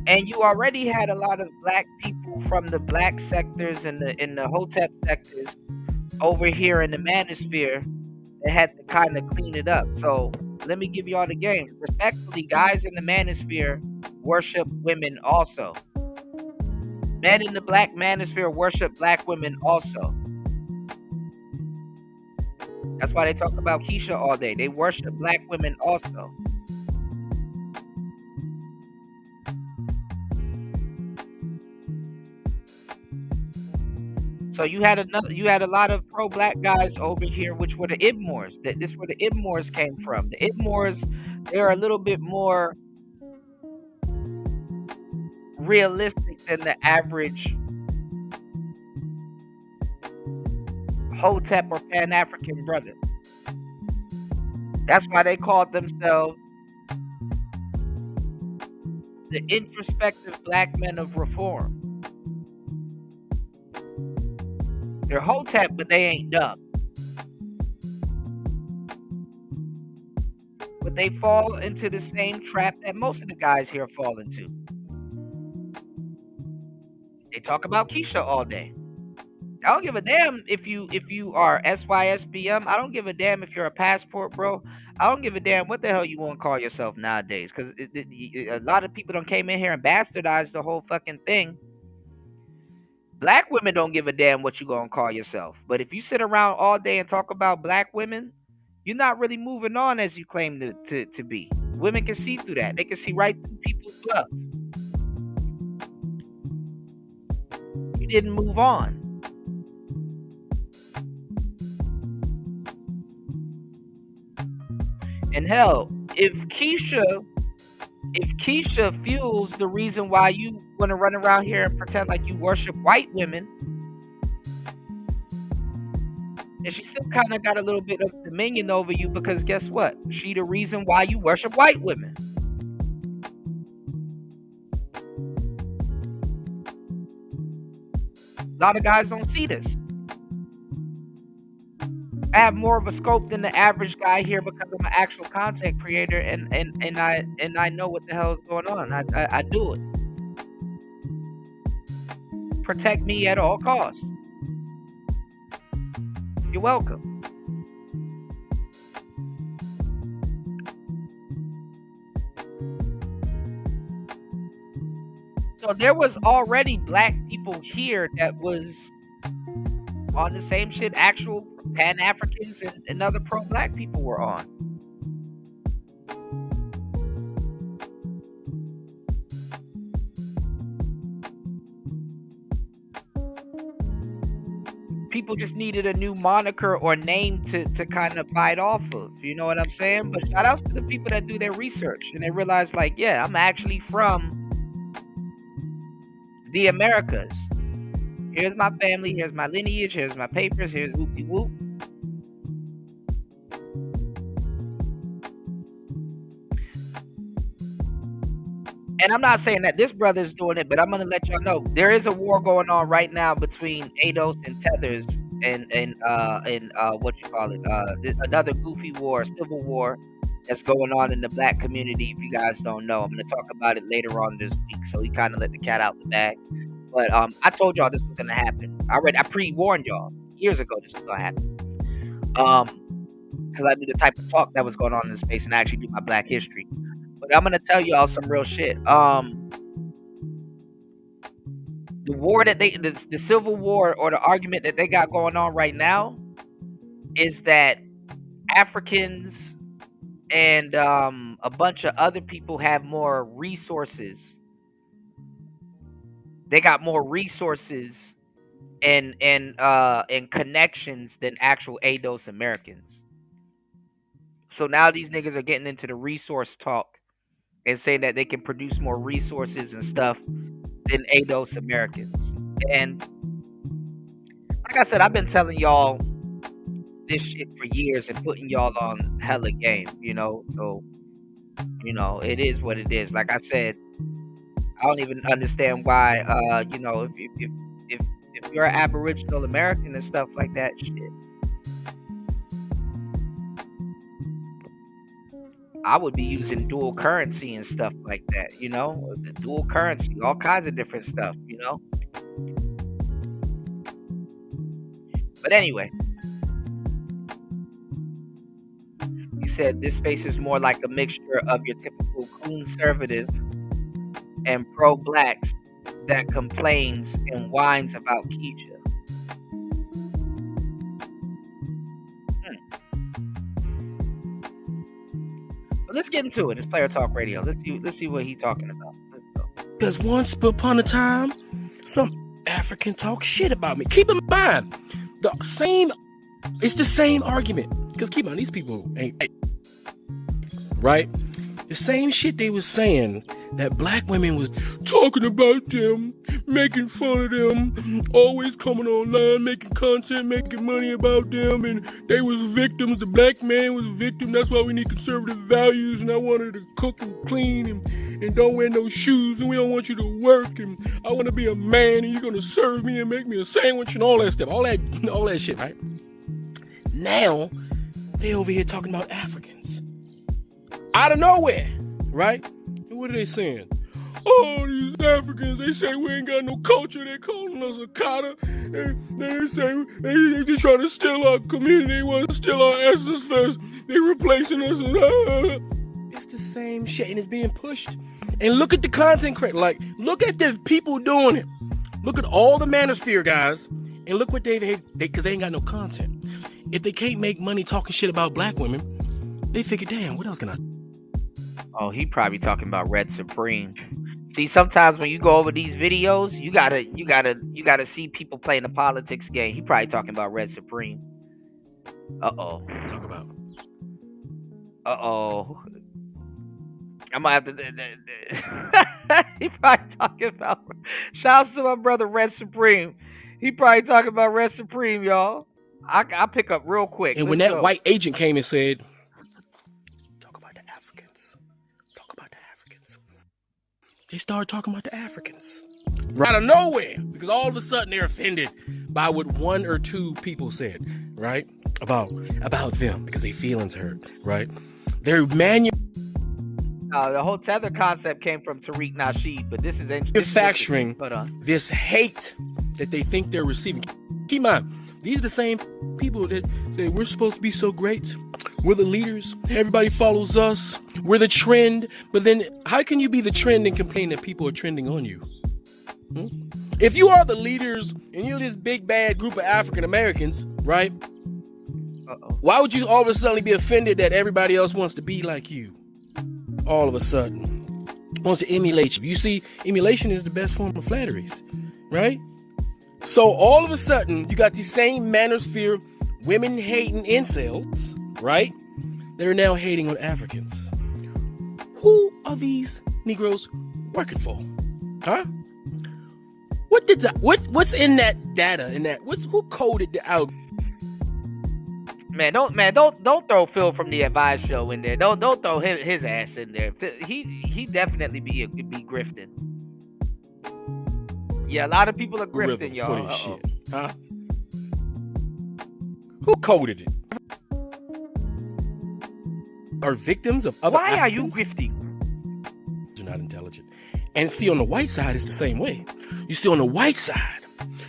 And you already had a lot of black people from the black sectors and the Hotep sectors over here in the manosphere that had to kind of clean it up. So let me give you all the game. Respectfully, guys in the manosphere worship women also. Men in the black manosphere worship black women also. That's why they talk about Keisha all day. They worship black women also. So you had a lot of pro-black guys over here, which were the Ibmores. This where the Ibmores came from. The Ibmores, they're a little bit more realistic than the average Hotep or Pan-African brother. That's why they called themselves the introspective black men of reform. They're Hotep, but they ain't dumb. But they fall into the same trap that most of the guys here fall into. They talk about Keisha all day. I don't give a damn if you are SYSBM. I don't give a damn if you're a passport, bro. I don't give a damn what the hell you want to call yourself nowadays. Because a lot of people done came in here and bastardized the whole fucking thing. Black women don't give a damn what you gonna call yourself. But if you sit around all day and talk about black women, you're not really moving on as you claim to be. Women can see through that. They can see right through people's fluff. You didn't move on. And hell, if Keisha fuels the reason why you want to run around here and pretend like you worship white women, and she still kind of got a little bit of dominion over you, because guess what? She the reason why you worship white women. A lot of guys don't see this. I have more of a scope than the average guy here because I'm an actual content creator, and I know what the hell is going on. I do it. Protect me at all costs. You're welcome. So there was already black people here that was on the same shit actual Pan-Africans and other pro-black people were on. People just needed a new moniker or name to kind of bite off of. You know what I'm saying? But shout outs to the people that do their research and they realize, like, yeah, I'm actually from the Americas. Here's my family, here's my lineage, here's my papers, here's whoop-de-whoop. And I'm not saying that this brother's doing it, but I'm going to let y'all know there is a war going on right now between Ados and Tethers and what you call it, another goofy war, civil war that's going on in the black community. If you guys don't know, I'm going to talk about it later on this week. So he kind of let the cat out the bag. But I told y'all this was going to happen. I pre-warned y'all years ago this was going to happen. Because I knew the type of talk that was going on in the space and I actually do my black history. But I'm gonna tell y'all some real shit. The war that the civil war or the argument that they got going on right now is that Africans and a bunch of other people have more resources. They got more resources and connections than actual ADOS Americans. So now these niggas are getting into the resource talk and saying that they can produce more resources and stuff than ADOS Americans. And like I said, I've been telling y'all this shit for years and putting y'all on hella game, you know. So, you know, it is what it is. Like I said, I don't even understand why, you know, if you're an Aboriginal American and stuff like that, shit. I would be using dual currency and stuff like that, you know, the dual currency, all kinds of different stuff, you know. But anyway, you said this space is more like a mixture of your typical conservative and pro-blacks that complains and whines about Keisha. But let's get into it. It's Player Talk Radio. Let's see what he's talking about. Because once upon a time, some African talk shit about me. Keep in mind, mind, it's the same argument. Because keep on, these people ain't right. The same shit they was saying that black women was talking about them, making fun of them, always coming online, making content, making money about them, and they was victims. The black man was a victim. That's why we need conservative values, and I wanted to cook and clean and don't wear no shoes, and we don't want you to work, and I want to be a man, and you're gonna serve me and make me a sandwich and all that stuff, all that shit, right? Now they over here talking about Africans. Out of nowhere, right? And what are they saying? Oh, these Africans, they say we ain't got no culture. They're calling us a kata. They say they just trying to steal our community. They want to steal our ancestors. They're replacing us. It's the same shit, and it's being pushed. And look at the content creator. Like, look at the people doing it. Look at all the manosphere guys, and look what because they ain't got no content. If they can't make money talking shit about black women, they figure, damn, what else can I? Oh, he probably talking about Red Supreme. See, sometimes when you go over these videos, you gotta see people playing the politics game. He probably talking about Red Supreme. Uh-oh. Talk about. Uh-oh. I'm gonna have to. He probably talking about. Shouts to my brother Red Supreme. He probably talking about Red Supreme, y'all. I'll pick up real quick. And when that white agent came and said, they started talking about the Africans. Right out of nowhere. Because all of a sudden they're offended by what one or two people said, right? About them. Because their feelings hurt, right? They're the whole tether concept came from Tariq Nasheed, but this is manufacturing this hate that they think they're receiving. Keep in mind, these are the same people that say we're supposed to be so great. We're the leaders. Everybody follows us. We're the trend. But then how can you be the trend and complain that people are trending on you? If you are the leaders and you're this big bad group of African Americans, right? Why would you all of a sudden be offended that everybody else wants to be like you? All of a sudden. Wants to emulate you. You see, emulation is the best form of flatteries, right? So all of a sudden, you got these same manosphere, women hating incels, right? They're now hating on Africans. Who are these Negroes working for? Huh? What's in that data? Who coded the out? Man, don't throw Phil from the Advice Show in there. Don't throw his ass in there. He definitely be grifting. Yeah, a lot of people are grifting, y'all. Shit. Huh? Who coded it? Are victims of other Why Africans? are you grifting? You're not intelligent. And see, on the white side, it's the same way. You see, on the white side,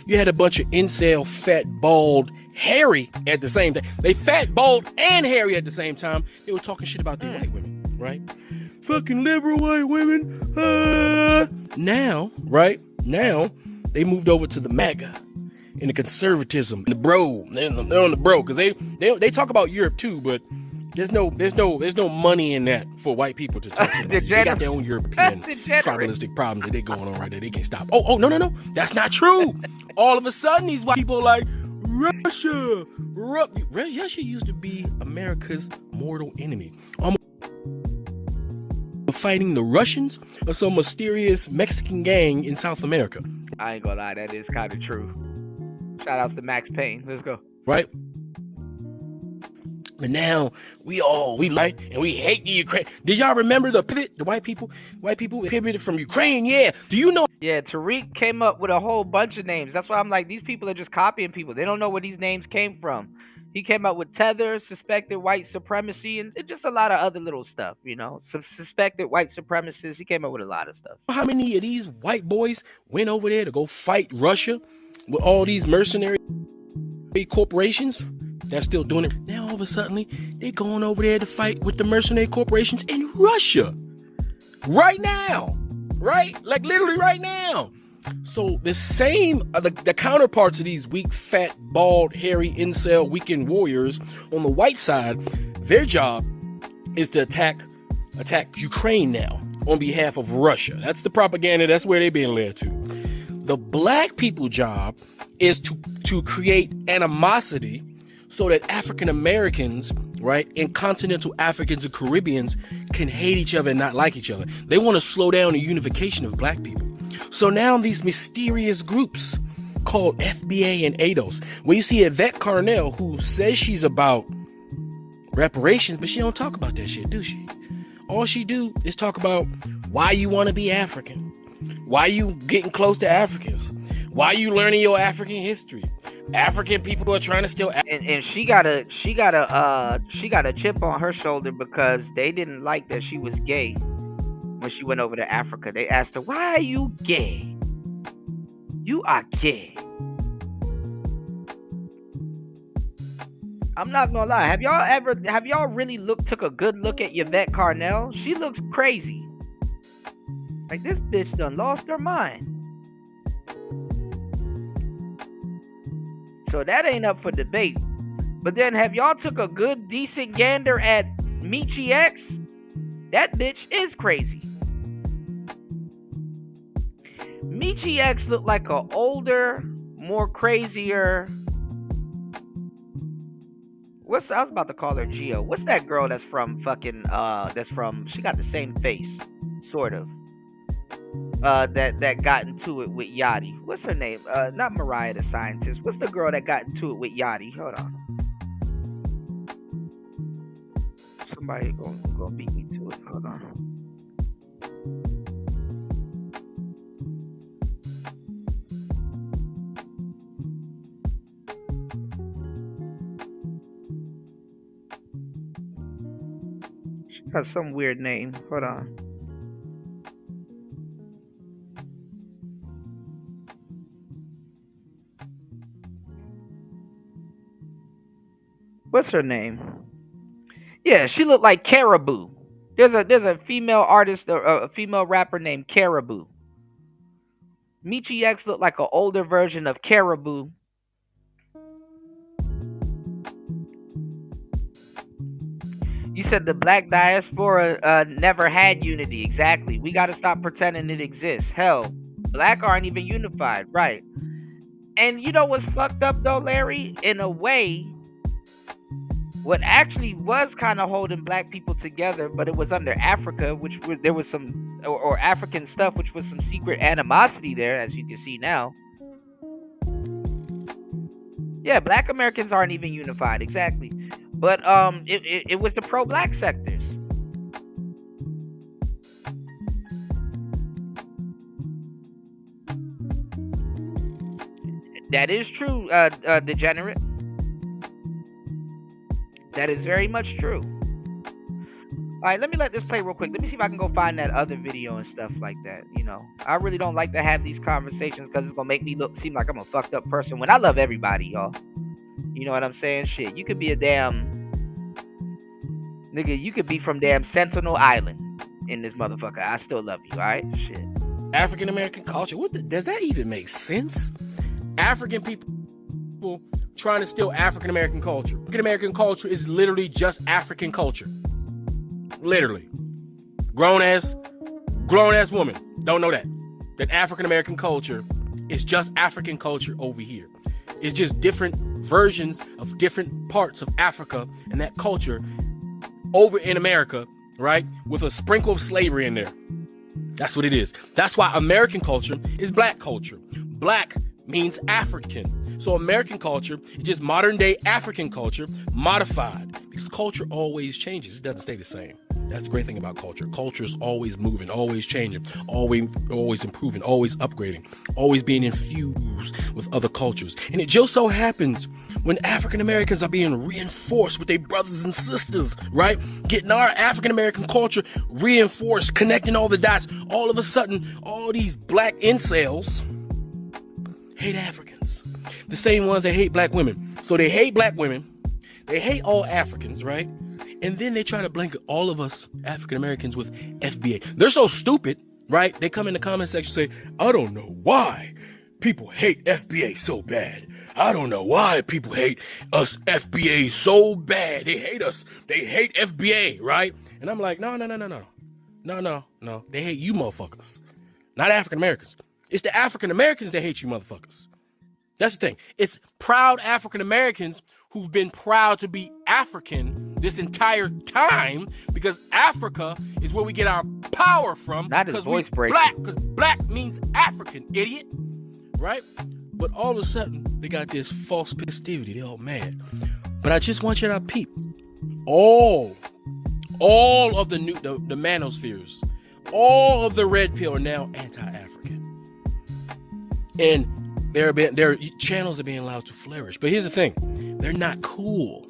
you had a bunch of incel, fat, bald, hairy at the same time. They fat, bald, and hairy at the same time. They were talking shit about their white women, right? Fucking liberal white women. Now, right? Now, they moved over to the MAGA and the conservatism, the bro. They're on the bro because they talk about Europe too, but there's no money in that for white people to talk about. They got their own European tribalistic problems that they're going on right there. They can't stop. Oh, no, that's not true. All of a sudden, these white people are like Russia. Russia used to be America's mortal enemy. Fighting the Russians or some mysterious Mexican gang in South America. I ain't gonna lie, that is kind of true. Shout outs to Max Payne. Let's go. Right? But now we like and we hate the Ukraine. Did y'all remember the pivot? The white people pivoted from Ukraine. Yeah. Do you know? Yeah, Tariq came up with a whole bunch of names. That's why I'm like, these people are just copying people. They don't know where these names came from. He came up with tether, suspected white supremacy, and just a lot of other little stuff, you know. Some suspected white supremacists. He came up with a lot of stuff. How many of these white boys went over there to go fight Russia with all these mercenary corporations that's still doing it? Now all of a sudden they going over there to fight with the mercenary corporations in Russia. Right now. Right? Like literally right now. So the same, the counterparts of these weak, fat, bald, hairy, incel, weekend warriors on the white side, their job is to attack Ukraine now on behalf of Russia. That's the propaganda. That's where they're being led to. The black people job is to create animosity so that African Americans, right, and continental Africans and Caribbeans can hate each other and not like each other. They want to slow down the unification of black people. So now these mysterious groups called FBA and ADOS, where you see Yvette Carnell, who says she's about reparations, but she don't talk about that shit, do she? All she do is talk about why you want to be African, why you getting close to Africans, why you learning your African history. African people are trying to steal. And she got a chip on her shoulder because they didn't like that she was gay when she went over to Africa. They asked her, "Why are you gay? You are gay." I'm not gonna lie. Have y'all really took a good look at Yvette Carnell? She looks crazy. Like, this bitch done lost her mind. So that ain't up for debate. But then have y'all took a good decent gander at Michi X? That bitch is crazy. Michi X looked like a older, more crazier. I was about to call her Gio. What's that girl that's from she got the same face, sort of. That got into it with Yachty. What's her name? Not Mariah the Scientist. What's the girl that got into it with Yachty? Hold on. Somebody gonna beat me to it. Hold on. She got some weird name. Hold on. What's her name? Yeah, she looked like Caribou. There's a female artist, a female rapper named Caribou. Michi X looked like an older version of Caribou. You said the black diaspora never had unity. Exactly. We got to stop pretending it exists. Hell, black aren't even unified, right? And you know what's fucked up though, Larry? In a way, what actually was kind of holding black people together, but it was under Africa, there was some, or African stuff, which was some secret animosity there, as you can see now. Yeah, black Americans aren't even unified, exactly. But it was the pro-black sectors. That is true, degenerate. That is very much true. All right, let me let this play real quick. Let me see if I can go find that other video and stuff like that. You know, I really don't like to have these conversations because it's gonna make me seem like I'm a fucked up person when I love everybody, y'all. You know what I'm saying? Shit, you could be a damn nigga. You could be from damn Sentinel Island in this motherfucker. I still love you. All right, shit. African American culture. Does that even make sense? African people trying to steal African American culture. African American culture is literally just African culture. Literally. Grown ass woman. Don't know that. That African American culture is just African culture over here. It's just different versions of different parts of Africa and that culture over in America, right? With a sprinkle of slavery in there. That's what it is. That's why American culture is black culture. Black means African. So American culture is just modern day African culture modified. Because culture always changes. It doesn't stay the same. That's the great thing about culture. Culture is always moving, always changing, always improving, always upgrading, always being infused with other cultures. And it just so happens when African Americans are being reinforced with their brothers and sisters, right? Getting our African American culture reinforced, connecting all the dots. All of a sudden, all these black incels hate Africans. The same ones that hate black women. So they hate black women. They hate all Africans, right? And then they try to blanket all of us African Americans with FBA. They're so stupid, right? They come in the comment section and say, I don't know why people hate FBA so bad. I don't know why people hate us FBA so bad. They hate us. They hate FBA, right? And I'm like, no. No. They hate you motherfuckers. Not African Americans. It's the African Americans that hate you motherfuckers. That's the thing. It's proud African Americans who've been proud to be African this entire time because Africa is where we get our power from. Not his voice breaking. Black, because black means African, idiot. Right? But all of a sudden, they got this false positivity. They're all mad. But I just want you to peep. All of the manospheres, all of the red pill are now anti-African. And their channels are being allowed to flourish. But here's the thing. They're not cool.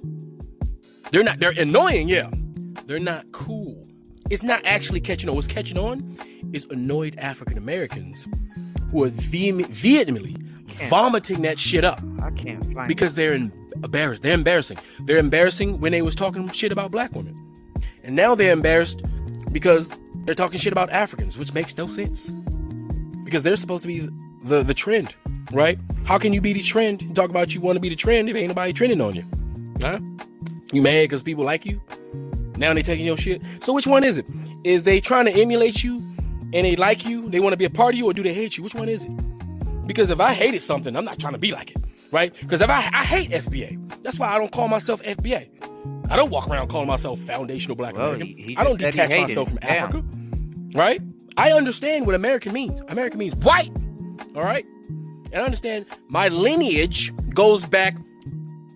They're annoying, yeah. They're not cool. It's not actually catching on. What's catching on is annoyed African Americans who are vehemently vomiting that shit up. I can't find because they're embarrassed. They're embarrassing. They're embarrassing when they was talking shit about black women. And now they're embarrassed because they're talking shit about Africans, which makes no sense. Because they're supposed to be the trend, right? How can you be the trend and talk about you want to be the trend if ain't nobody trending on you? Huh? You mad because people like you? Now they taking your shit? So which one is it? Is they trying to emulate you and they like you, they want to be a part of you, or do they hate you? Which one is it? Because if I hated something, I'm not trying to be like it, right? Because if I hate FBA. That's why I don't call myself FBA. I don't walk around calling myself foundational black American. I don't detach myself from Africa, right? I understand what American means. American means white, all right? And I understand my lineage goes back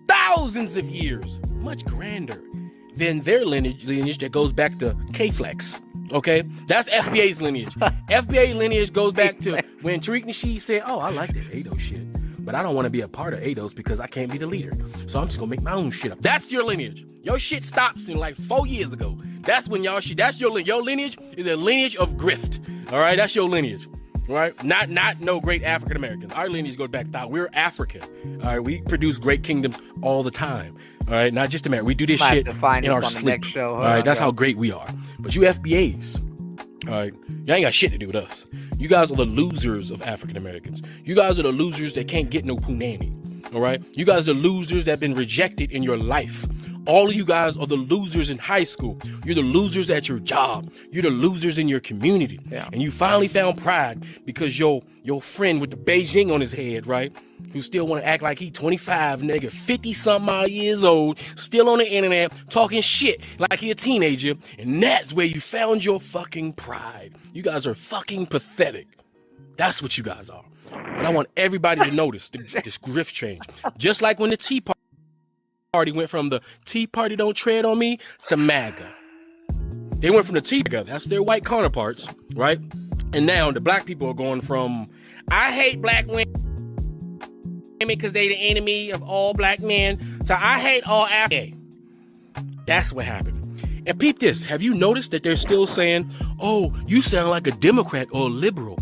thousands of years, much grander than their lineage that goes back to K-Flex. Okay, that's FBA's lineage. FBA lineage goes back to when Tariq Nasheed said, "Oh, I like that ADOS shit, but I don't want to be a part of ADOS because I can't be the leader. So I'm just gonna make my own shit up." That's your lineage. Your shit stops in like 4 years ago. That's when y'all shit. That's your lineage. Your lineage is a lineage of grift. All right, that's your lineage. Right? Not no great African Americans. Our lineage goes back thousands. We're African. All right, we produce great kingdoms all the time. All right, not just America. We do this shit in our sleep. All right, that's how great we are. But you FBAs, all right, y'all ain't got shit to do with us. You guys are the losers of African Americans. You guys are the losers that can't get no punani. All right, you guys are the losers that have been rejected in your life. All of you guys are the losers in high school. You're the losers at your job. You're the losers in your community. Yeah. And you finally found pride because your friend with the Beijing on his head, right? Who still want to act like he 25, nigga, 50-something odd years old, still on the internet, talking shit like he a teenager. And that's where you found your fucking pride. You guys are fucking pathetic. That's what you guys are. But I want everybody to notice this grift change. Just like when the Tea Party went from the Tea Party don't tread on me to MAGA. They went from the Tea Party, that's their white counterparts, right? And now the black people are going from, I hate black women because they the enemy of all black men, to I hate all Africans. That's what happened. And peep this, have you noticed that they're still saying, oh, you sound like a Democrat or a liberal?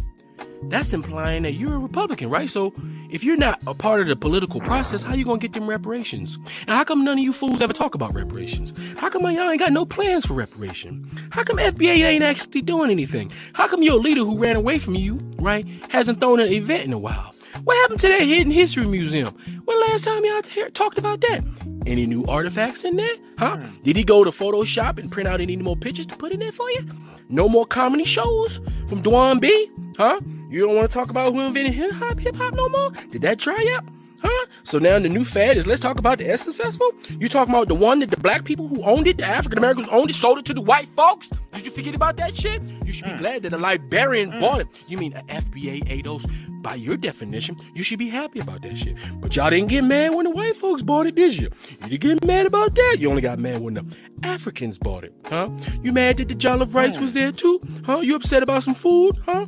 That's implying that you're a Republican, right? So if you're not a part of the political process, how you gonna get them reparations? And how come none of you fools ever talk about reparations? How come y'all ain't got no plans for reparation? How come FBA ain't actually doing anything? How come your leader who ran away from you, right, hasn't thrown an event in a while? What happened to that Hidden History Museum? When last time y'all talked about that? Any new artifacts in there? Huh? Did he go to Photoshop and print out any more pictures to put in there for you? No more comedy shows from Dwan B? Huh? You don't want to talk about who invented hip-hop no more? Did that dry up? Huh? So now the new fad is let's talk about the Essence Festival? You talking about the one that the black people who owned it, the African Americans owned it, sold it to the white folks? Did you forget about that shit? You should be glad that a librarian bought it. You mean an FBA ADOS? By your definition, you should be happy about that shit. But y'all didn't get mad when the white folks bought it, did you? You didn't get mad about that. You only got mad when the Africans bought it, huh? You mad that the jollof rice was there too? Huh? You upset about some food, huh?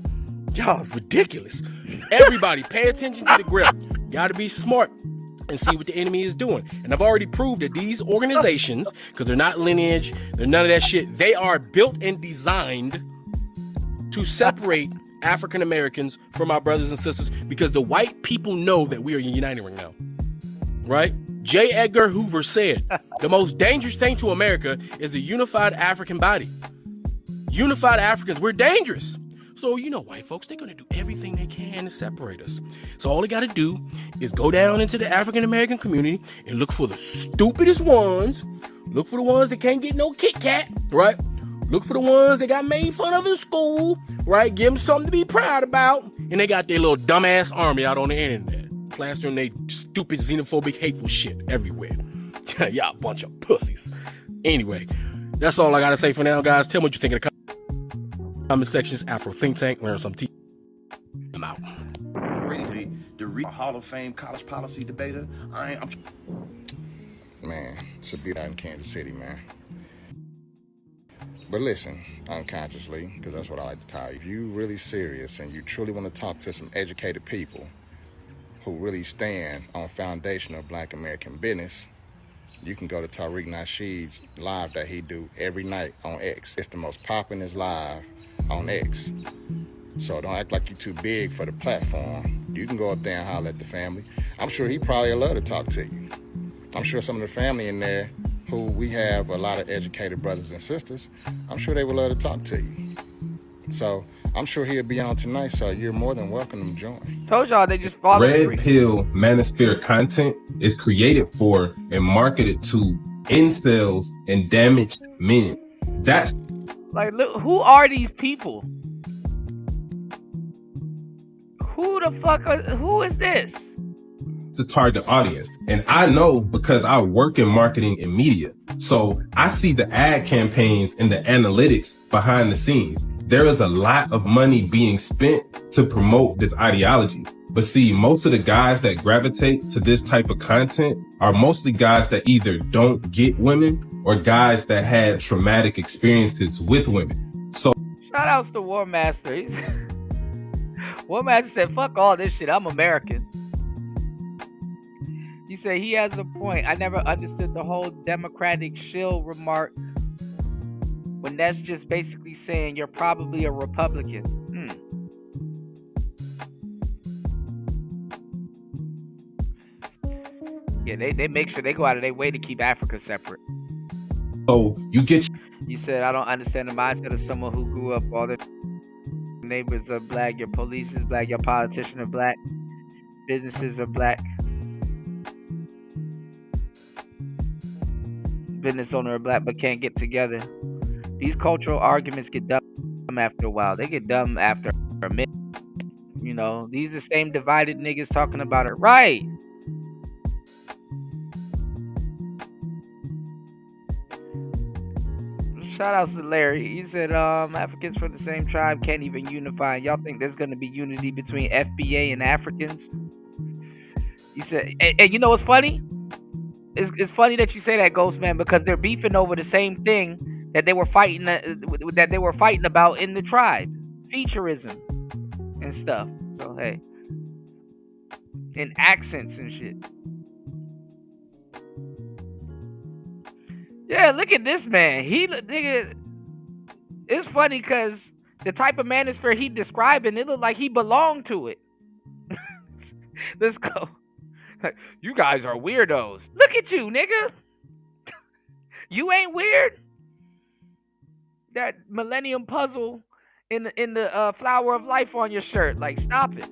Y'all, it's ridiculous. Everybody, pay attention to the grip. You gotta be smart and see what the enemy is doing. And I've already proved that these organizations, because they're not lineage, they're none of that shit, they are built and designed to separate African Americans from our brothers and sisters because the white people know that we are united right now. Right? J. Edgar Hoover said, the most dangerous thing to America is the unified African body. Unified Africans, we're dangerous. So, you know, white folks, they're going to do everything they can to separate us. So all they got to do is go down into the African-American community and look for the stupidest ones. Look for the ones that can't get no Kit Kat, right? Look for the ones that got made fun of in school, right? Give them something to be proud about. And they got their little dumbass army out on the internet. plastering they stupid, xenophobic, hateful shit everywhere. Y'all a bunch of pussies. Anyway, that's all I gotta say for now, guys. Tell me what you think in the comment sections. Afro Think Tank, learn some tea. I'm out. Crazy, the Hall of Fame college policy debater. Man, should be out in Kansas City, man. But listen, unconsciously, because that's what I like to call you. If you really serious and you truly want to talk to some educated people who really stand on foundational Black American business, you can go to Tariq Nasheed's live that he do every night on X. It's the most poppin'est live on X. So don't act like you're too big for the platform. You can go up there and holler at the family. I'm sure he probably would love to talk to you. I'm sure some of the family in there who we have a lot of educated brothers and sisters, I'm sure they would love to talk to you. So I'm sure he'll be on tonight, so you're more than welcome to join. Told y'all they just follow. Red pill manosphere content is created for and marketed to incels and damaged men. That's like, look, who are these people? Who the fuck who is this? the target audience. And I know because I work in marketing and media. So I see the ad campaigns and the analytics behind the scenes. There is a lot of money being spent to promote this ideology. But see, most of the guys that gravitate to this type of content are mostly guys that either don't get women or guys that had traumatic experiences with women. So shout outs to War Master. War Master said, fuck all this shit, I'm American. He said he has a point. I never understood the whole democratic shill remark when that's just basically saying you're probably a Republican. Yeah, they make sure they go out of their way to keep Africa separate. So You said, I don't understand the mindset of someone who grew up all their neighbors are black, your police is black, your politicians are black, businesses are black, business owner are black, but can't get together. These cultural arguments get dumb after a while. They get dumb after a minute. You know, these are the same divided niggas talking about it. Right. Shout outs to Larry. He said, Africans from the same tribe can't even unify. Y'all think there's going to be unity between FBA and Africans? He said, and you know what's funny? It's funny that you say that, Ghost Man, because they're beefing over the same thing that they were fighting about in the tribe, featureism and stuff. So hey, and accents and shit. Yeah, look at this man. Nigga, it's funny because the type of manosphere he describing, it looked like he belonged to it. Let's go. You guys are weirdos. Look at you, nigga. You ain't weird. That Millennium Puzzle in the flower of life on your shirt. Like, stop it.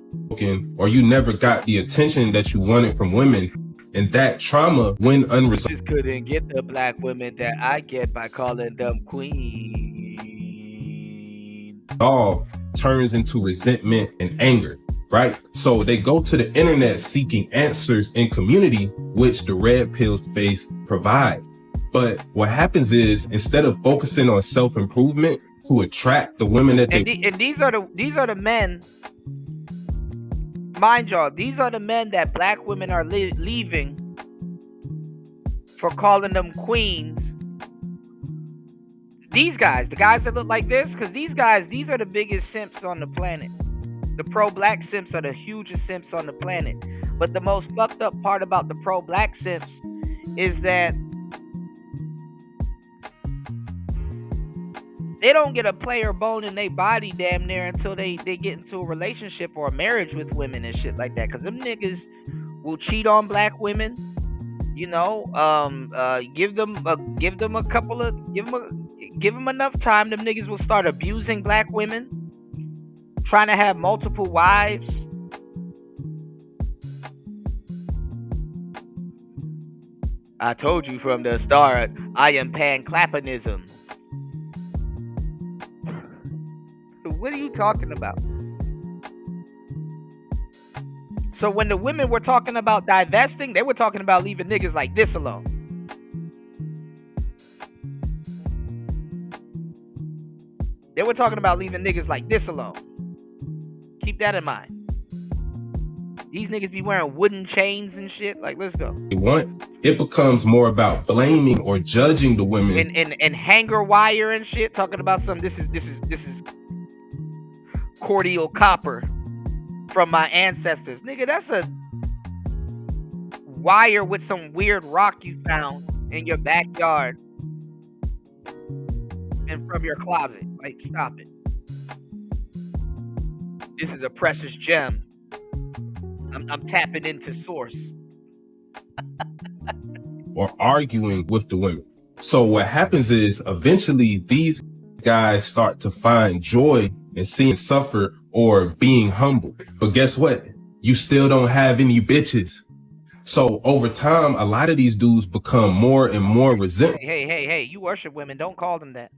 Or you never got the attention that you wanted from women. And that trauma, when unresolved, just couldn't get the black women that I get by calling them queen. Turns into resentment and anger, right? So they go to the internet seeking answers in community, which the red pill space provides. But what happens is, instead of focusing on self-improvement to attract the women that and these are the men. Mind y'all, these are the men that black women are leaving for calling them queens. These guys, the guys that look like this, because these are the biggest simps on the planet. The pro-black simps are the hugest simps on the planet. But the most fucked up part about the pro-black simps is that they don't get a player bone in their body damn near until they get into a relationship or a marriage with women and shit like that. Cause them niggas will cheat on black women, you know, give them enough time. Them niggas will start abusing black women, trying to have multiple wives. I told you from the start, I am pan-clappanism. What are you talking about? So when the women were talking about divesting, they were talking about leaving niggas like this alone. They were talking about leaving niggas like this alone. Keep that in mind. These niggas be wearing wooden chains and shit. Like, let's go. It becomes more about blaming or judging the women. And hanger wire and shit. Talking about some, this is cordial copper from my ancestors. Nigga, that's a wire with some weird rock you found in your backyard and from your closet. Like, stop it. This is a precious gem. I'm tapping into source. Or arguing with the women. So what happens is eventually these guys start to find joy in seeing suffer or being humble. But guess what? You still don't have any bitches. So over time, a lot of these dudes become more and more resentful. Hey, you worship women. Don't call them that.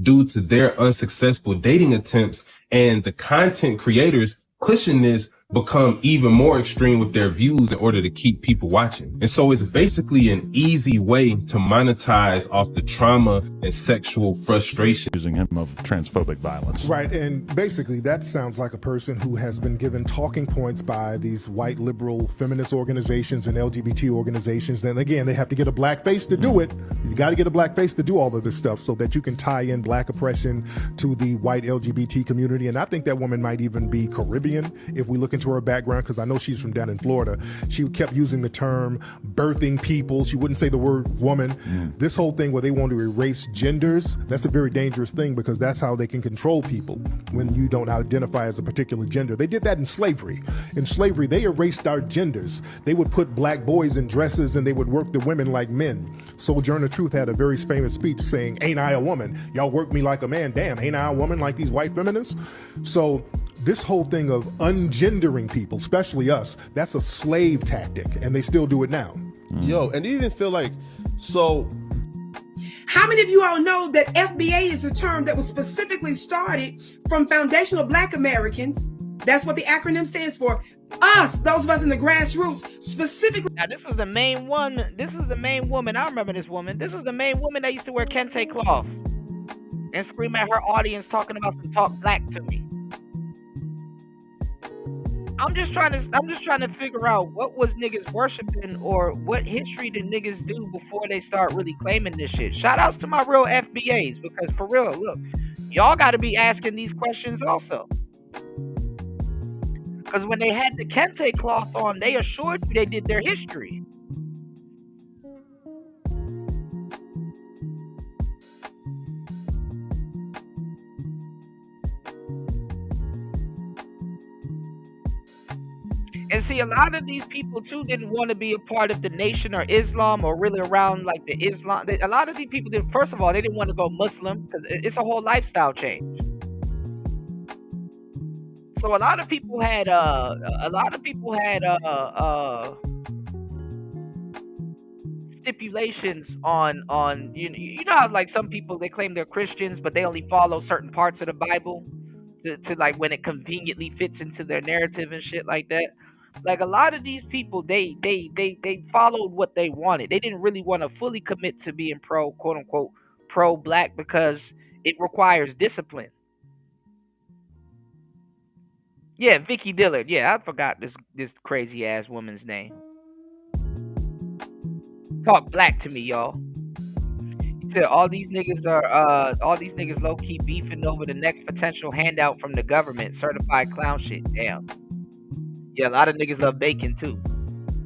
Due to their unsuccessful dating attempts, and the content creators pushing this become even more extreme with their views in order to keep people watching. And so it's basically an easy way to monetize off the trauma and sexual frustration. Accusing him of transphobic violence. Right, and basically that sounds like a person who has been given talking points by these white liberal feminist organizations and LGBT organizations. Then again, they have to get a black face to do it. You got to get a black face to do all of this stuff so that you can tie in black oppression to the white LGBT community. And I think that woman might even be Caribbean if we look into her background, because I know she's from down in Florida. She kept using the term birthing people. She wouldn't say the word woman. This whole thing where they want to erase genders, that's a very dangerous thing, because that's how they can control people when you don't identify as a particular gender. They did that in slavery. In slavery, they erased our genders. They would put black boys in dresses and they would work the women like men. Sojourner Truth had a very famous speech saying, "Ain't I a woman? Y'all work me like a man. Damn, ain't I a woman like these white feminists?" So this whole thing of ungendering people, especially us, that's a slave tactic, and they still do it now. Yo, and you even feel like, so... How many of you all know that FBA is a term that was specifically started from foundational Black Americans? That's what the acronym stands for. Us, those of us in the grassroots, specifically. Now, this was the main one. This is the main woman. I remember this woman. This was the main woman that used to wear kente cloth and scream at her audience talking about some talk black to me. I'm just trying to figure out what was niggas worshiping, or what history did niggas do before they start really claiming this shit. Shout outs to my real FBAs, because for real, look, y'all got to be asking these questions also. Because when they had the kente cloth on, they assured you they did their history. And see, a lot of these people too didn't want to be a part of the Nation or Islam, or really around like the Islam. A lot of these people did. First of all, they didn't want to go Muslim because it's a whole lifestyle change. So a lot of people had stipulations on you know how like some people, they claim they're Christians but they only follow certain parts of the Bible to like when it conveniently fits into their narrative and shit like that. Like a lot of these people, they followed what they wanted. They didn't really want to fully commit to being quote unquote pro black, because it requires discipline. Yeah, Vicky Dillard. Yeah, I forgot this crazy ass woman's name. Talk black to me, y'all. He said all these niggas low key beefing over the next potential handout from the government, certified clown shit. Damn. Yeah, a lot of niggas love bacon too.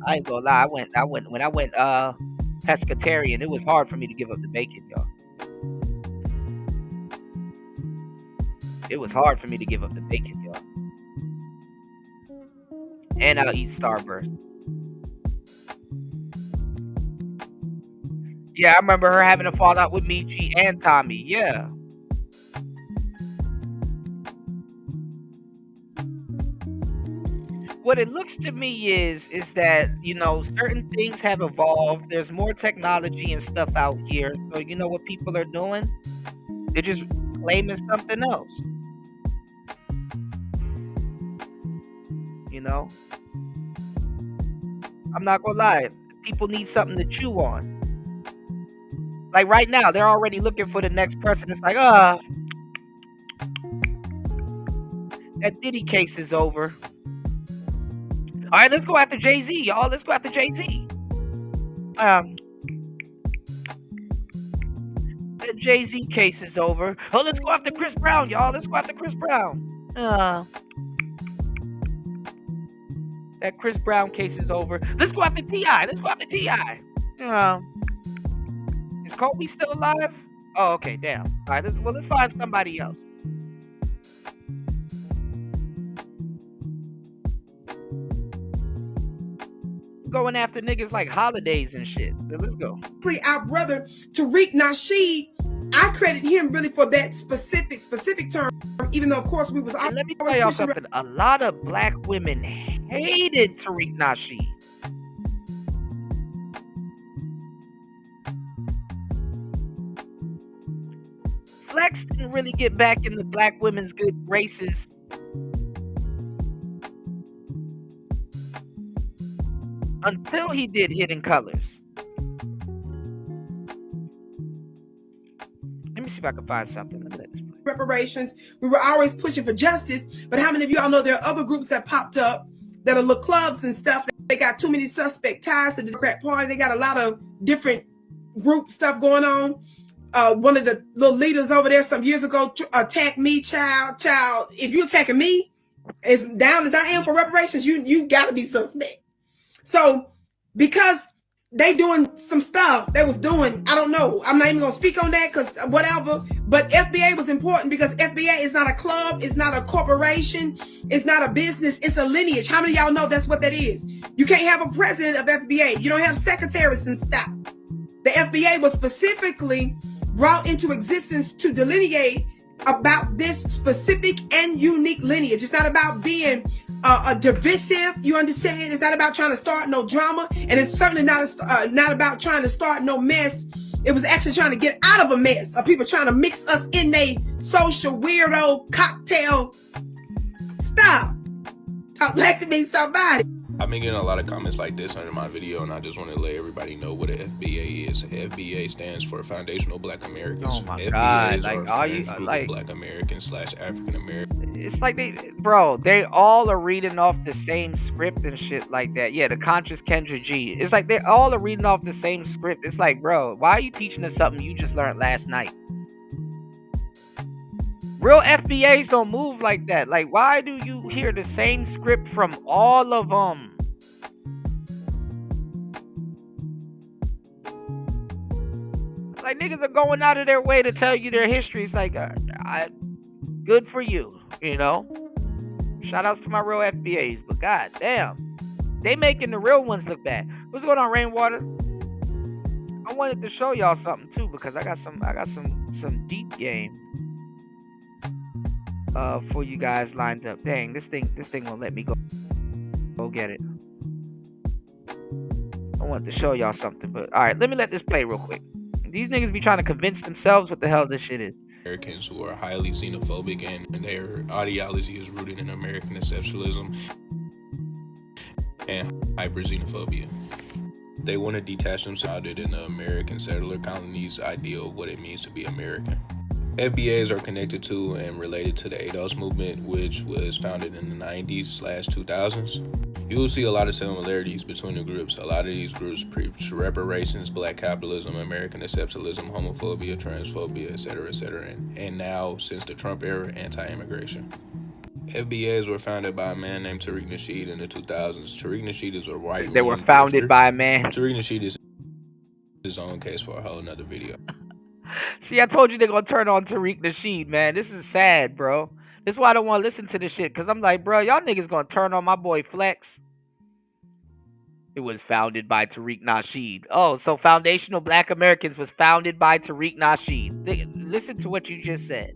I ain't gonna lie. When I went pescatarian, it was hard for me to give up the bacon, y'all. It was hard for me to give up the bacon, y'all. And I'll eat Starburst. Yeah, I remember her having a fallout with Michi and Tommy. Yeah. What it looks to me is that, you know, certain things have evolved. There's more technology and stuff out here. So you know what people are doing? They're just claiming something else. You know? I'm not gonna lie. People need something to chew on. Like right now, they're already looking for the next person. It's like, that Diddy case is over. All right, let's go after Jay-Z, y'all. Let's go after Jay-Z. That Jay-Z case is over. Oh, let's go after Chris Brown, y'all. Let's go after Chris Brown. That Chris Brown case is over. Let's go after T.I. Let's go after T.I. Is Kobe still alive? Oh, okay, damn. All right, let's find somebody else. Going after niggas like holidays and shit. So let's go. Our brother Tariq Nasheed, I credit him really for that specific term, even though of course we was always. Let me tell y'all something. A lot of black women hated Tariq Nasheed. Flex didn't really get back in the black women's good graces until he did Hidden Colors. Let me see if I can find something. Reparations. We were always pushing for justice, but how many of y'all know there are other groups that popped up that are little clubs and stuff? They got too many suspect ties to the Democrat Party. They got a lot of different group stuff going on. One of the little leaders over there some years ago attacked me, child. If you're attacking me, as down as I am for reparations, you got to be suspect. So because they doing some stuff they was doing, I don't know. I'm not even gonna speak on that because whatever. But FBA was important because FBA is not a club, it's not a corporation, it's not a business, it's a lineage. How many of y'all know that's what that is? You can't have a president of FBA. You don't have secretaries and stuff. The FBA was specifically brought into existence to delineate about this specific and unique lineage. It's not about being a divisive, you understand? It's not about trying to start no drama, and it's certainly not about trying to start no mess. It was actually trying to get out of a mess of people trying to mix us in a social weirdo cocktail. Stop. Talk back to me, somebody. I've been getting a lot of comments like this under my video, and I just want to let everybody know what an FBA is. FBA stands for Foundational Black Americans. Oh my FBAs God! Like, are you like Black Americans / African Americans? It's like they all are reading off the same script and shit like that. Yeah, the conscious Kendra G. It's like they all are reading off the same script. It's like, bro, why are you teaching us something you just learned last night? Real FBAs don't move like that. Like, why do you hear the same script from all of them? Like, niggas are going out of their way to tell you their history. It's like, good for you, you know? Shout outs to my real FBAs, but god damn, they making the real ones look bad. What's going on, Rainwater? I wanted to show y'all something too because I got some deep game for you guys lined up. Dang, this thing won't let me go get it. I wanted to show y'all something, but all right, let me let this play real quick. These niggas be trying to convince themselves what the hell this shit is. Americans who are highly xenophobic and their ideology is rooted in American exceptionalism and hyper-xenophobia. They want to detach themselves in the American settler colonies' ideal of what it means to be American. FBAs are connected to and related to the ADOS movement, which was founded in the 90s/2000s. You will see a lot of similarities between the groups. A lot of these groups preach reparations, black capitalism, American exceptionalism, homophobia, transphobia, etc., and now, since the Trump era, anti-immigration. FBAs were founded by a man named Tariq Nasheed in the 2000s. Tariq Nasheed is a white. They were founded by a man. Tariq Nasheed is his own case for a whole nother video. See, I told you they're gonna turn on Tariq Nasheed, man. This is sad, bro. This is why I don't want to listen to this shit, because I'm like, bro, y'all niggas gonna turn on my boy Flex. It was founded by Tariq Nasheed. Oh, so Foundational Black Americans was founded by Tariq Nasheed. Listen to what you just said.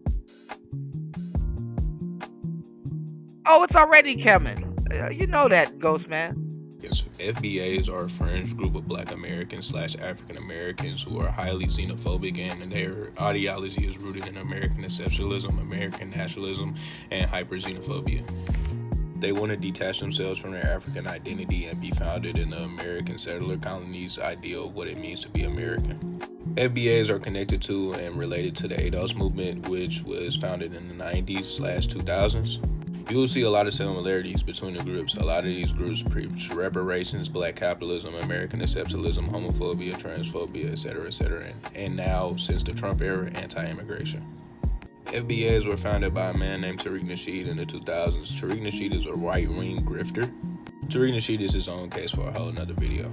Oh, it's already coming. You know that, Ghost Man. FBAs are a fringe group of Black Americans / African Americans who are highly xenophobic and their ideology is rooted in American exceptionalism, American nationalism, and hyper-xenophobia. They want to detach themselves from their African identity and be founded in the American settler colonies' ideal of what it means to be American. FBAs are connected to and related to the ADOS movement, which was founded in the 90s/2000s. You will see a lot of similarities between the groups. A lot of these groups preach reparations, black capitalism, American exceptionalism, homophobia, transphobia, etc., and now, since the Trump era, anti-immigration. FBAs were founded by a man named Tariq Nasheed in the 2000s. Tariq Nasheed is a right-wing grifter. Tariq Nasheed is his own case for a whole nother video.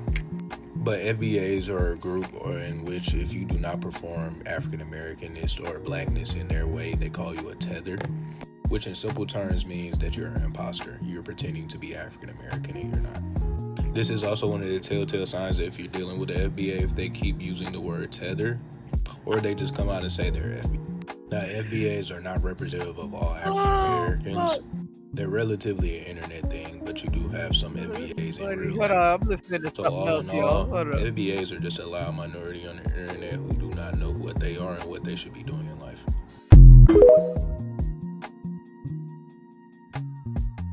But FBAs are a group in which if you do not perform African Americanness or blackness in their way, they call you a tether, which in simple terms means that you're an imposter. You're pretending to be African American and you're not. This is also one of the telltale signs that if you're dealing with the FBA, if they keep using the word tether, or they just come out and say they're FBA. Now, FBAs are not representative of all African Americans. They're relatively an internet thing, but you do have some FBAs in real Hold life. on, I'm listening to So something all else, in yo. all, Hold on. FBAs are just a loud minority on the internet who do not know what they are and what they should be doing in life.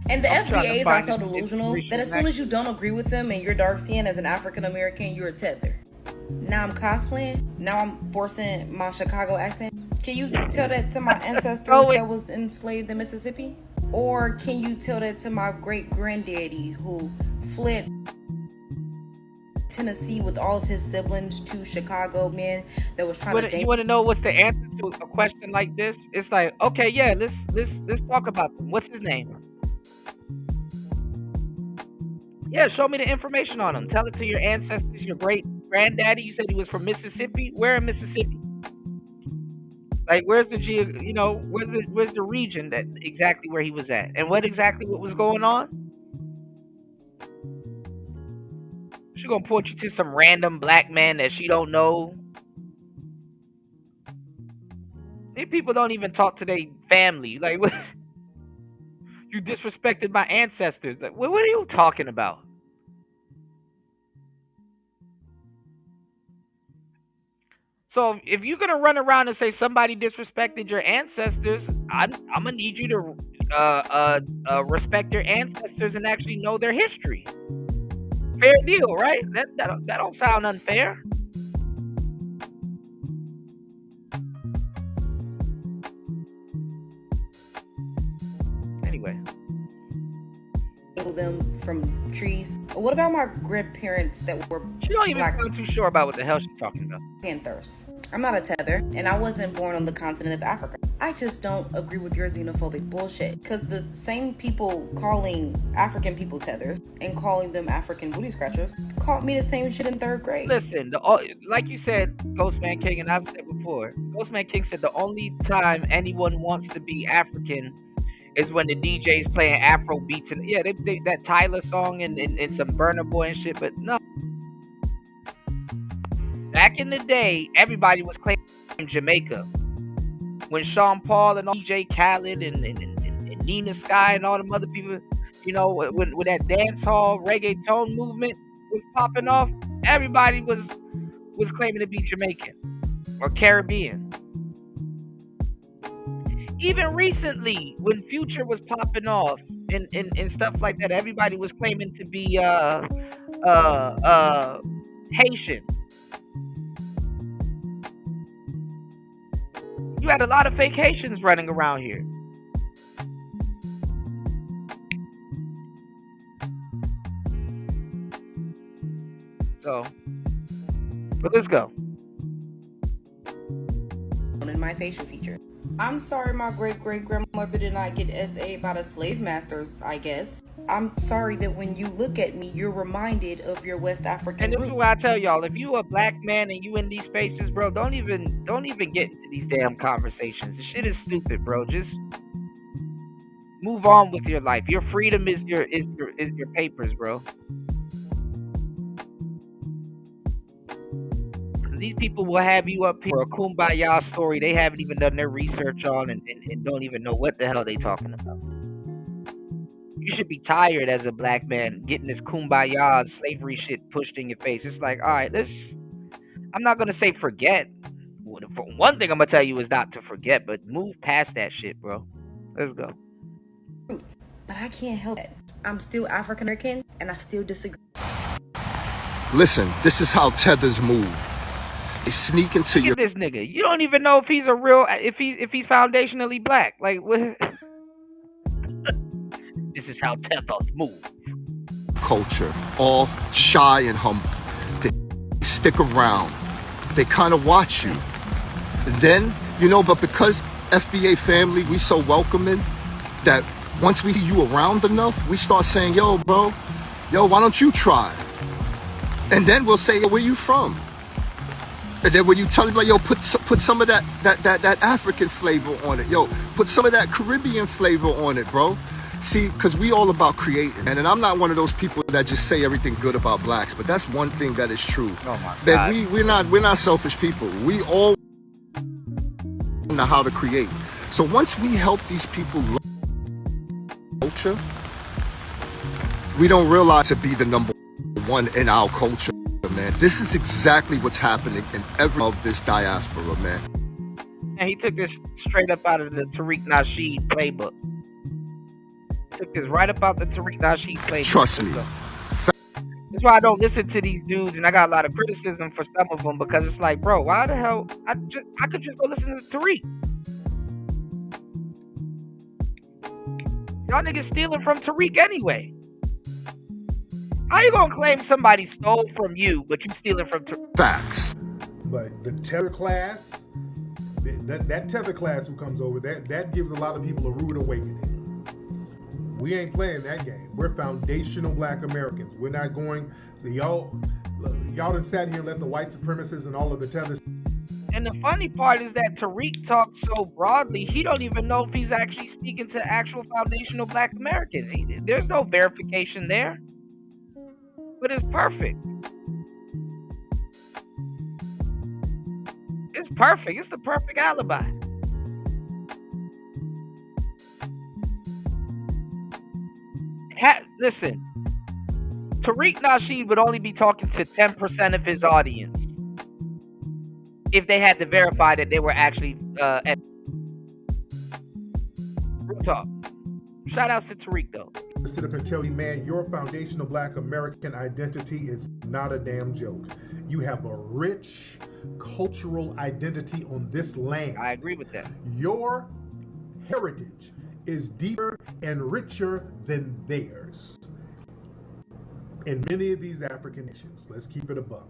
And the I'm trying to FBAs are find so this delusional that information as soon as you don't agree with them and you're dark skinned as an African American, you're a tether. Now I'm cosplaying. Now I'm forcing my Chicago accent. Can you tell that to my ancestors that was enslaved in Mississippi? Or can you tell that to my great granddaddy who fled Tennessee with all of his siblings to Chicago, man, that was trying to You want to know what's the answer to a question like this? It's like, okay, yeah, let's talk about them. What's his name? Yeah, show me the information on him. Tell it to your ancestors, your great granddaddy. You said he was from Mississippi. Where in Mississippi? Like, where's the where's the region that exactly where he was at, and what was going on? She gonna point you to some random black man that she don't know. These people don't even talk to their family. Like, what? You disrespected my ancestors. Like, what are you talking about? So if you're gonna run around and say somebody disrespected your ancestors, I'm gonna need you to respect your ancestors and actually know their history. Fair deal, right? That don't sound unfair. Anyway. Them from trees. What about my grandparents that were She don't even sound too sure about what the hell she's talking about. Panthers. I'm not a tether, and I wasn't born on the continent of Africa. I just don't agree with your xenophobic bullshit. Because the same people calling African people tethers and calling them African booty scratchers called me the same shit in 3rd grade. Listen, like you said, Ghostman King, and I've said before, Ghostman King said the only time anyone wants to be African is when the DJ's playing Afro beats and yeah, they that Tyler song and some Burna Boy and shit, but no. Back in the day, everybody was claiming Jamaica. When Sean Paul and DJ Khaled and Nina Sky and all them other people, you know, when that dance hall reggaeton movement was popping off, everybody was claiming to be Jamaican or Caribbean. Even recently, when Future was popping off and stuff like that, everybody was claiming to be Haitian. You had a lot of fake Haitians running around here. So, but let's go. In my facial feature. I'm sorry my great-great-grandmother did not get SA by the slave masters, I guess. I'm sorry that when you look at me, you're reminded of your West African And this roots. is what I tell y'all, if you a black man and you in these spaces, bro, don't even get into these damn conversations. The shit is stupid, bro. Just move on with your life. Your freedom is your papers, bro. These people will have you up here for a kumbaya story they haven't even done their research on and don't even know what the hell they talking about. You should be tired as a black man getting this kumbaya slavery shit pushed in your face. It's like, all right, I'm not going to say forget. One thing I'm going to tell you is not to forget, but move past that shit, bro. Let's go. roots. But I can't help it. I'm still African American and I still disagree. Listen, this is how tethers move. They sneak into Look at this nigga. You don't even know if he's a real if he's foundationally black. Like what? This is how tethers move. culture, all shy and humble. They stick around. They kind of watch you. And then, but because FBA family, we so welcoming that once we see you around enough, we start saying, yo, bro, why don't you try? And then we'll say, where you from? And then when you tell them, like, yo, put some of that African flavor on it. Yo, put some of that Caribbean flavor on it, bro. See, because we all about creating. And I'm not one of those people that just say everything good about blacks, but that's one thing that is true. Oh my that God. we're not selfish people. We all know how to create. So once we help these people learn culture, we don't realize to be the number one in our culture, man. This is exactly what's happening in every of this diaspora, man. And he took this straight up out of the Tariq Nasheed playbook. Took this right up out the Tariq Nasheed playbook. Trust me. That's why I don't listen to these dudes, and I got a lot of criticism for some of them because it's like, bro, why the hell? I could just go listen to Tariq. Y'all niggas stealing from Tariq anyway. How you gonna claim somebody stole from you, but you stealing from Tariq? Facts. But the tether class, that tether class who comes over, that gives a lot of people a rude awakening. We ain't playing that game. We're foundational black Americans. We're not going, y'all done sat here and let the white supremacists and all of the tethers. And the funny part is that Tariq talks so broadly, he don't even know if he's actually speaking to actual foundational black Americans. There's no verification there. But it's perfect. It's perfect. It's the perfect alibi. Listen, Tariq Nasheed would only be talking to 10% of his audience if they had to verify that they were actually real talk. Shout outs to Tariq though. Sit up and tell you, man, your foundational black American identity is not a damn joke. You have a rich cultural identity on this land. I agree with that. Your heritage is deeper and richer than theirs. In many of these African nations, let's keep it above.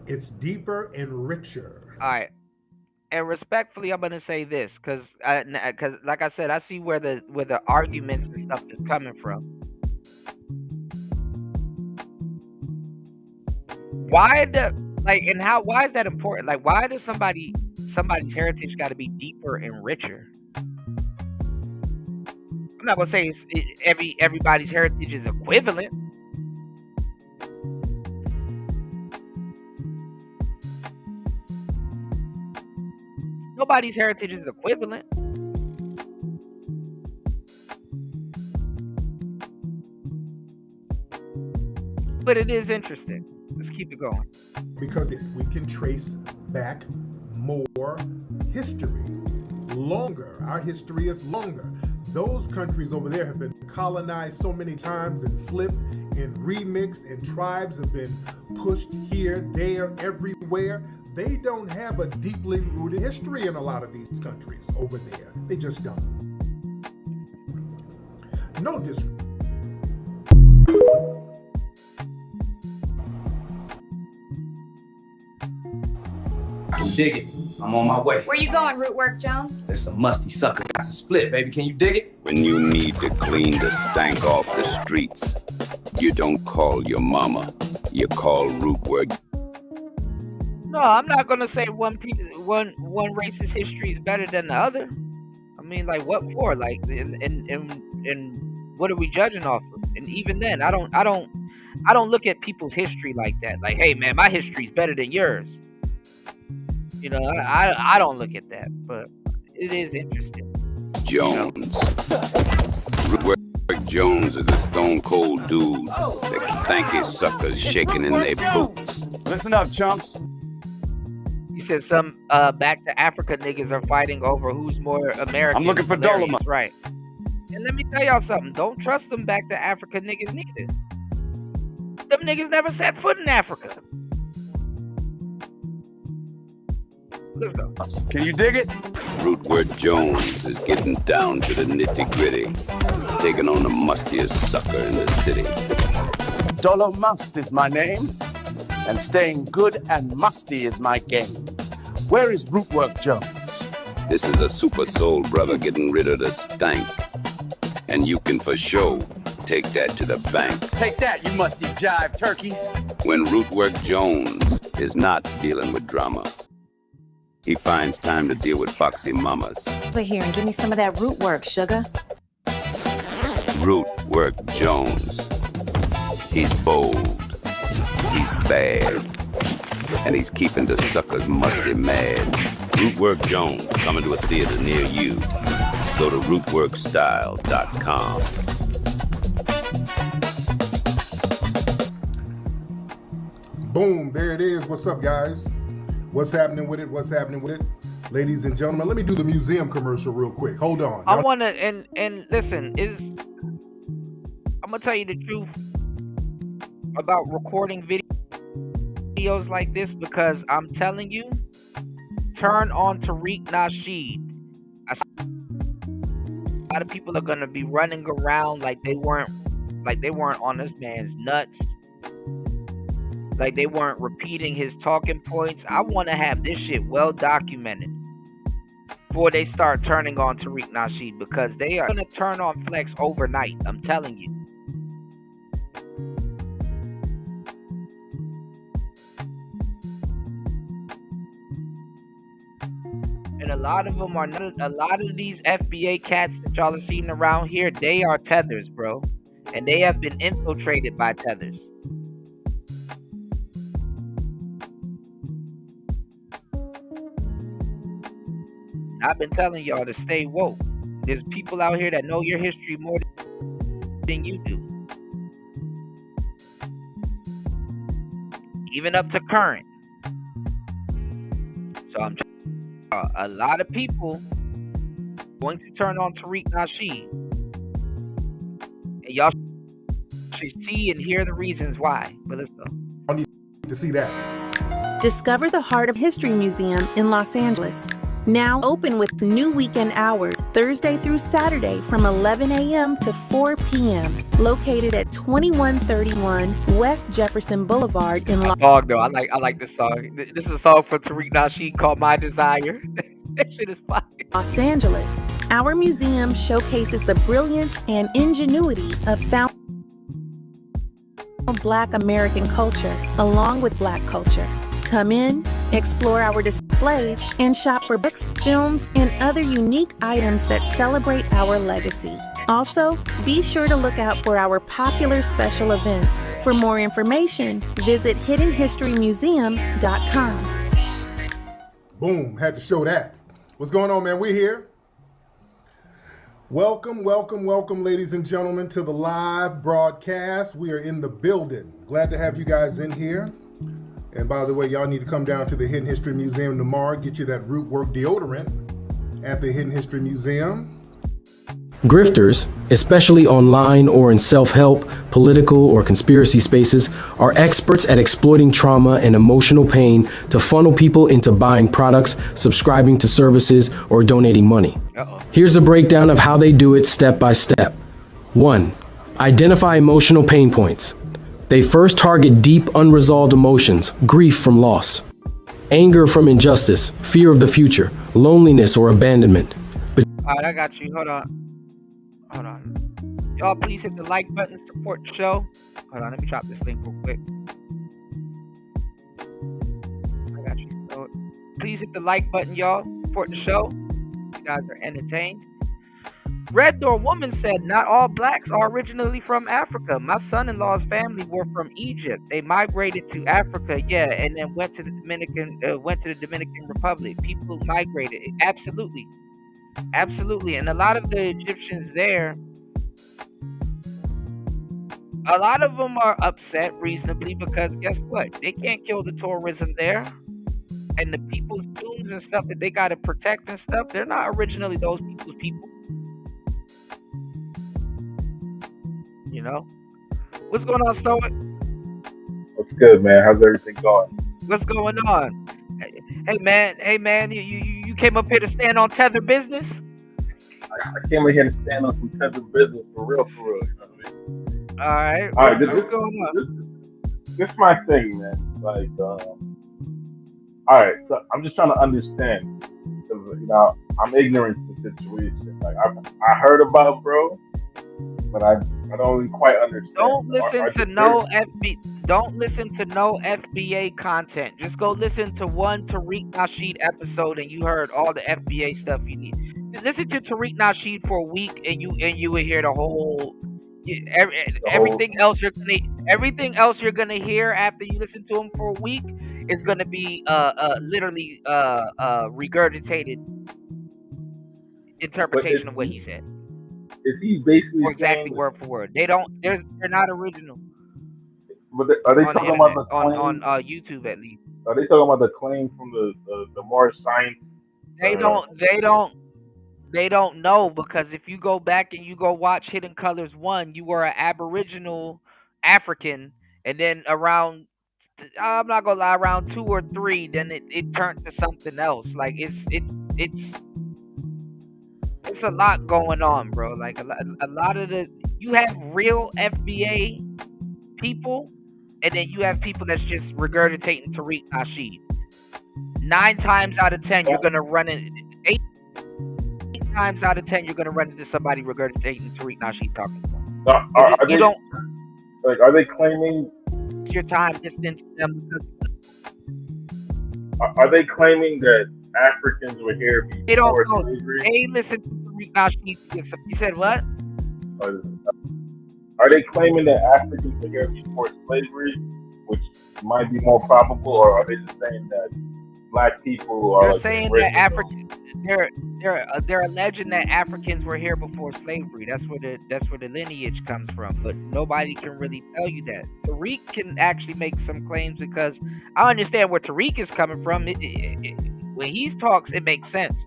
It's deeper and richer. All right. And respectfully, I'm gonna say this, because like I said, I see where the arguments and stuff is coming from. Why is that important? Like, why does somebody's heritage got to be deeper and richer? I'm not gonna say everybody's heritage is equivalent. Nobody's heritage is equivalent. But it is interesting. Let's keep it going. Because we can trace back more history. Longer. Our history is longer. Those countries over there have been colonized so many times and flipped and remixed, and tribes have been pushed here, there, everywhere. They don't have a deeply rooted history in a lot of these countries over there. They just don't. No disrespect. I can dig it. I'm on my way. Where you going, Rootwork Jones? There's some musty sucker got to split, baby. Can you dig it? When you need to clean the stank off the streets, you don't call your mama, you call Rootwork. No, I'm not gonna say one race's history is better than the other. I mean, like, what for? Like, and what are we judging off of? And even then, I don't look at people's history like that. Like, hey man, my history's better than yours. You know, I don't look at that, but it is interesting. Jones. Rootwork Jones is a stone cold dude that can thank his suckers shaking in their boots. Listen up, chumps. You said some back to Africa niggas are fighting over who's more American. I'm looking for Hilarious, Dolomite. right? And let me tell y'all something. Don't trust them back to Africa niggas neither. Them niggas never set foot in Africa. Let's go. Can you dig it? Rootwork Jones is getting down to the nitty-gritty, taking on the mustiest sucker in the city. Dolomust is my name, and staying good and musty is my game. Where is Rootwork Jones? This is a super soul brother getting rid of the stank. And you can for sure take that to the bank. Take that, you musty jive turkeys. When Rootwork Jones is not dealing with drama, he finds time to deal with foxy mamas. Over here and give me some of that root work, sugar. Rootwork Jones. He's bold. He's bad. And he's keeping the suckers musty mad. Rootwork Jones coming to a theater near you. Go to rootworkstyle.com. Boom, there it is. What's up, guys? What's happening with it? What's happening with it? Ladies and gentlemen, let me do the museum commercial real quick. Hold on. I want to, and listen, I'm going to tell you the truth about recording videos like this, because I'm telling you, turn on Tariq Nasheed. A lot of people are going to be running around like they weren't on this man's nuts. Like they weren't repeating his talking points. I want to have this shit well documented before they start turning on Tariq Nasheed, because they are going to turn on Flex overnight. I'm telling you. And a lot of them are not. A lot of these FBA cats that y'all are seeing around here, they are tethers, bro, and they have been infiltrated by tethers. I've been telling y'all to stay woke. There's people out here that know your history more than you do. Even up to current. So I'm a lot of people going to turn on Tariq Nasheed. And y'all should see and hear the reasons why. But let's go. I need to see that. Discover the Heart of History Museum in Los Angeles. Now open with new weekend hours, Thursday through Saturday from 11 a.m. to 4 p.m. Located at 2131 West Jefferson Boulevard in Los Angeles. Though. I like this song. This is a song for Tariq Nasheed called My Desire. That shit is fire. Los Angeles. Our museum showcases the brilliance and ingenuity of Black American culture, along with Black culture. Come in, explore our displays, and shop for books, films, and other unique items that celebrate our legacy. Also, be sure to look out for our popular special events. For more information, visit hiddenhistorymuseum.com. Boom, had to show that. What's going on, man? We're here. Welcome, welcome, welcome, ladies and gentlemen, to the live broadcast. We are in the building. Glad to have you guys in here. And by the way, y'all need to come down to the Hidden History Museum tomorrow. Get you that Rootwork deodorant at the Hidden History Museum. Grifters, especially online or in self-help, political, or conspiracy spaces, are experts at exploiting trauma and emotional pain to funnel people into buying products, subscribing to services, or donating money. Here's a breakdown of how they do it step by step. 1. Identify emotional pain points. They first target deep, unresolved emotions, grief from loss, anger from injustice, fear of the future, loneliness or abandonment. All right, I got you. Hold on. Y'all, please hit the like button, support the show. Hold on, let me drop this link real quick. I got you. So, please hit the like button, y'all. Support the show. You guys are entertained. Red Door Woman said, not all blacks are originally from Africa. My son-in-law's family were from Egypt. They migrated to Africa, yeah, and then went to the Dominican Republic. People migrated. Absolutely. Absolutely. And a lot of the Egyptians there, a lot of them are upset reasonably because guess what? They can't kill the tourism there. and the people's tombs and stuff that they gotta protect and stuff, they're not originally those people's people. You know? What's going on, Stoic? What's good, man? How's everything going? What's going on? Hey man, you came up here to stand on tether business? I came in here to stand on some tether business for real, you know what I mean? All right. What's going on? This is my thing, man. Like, all right, so I'm just trying to understand, because, you know, I'm ignorant to the situation. Like, I heard about bro, but I don't really quite understand. Don't listen to no FBA content. Just go listen to one Tariq Nasheed episode, and you heard all the FBA stuff you need. Just listen to Tariq Nasheed for a week, and you will hear the whole. Everything else you're gonna hear after you listen to him for a week is gonna be literally regurgitated interpretation of what he said. Is he basically exactly word for word? They're not original. But are they talking about the claim on YouTube at least? Are they talking about the claim from the more science? They don't know, because if you go back and you go watch Hidden Colors 1, you were an Aboriginal African, and then around, I'm not gonna lie, around 2 or 3, then it turned to something else. Like it's a lot going on, bro. Like a lot of you have real FBA people, and then you have people that's just regurgitating Tariq Nasheed. 9 times out of 10, you're gonna run it. 8 times out of 10, you're gonna run into somebody regurgitating Tariq Nasheed talking. Are they claiming? It's your time distance them. Are they claiming that Africans were here before they don't know. slavery? They listen to Tariq Nasheed. You said what? Are they claiming that Africans were here before slavery, which might be more probable, or are they just saying that black people are? They're saying that African. They're alleging that Africans were here before slavery. That's where the lineage comes from. But nobody can really tell you that. Tariq can actually make some claims, because I understand where Tariq is coming from. When he talks, it makes sense.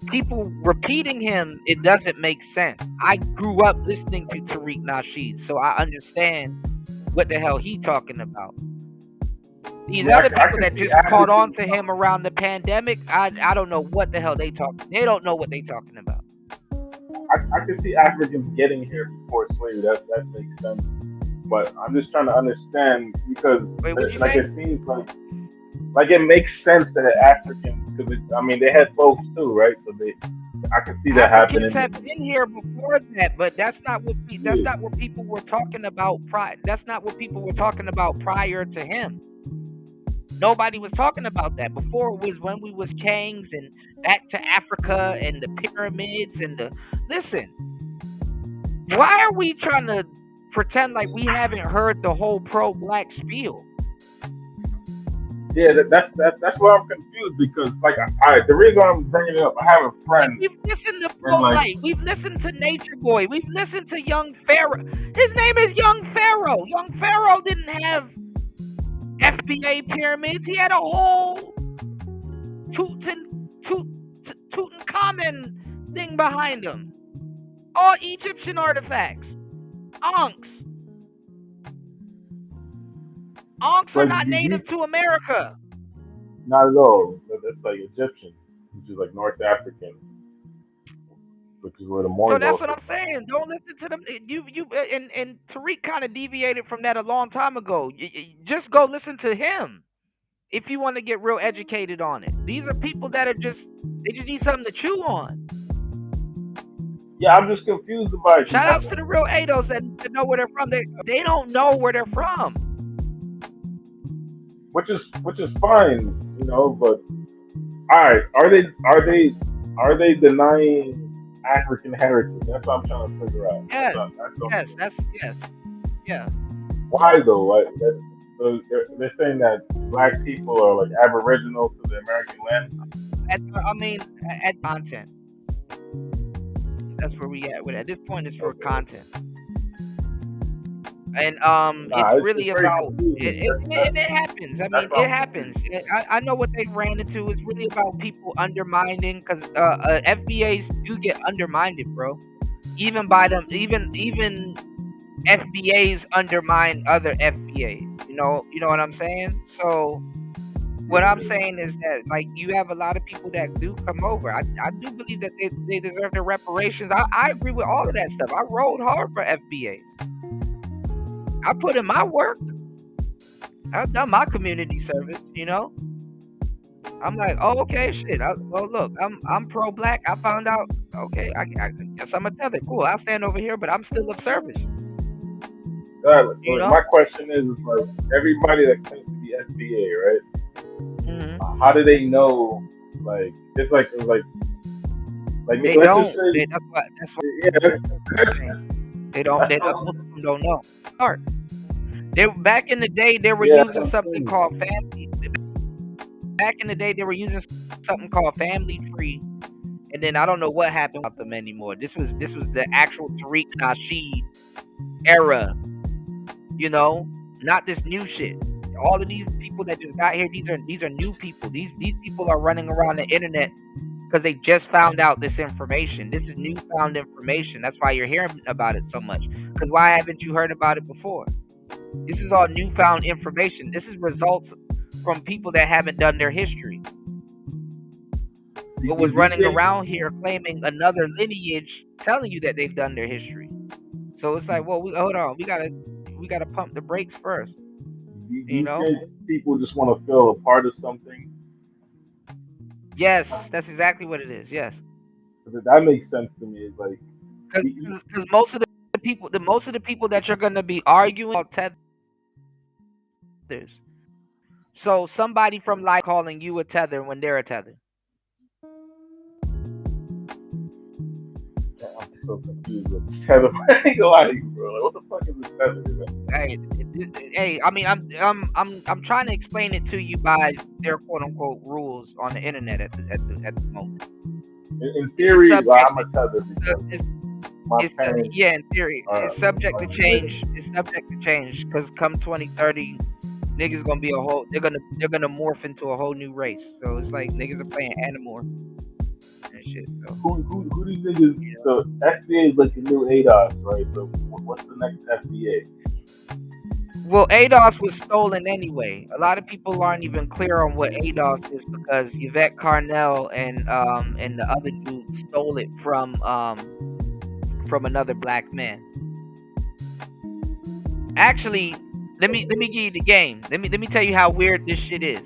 People repeating him, it doesn't make sense. I grew up listening to Tariq Nasheed, so I understand what the hell he talking about. These other people that just caught on to him around the pandemic, I don't know what the hell they talking. They don't know what they talking about. I can see Africans getting here before slavery. That makes sense. But I'm just trying to understand, because it seems like it makes sense that Africans, because they had both too, right? So I can see that happening. Africans have been here before that, but that's not what people were talking about. That's not what people were talking about prior to him. Nobody was talking about that. Before, it was when we was kings and back to Africa and the pyramids and listen. Why are we trying to pretend like we haven't heard the whole pro-black spiel? Yeah, that's why I'm confused, because the reason I'm bringing it up, I have a friend. We've listened to pro-life. We've listened to Nature Boy. We've listened to Young Pharaoh. His name is Young Pharaoh. Young Pharaoh didn't have FBA pyramids. He had a whole Tutankhamun thing behind him. All Egyptian artifacts. Ankhs. Ankhs are not native to America. Not at all. That's like Egyptian, which is like North African, which is where the Moors. So that's what I'm saying. Don't listen to them. And Tariq kind of deviated from that a long time ago. Just go listen to him if you want to get real educated on it. These are people that they just need something to chew on. Yeah, I'm just confused about it. Shout outs to the real ADOS that know where they're from. They don't know where they're from. Which is fine, but all right, are they denying African heritage? That's what I'm trying to figure out. Yes. Yeah. Why though? They're saying that black people are like aboriginal to the American land. At content. That's where we at. At this point, it's for content. And it's Nah, really it's very about confusing. and it happens. I mean, That's why it I'm happens. confused. I know what they ran into. It's really about people undermining because FBAs do get undermined, bro. Even by them, even FBAs undermine other FBAs. You know what I'm saying? So what I'm saying is that like you have a lot of people that do come over. I do believe that they deserve their reparations. I agree with all of that stuff. I rode hard for FBA. I put in my work. I've done my community service. I'm like, oh, okay, shit. Well, look, I'm pro black. I found out. Okay, I guess I'm a tether. Cool. I'll stand over here, but I'm still of service. My question is like everybody that claims to be FBA, right? Mm-hmm. How do they know? Like it's like they let's don't. just say, That's what. Yeah, they don't. Most of them don't know. They back in the day they were Yeah, using something called family. Back in the day they were using something called family tree, and then I don't know what happened with them anymore. This was the actual Tariq Nasheed era. Not this new shit. All of these people that just got here, these are new people. These people are running around the internet because they just found out this information. This is newfound information. That's why you're hearing about it so much. Because why haven't you heard about it before? This is all newfound information. This is results from people that haven't done their history. But was running around here claiming another lineage, telling you that they've done their history. So it's like, well, hold on, we gotta pump the brakes first. Do you think people just want to feel a part of something? Yes, that's exactly what it is. Yes, that makes sense to me. It's like because most of the people that you're gonna be arguing are tethers. So somebody from like calling you a tether when they're a tether. I'm so confused with tether. I ain't gonna lie to you, bro. Like, what the fuck is this tether? Hey, I mean, I'm trying to explain it to you by their quote unquote rules on the internet at the moment. In theory, I'm a tether because yeah, in theory, it's subject to change. It's subject to change because come 2030, niggas gonna be they're gonna morph into a whole new race. So it's like niggas are playing Animorph and shit. So. Who do you think is the FBA is like the new ADOS, right? So what's the next FBA? Well, ADOS was stolen anyway. A lot of people aren't even clear on what ADOS is because Yvette Carnell and the other dude stole it from another black man. Actually, let me give you the game. Let me tell you how weird this shit is.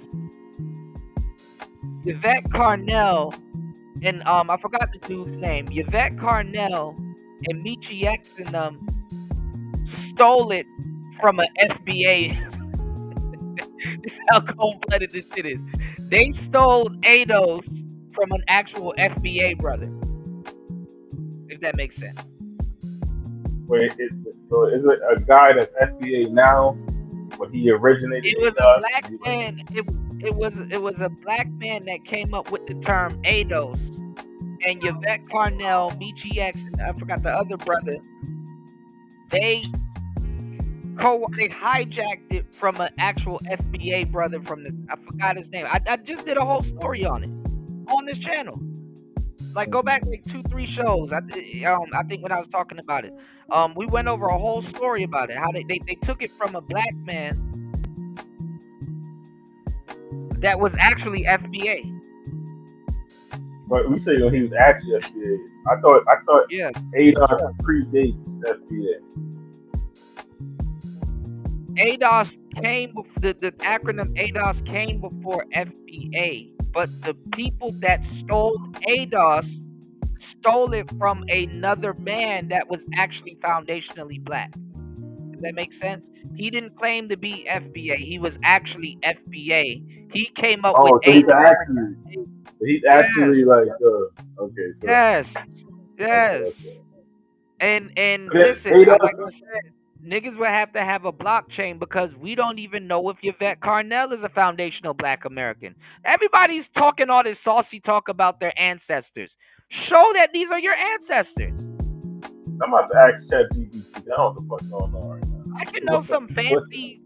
Yvette Carnell and I forgot the dude's name. Yvette Carnell and Michi X and them stole it from an FBA. This is how cold-blooded this shit is. They stole ADOS from an actual FBA brother. If that makes sense. Wait, is it a guy that's FBA now, but he originated? It was a black man. It was a black man that came up with the term ADOS, and Yvette Carnell, Michi X, and I forgot the other brother. They hijacked it from an actual FBA brother I forgot his name. I just did a whole story on it on this channel. Like go back like 2-3 shows. I think when I was talking about it, we went over a whole story about it. How they took it from a black man that was actually FBA. But we say he was actually FBA. I thought yeah. ADOS predates FBA. ADOS came before the acronym ADOS came before FBA, but the people that stole ADOS stole it from another man that was actually foundationally black. Does that make sense? He didn't claim to be FBA. He was actually FBA. He came up with ADOS. He's actually like okay. So. Yes. Okay. And listen, like I said, niggas would have to have a blockchain because we don't even know if Yvette Carnell is a foundational black American. Everybody's talking all this saucy talk about their ancestors. Show that these are your ancestors. I'm about to ask ChatGPT. I don't know what the fuck's going on right now. I can know some fancy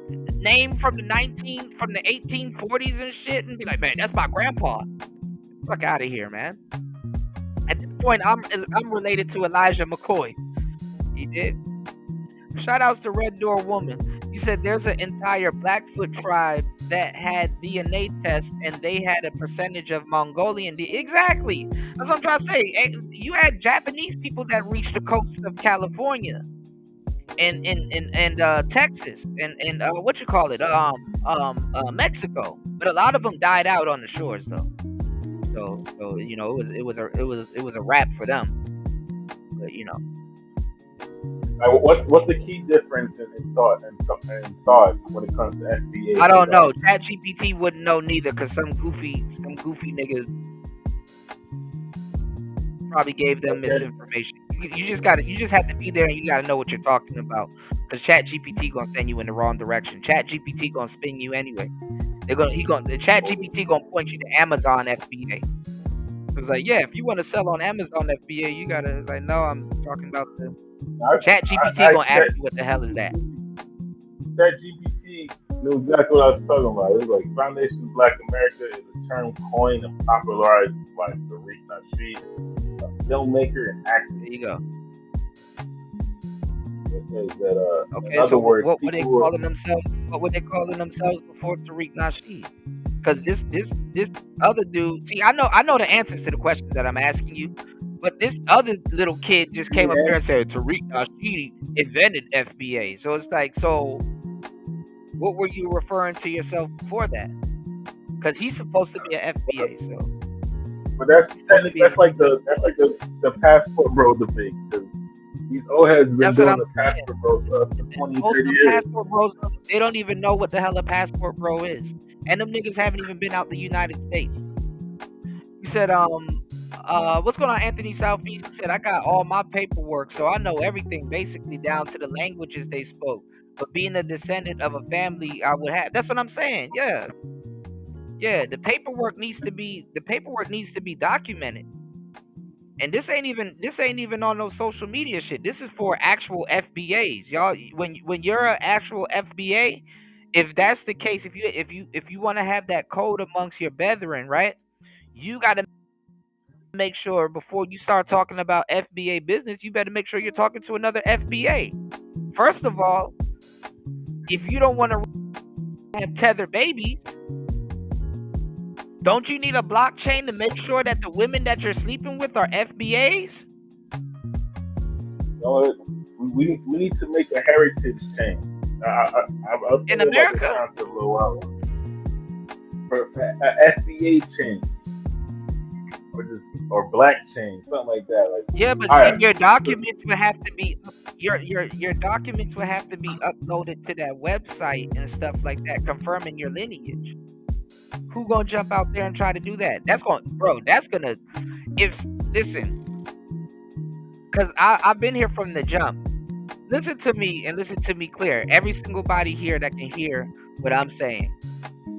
name from the 1840s and shit, and be like, man, that's my grandpa. Fuck out of here, man. At this point, I'm related to Elijah McCoy. You did. Shout outs to Red Door Woman. You said there's an entire Blackfoot tribe that had DNA tests and they had a percentage of Mongolian. Exactly. That's what I'm trying to say. You had Japanese people that reached the coast of California and Texas and what you call it, Mexico. But a lot of them died out on the shores though. So you know it was a wrap for them. But you know. What's the key difference in thought when it comes to FBA? I don't know. ChatGPT wouldn't know neither, because some goofy niggas probably gave them misinformation. You just have to be there and you gotta know what you're talking about, because ChatGPT gonna send you in the wrong direction. ChatGPT gonna spin you anyway. The ChatGPT gonna point you to Amazon FBA. It's like, yeah, if you want to sell on Amazon FBA, you gotta. It's like, no, I'm talking about the ChatGPT gonna ask you what the hell is that. ChatGPT knew exactly what I was talking about. It was like Foundation Black America is a term coined and popularized by Tariq Nasheed, a filmmaker and actor. There you go. It says that, okay, so what were they calling themselves? What were they calling themselves before Tariq Nasheed? Because this other dude, see, I know the answers to the questions that I'm asking you, but this other little kid just came up there and said Tariq Nasheed invented FBA. So it's like, so what were you referring to yourself before that? Because he's supposed to be an FBA. So, but that's like the passport bro debate. Because these old heads been doing the passport bro for 20, 30 years. Passport bros, they don't even know what the hell a passport bro is. And them niggas haven't even been out the United States. He said, what's going on, Anthony Southeast? He said, I got all my paperwork, so I know everything basically down to the languages they spoke. But being a descendant of a family I would have. That's what I'm saying. Yeah. Yeah, the paperwork needs to be documented. And this ain't even on no social media shit. This is for actual FBAs. Y'all, when you're an actual FBA, if that's the case, if you want to have that code amongst your brethren, right? You got to make sure before you start talking about FBA business, you better make sure you're talking to another FBA. First of all, if you don't want to have tether babies, don't you need a blockchain to make sure that the women that you're sleeping with are FBAs? No, we need to make a heritage change. In America? For FBA change. Or black chain, something like that. Like, yeah, but your documents would have to be your documents would have to be uploaded to that website and stuff like that, confirming your lineage. Who gonna jump out there and try to do that? Listen, because I've been here from the jump. Listen to me and listen to me clear. Every single body here that can hear what I'm saying.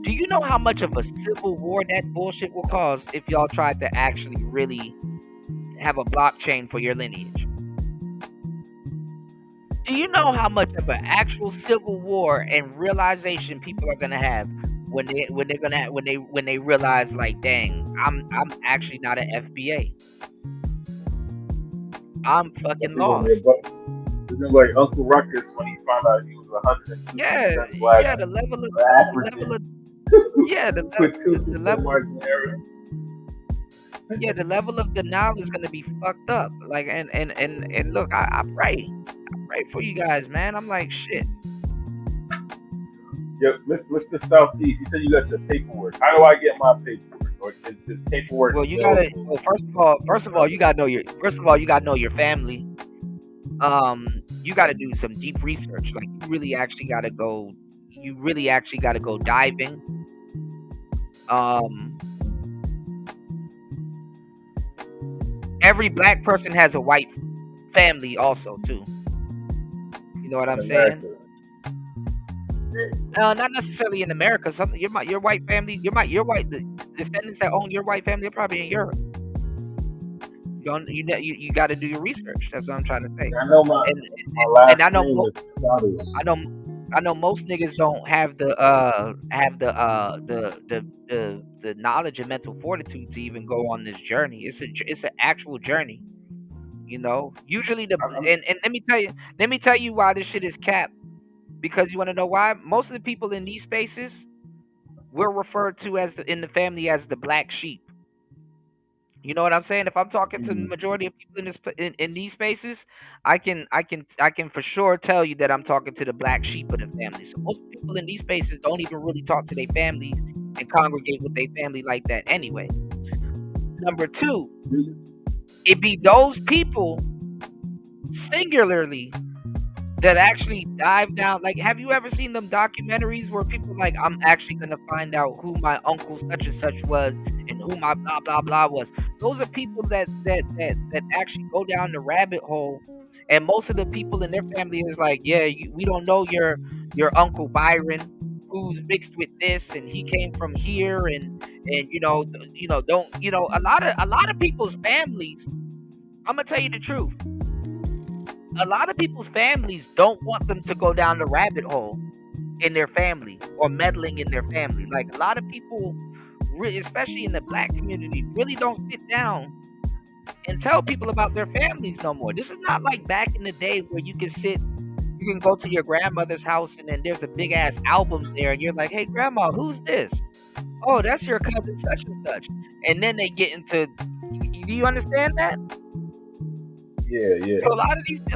Do you know how much of a civil war that bullshit will cause if y'all tried to actually really have a blockchain for your lineage? Do you know how much of an actual civil war and realization people are gonna have when they realize, like, dang, I'm actually not an FBA. I'm fucking lost. Like Uncle Ruckus when he found out he was 100%. Yeah, the level of yeah, the level of denial is gonna be fucked up. Like, and look, I pray for you guys, man. I'm like, shit. Yeah, Mr. Southeast, you said you got your paperwork. How do I get my paperwork? Or is this paperwork? Well, you gotta. Well, first of all, you gotta know your family. You gotta do some deep research. Like, you really actually gotta go diving. Every black person has a white family also too. You know what I'm saying? Not necessarily in America. Your white family, the descendants that own your white family are probably in Europe. You got to do your research. That's what I'm trying to say. I know my last and I know name is Scottish. I know most niggas don't have the knowledge and mental fortitude to even go on this journey. It's an actual journey. Usually and let me tell you why this shit is capped. Because you want to know why? Most of the people in these spaces, we're referred to in the family as the black sheep. You know what I'm saying? If I'm talking to the majority of people in these spaces, I can for sure tell you that I'm talking to the black sheep of the family. So most people in these spaces don't even really talk to their family and congregate with their family like that anyway. Number two, it be those people singularly that actually dive down. Like, have you ever seen them documentaries where people like, I'm actually gonna find out who my uncle such and such was and who my blah blah blah was? Those are people that actually go down the rabbit hole. And most of the people in their family is like, yeah, we don't know your uncle Byron, who's mixed with this, and he came from here, and don't a lot of people's families. I'm gonna tell you the truth. A lot of people's families don't want them to go down the rabbit hole in their family or meddling in their family. Like, a lot of people, especially in the black community, really don't sit down and tell people about their families no more. This is not like back in the day where you can go to your grandmother's house and then there's a big ass album there and you're like, hey grandma, who's this? Oh, that's your cousin such and such. And then they get into, do you understand that? Yeah. So a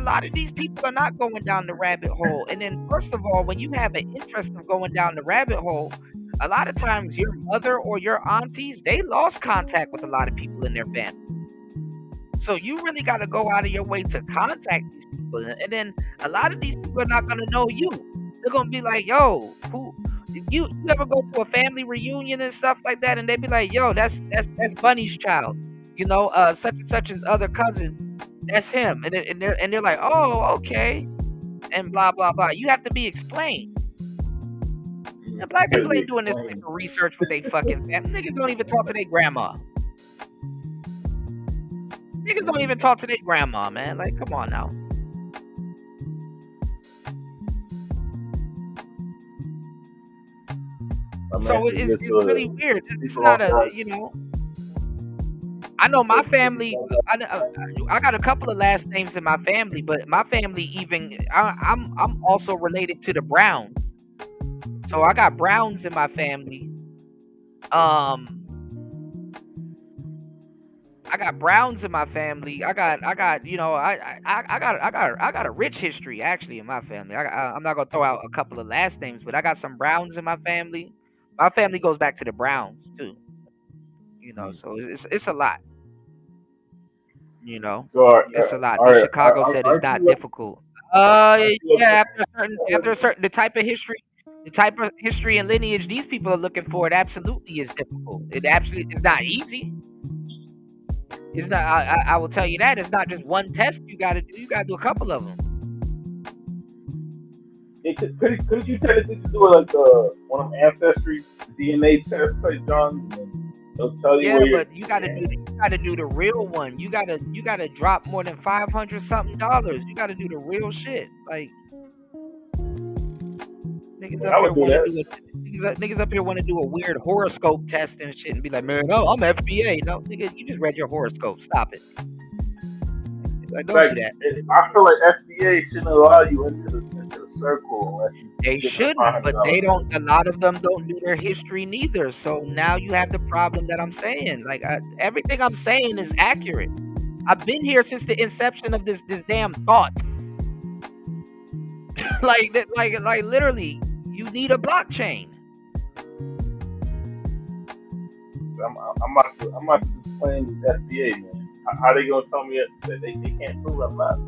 lot of these people are not going down the rabbit hole. And then first of all, when you have an interest of going down the rabbit hole, a lot of times your mother or your aunties, they lost contact with a lot of people in their family. So you really got to go out of your way to contact these people. And then a lot of these people are not going to know you. They're going to be like, yo, who you ever go to a family reunion and stuff like that? And they be like, yo, that's Bunny's child. Such and such his other cousin. That's him. And they're like, oh, okay. And blah, blah, blah. You have to be explained. And black people ain't doing this type of research with their fucking family. Niggas don't even talk to their grandma. Niggas don't even talk to their grandma, man. Like, come on now. So it's really weird. It's not I know my family. I got a couple of last names in my family, but my family I'm also related to the Browns. So I got Browns in my family. I got Browns in my family. I got a rich history actually in my family. I'm not gonna throw out a couple of last names, but I got some Browns in my family. My family goes back to the Browns too. So it's a lot. It's a lot. Chicago said it's not difficult. Yeah, after a certain the type of history and lineage these people are looking for, it absolutely is difficult. It absolutely is not easy. It's not. I will tell you that it's not just one test you got to do. You got to do a couple of them. Could you technically do like one of them ancestry DNA tests, like John? They'll tell you. Yeah, but you got to do the real one. You got to drop more than $500 something. You got to do the real shit. Like niggas up here want to do a weird horoscope test and shit and be like, man, no, I'm FBA. No, nigga, you just read your horoscope. Stop it. Like, don't do that. I feel like FBA shouldn't allow you into the circle unless you. They shouldn't, but they don't. A lot of them don't do their history neither. So now you have the problem that I'm saying. Like everything I'm saying is accurate. I've been here since the inception of this damn thought. like literally, you need a blockchain. I'm about to explain this FBA, man. How they gonna tell me that they can't prove I'm not?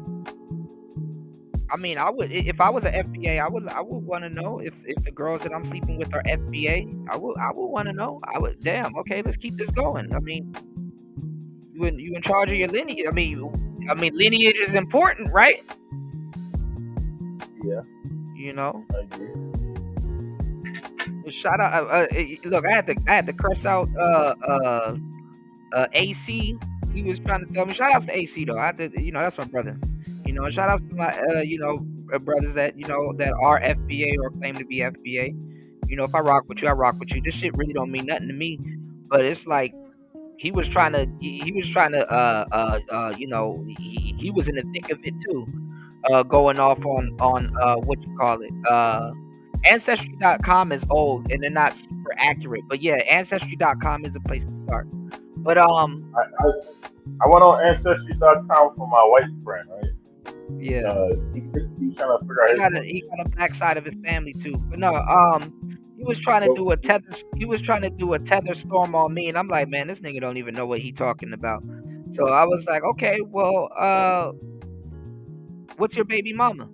I mean, I would if I was an FBA, I would want to know if the girls that I'm sleeping with are FBA. I would want to know. Damn. Okay, let's keep this going. I mean, you in charge of your lineage. I mean, lineage is important, right? Yeah. I agree. Shout out. Look, I had to curse out AC he was trying to tell me. Shout out to AC though. I did, that's my brother. And shout out to my brothers that that are FBA or claim to be FBA. If I rock with you, I rock with you. This shit really don't mean nothing to me. But it's like he was trying to he was trying to he was in the thick of it too. Going off on what you call it. Ancestry.com is old and they're not super accurate. But yeah, Ancestry.com is a place to start. But I went on Ancestry.com for my white friend, right? Yeah. He's trying to figure out he got a black side of his family too. But no, he was trying to do a tether storm on me, and I'm like, man, this nigga don't even know what he talking about. So I was like, okay, well, what's your baby mama?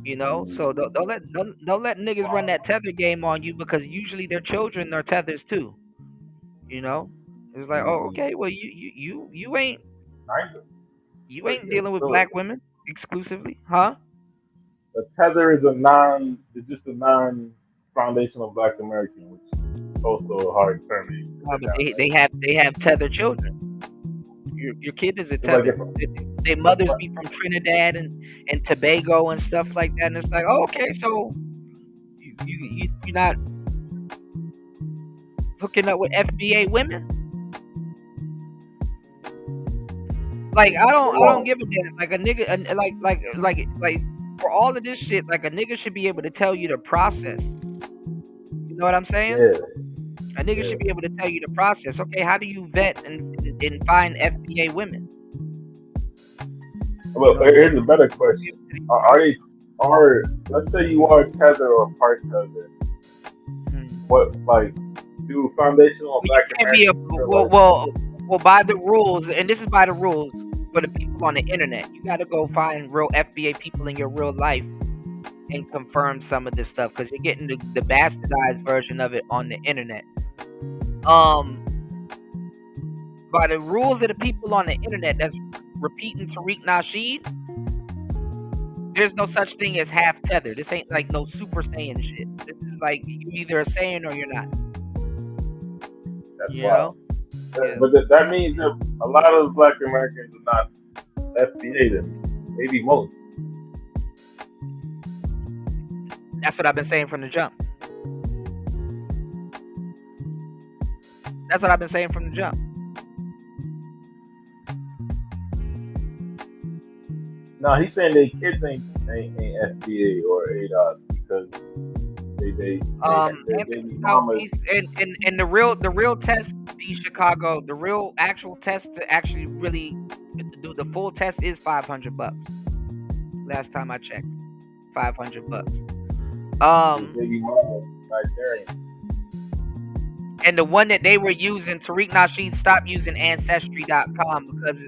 So don't let niggas run that tether game on you, because usually their children are tethers too. It's like, oh, okay, well you ain't dealing with black women exclusively, huh? A tether is just a non-foundational black American, which is also a hard term. But they have tether children. Your kid is a tether. Their mothers be from Trinidad and Tobago and stuff like that, and it's like, oh, okay, so you're not hooking up with FBA women. Like I don't give a damn. Like a nigga, like for all of this shit, like a nigga should be able to tell you the process. You know what I'm saying? Yeah. A nigga should be able to tell you the process. Okay, how do you vet and find FBA women? Well, here's a better question: let's say you are tether or part tether? What do foundational black Americans? Well, by the rules, and this is by the rules for the people on the internet, you got to go find real FBA people in your real life and confirm some of this stuff, because you're getting the bastardized version of it on the internet. By the rules of the people on the internet that's repeating Tariq Nasheed, there's no such thing as half tether. This ain't like no Super Saiyan shit. This is like you either a Saiyan or you're not. That's wild. But that means that a lot of black Americans are not FBA, then maybe most. That's what I've been saying from the jump. No, he's saying their kids ain't FBA or ADOS because they and the real test, the Chicago, the real actual test to actually really do the full test is $500. Last time I checked, $500. And the one that they were using, Tariq Nasheed stopped using Ancestry.com because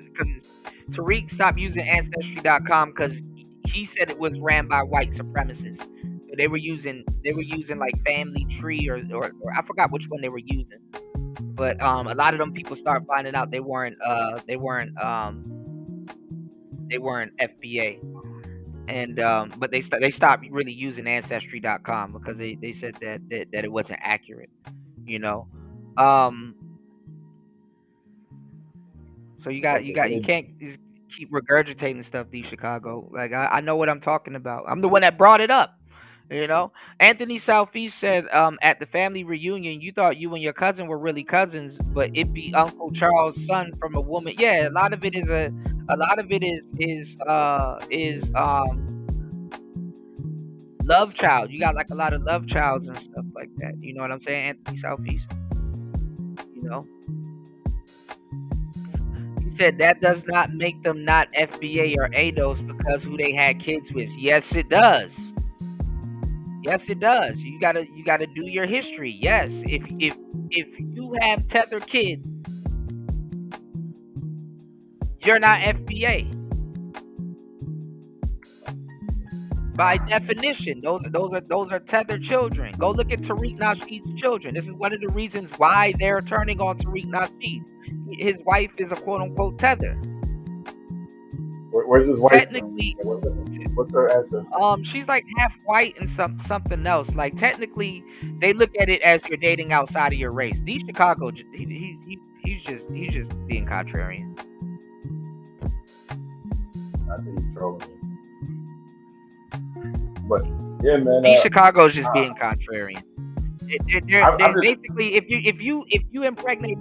Tariq stopped using Ancestry.com because he said it was ran by white supremacists. So they were using like Family Tree or I forgot which one they were using. But a lot of them people start finding out they weren't FBA. And but they stopped really using Ancestry.com because they said that it wasn't accurate. So you can't keep regurgitating stuff, D Chicago. Like I know what I'm talking about. I'm the one that brought it up. Anthony Southeast said at the family reunion, you thought you and your cousin were really cousins, but it be Uncle Charles' son from a woman. Yeah, a lot of it is love child. You got like a lot of love childs and stuff like that. You know what I'm saying, Anthony Southeast? He said that does not make them not FBA or ADOS because who they had kids with. Yes, it does. You gotta do your history. Yes, if you have tether kids, you're not FBA. By definition, those are tethered children. Go look at Tariq Nasheed's children. This is one of the reasons why they're turning on Tariq Nasheed. His wife is a quote unquote tether. Where's this wife? Technically, what's her answer? she's like half white and something else. Like technically, they look at it as you're dating outside of your race. D Chicago, he's just being contrarian. I think he's trolling me. But yeah, man. D Chicago's just being contrarian. They're basically, if you impregnate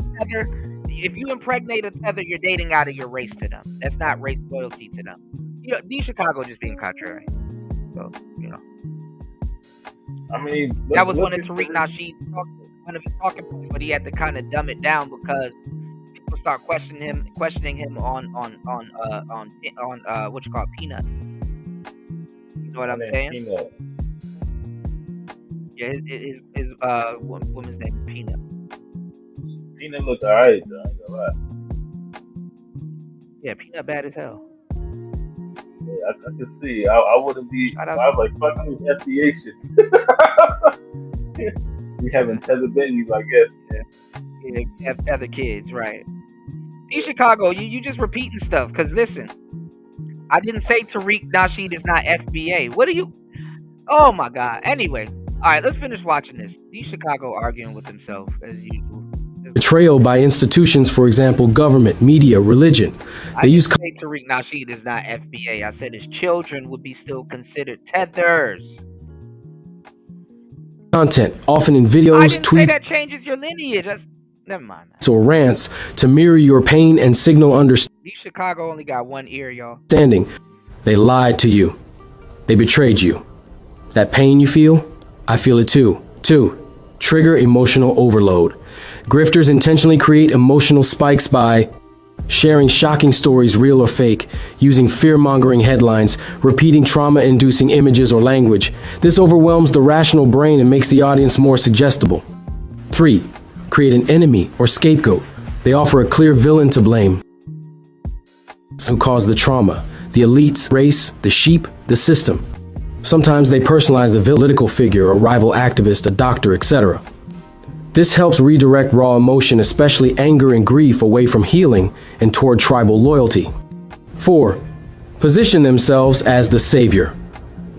a tether, you're dating out of your race to them. That's not race loyalty to them. You know, D Chicago just being contrarian. So you know. I mean, that was one of Tariq Nasheed's one of his talking points, but he had to kind of dumb it down because people start questioning him on what you call Peanut. You know what I'm saying? Peanut. Yeah, his woman's name is Peanut. Peanut look alright, though. I ain't gonna lie. Yeah, Peanut bad as hell. Yeah, I can see. I wouldn't be. I was like, fuck this FBA shit. We having tether babies, I guess. Yeah, you have other kids, right? D Chicago, you just repeating stuff. Cause listen, I didn't say Tariq Nasheed is not FBA. What are you? Oh my God. Anyway, all right, let's finish watching this. D Chicago arguing with himself as usual. Betrayal by institutions, for example, government, media, religion. They use say Tariq Nasheed is not FBA. I said his children would be still considered tethers. Content, often in videos, tweets, that changes your lineage. Never mind. Or rants to mirror your pain and signal understanding. D Chicago only got one ear, y'all. They lied to you. They betrayed you. That pain you feel, I feel it too. 2. Trigger emotional overload. Grifters intentionally create emotional spikes by sharing shocking stories, real or fake, using fear-mongering headlines, repeating trauma-inducing images or language. This overwhelms the rational brain and makes the audience more suggestible. 3. Create an enemy or scapegoat. They offer a clear villain to blame who caused the trauma. The elites, race, the sheep, the system. Sometimes they personalize the political figure, a rival activist, a doctor, etc. This helps redirect raw emotion, especially anger and grief, away from healing and toward tribal loyalty. 4. Position themselves as the savior.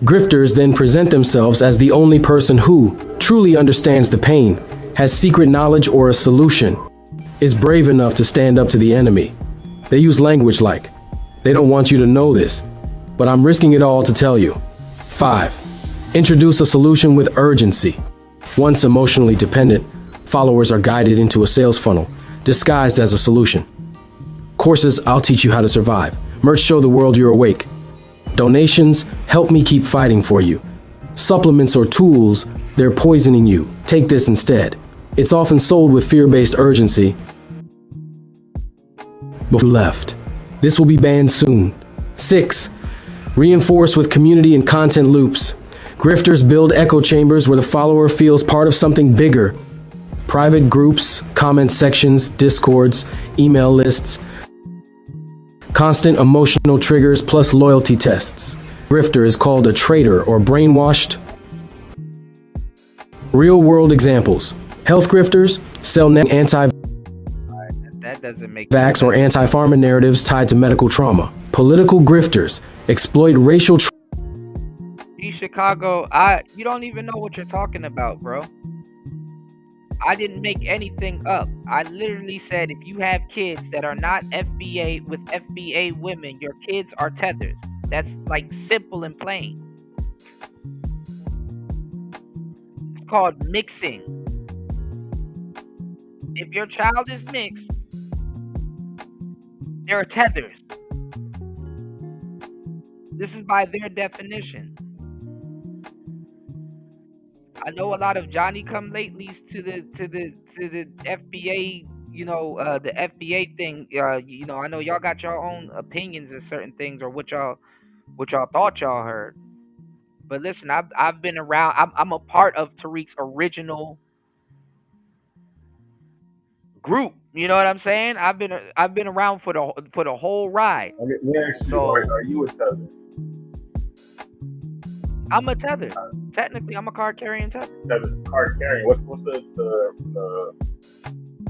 Grifters then present themselves as the only person who truly understands the pain, has secret knowledge or a solution, is brave enough to stand up to the enemy. They use language like, "They don't want you to know this, but I'm risking it all to tell you." 5. Introduce a solution with urgency. Once emotionally dependent, followers are guided into a sales funnel, disguised as a solution. Courses, I'll teach you how to survive. Merch, show the world you're awake. Donations, help me keep fighting for you. Supplements or tools, they're poisoning you. Take this instead. It's often sold with fear-based urgency. Before left. This will be banned soon. 6. Reinforce with community and content loops. Grifters build echo chambers where the follower feels part of something bigger. Private groups, comment sections, discords, email lists. Constant emotional triggers plus loyalty tests. Grifter is called a traitor or brainwashed. Real-world examples. Health grifters sell That doesn't make anti-vax or anti-pharma narratives tied to medical trauma. Political grifters exploit racial D Chicago, you don't even know what you're talking about, bro. I didn't make anything up. I literally said if you have kids that are not FBA with FBA women, your kids are tethers. That's like simple and plain. It's called mixing. If your child is mixed, they're tethers. This is by their definition. I know a lot of Johnny come latelys to the FBA, the FBA thing. I know y'all got your own opinions of certain things or what y'all thought y'all heard. But listen, I've been around. I'm a part of Tariq's original group. You know what I'm saying? I've been around for the whole ride. So are you a tether? I'm a tether. Technically, I'm a card carrying tether. Card carrying. What's the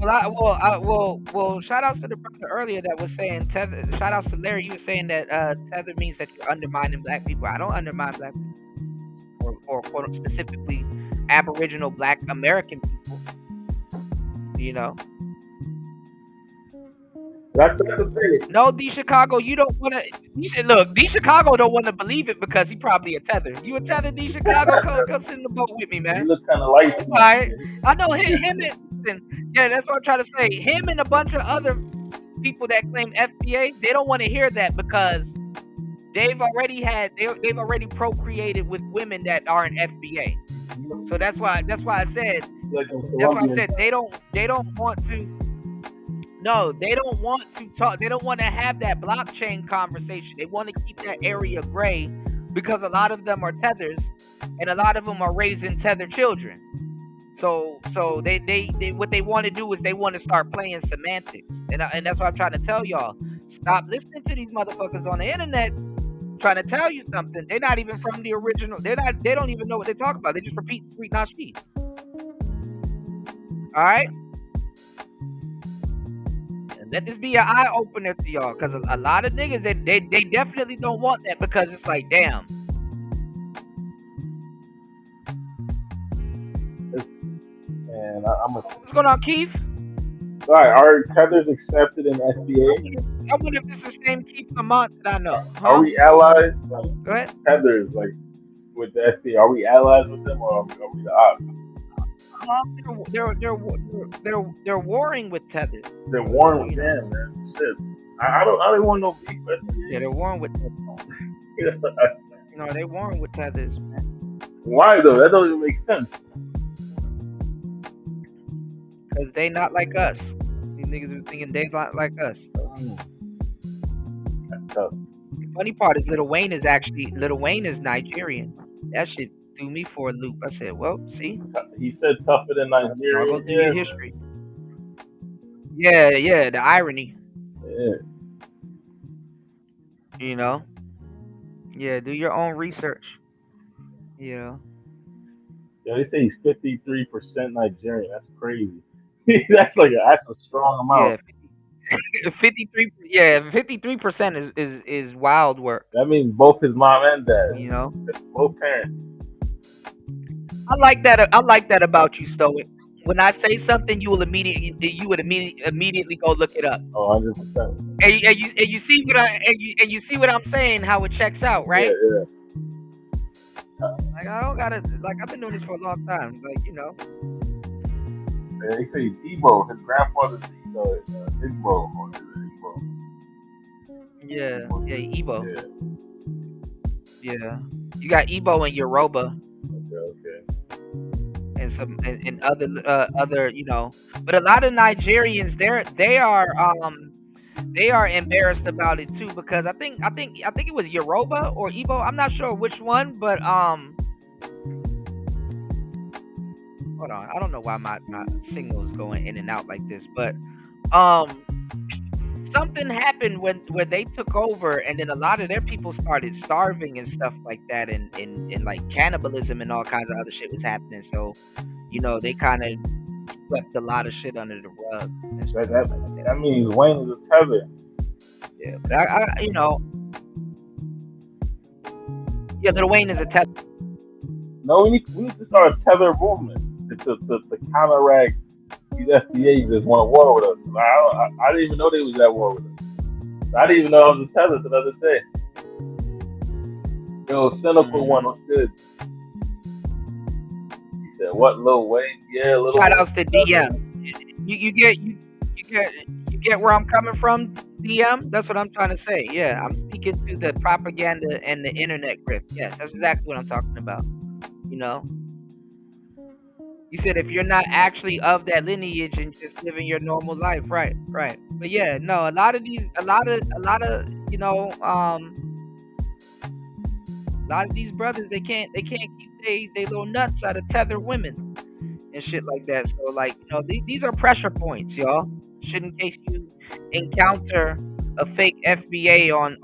Well. Shout outs to the brother earlier that was saying tether. Shout outs to Larry. He was saying that tether means that you're undermining black people. I don't undermine black people, or quote specifically Aboriginal Black American people. You know. That's the thing. No, D Chicago, you don't want to. Look, D Chicago don't want to believe it because he probably a tether. You a tether, D Chicago? Come sit in the boat with me, man. He look kind of light. It's all right. I know him and yeah, that's what I'm trying to say. Him and a bunch of other people that claim FBAs, they don't want to hear that because they've already procreated with women that are an FBA. So that's why I said they don't want to. No, they don't want to talk. They don't want to have that blockchain conversation. They want to keep that area gray because a lot of them are tethers, and a lot of them are raising tether children. So they what they want to do is they want to start playing semantics, and that's what I'm trying to tell y'all. Stop listening to these motherfuckers on the internet trying to tell you something. They're not even from the original. They don't even know what they talk about. They just repeat sweet not sweet. All right. Let this be an eye opener to y'all, because a lot of niggas they definitely don't want that because it's like, damn. And what's going on, Keith? All right, are tethers accepted in FBA? I wonder if this is the same Keith Lamont that I know. Huh? Are we allies? Go ahead. Tethers, like with the FBA, are we allies with them or are we the ops? They're warring with tethers. They're warring with them, man. Shit. I don't want no beef. Yeah, they're warring with tethers. No, they're warring with tethers, man. Why though? That doesn't make sense. Because they not like us. These niggas are thinking they not like us. That's tough. The funny part is Lil Wayne is Nigerian. That shit threw me for a loop. I said, well, see? He said tougher than Nigeria. I'll go through your history. Yeah, the irony. Yeah. You know? Yeah, do your own research. Yeah. Yeah, they say he's 53% Nigerian. That's crazy. that's a strong amount. Yeah, 53% is wild work. That means both his mom and dad. You know? Both parents. I like that about you, Stoic. When I say something, you would immediately go look it up. Oh, 100%. And you see what I'm saying, how it checks out, right? Yeah. Like I don't gotta I've been doing this for a long time. Like, you know. Yeah, they say Igbo. His grandfather's Igbo. Yeah, Igbo. Yeah. You got Igbo and Yoruba. Okay. And some and other, you know. But a lot of Nigerians they are embarrassed about it too, because I think it was Yoruba or Igbo. I'm not sure which one, but hold on. I don't know why my signal is going in and out like this, but something happened where they took over, and then a lot of their people started starving and stuff like that, and like cannibalism and all kinds of other shit was happening. So, you know, they kind of swept a lot of shit under the rug. That means Wayne is a tether. Yeah, but I you know, yeah, Lil Wayne is a tether. No, we need to start a tether movement to counteract these FBAs that want a war with us. I didn't even know they was at war with us. I didn't even know I was a tether the other day. Yo, cynical one was good. He said, "What, Lil Wayne? Yeah, Lil Shout Wayne." outs to DM. You get where I'm coming from, DM? That's what I'm trying to say. Yeah, I'm speaking to the propaganda and the internet grift. Yes, that's exactly what I'm talking about. You know? You said if you're not actually of that lineage and just living your normal life, right. But yeah, no, a lot of you know, a lot of these brothers, they can't keep they little nuts out of tether women and shit like that. So like, you know, these are pressure points, y'all. Should, in case you encounter a fake FBA on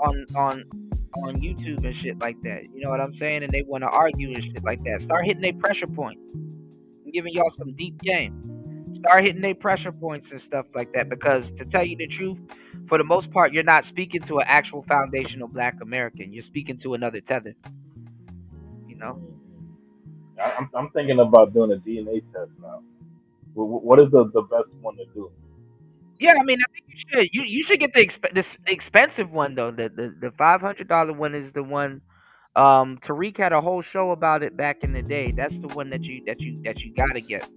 YouTube and shit like that. You know what I'm saying? And they want to argue and shit like that. Start hitting their pressure points. I'm giving y'all some deep game. Start hitting their pressure points and stuff like that. Because to tell you the truth, for the most part, you're not speaking to an actual foundational Black American. You're speaking to another tether. You know. I'm thinking about doing a DNA test now. What is the best one to do? Yeah, I mean, I think you should. You should get the expensive one though. The $500 one is the one. Tariq had a whole show about it back in the day. That's the one that you gotta get.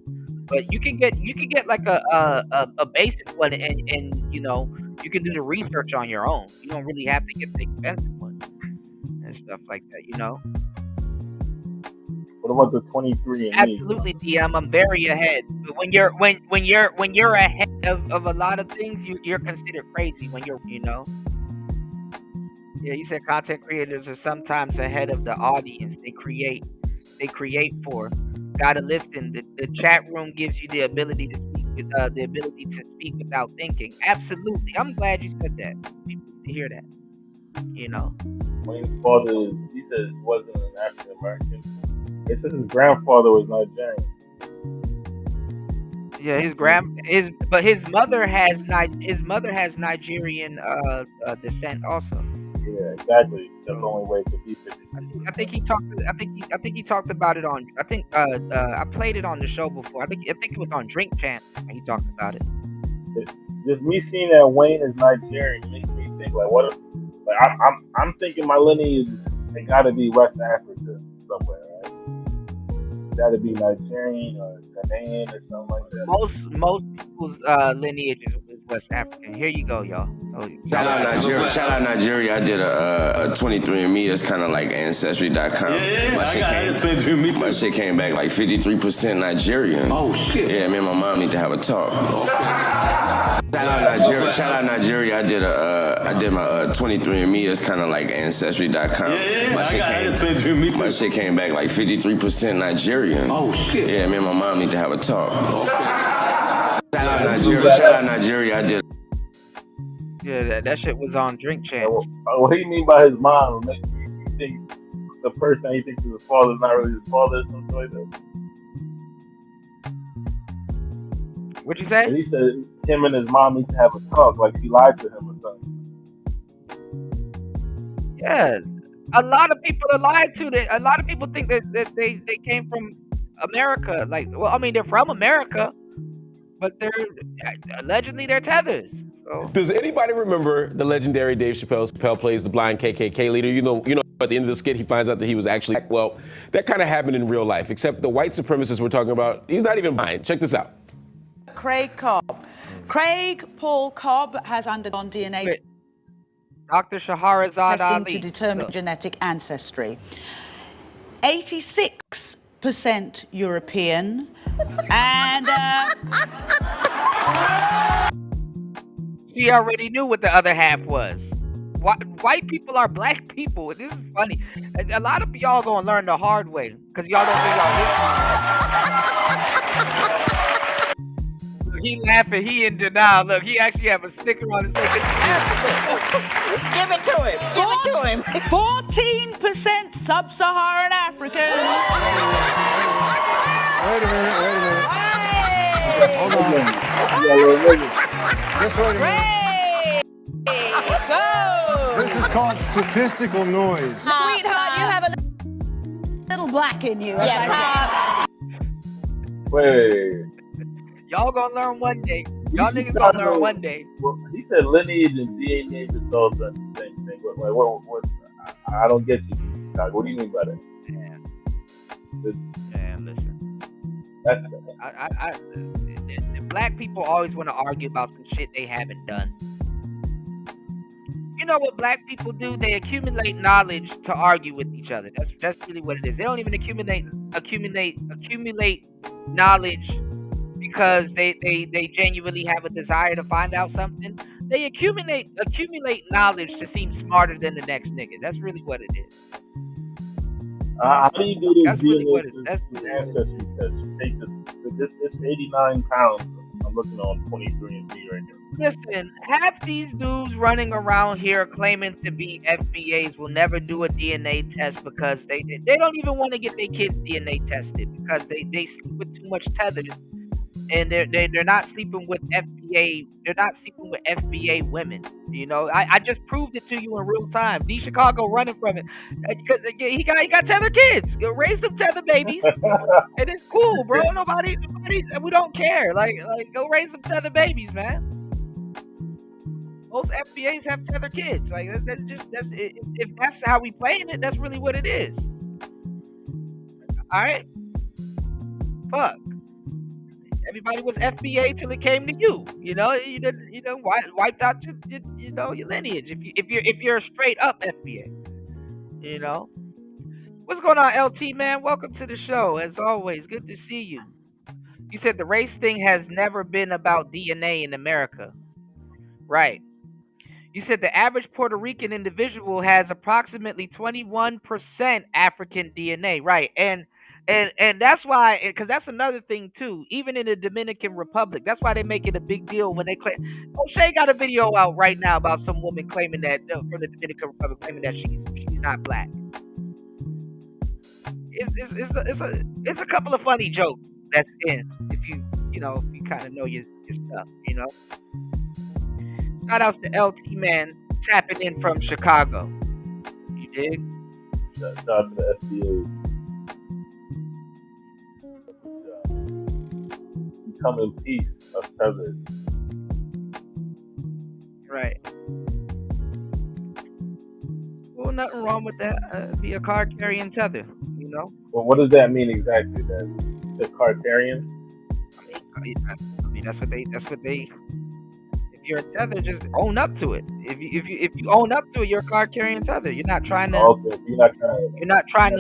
But you can get like a basic one, and you know you can do the research on your own. You don't really have to get the expensive one and stuff like that. You know. What about the 23andMe? Absolutely, DM. I'm very ahead. But when you're ahead of a lot of things, you're considered crazy when you're, you know. Yeah, you said content creators are sometimes ahead of the audience they create for. Gotta listen. The chat room gives you the ability to speak without thinking. Absolutely. I'm glad you said that. People need to hear that. You know. Wayne's father, he says, wasn't an African American. It says his grandfather was Nigerian. Yeah, his mother has Nigerian descent also. Yeah, exactly. That's the only way to be 50. I think he talked about it on. I played it on the show before. I think it was on Drink Champ. He talked about it. Just me seeing that Wayne is Nigerian makes me think like, what? Like I'm thinking my lineage, it got to be West Africa somewhere, right? Got to be Nigerian or Ghanaian or something like that. Most people's lineage is West African. Here you go, y'all. Shout out Nigeria. I did a 23andMe. That's kind of like Ancestry.com. Yeah, I got 23andMe. My shit came back like 53% Nigerian. Oh shit. Yeah, me and my mom need to have a talk. Shout out Nigeria. I did my 23andMe. That's kind of like Ancestry.com. Yeah, I got 23andMe. My shit came back like 53% Nigerian. Oh shit. Yeah, me and my mom need to have a talk. Shout out Nigeria. I did. Yeah, that shit was on Drink Champ. What do you mean by his mom? You think the person he thinks is his father is not really his father or something like that? What'd you say? He said him and his mom need to have a talk, like she lied to him or something. Yeah, a lot of people are lied to. A lot of people think that they came from America. Like, well, I mean, they're from America, but they're allegedly they're tethers. So. Does anybody remember the legendary Dave Chappelle? Chappelle plays the blind KKK leader. You know, at the end of the skit, he finds out that he was actually black. Well, that kind of happened in real life, except the white supremacist we're talking about, he's not even blind. Check this out. Craig Cobb. Craig Paul Cobb has undergone DNA Dr. Shahrazad testing Ali. to determine genetic ancestry. 86% European and she already knew what the other half was. White people are black people. This is funny. A lot of y'all gonna learn the hard way because y'all don't think y'all live. He laughing. He in denial. Look, he actually have a sticker on his head. give it to him. Give it to him. 14% sub-Saharan African. Wait a minute. Hold on. Just wait a minute. So, this is called statistical noise. Sweetheart, you have a little black in you. Wait. Y'all gonna learn one day. Y'all niggas gonna learn one day. Well, he said lineage and DNA results are the same thing. Like, what? I don't get you. What do you mean by that? Damn, listen. The black people always want to argue about some shit they haven't done. You know what black people do? They accumulate knowledge to argue with each other. That's really what it is. They don't even accumulate knowledge because they genuinely have a desire to find out something. They accumulate knowledge to seem smarter than the next nigga. That's really what it is. How do you do this? That's really what it is. Ancestry test. You take this 89 pounds. I'm looking on 23andMe right now. Listen, half these dudes running around here claiming to be FBAs will never do a DNA test because they don't even want to get their kids DNA tested because they sleep with too much tethers and they're not sleeping with FBA. They're not sleeping with FBA women. You know, I just proved it to you in real time. D Chicago running from it because he got tether kids. Raise them tether babies, and it's cool, bro. Nobody, we don't care. Like go raise them tether babies, man. Most FBAs have tether kids. Like if that's how we playing it, that's really what it is. All right, fuck. Everybody was FBA till it came to you. You know, wiped out your lineage. If you're a straight up FBA, you know. What's going on, LT man? Welcome to the show. As always, good to see you. You said the race thing has never been about DNA in America, right? You said the average Puerto Rican individual has approximately 21% African DNA, right? And that's why, because that's another thing too. Even in the Dominican Republic, that's why they make it a big deal when they claim. O'Shea got a video out right now about some woman claiming that from the Dominican Republic claiming that she's not black. It's a couple of funny jokes that's in if you kind of know your stuff, you know. Shout outs to LT man tapping in from Chicago. You dig? Shout out to the FDA. Come in peace of feathers. Right. Well, nothing wrong with that. Be a card carrying tether, you know. Well, what does that mean exactly then? The Cartarian? I mean that's what they. If you're a tether, just own up to it. If you own up to it, you're a card carrying tether. You're not trying to. Okay. You're not trying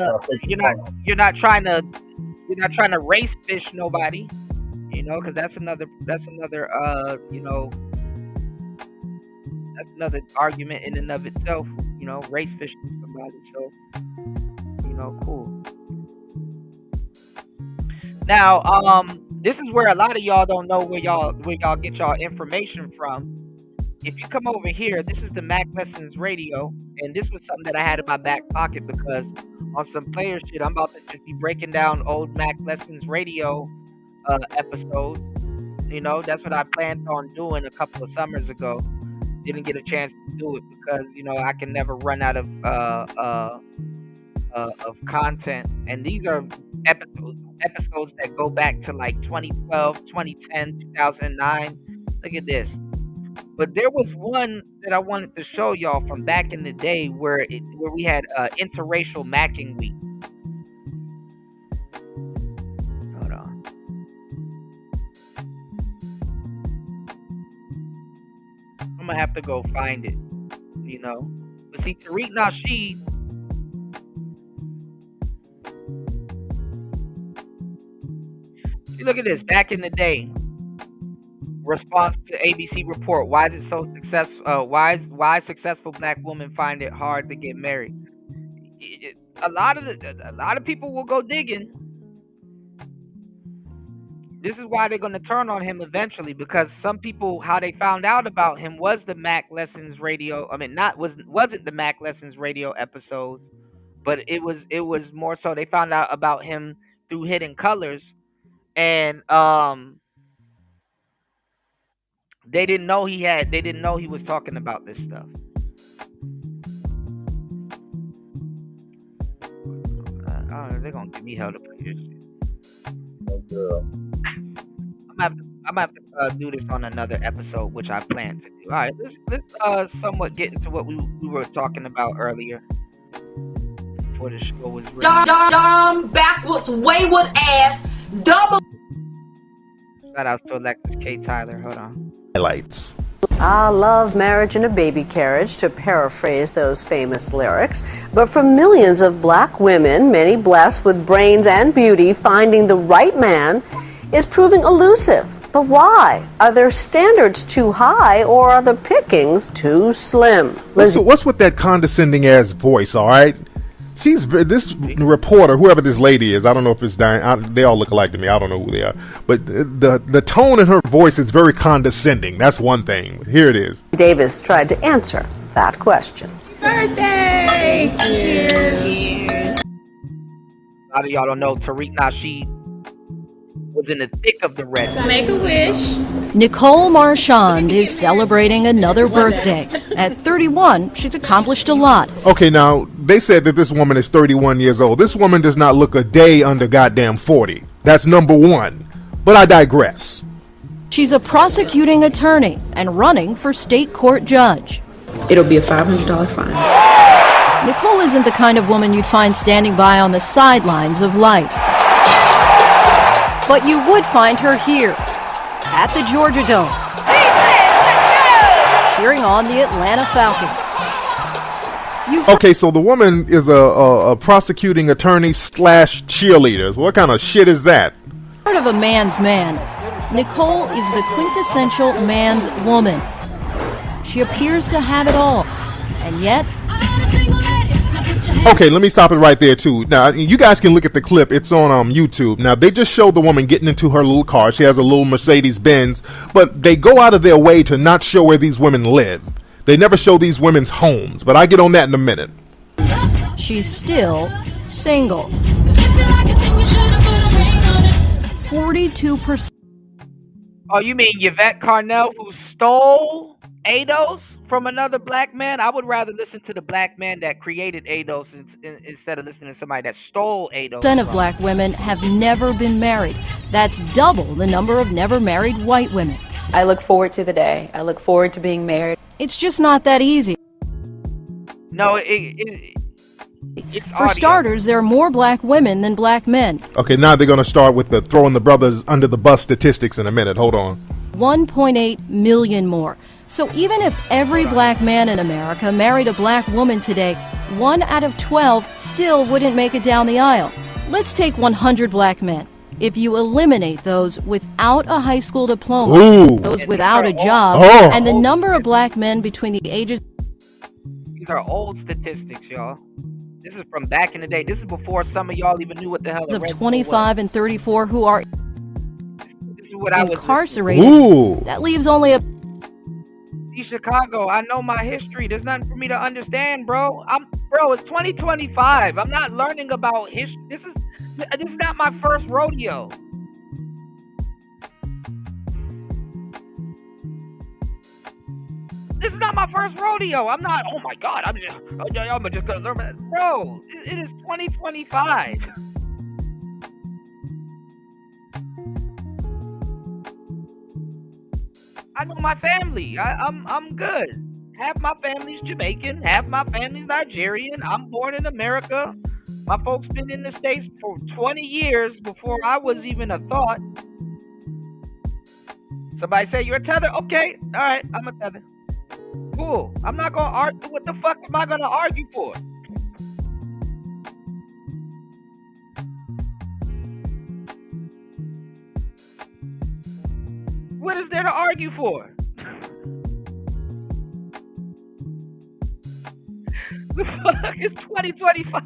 to race fish nobody. You know, because that's another argument in and of itself. You know, race fishing somebody. So, you know, cool. Now, this is where a lot of y'all don't know where y'all get y'all information from. If you come over here, this is the Mac Lessons Radio, and this was something that I had in my back pocket because on some player shit, I'm about to just be breaking down old Mac Lessons Radio episodes. You know, that's what I planned on doing a couple of summers ago. Didn't get a chance to do it because, you know, I can never run out of content. And these are episodes that go back to like 2012, 2010, 2009. Look at this. But there was one that I wanted to show y'all from back in the day where we had interracial macking week. Hold on. I'm gonna have to go find it, you know. But see, Tariq Nasheed, look at this. Back in the day, response to ABC report: why is it so successful? Why successful black women find it hard to get married? A lot of people will go digging. This is why they're going to turn on him eventually, because some people, how they found out about him was the Mac Lessons Radio. I mean, wasn't the Mac Lessons Radio episodes, but it was more so they found out about him through Hidden Colors, and they didn't know he was talking about this stuff. They're gonna give me hell to play this shit. I'm gonna have to do this on another episode, which I plan to do. All right, let's somewhat get into what we were talking about earlier before the show was ready. Dumb, backwards, wayward ass, double. Shout out to Alexis K. Tyler. Hold on. Highlights. I love marriage in a baby carriage, to paraphrase those famous lyrics. But for millions of black women, many blessed with brains and beauty, finding the right man is proving elusive. But why? Are their standards too high, or are the pickings too slim? What's with that condescending ass voice, all right? This reporter, whoever this lady is, I don't know if it's Diane. They all look alike to me. I don't know who they are. But the tone in her voice is very condescending. That's one thing. Here it is. Davis tried to answer that question. Birthday! Cheers! A lot of y'all don't know Tariq Nasheed was in the thick of the red. Make a wish. Nicole Marchand is celebrating another birthday. At 31, she's accomplished a lot. Okay, now, they said that this woman is 31 years old. This woman does not look a day under goddamn 40. That's number one. But I digress. She's a prosecuting attorney and running for state court judge. It'll be a $500 fine. Nicole isn't the kind of woman you'd find standing by on the sidelines of life. But you would find her here, at the Georgia Dome, cheering on the Atlanta Falcons. Okay, so the woman is a prosecuting attorney / cheerleader. What kind of shit is that? Part of a man's man. Nicole is the quintessential man's woman. She appears to have it all, and yet... Okay, let me stop it right there, too. Now, you guys can look at the clip. It's on YouTube. Now, they just showed the woman getting into her little car. She has a little Mercedes-Benz, but they go out of their way to not show where these women live. They never show these women's homes, but I'll get on that in a minute. She's still single. 42%. Oh, you mean Yvette Carnell, who stole ADOS from another black man? I would rather listen to the black man that created ADOS instead of listening to somebody that stole ADOS. 10% of black women have never been married. That's double the number of never married white women. I look forward to the day. I look forward to being married. It's just not that easy. No, it's For starters, there are more black women than black men. Okay, now they're going to start with the throwing the brothers under the bus statistics in a minute. Hold on. 1.8 million more. So even if every black man in America married a black woman today, 1 out of 12 still wouldn't make it down the aisle. Let's take 100 black men. If you eliminate those without a high school diploma, Ooh. those without a job, and the number of black men between the ages... These are old statistics, y'all. This is from back in the day. This is before some of y'all even knew what the hell of 25 and 34 who are this is what I was incarcerated. Ooh. That leaves only a... See, Chicago, I know my history. There's nothing for me to understand, bro. Bro, it's 2025. I'm not learning about history. This is not my first rodeo. This is not my first rodeo. I'm not, oh my God, I'm just gonna learn about it. Bro, it is 2025. I know my family. I'm good. Half my family's Jamaican, half my family's Nigerian. I'm born in America. My folks been in the States for 20 years before I was even a thought. Somebody say you're a tether? Okay, all right, I'm a tether. Cool. I'm not gonna argue. What the fuck am I gonna argue for? What is there to argue for? The fuck is 2025?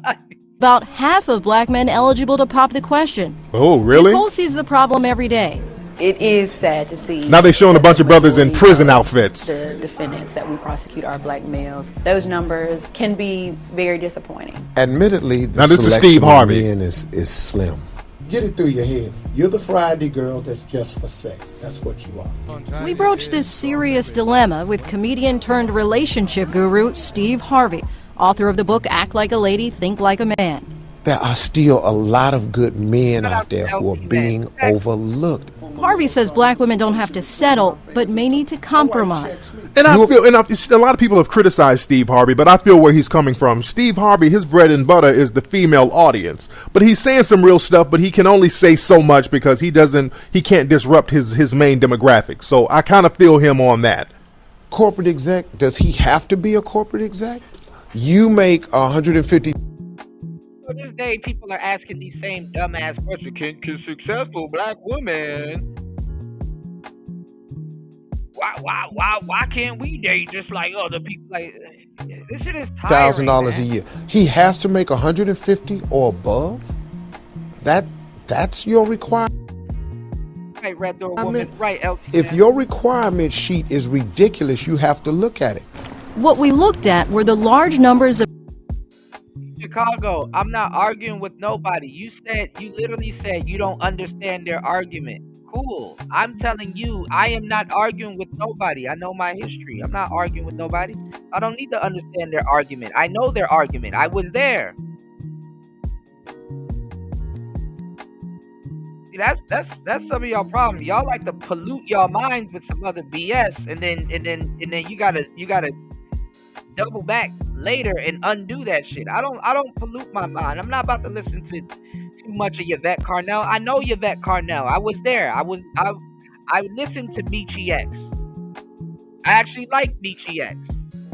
About half of black men eligible to pop the question. Oh, really? Nicole sees the problem every day. It is sad to see. Now they're showing a bunch of brothers in prison outfits. The defendants that we prosecute are black males. Those numbers can be very disappointing. Admittedly, the now this is Steve Harvey. Is slim. Get it through your head. You're the Friday girl that's just for sex. That's what you are. We broach this serious dilemma with comedian turned relationship guru Steve Harvey, author of the book Act Like a Lady, Think Like a Man. There are still a lot of good men out there who are being overlooked. Harvey says black women don't have to settle, but may need to compromise. And I feel, a lot of people have criticized Steve Harvey, but I feel where he's coming from. Steve Harvey, his bread and butter is the female audience, but he's saying some real stuff, but he can only say so much because he can't disrupt his main demographic. So I kind of feel him on that. Corporate exec, does he have to be a corporate exec? You make 150. To this day, people are asking these same dumbass questions. Can successful black women? Why can't we date just like other people? Like, this shit is tiring. $1,000 a year. He has to make 150 or above. That's your requirement. Right, red door woman. Right, LT. If your requirement sheet is ridiculous, you have to look at it. What we looked at were the large numbers of Chicago, I'm not arguing with nobody. You literally said you don't understand their argument. Cool. I'm telling you, I am not arguing with nobody. I know my history. I'm not arguing with nobody. I don't need to understand their argument. I know their argument. I was there. See, that's some of y'all problem. Y'all like to pollute y'all minds with some other BS, and then you gotta double back later and undo that shit. I don't pollute my mind. I'm not about to listen to too much of Yvette Carnell. I know Yvette Carnell. I was there. I listened to Beachy X. I actually like Beachy X.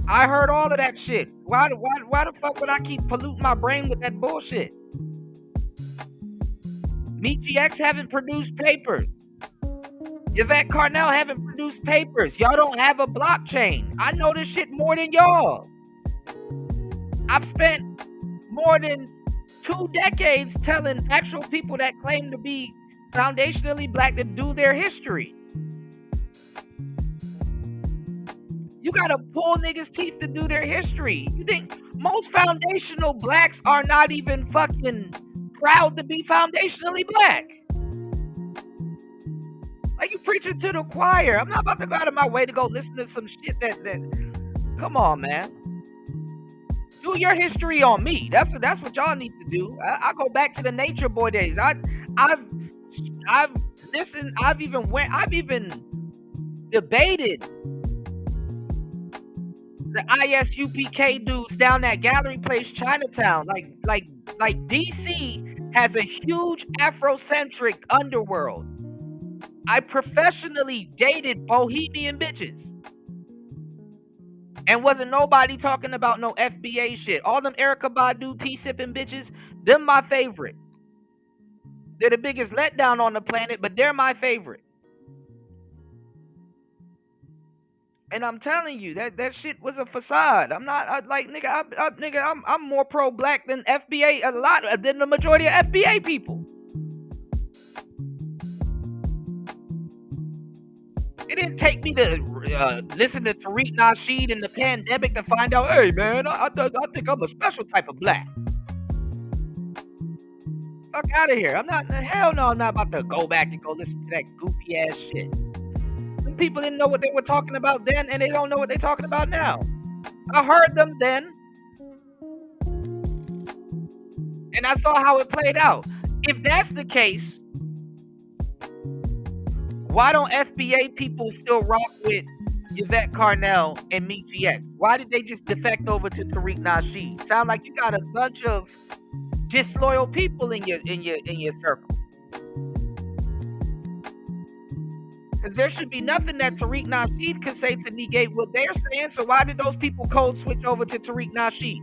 I heard all of that shit. Why the fuck would I keep polluting my brain with that bullshit? Beachy X haven't produced papers. Yvette Carnell haven't produced papers. Y'all don't have a blockchain. I know this shit more than y'all. I've spent more than 2 decades telling actual people that claim to be foundationally black to do their history. You gotta pull niggas' teeth to do their history. You think most foundational blacks are not even fucking proud to be foundationally black? Like, you preaching to the choir. I'm not about to go out of my way to go listen to some shit that come on, man. Do your history on me. That's what y'all need to do. I go back to the Nature Boy days. I've listened. I've even debated the ISUPK dudes down at Gallery Place, Chinatown. Like DC has a huge Afrocentric underworld. I professionally dated bohemian bitches. And wasn't nobody talking about no FBA shit. All them Erykah Badu tea-sipping bitches, them my favorite. They're the biggest letdown on the planet, but they're my favorite. And I'm telling you, that shit was a facade. I'm not I'm more pro-black than FBA, a lot than the majority of FBA people. It didn't take me to listen to Tariq Nasheed in the pandemic to find out, hey man, I think I'm a special type of black. Fuck out of here. I'm not about to go back and go listen to that goofy ass shit. Some people didn't know what they were talking about then, and they don't know what they're talking about now. I heard them then, and I saw how it played out. If that's the case, why don't FBA people still rock with Yvette Carnell and Meechie X? Why did they just defect over to Tariq Nasheed? Sound like you got a bunch of disloyal people in your circle. Because there should be nothing that Tariq Nasheed could say to negate what they're saying. So why did those people code switch over to Tariq Nasheed?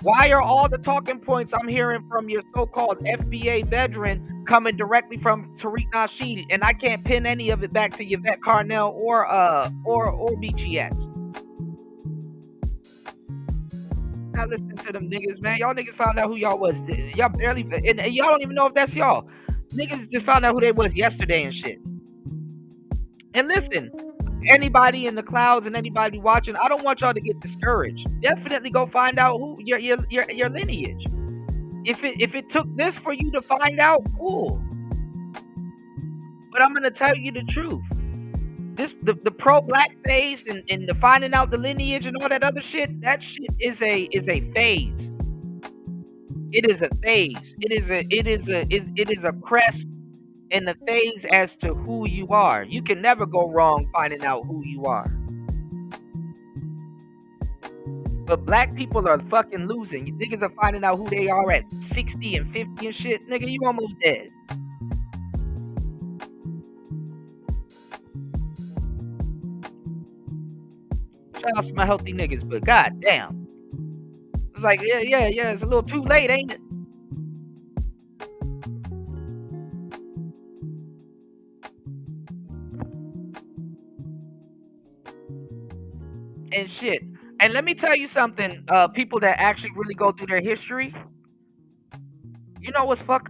Why are all the talking points I'm hearing from your so-called FBA veteran coming directly from Tariq Nasheed, and I can't pin any of it back to Yvette Carnell or Beachy X? Not listening to them niggas, man. Y'all niggas found out who y'all was. Y'all barely, and y'all don't even know if that's y'all. Niggas just found out who they was yesterday and shit. And listen, anybody in the clouds and anybody watching, I don't want y'all to get discouraged. Definitely go find out who your lineage. If it took this for you to find out, cool. But I'm gonna tell you the truth. The pro-black phase and the finding out the lineage and all that other shit, that shit is a phase. It is a phase. It is a crest and the phase as to who you are. You can never go wrong finding out who you are. But black people are fucking losing. You niggas are finding out who they are at 60 and 50 and shit. Nigga, you almost dead. Shout out to my healthy niggas, but goddamn. It's like, yeah, it's a little too late, ain't it? And shit. And let me tell you something, people that actually really go through their history. You know what's what's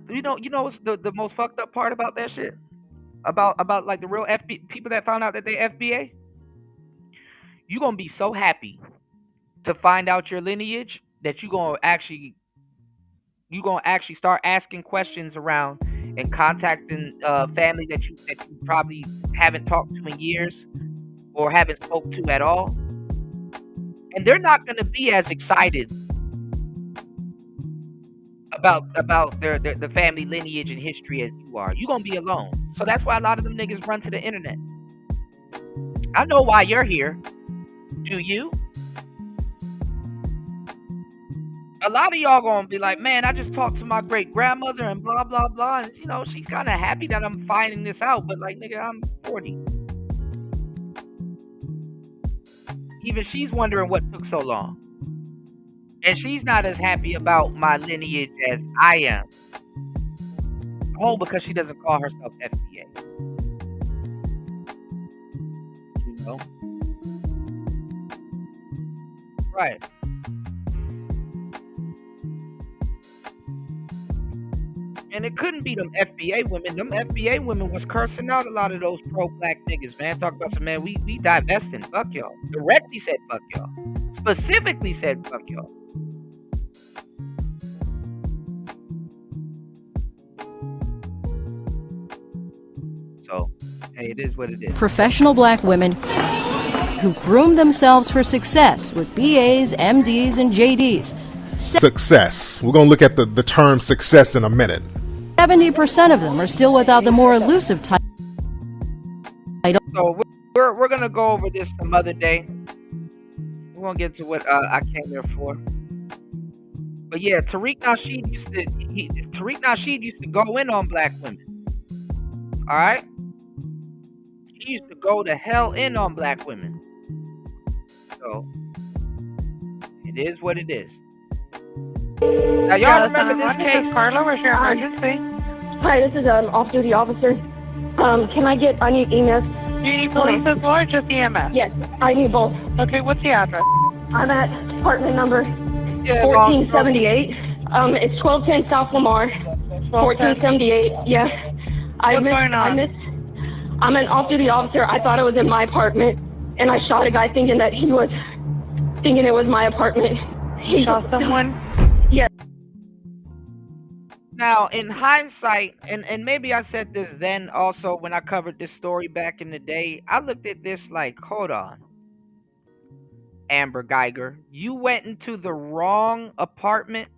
the most fucked up part about that shit? About like the real people that found out that they FBA? You gonna be so happy to find out your lineage that you're gonna actually start asking questions around and contacting family that you probably haven't talked to in years or haven't spoke to at all, and they're not gonna be as excited about their the family lineage and history as you are. You're gonna be alone. So that's why a lot of them niggas run to the internet. I know why you're here. Do you? A lot of y'all gonna be like, man, I just talked to my great grandmother and blah blah blah. And, you know, she's kind of happy that I'm finding this out, but like, nigga, I'm 40. Even she's wondering what took so long, and she's not as happy about my lineage as I am. Oh, because she doesn't call herself FBA. You know, right? And it couldn't be them FBA women. Them FBA women was cursing out a lot of those pro-black niggas, man. Talk about some, man, we divesting. Fuck y'all. Directly said fuck y'all. Specifically said fuck y'all. So, hey, it is what it is. Professional black women who groom themselves for success with BAs, MDs, and JDs. Success. We're going to look at the term success in a minute. 70% of them are still without the more elusive title. So we're going to go over this some other day. We won't get to what I came here for. But yeah, Tariq Nasheed used to go in on black women. All right? He used to go to hell in on black women. So it is what it is. Now y'all remember this case? Carla, where's your emergency? Hi, this is an off-duty officer. I need EMS. Do you need police as well or just EMS? Yes, I need both. Okay, what's the address? I'm at apartment number 1478. It's 1210 South Lamar. 1478. Yeah. What's going on? I'm an off-duty officer. I thought it was in my apartment, and I shot a guy thinking it was my apartment. He shot someone? Yes. Now, in hindsight, and maybe I said this then also when I covered this story back in the day, I looked at this like, hold on. Amber Guyger, you went into the wrong apartment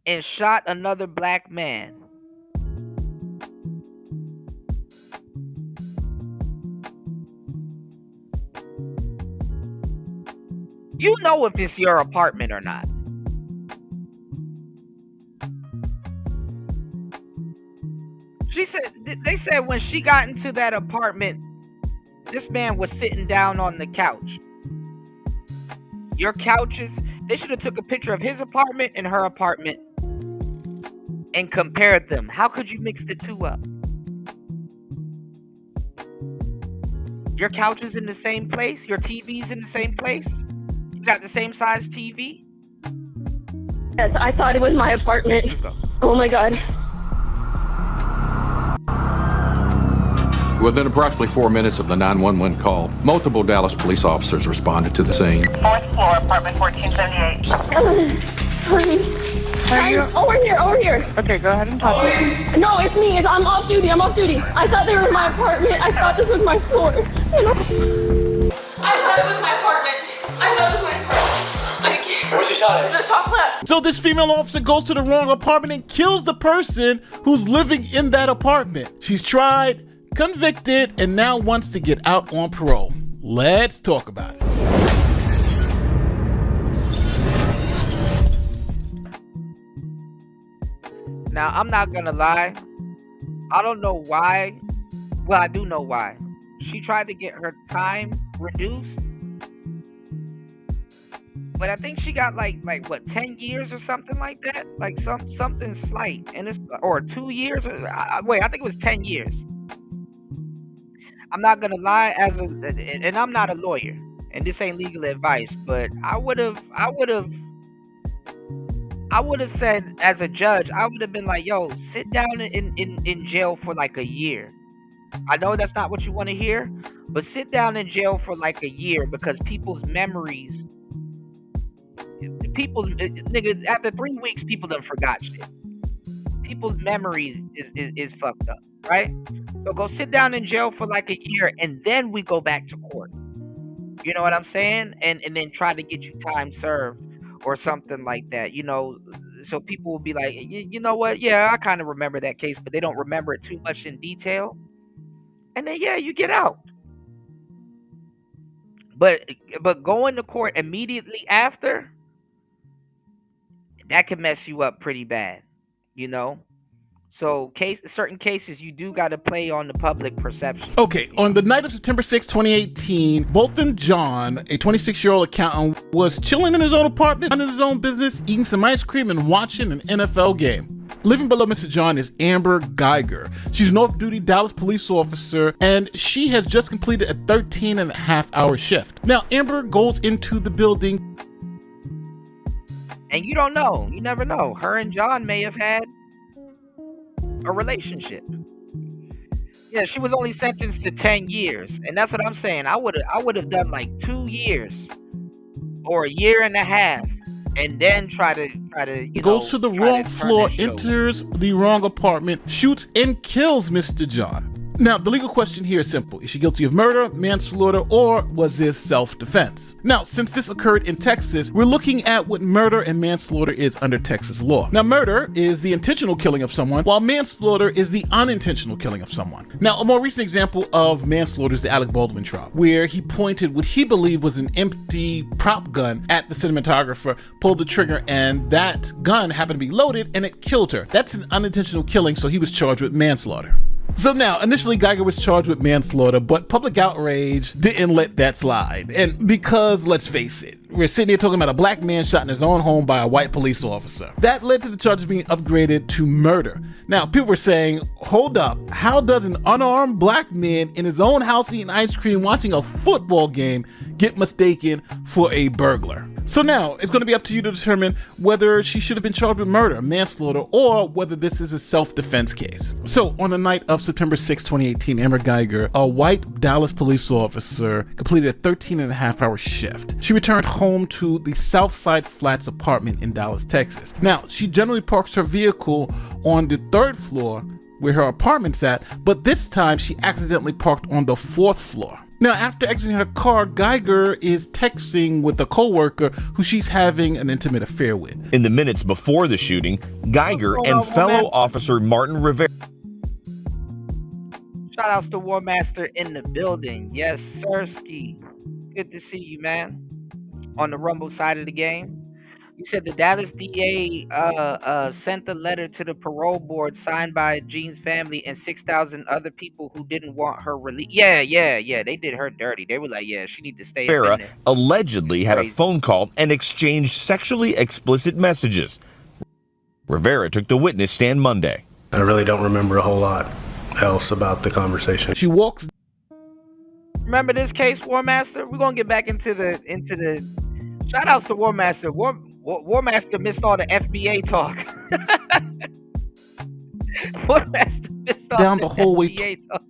and shot another black man. You know if it's your apartment or not. They said when she got into that apartment, this man was sitting down on the couch. Your couches, they should have took a picture of his apartment and her apartment and compared them. How could you mix the two up? Your couch is in the same place? Your TV's in the same place? You got the same size TV? Yes, I thought it was my apartment. Let's go. Oh my God. Within approximately 4 minutes of the 911 call, multiple Dallas police officers responded to the scene. 4th floor, apartment 1478. Over here. Okay, go ahead and talk to me. No, it's me. I'm off duty. I thought they were in my apartment. I thought this was my floor. I thought it was my apartment. Where's she shot at? The top left. So this female officer goes to the wrong apartment and kills the person who's living in that apartment. She's tried, convicted, and now wants to get out on parole. Let's talk about it. Now, I'm not gonna lie. I don't know why. Well, I do know why. She tried to get her time reduced. But I think she got like what, 10 years or something like that? Like something slight. And it's, or 2 years. Wait, I think it was 10 years. I'm not gonna lie, and I'm not a lawyer, and this ain't legal advice, but I would have said, as a judge, I would have been like, yo, sit down in jail for like a year I know that's not what you want to hear, but sit down in jail for like a year because nigga, after 3 weeks, people done forgot shit. People's memories is fucked up, right? So go sit down in jail for like a year, and then we go back to court. You know what I'm saying? And then try to get you time served or something like that. So people will be like, you know what? Yeah, I kind of remember that case, but they don't remember it too much in detail. And then you get out. But going to court immediately after, that can mess you up pretty bad, So certain cases you do got to play on the public perception. Okay, on the night of September 6, 2018, Bolton John, a 26-year-old accountant, was chilling in his own apartment, minding his own business, eating some ice cream and watching an NFL game. Living below Mr. John is Amber Guyger. She's an off-duty Dallas police officer, and she has just completed a 13-and-a-half-hour shift. Now, Amber goes into the building. And you don't know. You never know. Her and John may have had a relationship. Yeah, she was only sentenced to 10 years. And that's what I'm saying. I would have done like 2 years or a year and a half. And then try to goes to the wrong floor, enters the wrong apartment, shoots and kills Mr. John. Now, the legal question here is simple. Is she guilty of murder, manslaughter, or was this self-defense? Now, since this occurred in Texas, we're looking at what murder and manslaughter is under Texas law. Now, murder is the intentional killing of someone, while manslaughter is the unintentional killing of someone. Now, a more recent example of manslaughter is the Alec Baldwin trial, where he pointed what he believed was an empty prop gun at the cinematographer, pulled the trigger, and that gun happened to be loaded, and it killed her. That's an unintentional killing, so he was charged with manslaughter. So now, initially Guyger was charged with manslaughter, but public outrage didn't let that slide. And because, let's face it, we're sitting here talking about a black man shot in his own home by a white police officer. That led to the charges being upgraded to murder. Now, people were saying, hold up, how does an unarmed black man in his own house eating ice cream watching a football game get mistaken for a burglar? So now, it's going to be up to you to determine whether she should have been charged with murder, manslaughter, or whether this is a self-defense case. So, on the night of September 6, 2018, Amber Guyger, a white Dallas police officer, completed a 13-and-a-half-hour shift. She returned home to the Southside Flats apartment in Dallas, Texas. Now, she generally parks her vehicle on the 3rd floor where her apartment's at, but this time she accidentally parked on the 4th floor. Now, after exiting her car, Guyger is texting with a co-worker who she's having an intimate affair with. In the minutes before the shooting, Guyger and fellow officer Martin Rivera. Shout outs to War Master in the building. Yes, Sirski. Good to see you, man. On the Rumble side of the game. You said the Dallas DA sent a letter to the parole board signed by Jean's family and 6,000 other people who didn't want her released. Yeah. They did her dirty. They were like, yeah, she need to stay. Rivera allegedly had a phone call and exchanged sexually explicit messages. Rivera took the witness stand Monday. I really don't remember a whole lot else about the conversation. She walks. Remember this case, War Master? We're gonna get back into the. Shout outs to War Master. War Master missed all the FBA talk. War Master missed all down the whole way. talk.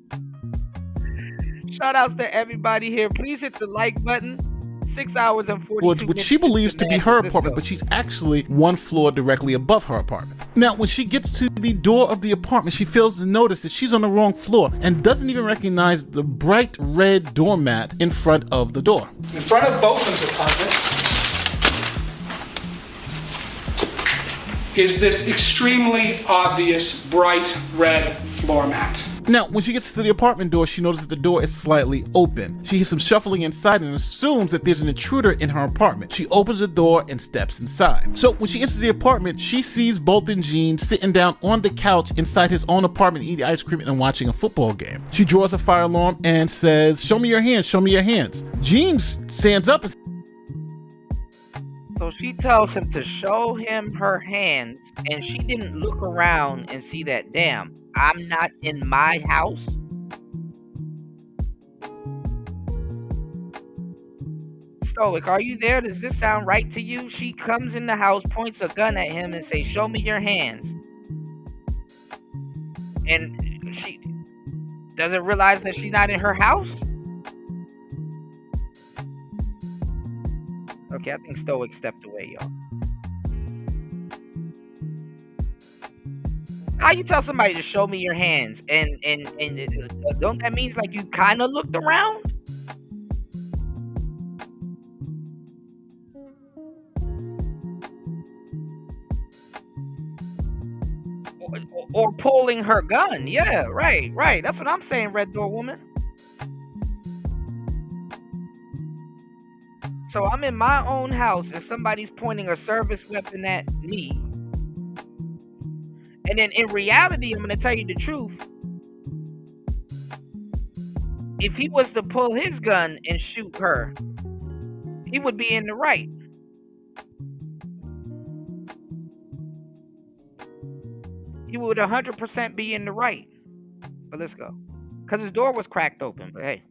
Shout outs to everybody here. Please hit the like button. 6 hours and 42 minutes. Which she believes to be her apartment, but she's actually 1 floor directly above her apartment. Now, when she gets to the door of the apartment, she fails to notice that she's on the wrong floor and doesn't even recognize the bright red doormat in front of the door. In front of Boatman's apartment is this extremely obvious bright red floor mat. Now, when she gets to the apartment door, she notices that the door is slightly open. She hears some shuffling inside and assumes that there's an intruder in her apartment. She opens the door and steps inside. So when she enters the apartment, she sees Bolton Jean sitting down on the couch inside his own apartment eating ice cream and watching a football game. She draws a fire alarm and says, "Show me your hands, show me your hands." Jean stands up and so she tells him to show him her hands, and she didn't look around and see that, damn, I'm not in my house. Stoic, are you there? Does this sound right to you? She comes in the house, points a gun at him, and says, "Show me your hands." And doesn't realize that she's not in her house? Okay, I think Stoic stepped away, y'all. How you tell somebody to show me your hands and don't that means like you kind of looked around? Or pulling her gun. Yeah, right. That's what I'm saying, Red Door Woman. So I'm in my own house and somebody's pointing a service weapon at me. And then in reality, I'm going to tell you the truth. If he was to pull his gun and shoot her, he would be in the right. He would 100% be in the right. But let's go. Because his door was cracked open. But hey.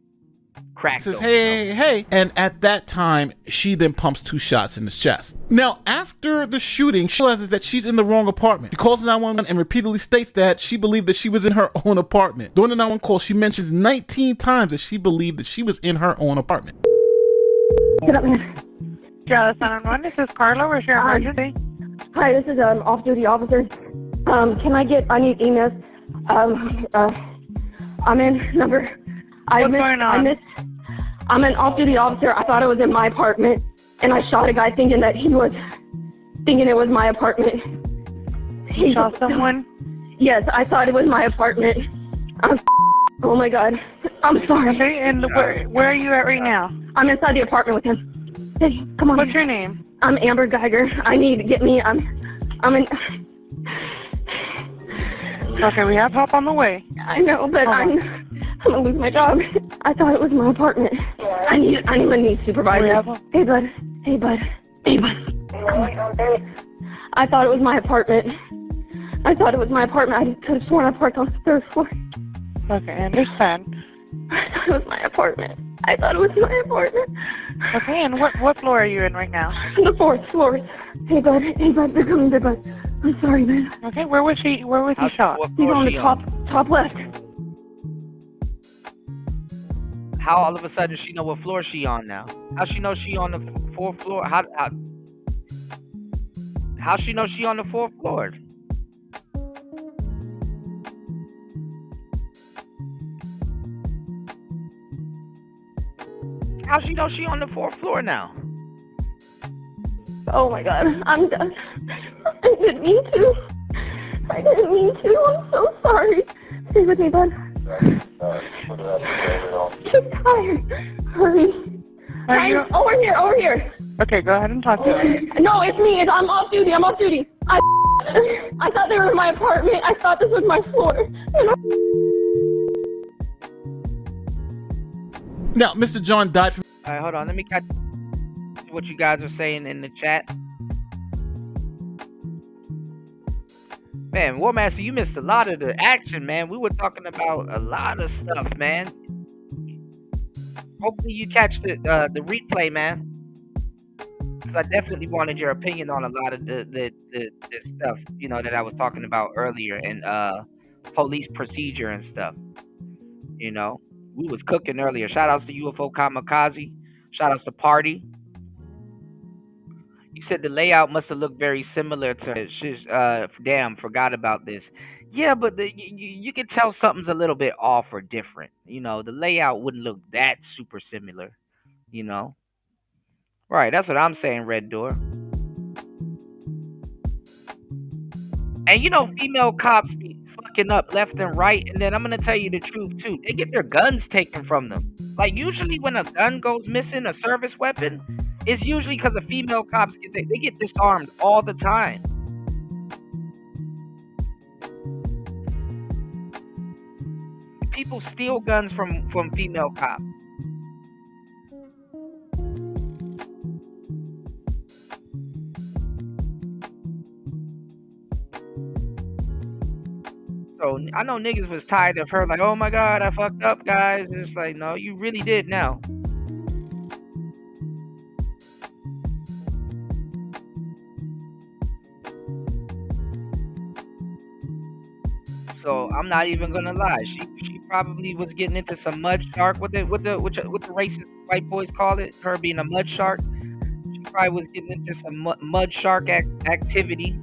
Says, hey. And at that time, she then pumps 2 shots in his chest. Now, after the shooting, she realizes that she's in the wrong apartment. She calls 911 and repeatedly states that she believed that she was in her own apartment. During the 911 call, she mentions 19 times that she believed that she was in her own apartment. Get up, man. Yeah, that's 911. This is Carla. Where's your emergency? Hi, this is off-duty officer. I need EMS. I'm in number. What's going on? I'm an off-duty officer. I thought it was in my apartment, and I shot a guy thinking it was my apartment. He shot someone? Yes, I thought it was my apartment. Oh my God. I'm sorry. Okay, and where are you at right now? I'm inside the apartment with him. Hey, come on. What's your name? I'm Amber Guyger. I need to get me. I'm in. Okay, we have help on the way. I know, but I'm gonna lose my job. I thought it was my apartment. I'm gonna need supervisor. Hey bud. I thought it was my apartment. I could have sworn I parked on the 3rd floor. Okay, I understand. I thought it was my apartment. Okay, and what floor are you in right now? The 4th floor. Hey bud, they're coming, bud. I'm sorry, man. Okay, where was he shot? He's on the top left. How all of a sudden she know what floor she on now? How she know she on the 4th floor? How she know she on the 4th floor? How she know she on the 4th floor now? Oh my God, I'm done. I didn't mean to. I'm so sorry. Stay with me, bud. She's tired. Hurry. Over here. Okay, go ahead and talk to me. No, it's me. I'm off duty. I thought they were in my apartment. I thought this was my floor. Now, Mr. John died from... All right, hold on. Let me catch what you guys are saying in the chat. Man, War Master, you missed a lot of the action, man. We were talking about a lot of stuff, man. Hopefully you catch the replay, man. Because I definitely wanted your opinion on a lot of the stuff, you know, that I was talking about earlier, and police procedure and stuff. You know, we was cooking earlier. Shout outs to UFO Kamikaze. Shout outs to Party. You said the layout must have looked very similar to damn, forgot about this. Yeah, but you can tell something's a little bit off or different. You know, the layout wouldn't look that super similar, you know. Right, that's what I'm saying, Red Door. And you know, female cops be fucking up left and right, and then I'm gonna tell you the truth too. They get their guns taken from them. Like usually when a gun goes missing, a service weapon, it's usually because the female cops they get disarmed all the time. People steal guns from female cops. So I know niggas was tired of her, like, oh my God, I fucked up, guys. And it's like, no, you really did now. So I'm not even gonna lie. She probably was getting into some mud shark. What the racist white boys call it? Her being a mud shark. She probably was getting into some mud shark activity.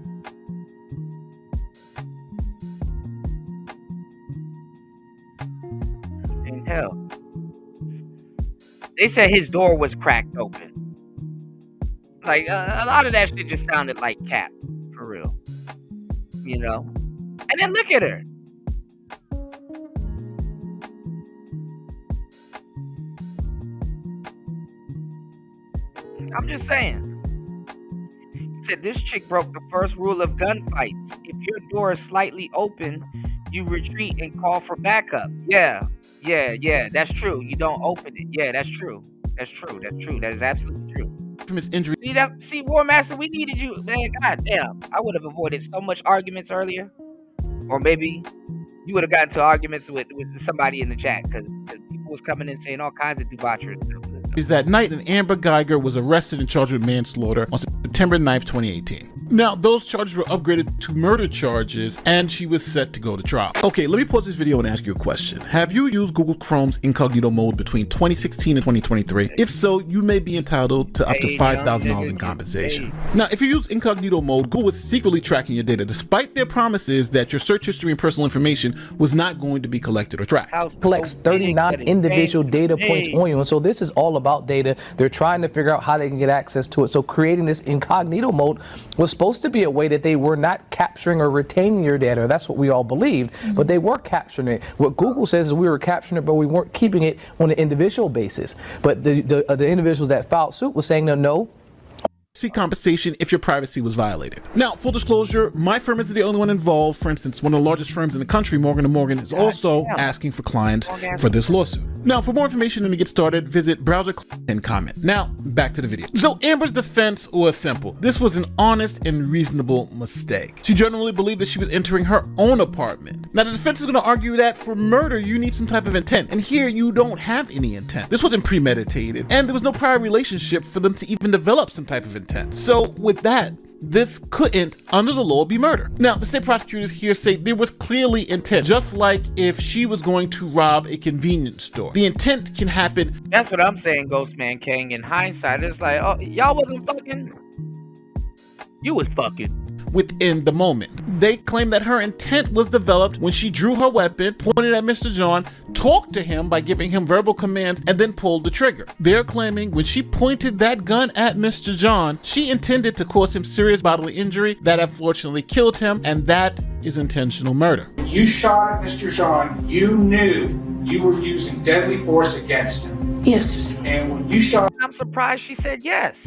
And hell, they said his door was cracked open. Like a lot of that shit just sounded like cap, for real. You know. And then look at her. I'm just saying. He said this chick broke the first rule of gunfights. If your door is slightly open, you retreat and call for backup. Yeah. That's true. You don't open it. Yeah, that's true. That's true. That is absolutely true. From his injury. See, War Master, we needed you, man. God damn, I would have avoided so much arguments earlier, or maybe you would have gotten to arguments with somebody in the chat because people was coming in saying all kinds of debauchery stuff. Is that night, and Amber Guyger was arrested and charged with manslaughter on September 9th, 2018. Now, those charges were upgraded to murder charges, and she was set to go to trial. Okay, let me pause this video and ask you a question. Have you used Google Chrome's incognito mode between 2016 and 2023? If so, you may be entitled to up to $5,000 in compensation. Now, if you use incognito mode, Google was secretly tracking your data, despite their promises that your search history and personal information was not going to be collected or tracked. Collects 39 individual data points on you, and so this is all about data. They're trying to figure out how they can get access to it. So creating this incognito mode was supposed to be a way that they were not capturing or retaining your data. That's what we all believed, but they were capturing it. What Google says is we were capturing it, but we weren't keeping it on an individual basis. But the individuals that filed suit was saying no. See compensation if your privacy was violated. Now, full disclosure, my firm isn't the only one involved. For instance, one of the largest firms in the country, Morgan & Morgan, is also asking for clients for this lawsuit. Now, for more information and to get started, visit browser and comment. Now, back to the video. So Amber's defense was simple. This was an honest and reasonable mistake. She genuinely believed that she was entering her own apartment. Now, the defense is going to argue that for murder, you need some type of intent. And here, you don't have any intent. This wasn't premeditated, and there was no prior relationship for them to even develop some type of intent. So with that, this couldn't, under the law, be murder. Now, the state prosecutors here say there was clearly intent, just like if she was going to rob a convenience store. The intent can happen. That's what I'm saying, Ghostman King. In hindsight, it's like, oh, y'all wasn't fucking. You was fucking. Within the moment. They claim that her intent was developed when she drew her weapon, pointed at Mr. John, talked to him by giving him verbal commands, and then pulled the trigger. They're claiming when she pointed that gun at Mr. John, she intended to cause him serious bodily injury that unfortunately killed him, and that is intentional murder. When you shot at Mr. John, you knew you were using deadly force against him. Yes. And when you shot... I'm surprised she said yes.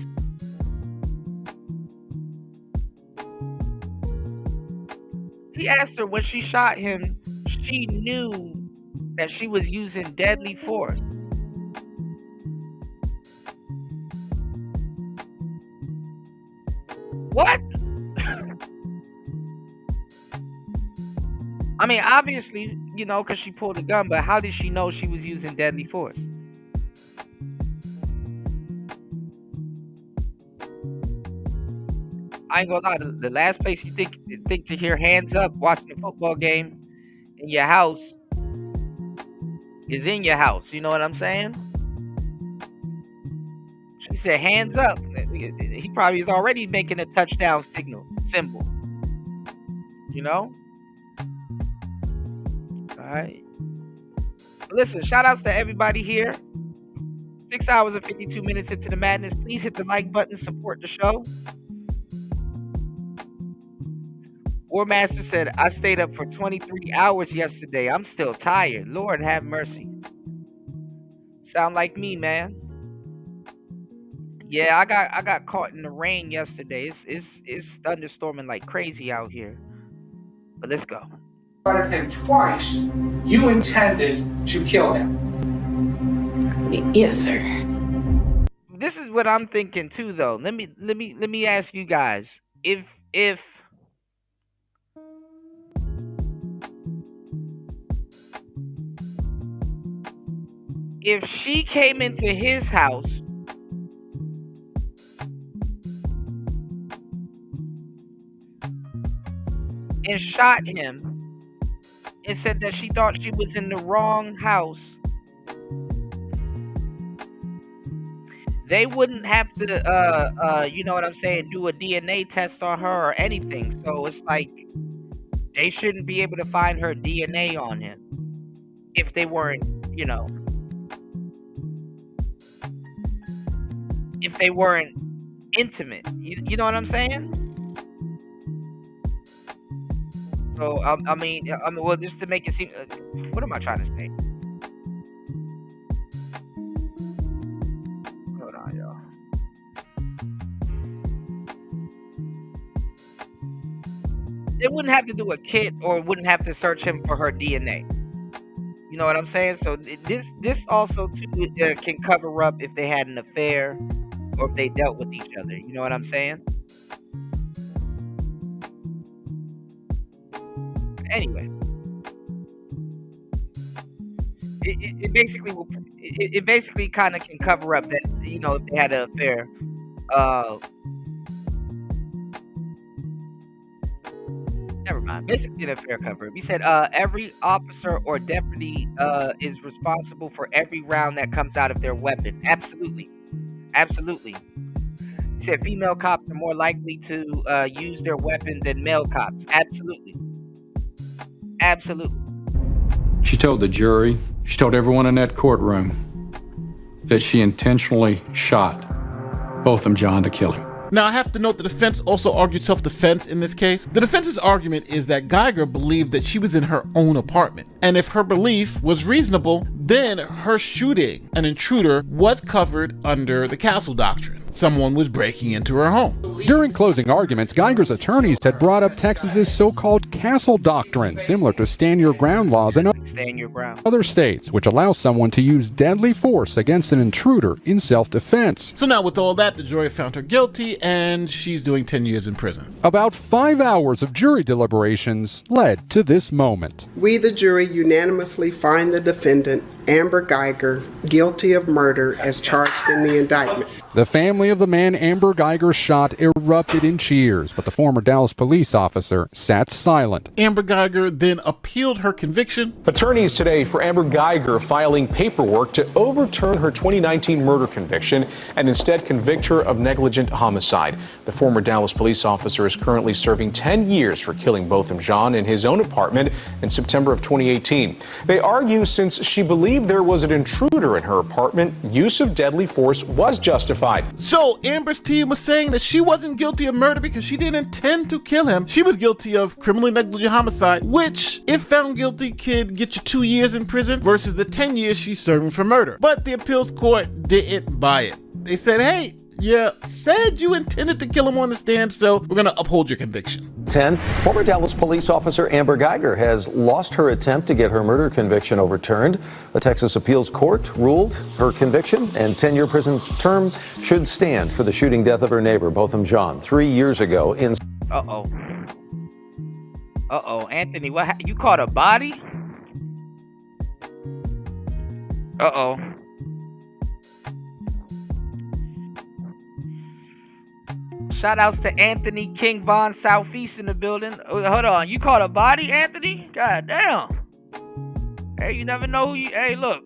He asked her when she shot him, she knew that she was using deadly force. What? I mean, obviously, you know, because she pulled the gun, but how did she know she was using deadly force? I ain't gonna lie, the last place you think to hear hands up watching a football game in your house is in your house. You know what I'm saying? She said hands up. He probably is already making a touchdown symbol. You know? Alright. Listen, shout outs to everybody here. 6 hours and 52 minutes into the madness. Please hit the like button, support the show. War Master said, I stayed up for 23 hours yesterday. I'm still tired. Lord have mercy. Sound like me, man. Yeah, I got caught in the rain yesterday. It's thunderstorming like crazy out here. But let's go. Shot him twice. You intended to kill him. Yes, sir. This is what I'm thinking too, though. Let me ask you guys. If she came into his house and shot him and said that she thought she was in the wrong house, they wouldn't have to, you know what I'm saying, do a DNA test on her or anything. So it's like they shouldn't be able to find her DNA on him if they weren't, you know, if they weren't intimate. You know what I'm saying? So I mean, well, just to make it seem, what am I trying to say? Hold on, y'all. They wouldn't have to do a kit or wouldn't have to search him for her DNA. You know what I'm saying? So this also too can cover up if they had an affair or if they dealt with each other. You know what I'm saying? Anyway, it basically kind of can cover up that, you know, if they had an affair. Never mind. Basically, an affair cover. He said every officer or deputy is responsible for every round that comes out of their weapon. Absolutely, absolutely. He said female cops are more likely to use their weapon than male cops. Absolutely. Absolutely. She told the jury, she told everyone in that courtroom that she intentionally shot both of them, John, to kill him. Now, I have to note the defense also argued self-defense in this case. The defense's argument is that Guyger believed that she was in her own apartment. And if her belief was reasonable, then her shooting an intruder was covered under the castle doctrine. Someone was breaking into her home. During closing arguments, Guyger's attorneys had brought up Texas's so-called castle doctrine, similar to stand your ground laws in other states, which allow someone to use deadly force against an intruder in self-defense. So now with all that, the jury found her guilty and she's doing 10 years in prison. About 5 hours of jury deliberations led to this moment. We, the jury, unanimously find the defendant, Amber Guyger, guilty of murder as charged in the indictment. The family of the man Amber Guyger shot erupted in cheers, but the former Dallas police officer sat silent. Amber Guyger then appealed her conviction. Attorneys today for Amber Guyger filing paperwork to overturn her 2019 murder conviction and instead convict her of negligent homicide. The former Dallas police officer is currently serving 10 years for killing Botham Jean in his own apartment in September of 2018. They argue since she believed there was an intruder in her apartment, use of deadly force was justified. So Amber's team was saying that she wasn't guilty of murder because she didn't intend to kill him. She was guilty of criminally negligent homicide, which, if found guilty, could get you 2 years in prison versus the 10 years she's serving for murder. But the appeals court didn't buy it. They said, hey, you said you intended to kill him on the stand, so we're going to uphold your conviction. 10. Former Dallas police officer Amber Guyger has lost her attempt to get her murder conviction overturned. The Texas appeals court ruled her conviction and 10-year prison term should stand for the shooting death of her neighbor, Botham Jean, 3 years ago in... Uh-oh. Uh-oh, Anthony, what? You caught a body? Uh-oh. Shout outs to Anthony King Von Southeast in the building. Hold on, you caught a body, Anthony? God damn. Hey, you never know who you... Hey, look.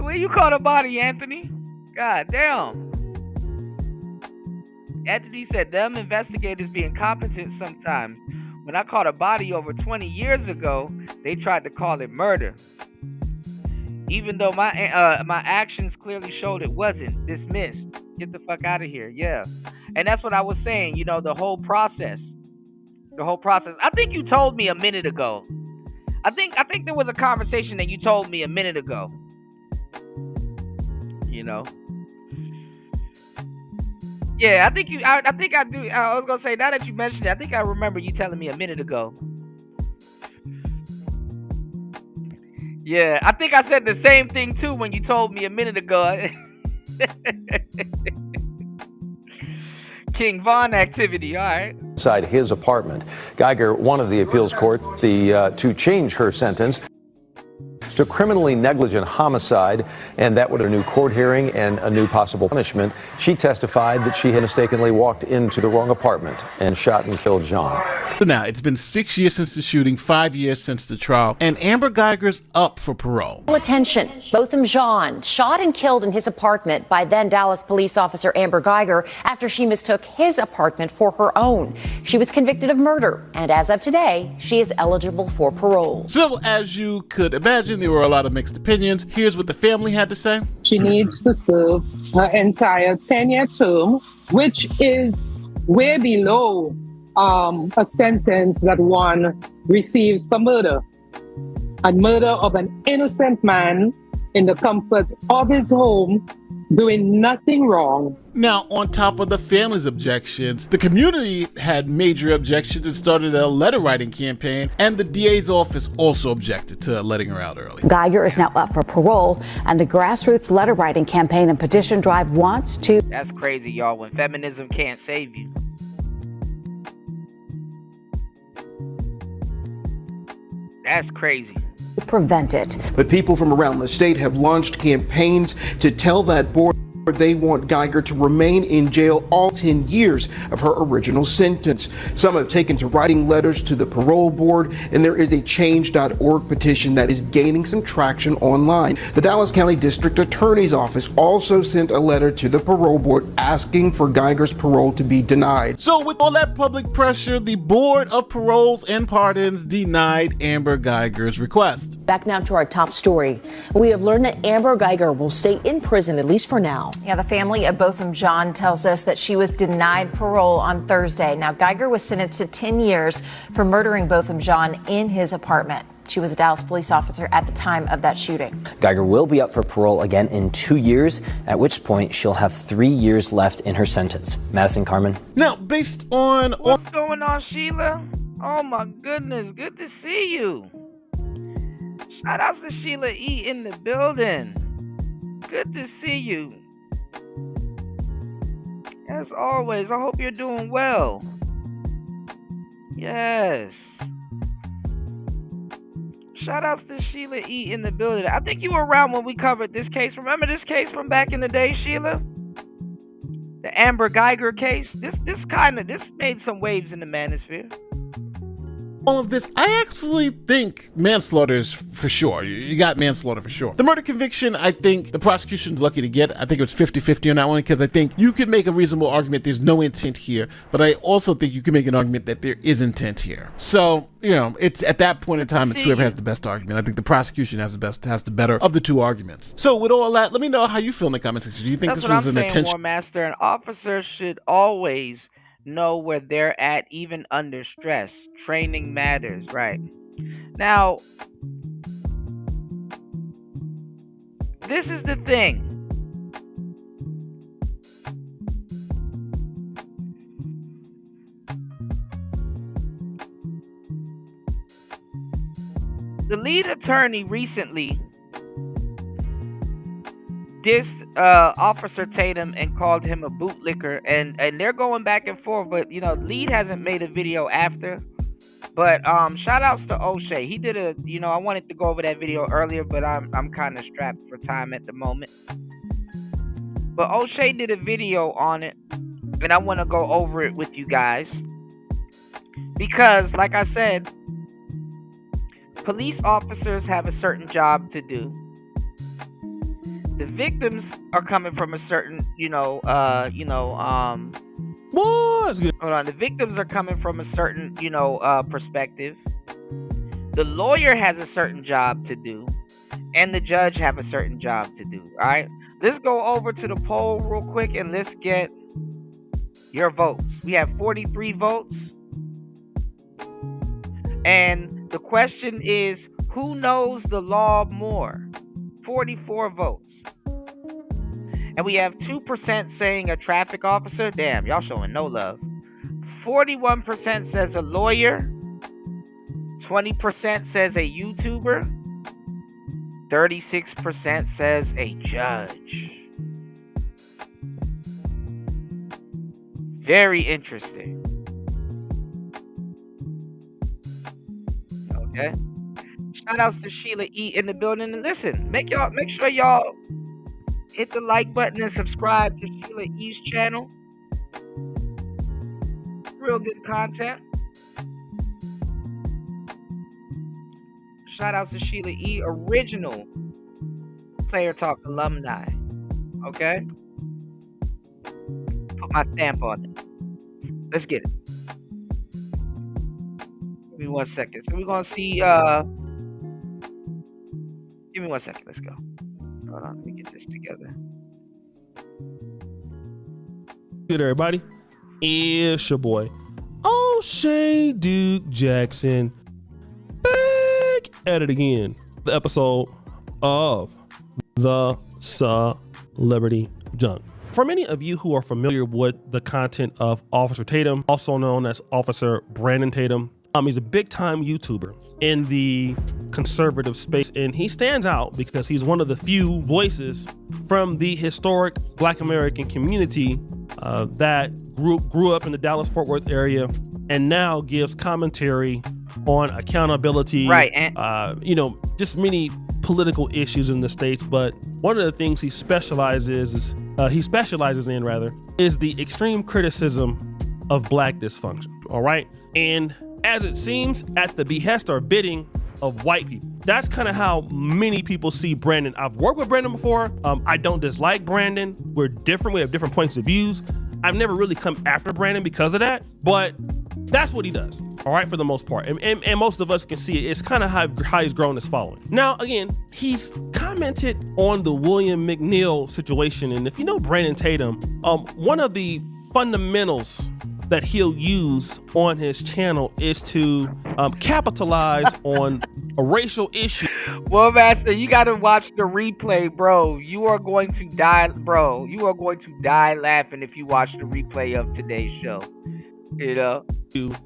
Where you caught a body, Anthony? God damn. Anthony said them investigators be incompetent sometimes. When I caught a body over 20 years ago, they tried to call it murder. Even though my actions clearly showed it wasn't. Dismissed. Get the fuck out of here. Yeah. And that's what I was saying, you know, the whole process. I think you told me a minute ago. I think there was a conversation that you told me a minute ago. You know. Yeah, I think I do. I was gonna say, now that you mentioned it, I think I remember you telling me a minute ago. Yeah, I think I said the same thing too when you told me a minute ago. King Von activity, all right. Inside his apartment, Guyger wanted the appeals court to change her sentence to criminally negligent homicide, and that would a new court hearing and a new possible punishment. She testified that she had mistakenly walked into the wrong apartment and shot and killed John. So now, it's been 6 years since the shooting, 5 years since the trial, and Amber Guyger's up for parole. Attention, Botham Jean shot and killed in his apartment by then Dallas police officer Amber Guyger after she mistook his apartment for her own. She was convicted of murder, and as of today, she is eligible for parole. So, as you could imagine, there were a lot of mixed opinions. Here's what the family had to say. She needs to serve her entire 10-year term, which is way below a sentence that one receives for murder. And murder of an innocent man in the comfort of his home, doing nothing wrong. Now, on top of the family's objections, the community had major objections and started a letter writing campaign, and the DA's office also objected to letting her out early. Guyger is now up for parole, and the grassroots letter writing campaign and petition drive wants to... That's crazy, y'all, when feminism can't save you. That's crazy. Prevent it. But people from around the state have launched campaigns to tell that board they want Guyger to remain in jail all 10 years of her original sentence. Some have taken to writing letters to the parole board, and there is a change.org petition that is gaining some traction online. The Dallas County District Attorney's Office also sent a letter to the parole board asking for Guyger's parole to be denied. So with all that public pressure, the Board of Paroles and Pardons denied Amber Guyger's request. Back now to our top story. We have learned that Amber Guyger will stay in prison, at least for now. Yeah, the family of Botham Jean tells us that she was denied parole on Thursday. Now, Guyger was sentenced to 10 years for murdering Botham Jean in his apartment. She was a Dallas police officer at the time of that shooting. Guyger will be up for parole again in 2 years, at which point she'll have 3 years left in her sentence. Madison, Carmen. Now, based on... What's going on, Sheila? Oh my goodness, good to see you. Shout outs to Sheila E. in the building. Good to see you. As always, I hope you're doing well. Yes. Shout outs to Sheila E. in the building. I think you were around when we covered this case. Remember this case from back in the day, Sheila? The Amber Guyger case? This made some waves in the manosphere. All of this, I actually think manslaughter is for sure. You got manslaughter for sure. The murder conviction, I think the prosecution's lucky to get. I think it was 50-50 on that one, because I think you could make a reasonable argument there's no intent here, but I also think you can make an argument that there is intent here. So, you know, it's at that point in time, it's whoever has the best argument. I think the prosecution has the better of the two arguments. So with all that, let me know how you feel in the comment section. Do you think this was an intention? War Master, an officer should always know where they're at, even under stress. Training matters, right? Now, this is the thing. The lead attorney recently dissed Officer Tatum and called him a bootlicker, and they're going back and forth, but you know, lead hasn't made a video after. But shout outs to O'Shea. He did a, you know, I wanted to go over that video earlier, but I'm kind of strapped for time at the moment. But O'Shea did a video on it, and I want to go over it with you guys, because like I said, police officers have a certain job to do. The victims are coming from a certain, hold on. The victims are coming from a certain, perspective. The lawyer has a certain job to do, and the judge have a certain job to do. All right, let's go over to the poll real quick and let's get your votes. We have 43 votes, and the question is, who knows the law more? 44 votes. And we have 2% saying a traffic officer. Damn, y'all showing no love. 41% says a lawyer. 20% says a YouTuber. 36% says a judge. Very interesting. Okay. Shout outs to Sheila E in the building. And listen, make sure y'all hit the like button and subscribe to Sheila E's channel. Real good content. Shout outs to Sheila E, original Player Talk alumni. Okay? Put my stamp on it. Let's get it. Give me 1 second. So we're gonna see give me 1 second. Let's go. Hold on, let me get this together. Good, everybody. It's your boy, O'Shea Duke Jackson, back at it again. The episode of The Celebrity Junk. For many of you who are familiar with the content of Officer Tatum, also known as Officer Brandon Tatum, he's a big-time YouTuber in the conservative space, and he stands out because he's one of the few voices from the historic Black American community that grew up in the Dallas-Fort Worth area and now gives commentary on accountability, right? And just many political issues in the States. But one of the things he specializes in is the extreme criticism of Black dysfunction. All right, and as it seems, at the behest or bidding of white people. That's kind of how many people see Brandon. I've worked with Brandon before. I don't dislike Brandon. We're different. We have different points of views. I've never really come after Brandon because of that, but that's what he does, all right, for the most part. And most of us can see it. It's kind of how he's grown his following. Now, again, he's commented on the William McNeil situation. And if you know Brandon Tatum, one of the fundamentals that he'll use on his channel is to capitalize on a racial issue. Well, Master, you gotta watch the replay, bro. You are going to die, bro. You are going to die laughing if you watch the replay of today's show. You know?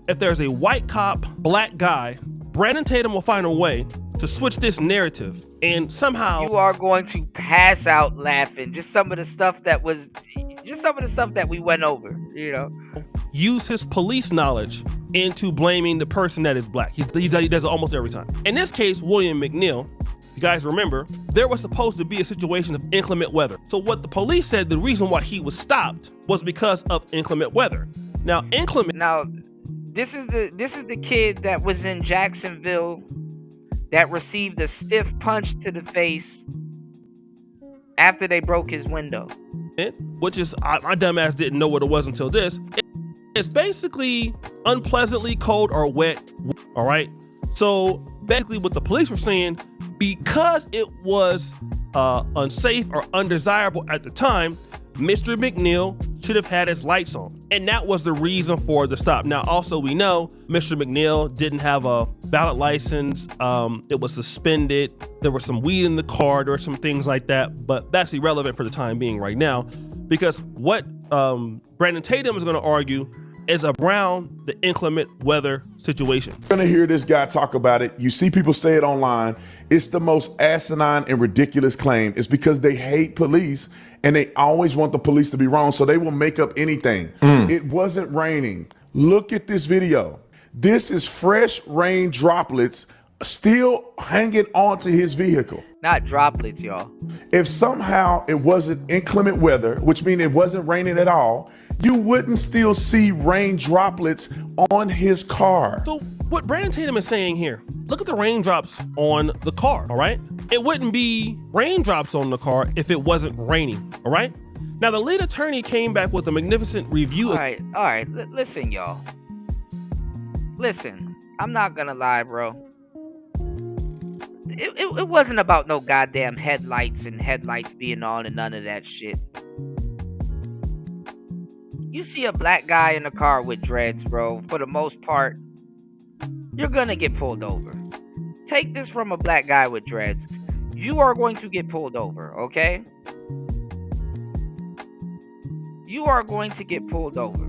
If there's a white cop, Black guy, Brandon Tatum will find a way to switch this narrative, and somehow you are going to pass out laughing. Just some of the stuff that we went over, you know. Use his police knowledge into blaming the person that is Black. He does it almost every time. In this case, William McNeil, you guys remember, there was supposed to be a situation of inclement weather. So what the police said, the reason why he was stopped was because of inclement weather. Now, this is the kid that was in Jacksonville that received a stiff punch to the face after they broke his window. Which is, my dumb ass didn't know what it was until this. It's basically unpleasantly cold or wet, all right? So basically what the police were saying, because it was unsafe or undesirable at the time, Mr. McNeil should have had his lights on. And that was the reason for the stop. Now, also, we know Mr. McNeil didn't have a valid license. It was suspended. There was some weed in the car. There were some things like that. But that's irrelevant for the time being right now, because what Brandon Tatum is going to argue is around the inclement weather situation. You're gonna hear this guy talk about it. You see people say it online. It's the most asinine and ridiculous claim. It's because they hate police and they always want the police to be wrong, so they will make up anything. It wasn't raining. Look at this video. This is fresh rain droplets still hanging onto his vehicle. Not droplets, y'all. If somehow it wasn't inclement weather, which means it wasn't raining at all, you wouldn't still see rain droplets on his car. So what Brandon Tatum is saying here, look at the raindrops on the car, all right? It wouldn't be raindrops on the car if it wasn't raining, all right? Now, the lead attorney came back with a magnificent review. All right. Listen, y'all. Listen, I'm not gonna lie, bro. It wasn't about no goddamn headlights being on and none of that shit. You see a black guy in a car with dreads, bro, for the most part, you're gonna get pulled over. Take this from a black guy with dreads. You are going to get pulled over, okay? You are going to get pulled over.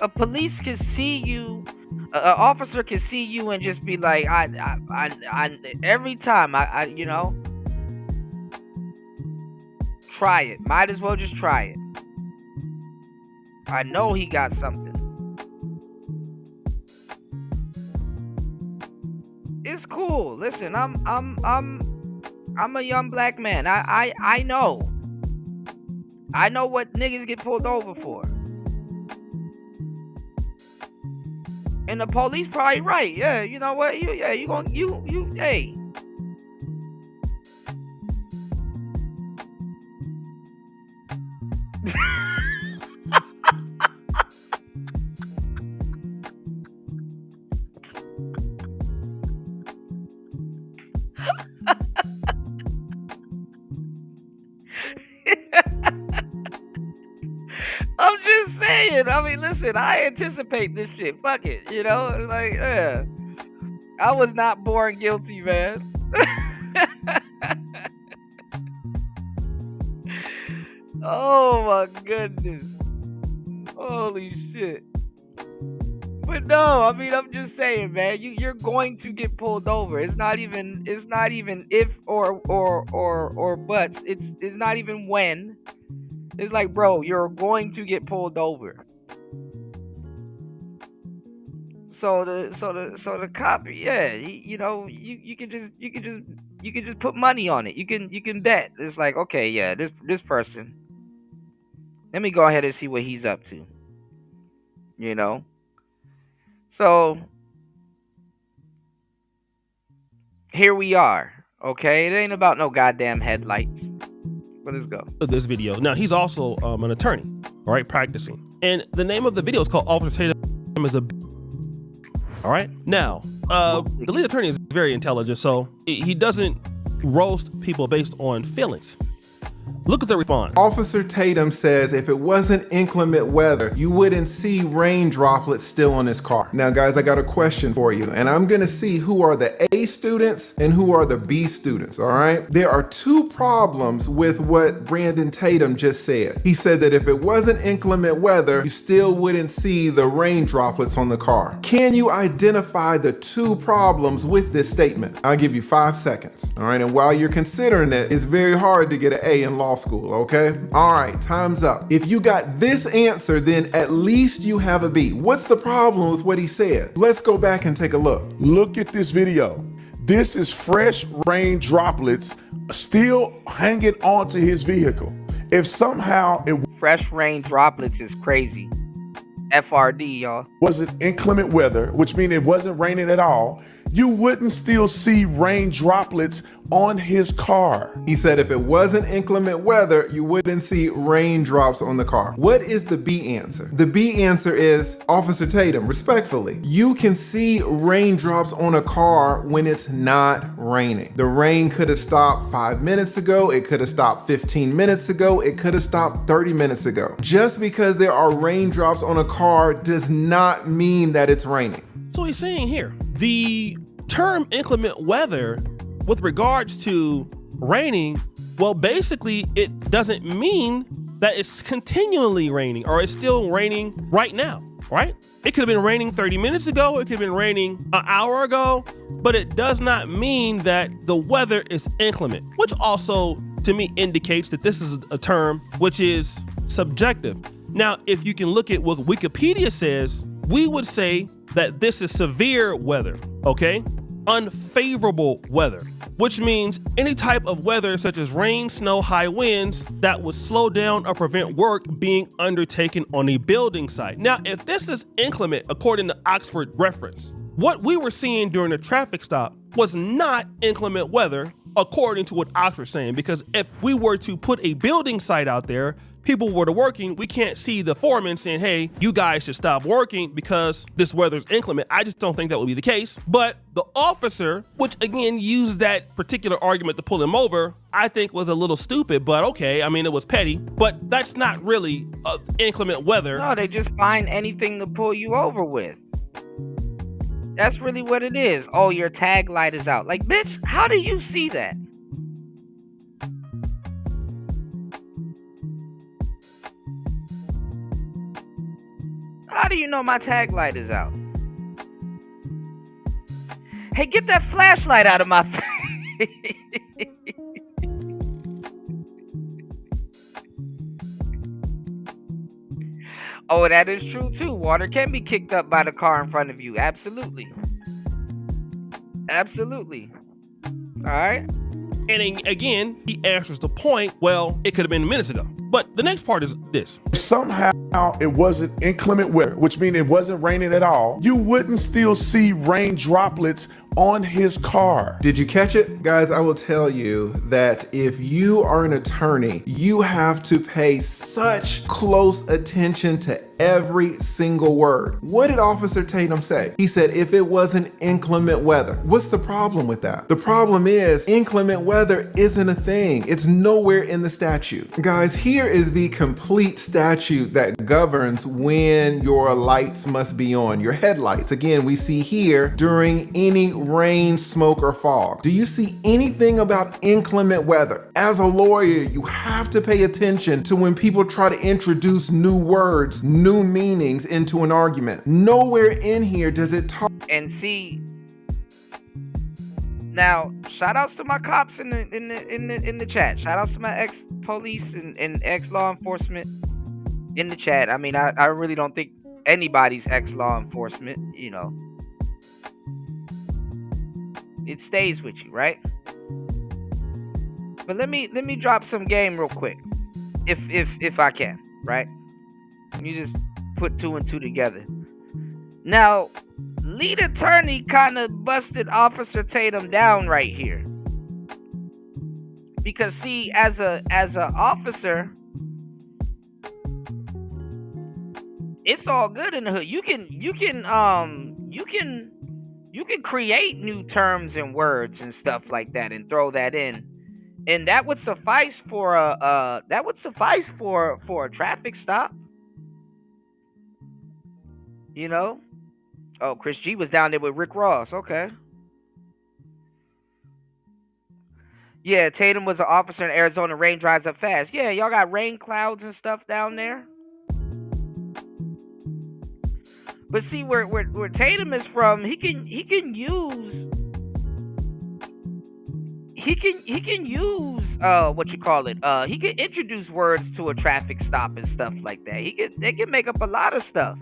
A police can see you, an officer can see you and just be like, I every time, you know, try it. Might as well just try it. I know he got something. It's cool. Listen, I'm a young black man. I know. I know what niggas get pulled over for. And the police probably right. Yeah, you know what? You hey. I'm just saying. I mean, listen, I anticipate this shit. Fuck it. You know? Like, yeah. I was not born guilty, man. Oh my goodness. Holy shit. But no, I mean, I'm just saying, man, you're going to get pulled over. It's not even if or buts. It's not even when. It's like, bro, you're going to get pulled over. So the cop, yeah, you know, you can just put money on it. You can bet. It's like, okay, yeah, this person. Let me go ahead and see what he's up to. You know? So here we are. Okay? It ain't about no goddamn headlights. But let's go. This video. Now, he's also an attorney, all right, practicing. And the name of the video is called Officer Tatum is a... All right? Now, the lead attorney is very intelligent, so he doesn't roast people based on feelings. Look at the response. Officer Tatum says if it wasn't inclement weather, you wouldn't see rain droplets still on his car. Now, guys, I got a question for you, and I'm gonna see who are the A students and who are the B students, all right? There are two problems with what Brandon Tatum just said. He said that if it wasn't inclement weather, you still wouldn't see the rain droplets on the car. Can you identify the two problems with this statement? I'll give you 5 seconds, all right? And while you're considering it, it's very hard to get an A in law school, okay? All right, time's up. If you got this answer, then at least you have a B. What's the problem with what he said? Let's go back and take a look. Look at this video. This is fresh rain droplets still hanging onto his vehicle. If somehow it fresh rain droplets is crazy. FRD, y'all. Wasn't inclement weather, which means it wasn't raining at all, you wouldn't still see rain droplets on his car. He said if it wasn't inclement weather, you wouldn't see raindrops on the car. What is the B answer? The B answer is, Officer Tatum, respectfully, you can see raindrops on a car when it's not raining. The rain could have stopped 5 minutes ago, it could have stopped 15 minutes ago, it could have stopped 30 minutes ago. Just because there are raindrops on a car does not mean that it's raining. So he's saying here, the term inclement weather with regards to raining, well, basically it doesn't mean that it's continually raining or it's still raining right now, right? It could have been raining 30 minutes ago, it could have been raining an hour ago, but it does not mean that the weather is inclement, which also to me indicates that this is a term which is subjective. Now, if you can look at what Wikipedia says, we would say that this is severe weather, okay? Unfavorable weather, which means any type of weather such as rain, snow, high winds that would slow down or prevent work being undertaken on a building site. Now, if this is inclement, according to Oxford reference, what we were seeing during the traffic stop was not inclement weather, according to what Oxford's saying, because if we were to put a building site out there, people were to working, we can't see the foreman saying, hey, you guys should stop working because this weather's inclement. I just don't think that would be the case. But the officer, which again used that particular argument to pull him over, I think was a little stupid, but okay, I mean, it was petty, but that's not really inclement weather. No, they just find anything to pull you over with. That's really what it is. Oh, your tag light is out. Like, bitch, how do you see that? How do you know my tag light is out? Hey, get that flashlight out of my face. Oh, that is true too. Water can be kicked up by the car in front of you. Absolutely. Absolutely. All right. And then, again, he answers the point, well, it could have been minutes ago. But the next part is this. Somehow it wasn't inclement weather, which means it wasn't raining at all. You wouldn't still see rain droplets on his car. Did you catch it? Guys, I will tell you that if you are an attorney, you have to pay such close attention to every single word. What did Officer Tatum say? He said, if it wasn't inclement weather. What's the problem with that? The problem is inclement weather isn't a thing. It's nowhere in the statute. Guys, here is the complete statute that governs when your lights must be on, your headlights. Again, we see here during any rain, smoke, or fog. Do you see anything about inclement weather? As a lawyer, you have to pay attention to when people try to introduce new words, new meanings into an argument. Nowhere in here does it talk. And see, now shout outs to my cops in the chat. Shout outs to my ex-police and ex-law enforcement in the chat. I mean, I really don't think anybody's ex-law enforcement, you know. It stays with you, right? But let me drop some game real quick, if I can, right? You just put 2 and 2 together. Now, lead attorney kind of busted Officer Tatum down right here, because see, as a officer, it's all good in the hood. You can create new terms and words and stuff like that and throw that in, and that would suffice for a traffic stop. You know? Oh, Chris G was down there with Rick Ross. Okay. Yeah, Tatum was an officer in Arizona. Rain dries up fast. Yeah, y'all got rain clouds and stuff down there. But see, where Tatum is from, he can use what you call it. He can introduce words to a traffic stop and stuff like that. They can make up a lot of stuff.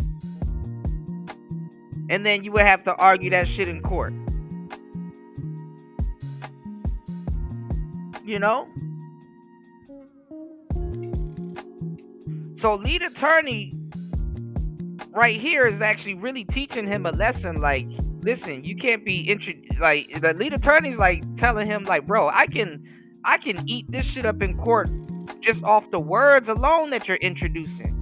And then you would have to argue that shit in court. You know? So lead attorney right here is actually really teaching him a lesson. Like, listen, you can't be like, the lead attorney's like telling him, like, bro, I can eat this shit up in court just off the words alone that you're introducing.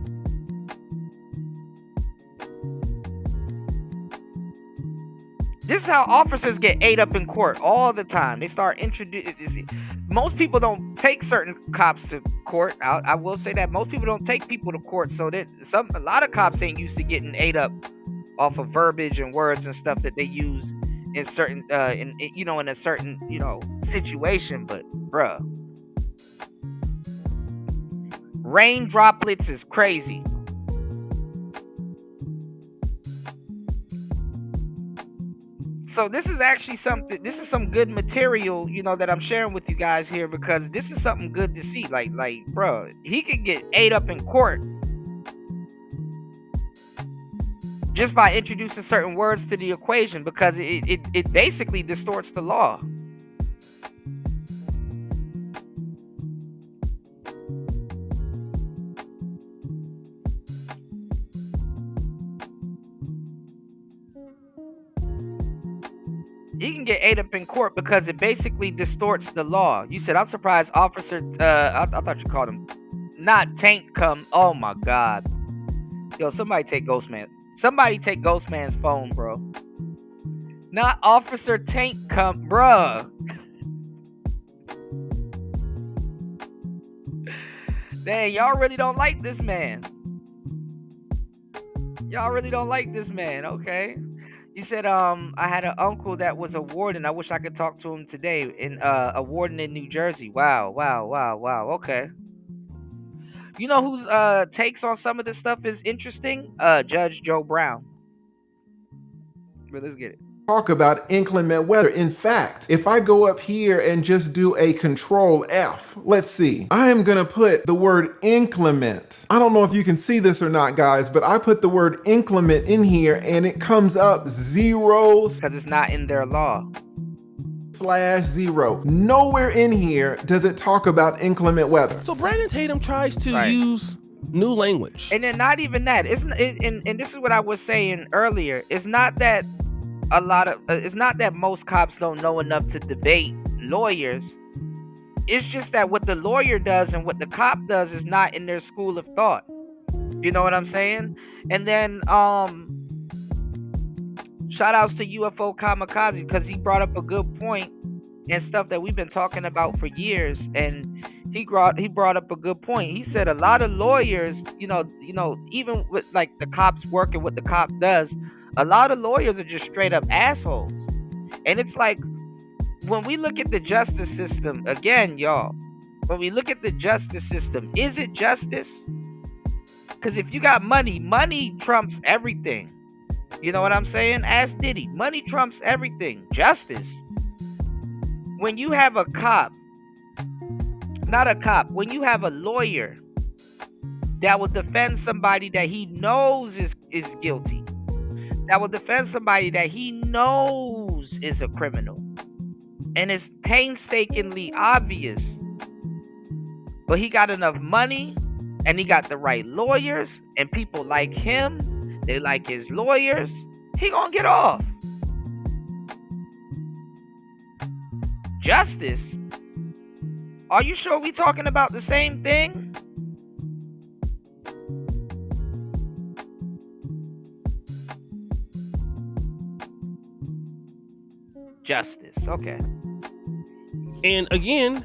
This is how officers get ate up in court all the time. They start introducing. Most people don't take certain cops to court. I will say that most people don't take people to court. So that a lot of cops ain't used to getting ate up off of verbiage and words and stuff that they use in certain, in a certain, situation. But bruh, rain droplets is crazy. So this is actually some good material, that I'm sharing with you guys here, because this is something good to see. Like, bro, he could get ate up in court just by introducing certain words to the equation, because it basically distorts the law. He can get ate up in court because it basically distorts the law. You said, I'm surprised officer, I thought you called him, not Tank come. Oh my God. Yo, somebody take Ghostman. Somebody take Ghostman's phone, bro. Not Officer Tank come, bruh. Dang, y'all really don't like this man. Y'all really don't like this man, okay. He said, I had an uncle that was a warden. I wish I could talk to him today. A warden in New Jersey. Wow. Okay. You know whose takes on some of this stuff is interesting? Judge Joe Brown. But let's get it. Talk about inclement weather. In fact, if I go up here and just do a Control F, let's see. I am gonna put the word inclement. I don't know if you can see this or not, guys, but I put the word inclement in here and it comes up 0. Because it's not in their law. 0. Nowhere in here does it talk about inclement weather. So Brandon Tatum tries to use new language. And then not even that. And this is what I was saying earlier. It's not that it's not that most cops don't know enough to debate lawyers. It's just that what the lawyer does and what the cop does is not in their school of thought. You know what I'm saying? And then shout outs to UFO Kamikaze, because he brought up a good point and stuff that we've been talking about for years. And he brought up a good point. He said a lot of lawyers, you know, even with like the cops working what the cop does, a lot of lawyers are just straight up assholes. And it's like, when we look at the justice system, again, y'all, when we look at the justice system, is it justice? Because if you got money, money trumps everything. You know what I'm saying? Ask Diddy. Money trumps everything. Justice. When you have a cop, not a cop, when you have a lawyer that will defend somebody that he knows is guilty, that will defend somebody that he knows is a criminal, and it's painstakingly obvious, but he got enough money and he got the right lawyers and people like him, they like his lawyers, he gonna get off. Justice? Are you sure we talking about the same thing? Justice, okay. And again,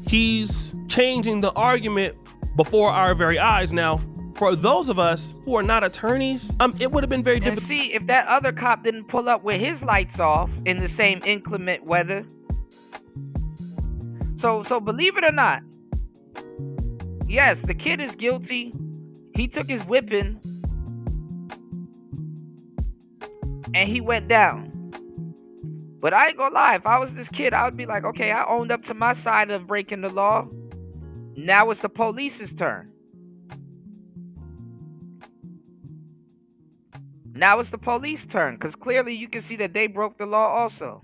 he's changing the argument before our very eyes. Now, for those of us who are not attorneys, it would have been very difficult. And see, if that other cop didn't pull up with his lights off in the same inclement weather. So believe it or not, yes, the kid is guilty. He took his whipping and he went down. But I ain't gonna lie, if I was this kid, I would be like, okay, I owned up to my side of breaking the law. Now it's the police's turn. Now it's the police's turn, because clearly you can see that they broke the law also.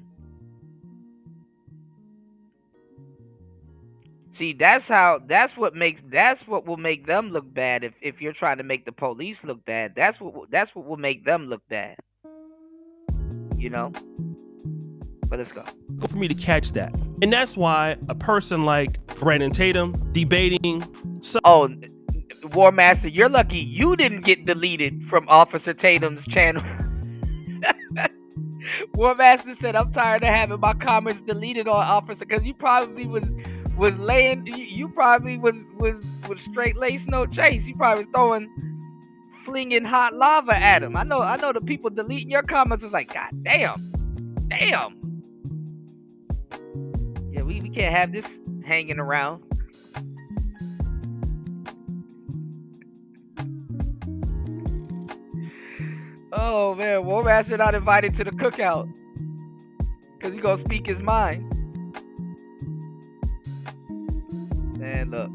See, that's what will make them look bad. If you're trying to make the police look bad, that's what will make them look bad. You know? But let's go. For me to catch that. And that's why a person like Brandon Tatum debating. War Master, you're lucky you didn't get deleted from Officer Tatum's channel. War Master said, I'm tired of having my comments deleted on Officer, because you probably was laying, you probably was straight lace no chase. You probably was flinging hot lava at him. I know the people deleting your comments was like, God damn. Yeah, we can't have this hanging around. Oh man, War Master not invited to the cookout because he gonna speak his mind. Man, look,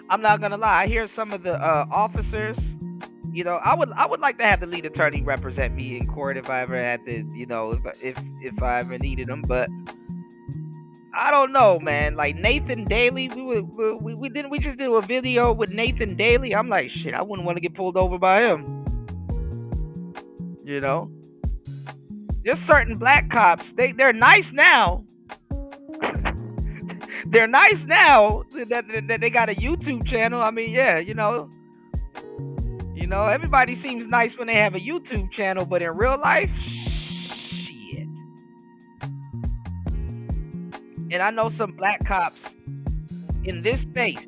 I'm not gonna lie. I hear some of the officers. You know, I would like to have the lead attorney represent me in court if I ever had to. You know, if I ever needed him, but I don't know, man. Like Nathan Daly, we just did a video with Nathan Daly. I'm like, shit, I wouldn't want to get pulled over by him. You know, there's certain black cops. They're nice now. They're nice now that they got a YouTube channel. I mean, yeah, you know, everybody seems nice when they have a YouTube channel, but in real life, shit. And I know some black cops in this space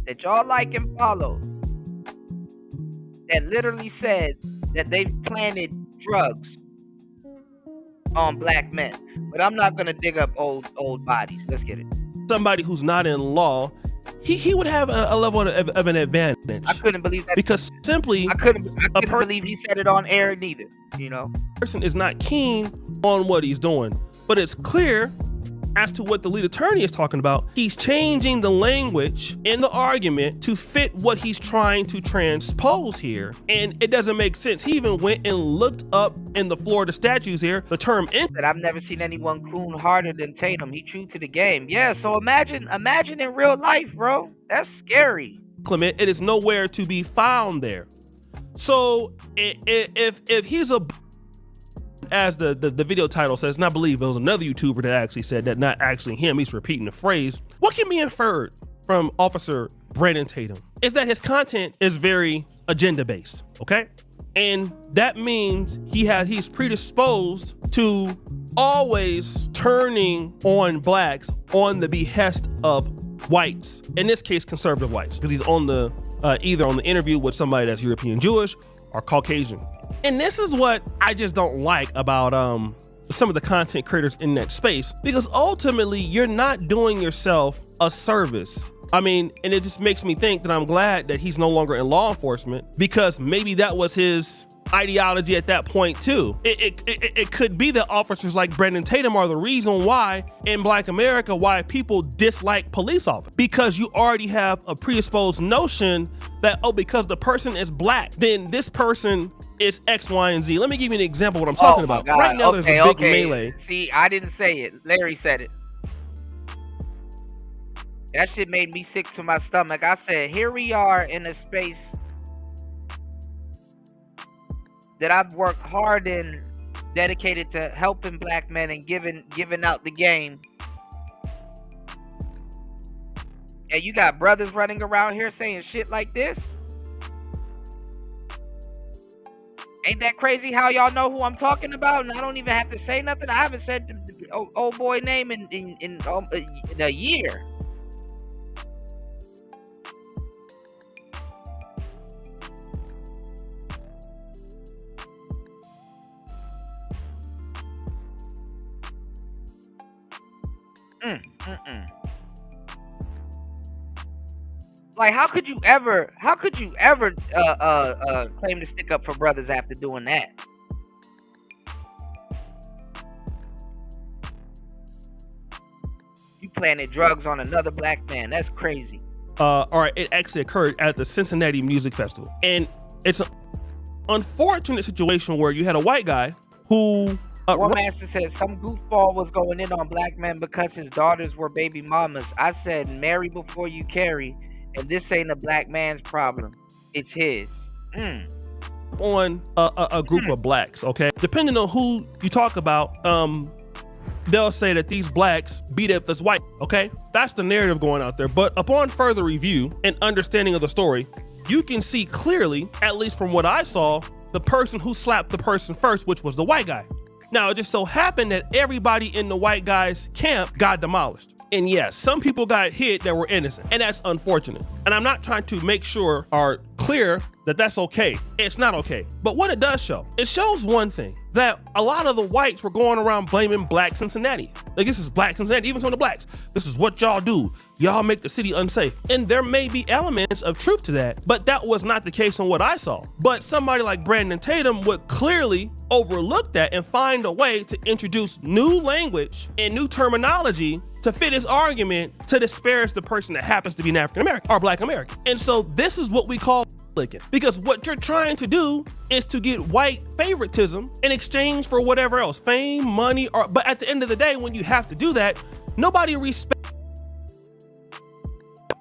that y'all like and follow that literally said that they've planted drugs on black men. But I'm not gonna dig up old bodies. Let's get it. Somebody who's not in law, he would have a level of an advantage. I couldn't believe that, because simply I couldn't believe he said it on air neither. You know, person is not keen on what he's doing, but it's clear as to what the lead attorney is talking about, he's changing the language in the argument to fit what he's trying to transpose here. And it doesn't make sense. He even went and looked up in the Florida statutes here, the term that I've never seen anyone coon harder than Tatum. He true to the game. Yeah, so imagine in real life, bro. That's scary. Clement, it is nowhere to be found there. So if he's a, as the video title says, and I believe it was another YouTuber that actually said that, not actually him, he's repeating the phrase, what can be inferred from Officer Brandon Tatum is that his content is very agenda-based, okay? And that means he's predisposed to always turning on blacks on the behest of whites, in this case conservative whites, because he's on the either on the interview with somebody that's European Jewish or Caucasian. And this is what I just don't like about some of the content creators in that space, because ultimately you're not doing yourself a service. I mean, and it just makes me think that I'm glad that he's no longer in law enforcement, because maybe that was his ideology at that point too. It could be that officers like Brandon Tatum are the reason why in Black America, why people dislike police officers, because you already have a predisposed notion that, oh, because the person is black, then this person is X, Y, and Z. Let me give you an example of what I'm talking about. God. Right now, there's a big melee. See, I didn't say it. Larry said it. That shit made me sick to my stomach. I said, here we are in a space that I've worked hard in, dedicated to helping black men and giving out the game. And you got brothers running around here saying shit like this? Ain't that crazy how y'all know who I'm talking about? And I don't even have to say nothing. I haven't said the old boy name in a year. Like, how could you ever claim to stick up for brothers after doing that? You planted drugs on another black man. That's crazy. Or it actually occurred at the Cincinnati Music Festival. And it's an unfortunate situation where you had a white guy who One master said some goofball was going in on black men because his daughters were baby mamas. I said, marry before you carry, and this ain't a black man's problem. It's his. On a group of blacks, okay? Depending on who you talk about, they'll say that these blacks beat up this white, okay? That's the narrative going out there. But upon further review and understanding of the story, you can see clearly, at least from what I saw, the person who slapped the person first, which was the white guy. Now, it just so happened that everybody in the white guy's camp got demolished. And yes, some people got hit that were innocent, and that's unfortunate. And I'm not trying to make sure or clear that that's okay. It's not okay. But what it does show, it shows one thing, that a lot of the whites were going around blaming black Cincinnati. Like, this is black Cincinnati, even some of the blacks. This is what y'all do. Y'all make the city unsafe. And there may be elements of truth to that, but that was not the case in what I saw. But somebody like Brandon Tatum would clearly overlook that and find a way to introduce new language and new terminology to fit his argument to disparage the person that happens to be an African American or black American. And so this is what we call licking, because what you're trying to do is to get white favoritism in exchange for whatever else, fame, money, or, but at the end of the day, when you have to do that, nobody respects.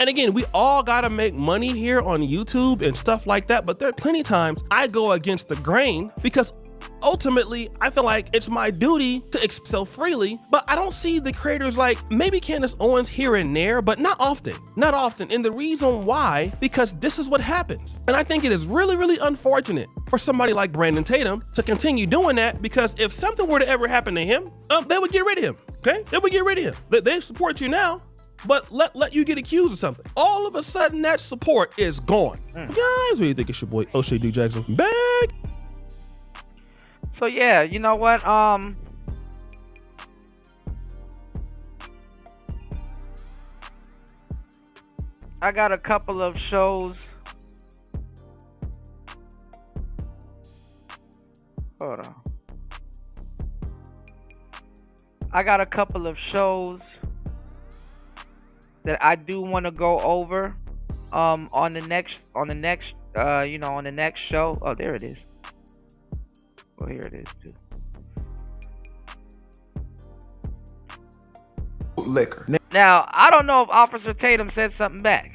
And again, we all gotta make money here on YouTube and stuff like that, but there are plenty of times I go against the grain because ultimately, I feel like it's my duty to express myself freely, but I don't see the creators like maybe Candace Owens here and there, but not often. And the reason why, because this is what happens. And I think it is really, really unfortunate for somebody like Brandon Tatum to continue doing that, because if something were to ever happen to him, they would get rid of him, okay? They would get rid of him. They support you now, but let you get accused of something. All of a sudden, that support is gone. Guys, what do you think? It's your boy, O'Shea D. Jackson, back. So yeah, you know what? I got a couple of shows. Hold on. I got a couple of shows that I do want to go over on the next on the next show. Oh, there it is. Well, here it is too. Liquor. Now, I don't know if Officer Tatum said something back.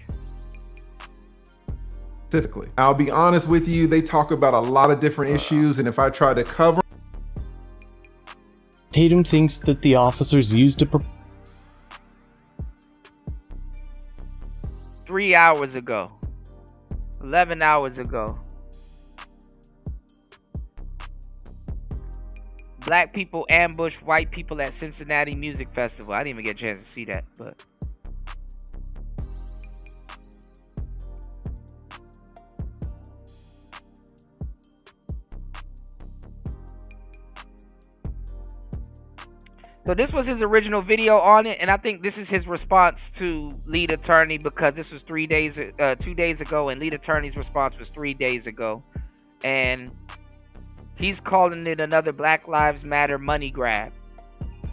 Specifically, I'll be honest with you, they talk about a lot of different issues, and if I try to cover, Tatum thinks that the officers used a 3 hours ago, 11 hours ago, black people ambushed white people at Cincinnati Music Festival. I didn't even get a chance to see that, but so this was his original video on it, and I think this is his response to lead attorney, because this was 2 days ago, and lead attorney's response was 3 days ago, and he's calling it another Black Lives Matter money grab.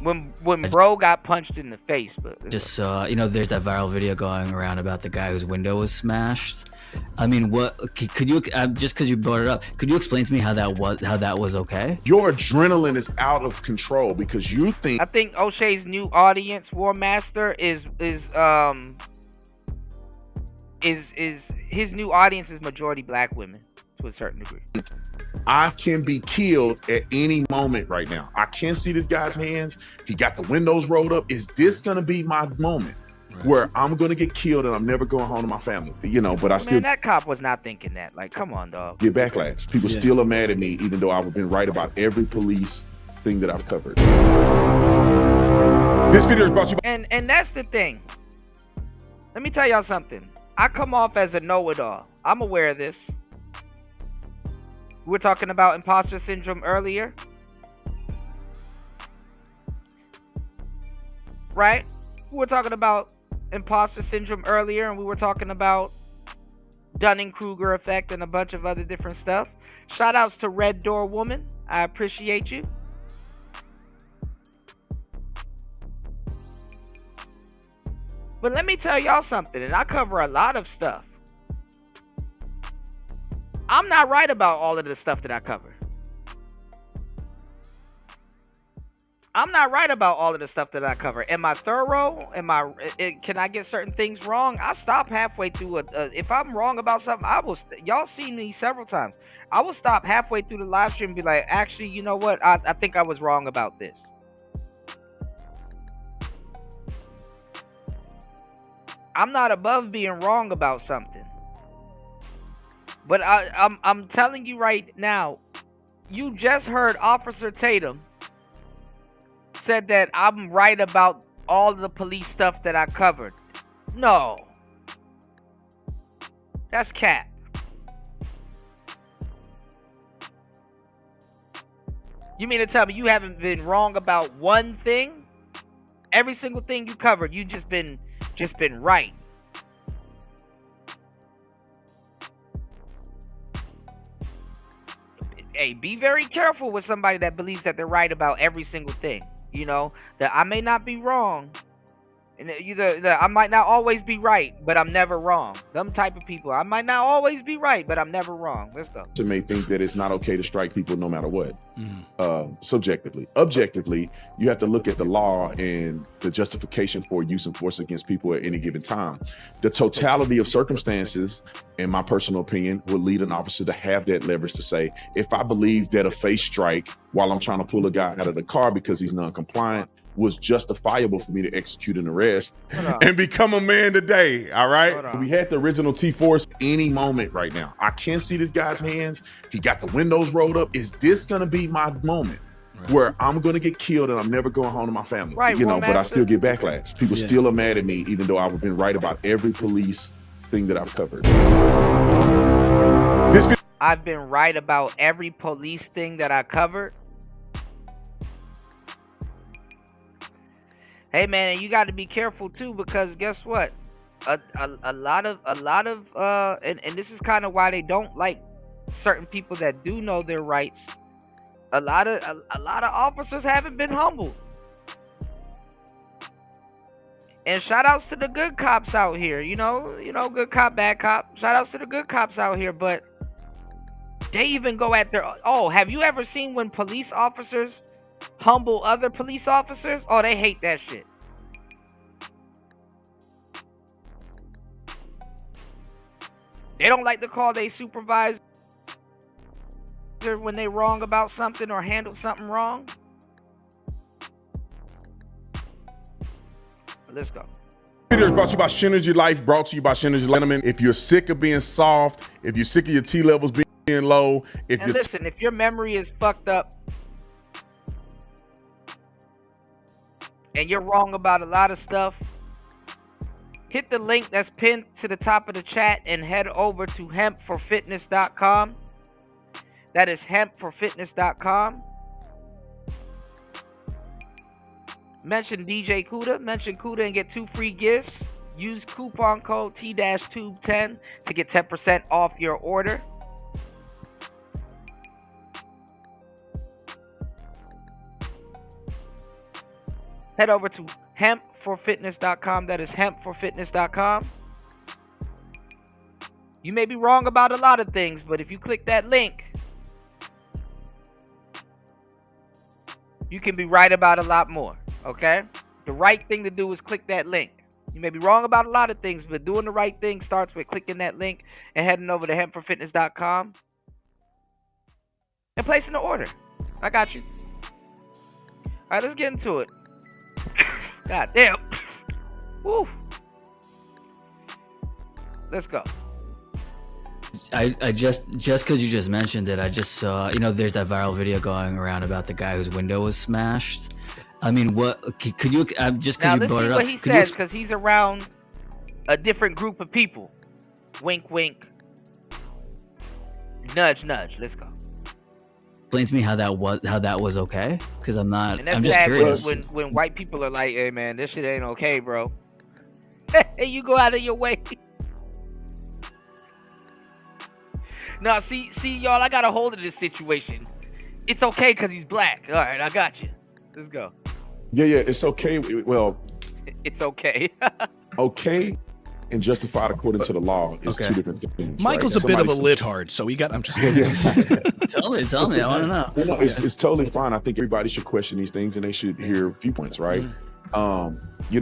When bro got punched in the face, but just there's that viral video going around about the guy whose window was smashed. I mean, what could you just because you brought it up? Could you explain to me how that was okay? Your adrenaline is out of control because you think. I think O'Shea's new audience, War Master, is his new audience is majority black women to a certain degree. I can be killed at any moment right now. I can't see this guy's hands. He got the windows rolled up. Is this gonna be my moment? Where I'm gonna get killed and I'm never going home to my family, but I still. Man, that cop was not thinking that. Like, come on, dog. Get backlash. People still are mad at me, even though I've been right about every police thing that I've covered. This video is brought to you by. And that's the thing. Let me tell y'all something. I come off as a know-it-all. I'm aware of this. We were talking about imposter syndrome earlier, right? We were talking about imposter syndrome earlier, and we were talking about Dunning-Kruger effect and a bunch of other different stuff. Shout outs to Red Door Woman. I appreciate you. But let me tell y'all something, and I cover a lot of stuff. I'm not right about all of the stuff that I cover. I'm not right about all of the stuff that I cover. Am I thorough? Can I get certain things wrong? I stop halfway through. If I'm wrong about something, I will. Y'all seen me several times. I will stop halfway through the live stream and be like, actually, you know what? I think I was wrong about this. I'm not above being wrong about something. But I'm telling you right now, you just heard Officer Tatum said that I'm right about all the police stuff that I covered. No. That's cap. You mean to tell me you haven't been wrong about one thing? Every single thing you covered, you just been right. Hey, be very careful with somebody that believes that they're right about every single thing. That I may not be wrong. And I might not always be right, but I'm never wrong. Them type of people. I might not always be right, but I'm never wrong. Let's go. You may think that it's not okay to strike people no matter what. Subjectively. Objectively, you have to look at the law and the justification for use of force against people at any given time. The totality of circumstances, in my personal opinion, would lead an officer to have that leverage to say, if I believe that a face strike while I'm trying to pull a guy out of the car because he's non-compliant was justifiable for me to execute an arrest and become a man today, all right? We had the original T-Force any moment right now. I can't see this guy's hands. He got the windows rolled up. Is this gonna be my moment where I'm gonna get killed and I'm never going home to my family? But I still get backlash. People still are mad at me, even though I've been right about every police thing that I've covered. I've been right about every police thing that I covered. Hey man, and you got to be careful too, because guess what? A lot of and this is kind of why they don't like certain people that do know their rights. A lot of officers haven't been humbled. And shout outs to the good cops out here. You know, good cop, bad cop. Shout outs to the good cops out here, but they even go at their. Oh, have you ever seen when police officers humble other police officers? Oh, they hate that shit. They don't like to call their supervisor when they wrong about something or handle something wrong. Let's go. Video is brought to you by Synergy Life, brought to you by Synergy Life. If you're sick of being soft, if you're sick of your T levels being low, if and listen, if your memory is fucked up and you're wrong about a lot of stuff, hit the link that's pinned to the top of the chat and head over to hempforfitness.com. That is hempforfitness.com. Mention DJ Kuda. Mention Kuda and get 2 free gifts. Use coupon code T-Tube10 to get 10% off your order. Head over to hempforfitness.com. That is hempforfitness.com. You may be wrong about a lot of things, but if you click that link, you can be right about a lot more, okay? The right thing to do is click that link. You may be wrong about a lot of things, but doing the right thing starts with clicking that link and heading over to hempforfitness.com and placing the order. I got you. All right, let's get into it. God damn. Woo. Let's go. I just because you just mentioned it, I just saw, there's that viral video going around about the guy whose window was smashed. I mean, what could you just because you brought it up? What he says, because he's around a different group of people. Wink, wink. Nudge, nudge. Let's go. Explain to me how that was okay, because I'm not. And that's I'm just sad curious. when white people are like, "Hey man, this shit ain't okay, bro." Hey, you go out of your way. No, see, y'all, I got a hold of this situation. It's okay because he's black. All right, I got you. Let's go. Yeah, it's okay. Well, it's okay. Okay and justified according to the law is two different things. Michael's right? a bit of a libtard, so I'm just kidding. Tell me, I want to know. No, it's totally fine. I think everybody should question these things and they should hear viewpoints, right?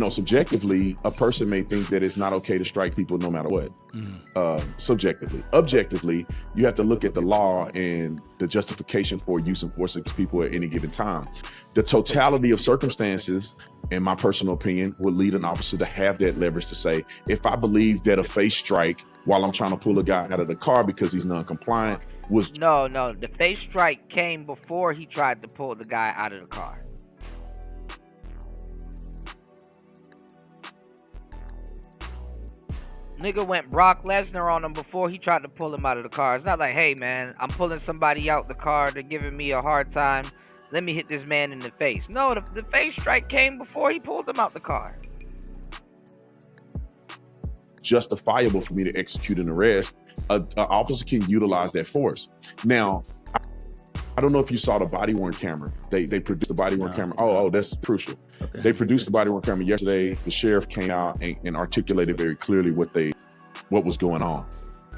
Subjectively, a person may think that it's not okay to strike people no matter what. Subjectively. Objectively, you have to look at the law and the justification for use and force against people at any given time. The totality of circumstances, in my personal opinion, would lead an officer to have that leverage to say, if I believe that a face strike while I'm trying to pull a guy out of the car because he's non-compliant was... No, the face strike came before he tried to pull the guy out of the car. Nigga went Brock Lesnar on him before he tried to pull him out of the car. It's not like, hey man, I'm pulling somebody out the car. They're giving me a hard time. Let me hit this man in the face. No, the face strike came before he pulled him out the car. Justifiable for me to execute an arrest. An officer can utilize that force. Now, I don't know if you saw the body-worn camera. They produced the body-worn camera. Oh, that's crucial. Okay. They produced the body-worn camera yesterday. The sheriff came out and articulated very clearly what was going on.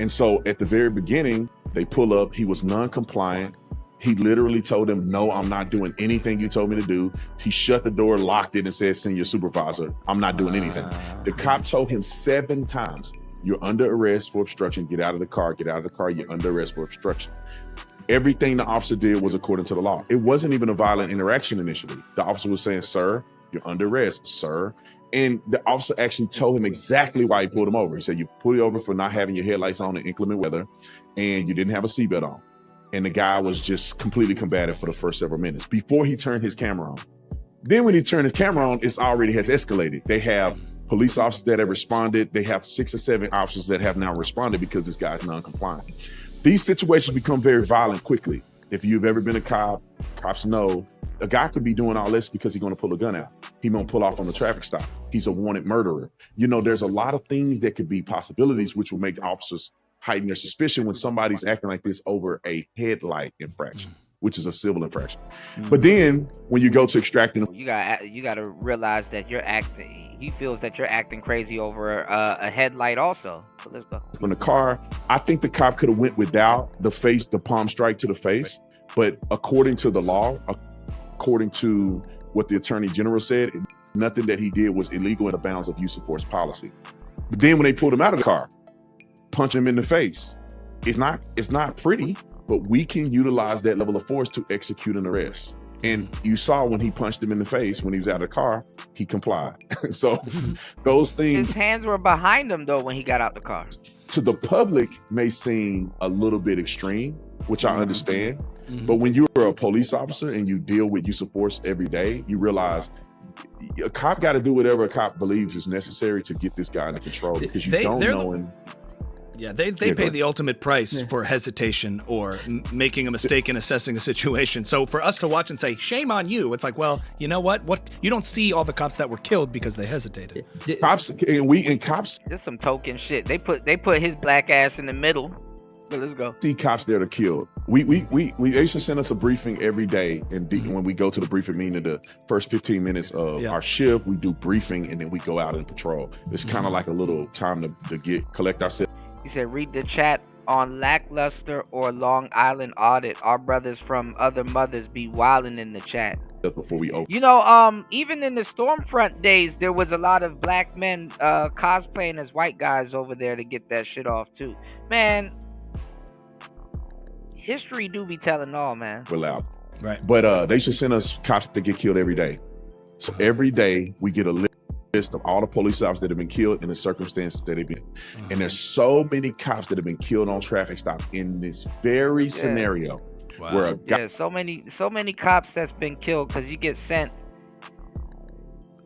And so at the very beginning, they pull up. He was non-compliant. He literally told them, no, I'm not doing anything you told me to do. He shut the door, locked it, and said, send your supervisor. I'm not doing anything. The cop told him 7 times, you're under arrest for obstruction. Get out of the car. Get out of the car. You're under arrest for obstruction. Everything the officer did was according to the law. It wasn't even a violent interaction initially. The officer was saying, sir, you're under arrest, sir. And the officer actually told him exactly why he pulled him over. He said, you pulled you over for not having your headlights on in inclement weather, and you didn't have a seatbelt on. And the guy was just completely combative for the first several minutes before he turned his camera on. Then when he turned his camera on, it's already has escalated. They have police officers that have responded. They have 6 or 7 officers that have now responded because this guy's non-compliant. These situations become very violent quickly. If you've ever been a cop, cops know a guy could be doing all this because he's going to pull a gun out. He's going to pull off on the traffic stop. He's a wanted murderer. There's a lot of things that could be possibilities which will make officers heighten their suspicion when somebody's acting like this over a headlight infraction, which is a civil infraction. But then when you go to extracting, you gotta realize that you're acting. He feels that you're acting crazy over a headlight also. So let's go. From the car, I think the cop could have went without the palm strike to the face. But according to the law, according to what the attorney general said, nothing that he did was illegal in the bounds of use of force policy. But then when they pulled him out of the car, punch him in the face. It's not pretty, but we can utilize that level of force to execute an arrest. And you saw when he punched him in the face, when he was out of the car, he complied. So those things. His hands were behind him though when he got out the car. To the public may seem a little bit extreme, which I understand. But when you're a police officer and you deal with use of force every day, you realize a cop got to do whatever a cop believes is necessary to get this guy under control, because you don't know him. Yeah, they pay the ultimate price for hesitation or making a mistake in assessing a situation. So for us to watch and say, shame on you, it's like, well, you know what? You don't see all the cops that were killed because they hesitated. Cops, cops. This some token shit. They put his black ass in the middle. But let's go. See cops there to kill. They should send us a briefing every day, and when we go to the briefing meeting, the first 15 minutes of our shift, we do briefing, and then we go out and patrol. It's kind of like a little time to collect ourselves. He said, read the chat on lackluster or Long Island audit. Our brothers from other mothers be wilding in the chat. Before we open. You know, even in the Stormfront days, there was a lot of black men cosplaying as white guys over there to get that shit off too. Man, history do be telling all, man. We're loud. Right. But they should send us cops that get killed every day. So every day we get a list of all the police officers that have been killed in the circumstances that they've been. And there's so many cops that have been killed on traffic stop in this very scenario. Wow. Where a guy, so many cops that's been killed, because you get sent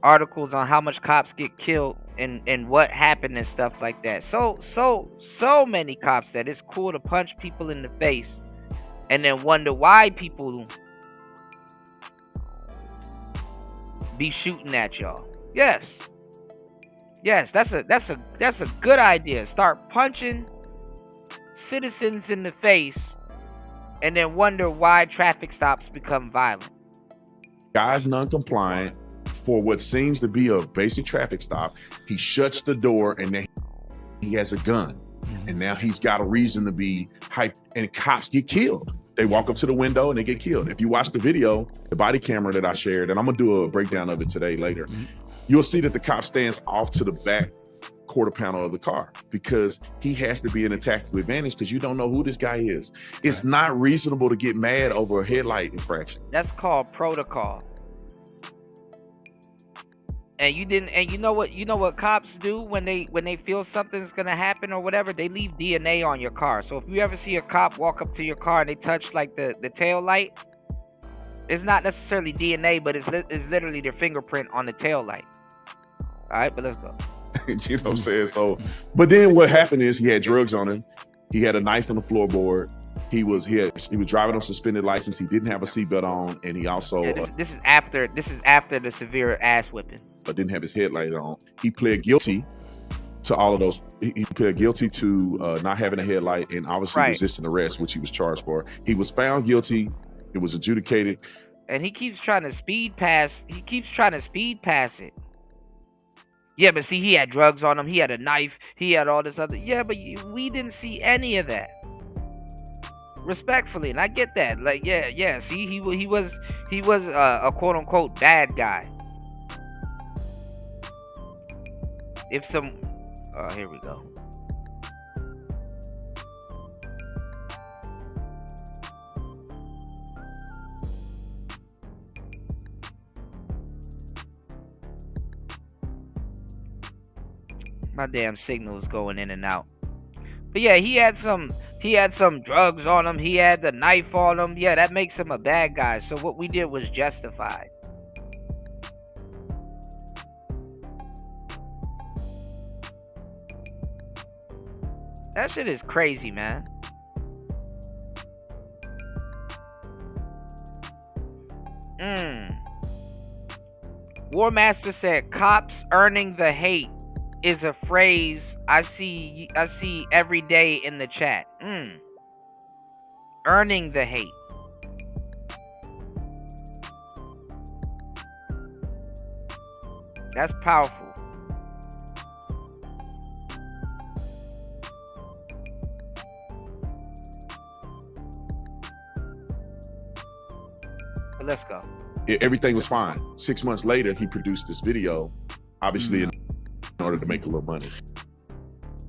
articles on how much cops get killed and what happened and stuff like that. So many cops that it's cool to punch people in the face and then wonder why people be shooting at y'all. Yes, that's a good idea. Start punching citizens in the face and then wonder why traffic stops become violent. guy's non-compliant for what seems to be a basic traffic stop. He shuts the door and then he has a gun. And now he's got a reason to be hyped, and cops get killed. They walk up to the window and they get killed. If you watch the video, the body camera that I shared, and I'm gonna do a breakdown of it today later, you'll see that the cop stands off to the back quarter panel of the car because he has to be in a tactical advantage because you don't know who this guy is. It's not reasonable to get mad over a headlight infraction. That's called protocol. And you know what cops do when they feel something's gonna happen or whatever, they leave DNA on your car. So if you ever see a cop walk up to your car and they touch like the tail light, it's not necessarily DNA, but it's literally their fingerprint on the tail light. All right, but let's go. You know what I'm saying? So, but then what happened is he had drugs on him. He had a knife on the floorboard. He was driving on suspended license. He didn't have a seatbelt on, and he also this is after the severe ass whipping. But didn't have his headlight on. He pled guilty to all of those. He pled guilty to not having a headlight and obviously resisting arrest, which he was charged for. He was found guilty. It was adjudicated. And he keeps trying to speed pass. It. Yeah, but see, he had drugs on him. He had a knife. He had all this other. Yeah, but we didn't see any of that. Respectfully, and I get that. Like, yeah. See, he was a quote unquote bad guy. Here we go. My damn signal is going in and out. But yeah, he had some drugs on him. He had the knife on him. Yeah, that makes him a bad guy. So what we did was justified. That shit is crazy, man. War Master said, "Cops earning the hate is a phrase I see every day in the chat." Earning the hate. That's powerful. But let's go. Everything was fine. 6 months later, he produced this video, obviously in order to make a little money,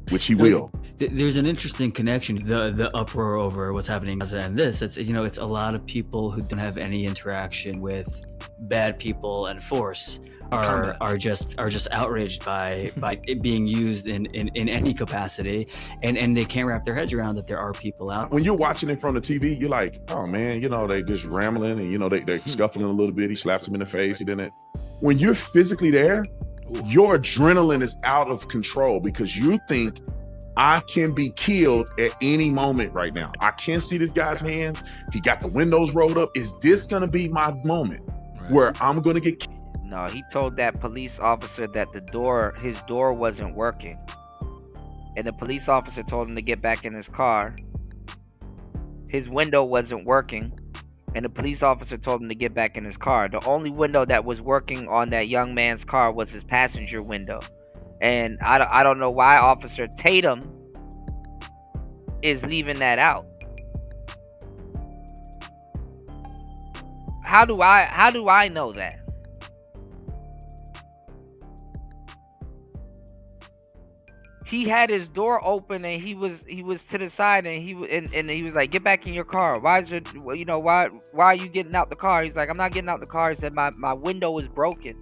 which he will. There's an interesting connection, the uproar over what's happening in Gaza and this. It's it's a lot of people who don't have any interaction with bad people and force are just outraged by it being used in any capacity, and they can't wrap their heads around that there are people out. When you're watching it from the TV, you're like, oh man, they just rambling and they're scuffling a little bit. He slaps him in the face. He didn't. When you're physically there, your adrenaline is out of control because you think, I can be killed at any moment right now. I can't see this guy's hands. He got the windows rolled up. Is this gonna be my moment where I'm gonna get killed? No, he told that police officer that his door wasn't working. And the police officer told him to get back in his car. His window wasn't working. And the police officer told him to get back in his car. The only window that was working on that young man's car was his passenger window. And I don't know why Officer Tatum is leaving that out. How do I know that? He had his door open and he was to the side and he was like, get back in your car. Why are you getting out the car? He's like, I'm not getting out the car. He said my window is broken.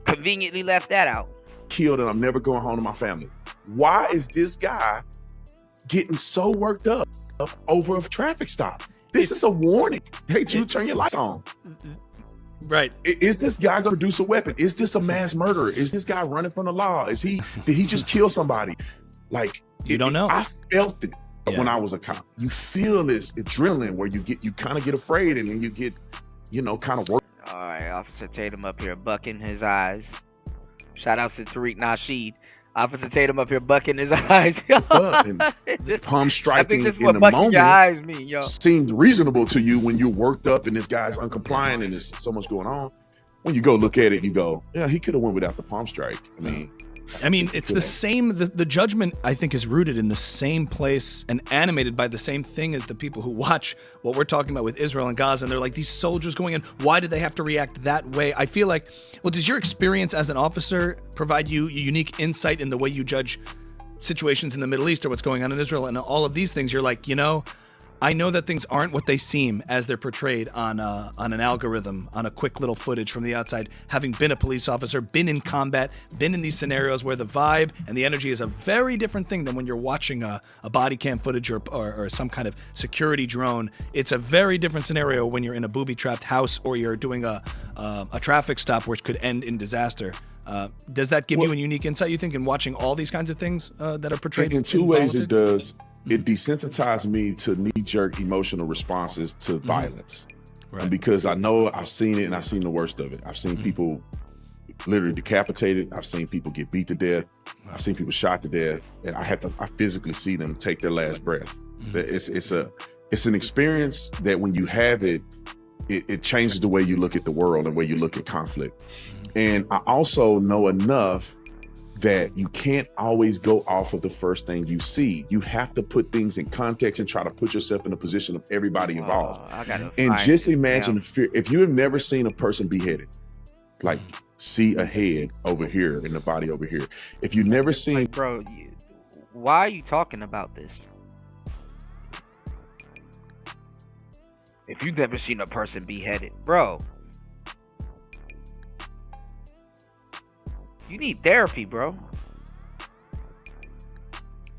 Conveniently left that out. Killed and I'm never going home to my family. Why is this guy getting so worked up over a traffic stop? This is a warning. Hey, Jude, turn your lights on. Right. Is this guy gonna produce a weapon? Is this a mass murderer? Is this guy running from the law? Did he just kill somebody? Like, you don't know. I felt it when I was a cop. You feel this adrenaline where you kind of get afraid and then you get, kind of worked. All right, Officer Tatum up here bucking his eyes. Shout out to Tariq Nasheed. Officer Tatum up here bucking his eyes. Palm striking I think this is in what the bucking moment your eyes mean, yo. seemed reasonable to you when you're worked up and this guy's uncompliant and there's so much going on. When you go look at it, you go, yeah, he could have went without the palm strike. I mean, it's the same. The judgment, I think, is rooted in the same place and animated by the same thing as the people who watch what we're talking about with Israel and Gaza. And they're like, these soldiers going in, why did they have to react that way? I feel like, well, does your experience as an officer provide you unique insight in the way you judge situations in the Middle East or what's going on in Israel and all of these things? You're like, I know that things aren't what they seem as they're portrayed on an algorithm, on a quick little footage from the outside. Having been a police officer, been in combat, been in these scenarios where the vibe and the energy is a very different thing than when you're watching a body cam footage or some kind of security drone. It's a very different scenario when you're in a booby-trapped house or you're doing a traffic stop which could end in disaster. Does that give you a unique insight, you think, in watching all these kinds of things that are portrayed? In two ways it does. It desensitized me to knee-jerk emotional responses to violence. Right. Because I know I've seen it and I've seen the worst of it. I've seen people literally decapitated. I've seen people get beat to death. I've seen people shot to death. And I physically see them take their last breath. It's an experience that when you have it, it changes the way you look at the world and the way you look at conflict. And I also know enough that you can't always go off of the first thing you see. You have to put things in context and try to put yourself in the position of everybody involved. And just imagine if you have never seen a person beheaded, like see a head over here and the body over here. If you've never seen, bro, why are you talking about this? If you've never seen a person beheaded, bro, you need therapy, bro.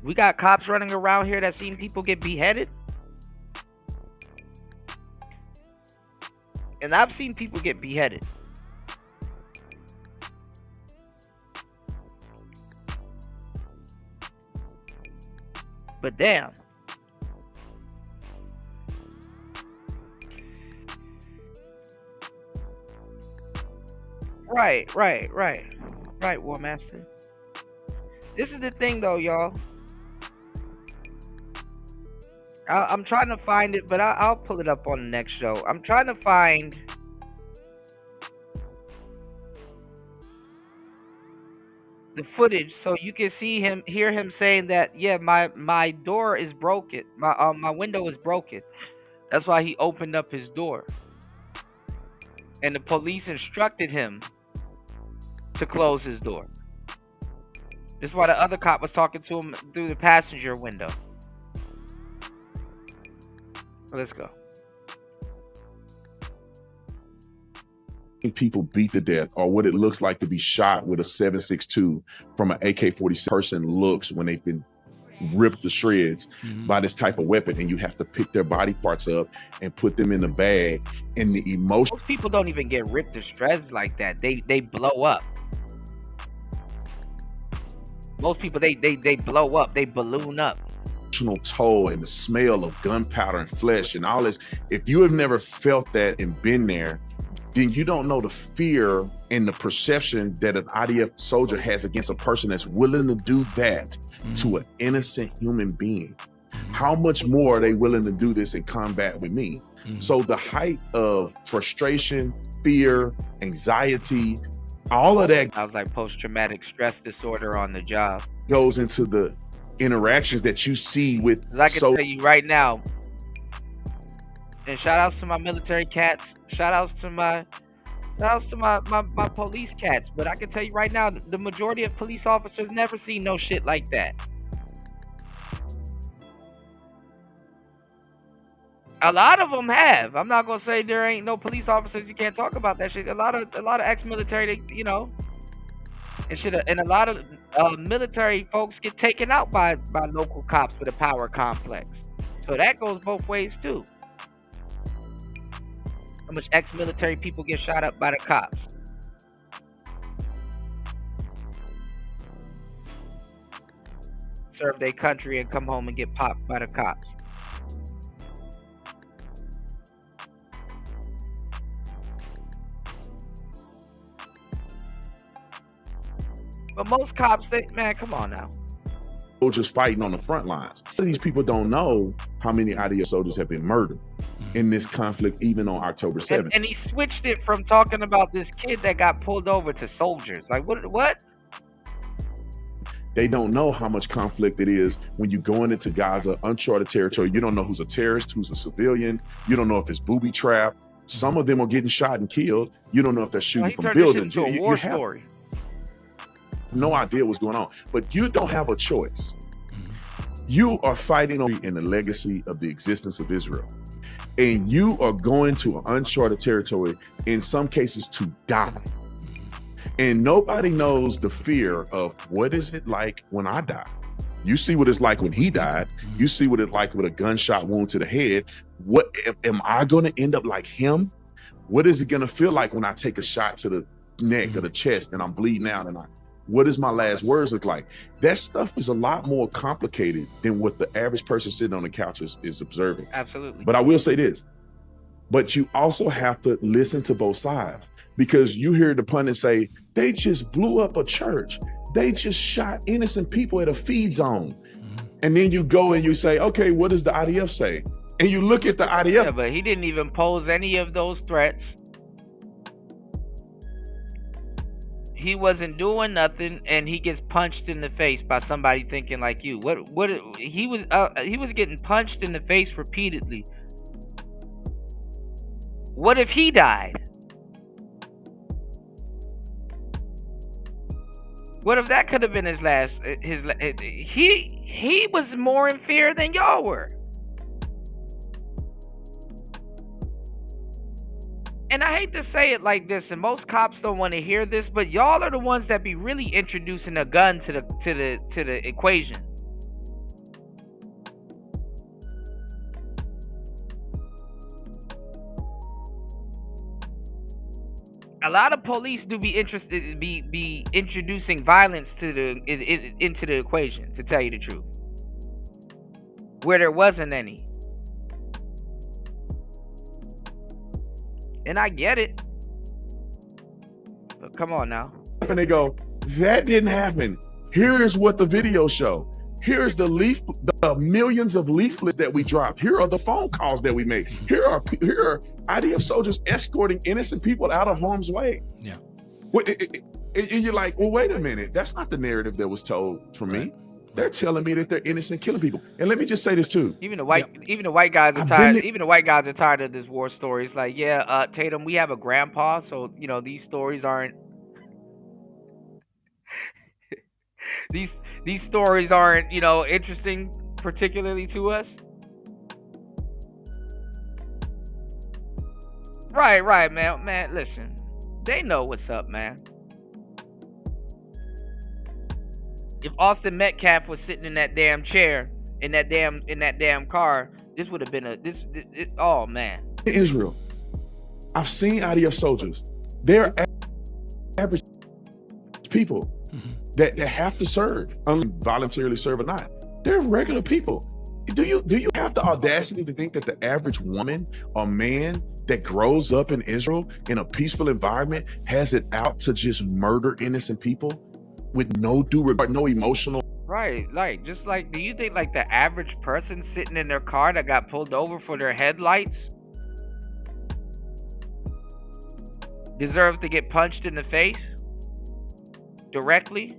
We got cops running around here that seen people get beheaded. And I've seen people get beheaded. But damn. Right, War Master. This is the thing though, y'all. I'm trying to find it, but I'll pull it up on the next show. I'm trying to find the footage so you can hear him saying that, yeah, my door is broken, my window is broken. That's why he opened up his door, and the police instructed him to close his door. This is why the other cop was talking to him through the passenger window. Let's go. People beat to death, or what it looks like to be shot with a 7.62 from an AK-47 person looks when they've been ripped to shreds by this type of weapon, and you have to pick their body parts up and put them in a bag. And the emotion. Most people don't even get ripped to shreds like that. They blow up. Most people they blow up. They balloon up. Toll and the smell of gunpowder and flesh and all this. If you have never felt that and been there, then you don't know the fear and the perception that an IDF soldier has against a person that's willing to do that to an innocent human being. How much more are they willing to do this in combat with me? So the height of frustration, fear, anxiety, all of that, I was like post-traumatic stress disorder on the job, goes into the interactions that you see with. I can tell you right now, and shout outs to my military cats, shout outs to my police cats, but I can tell you right now, the majority of police officers never see no shit like that. A lot of them have. I'm not gonna say there ain't no police officers you can't talk about that shit. A lot of ex-military, you know, and shit, and a lot of military folks get taken out by local cops with a power complex. So that goes both ways too. How much ex-military people get shot up by the cops? Serve their country and come home and get popped by the cops. But most cops, man, come on now. Soldiers fighting on the front lines. These people don't know how many IDF soldiers have been murdered in this conflict, even on October 7th. And he switched it from talking about this kid that got pulled over to soldiers. Like, what? They don't know how much conflict it is when you going into Gaza, uncharted territory. You don't know who's a terrorist, who's a civilian. You don't know if it's booby trap. Some of them are getting shot and killed. You don't know if they're shooting from buildings. Into a war story. No idea what's going on, but you don't have a choice. You are fighting in the legacy of the existence of Israel, and you are going to an uncharted territory, in some cases to die. And nobody knows the fear of what is it like when I die. You see what it's like when he died. You see what it's like with a gunshot wound to the head. What am I going to end up like him? What is it going to feel like when I take a shot to the neck or the chest and I'm bleeding out, and what does my last words look like? That stuff is a lot more complicated than what the average person sitting on the couch is observing. Absolutely. But I will say this, but you also have to listen to both sides, because you hear the pundit say, they just blew up a church. They just shot innocent people at a feed zone. And then you go and you say, okay, what does the IDF say? And you look at the IDF. Yeah, but he didn't even pose any of those threats. He wasn't doing nothing, and he gets punched in the face by somebody thinking like you. What he was getting punched in the face repeatedly. What if he died? What if that could have been his last? He was more in fear than y'all were. And I hate to say it like this, and most cops don't want to hear this, but y'all are the ones that be really introducing a gun to the equation. A lot of police do be interested, be introducing violence to into the equation, to tell you the truth, where there wasn't any. And I get it, but come on now. And they go, that didn't happen. Here is what the video show. Here's the millions of leaflets that we drop. Here are the phone calls that we make. Here are IDF soldiers escorting innocent people out of harm's way. Yeah. And you're like, well, wait a minute. That's not the narrative that was told for me. They're telling me that they're innocent killing people. And let me just say this too. Even the white guys are tired. Even the white guys are tired of this war story. It's like, yeah, Tatum, we have a grandpa, so these stories aren't. These stories aren't interesting particularly to us. Right, man. Listen, they know what's up, man. If Austin Metcalf was sitting in that damn chair, in that damn car, this would have been oh man. In Israel, I've seen IDF soldiers. They're average people that have to serve, voluntarily serve or not. They're regular people. Do you have the audacity to think that the average woman or man that grows up in Israel in a peaceful environment has it out to just murder innocent people with no due regard, no emotional? Right, do you think like the average person sitting in their car that got pulled over for their headlights deserves to get punched in the face directly?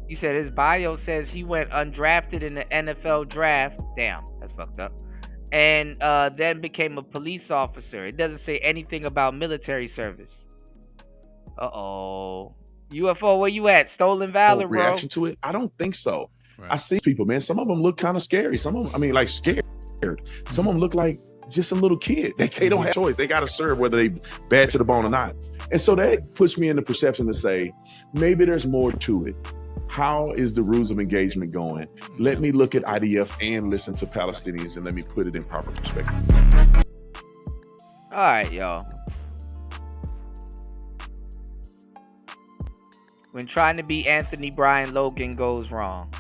You said his bio says he went undrafted in the NFL draft. Damn, that's fucked up. And then became a police officer. It doesn't say anything about military service. Uh-oh. UFO, where you at? Stolen valor, bro. Reaction to it? I don't think so. Right. I see people, man. Some of them look kind of scary. Some of them, like scared. Some of them look like just a little kid. They don't have a choice. They got to serve whether they bad to the bone or not. And so that puts me in the perception to say, maybe there's more to it. How is the rules of engagement going? Let me look at IDF and listen to Palestinians and let me put it in proper perspective. All right, y'all. When trying to be Anthony Brian Logan goes wrong.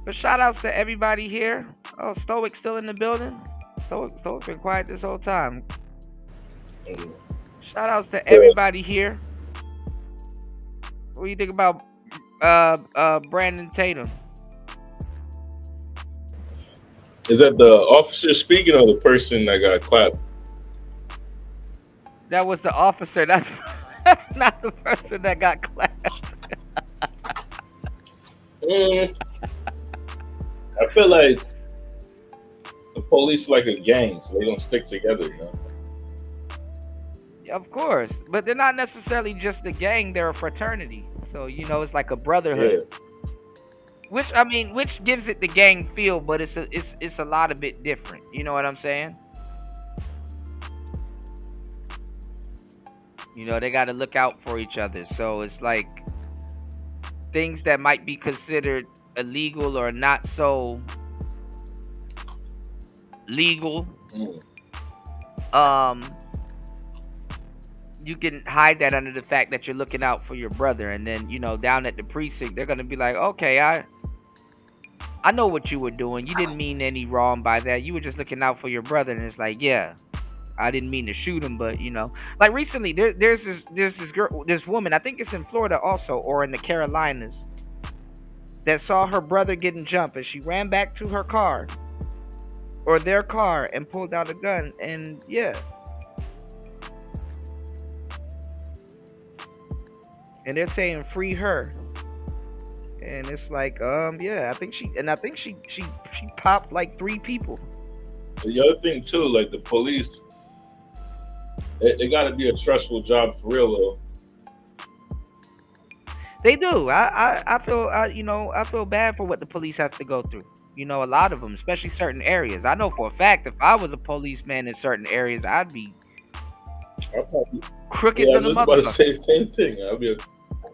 But shout outs to everybody here. Oh, Stoic still in the building. Stoic been quiet this whole time. Shout outs to everybody here. What do you think about Brandon Tatum? Is that the officer speaking or the person that got clapped? That was the officer. That's not the person that got clapped. I feel like the police like a gang, so they don't stick together, you know? Of course, but they're not necessarily just a gang, they're a fraternity. So, it's like a brotherhood. Yeah. Which gives it the gang feel, but it's a lot of bit different. You know what I'm saying? They got to look out for each other. So it's like things that might be considered illegal or not so legal. You can hide that under the fact that you're looking out for your brother, and then down at the precinct they're gonna be like, okay, I know what you were doing. You didn't mean any wrong by that. You were just looking out for your brother. And it's like, yeah, I didn't mean to shoot him, but like recently there's this girl, this woman, I think it's in Florida also, or in the Carolinas, that saw her brother getting jumped, and she ran back to her car or their car and pulled out a gun, and and they're saying free her. And it's like, I think she popped like 3 people. The other thing too, like the police, they got to be a stressful job for real though. They do. I feel bad for what the police have to go through. A lot of them, especially certain areas. I know for a fact if I was a policeman in certain areas, I'd be crooked than a motherfucker. I was just about to say the same thing.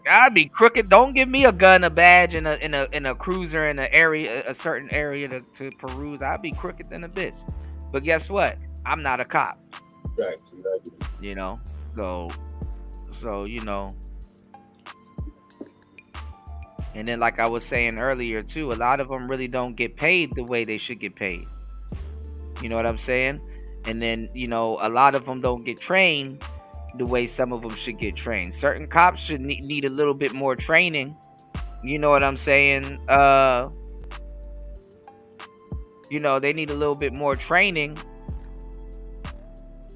I'd be crooked. Don't give me a gun, a badge, in a cruiser in a certain area to peruse. I'd be crooked than a bitch. But guess what? I'm not a cop. Right. So and then like I was saying earlier too, a lot of them really don't get paid the way they should get paid. You know what I'm saying? And then, a lot of them don't get trained the way some of them should get trained. Certain cops should need a little bit more training. You know what I'm saying? They need a little bit more training,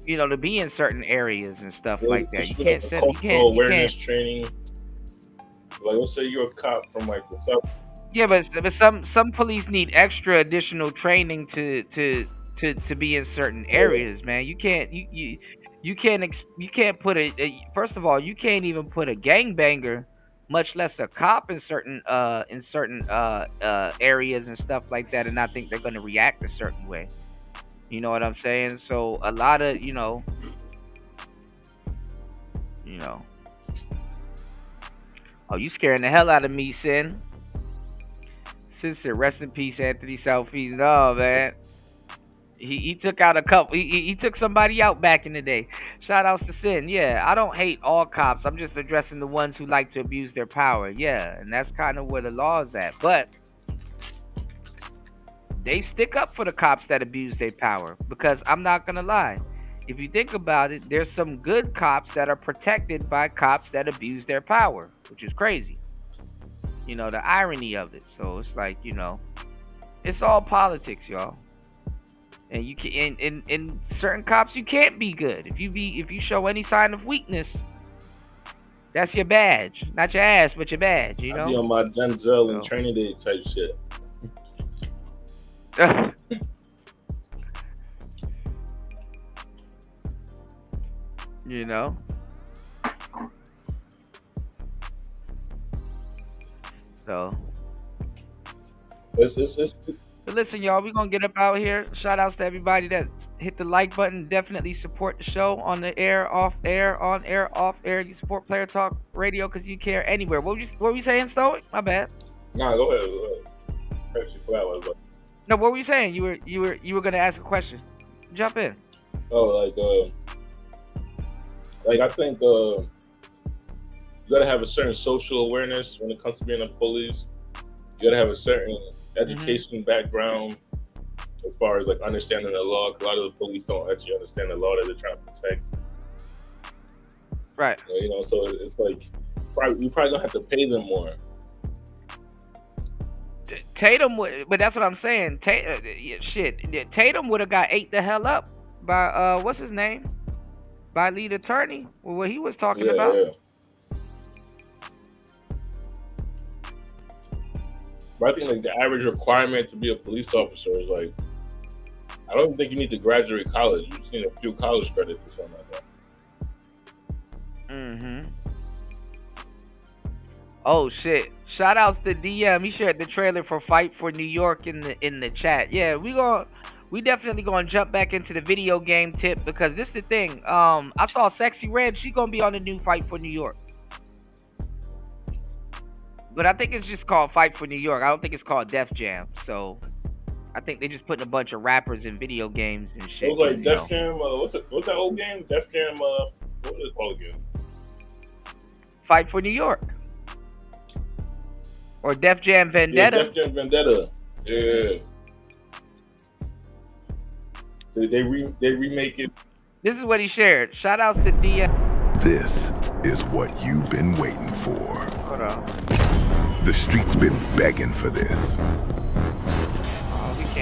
to be in certain areas and stuff like that. You can't send cultural awareness training. Like, let's say you're a cop from like the South. Yeah, but some police need extra additional training to be in certain areas, man. You can't you can't put first of all, you can't even put a gangbanger, much less a cop, in certain areas and stuff like that, and I think they're gonna react a certain way. You know what I'm saying? So a lot of oh, you scaring the hell out of me, Sin. Sin said, rest in peace, Anthony Southeast. No, man. He took out a couple. He took somebody out back in the day. Shout outs to Sin. Yeah, I don't hate all cops. I'm just addressing the ones who like to abuse their power. Yeah, and that's kind of where the law is at. But they stick up for the cops that abuse their power, because I'm not going to lie. If you think about it, there's some good cops that are protected by cops that abuse their power, which is crazy. The irony of it. So it's like, it's all politics, y'all. And you can in certain cops you can't be good. If you show any sign of weakness, that's your badge. Not your ass, but your badge, I be on my Denzel and Training Day type shit. So it's but listen, y'all, we're gonna get up out here. Shout outs to everybody that hit the like button. Definitely support the show on the air, off air, on air, off air. You support Player Talk Radio because you care anywhere. What were you saying, Stoic? My bad. Nah, go ahead. No, what were you saying? You were gonna ask a question. Jump in. Oh, like I think you gotta have a certain social awareness when it comes to being a police. You gotta have a certain education background as far as like understanding the law. 'Cause a lot of the police don't actually understand the law that they're trying to protect. Right. So it's like you probably gonna have to pay them more. Tatum, but that's what I'm saying. Tatum would have got ate the hell up by what's his name? By lead attorney. Well, what he was talking about. Yeah. But I think like the average requirement to be a police officer is like, I don't think you need to graduate college. You just need a few college credits or something like that. Oh shit! Shout outs to DM. He shared the trailer for Fight for New York in the chat. Yeah, we definitely gonna jump back into the video game tip, because this is the thing. I saw Sexy Red. She gonna be on the new Fight for New York. But I think it's just called Fight for New York. I don't think it's called Def Jam. So I think they just putting a bunch of rappers in video games and shit. It was like Def Jam. What's that old game? Def Jam. What was it called again? Fight for New York. Or Def Jam Vendetta. Yeah, Def Jam Vendetta. Yeah. So they remake it. This is what he shared. Shout outs to DM. This is what you've been waiting for. Hold on. The streets been begging for this.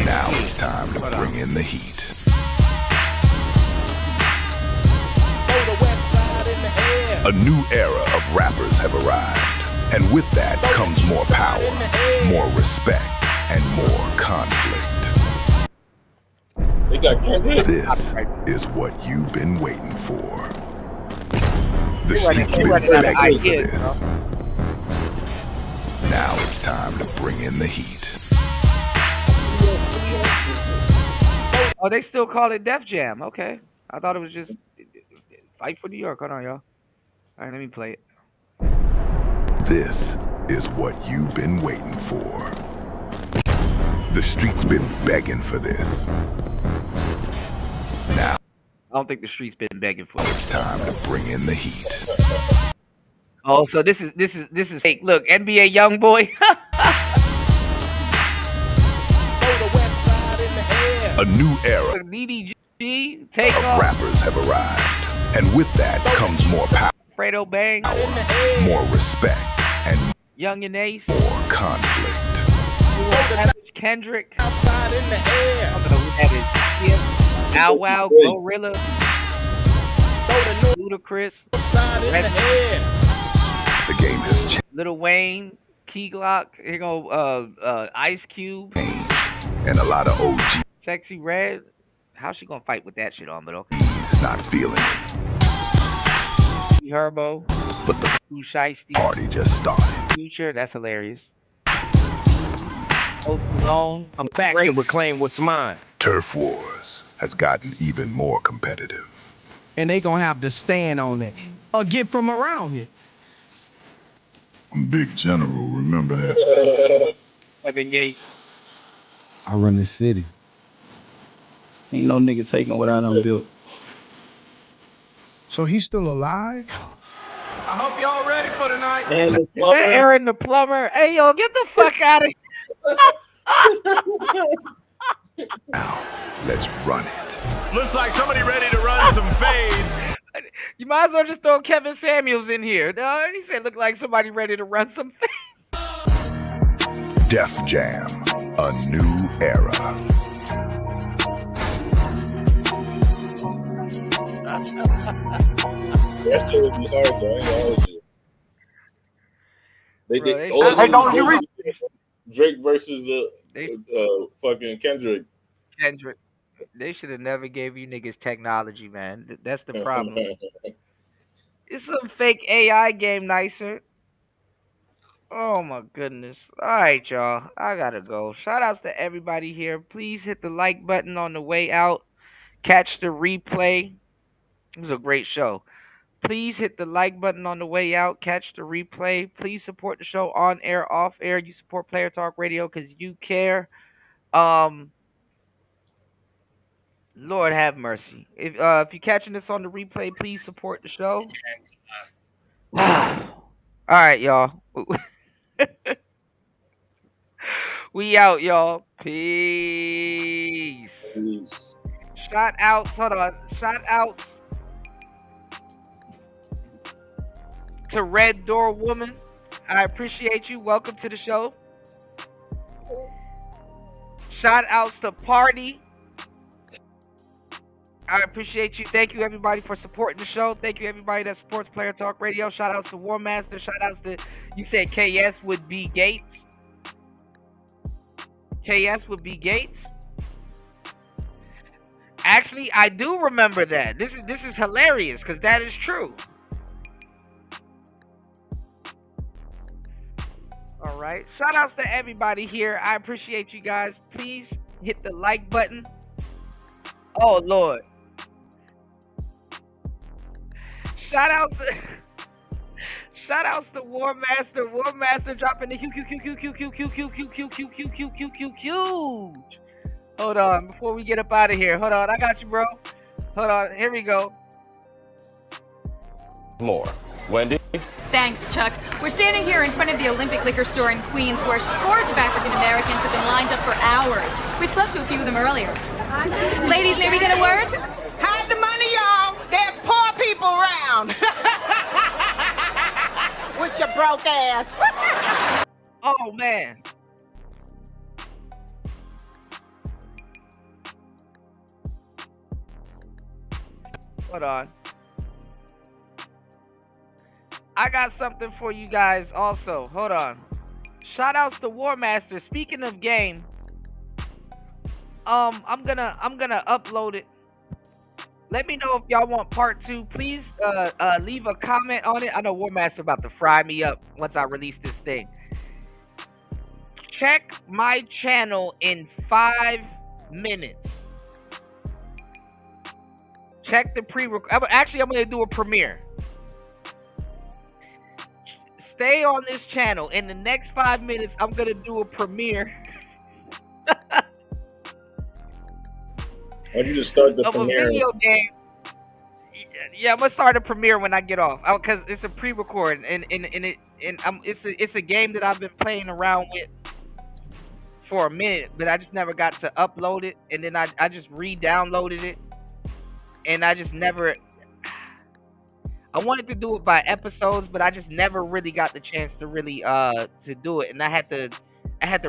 Now it's time to bring in the heat. A new era of rappers have arrived. And with that comes more power, more respect, and more conflict. They got Kendrick. This is what you've been waiting for. The streets been begging for this. Now it's time to bring in the heat. Oh, they still call it Def Jam. Okay. I thought it was just Fight for New York. Hold on, y'all. All right, let me play it. This is what you've been waiting for. The streets been begging for this. Now I don't think the streets been begging for it. It's time to bring in the heat. Oh, so this is fake. Look, NBA YoungBoy. A new era DDG, take of off. rappers have arrived. And with that comes more power, Fredo Bang, more respect, and Young and Ace, more conflict. Kendrick, outside in the air. I don't know who that is. Yeah. Bow Wow, Glorilla, Ludacris, The game has changed. Lil Wayne, Key Glock, here go Ice Cube, And a lot of OGs Sexy Red. How's she gonna fight with that shit on? But okay. not feeling it. Herbo, But the Who Shiesty, party just started. Future, that's hilarious. Alone, I'm back to reclaim what's mine. Turf Wars has gotten even more competitive. And they gonna have to stand on it or get from around here. Big General, remember that? I run this city. Ain't no nigga taking what I done built. So he's still alive? I hope y'all ready for tonight. Aaron the plumber. Hey yo, get the fuck out of here. Now, let's run it. Looks like somebody ready to run some fades. You might as well just throw Kevin Samuels in here. No, he said look like somebody ready to run some fades. Def Jam, a new era. That shit would be hard though. I ain't gonna hold you. They did. Hey, don't you read Drake versus fucking Kendrick. They should have never gave you niggas technology, man. That's the problem. It's some fake AI game, nicer. Oh my goodness. All right, y'all. I gotta go. Shout outs to everybody here. Please hit the like button on the way out. Catch the replay. It was a great show. Please hit the like button on the way out. Catch the replay. Please support the show on air, off air. You support Player Talk Radio because you care. Lord have mercy. If you're catching this on the replay, please support the show. All right, y'all. We out, y'all. Peace. Shout outs. Hold on. Shout outs to Red Door Woman. I appreciate you. Welcome to the show. Shout outs to Party. I appreciate you. Thank you, everybody, for supporting the show. Thank you, everybody that supports Player Talk Radio. Shout outs to War Master. Shout outs to, you said KS would be Gates. KS would be Gates. Actually, I do remember that. This is hilarious because that is true. All right. Shout outs to everybody here. I appreciate you guys. Please hit the like button. Oh, Lord. Shout outs to War Master. War Master dropping the huge. Hold on, before we get up out of here. Hold on, I got you, bro. Hold on, here we go. More. Wendy? Thanks, Chuck. We're standing here in front of the Olympic Liquor Store in Queens where scores of African Americans have been lined up for hours. We spoke to a few of them earlier. Ladies, may we get a word? Hide the money, y'all. There's poor people around. With your broke ass. Oh, man. Hold on. I got something for you guys also. Hold on. Shout outs to War Master. Speaking of game, I'm gonna upload it. Let me know if y'all want part 2. Please leave a comment on it. I know War Master about to fry me up once I release this thing. Check my channel in 5 minutes. Check the pre-record. Actually, I'm gonna do a premiere. Stay on this channel. In the next 5 minutes, I'm gonna do a premiere. Why don't you just start the of premiere? A video game. Yeah, I'm gonna start a premiere when I get off, because it's a pre-record, and it's a game that I've been playing around with for a minute, but I just never got to upload it, and then I just re-downloaded it, and I just never. I wanted to do it by episodes, but I just never really got the chance to really to do it, and I had to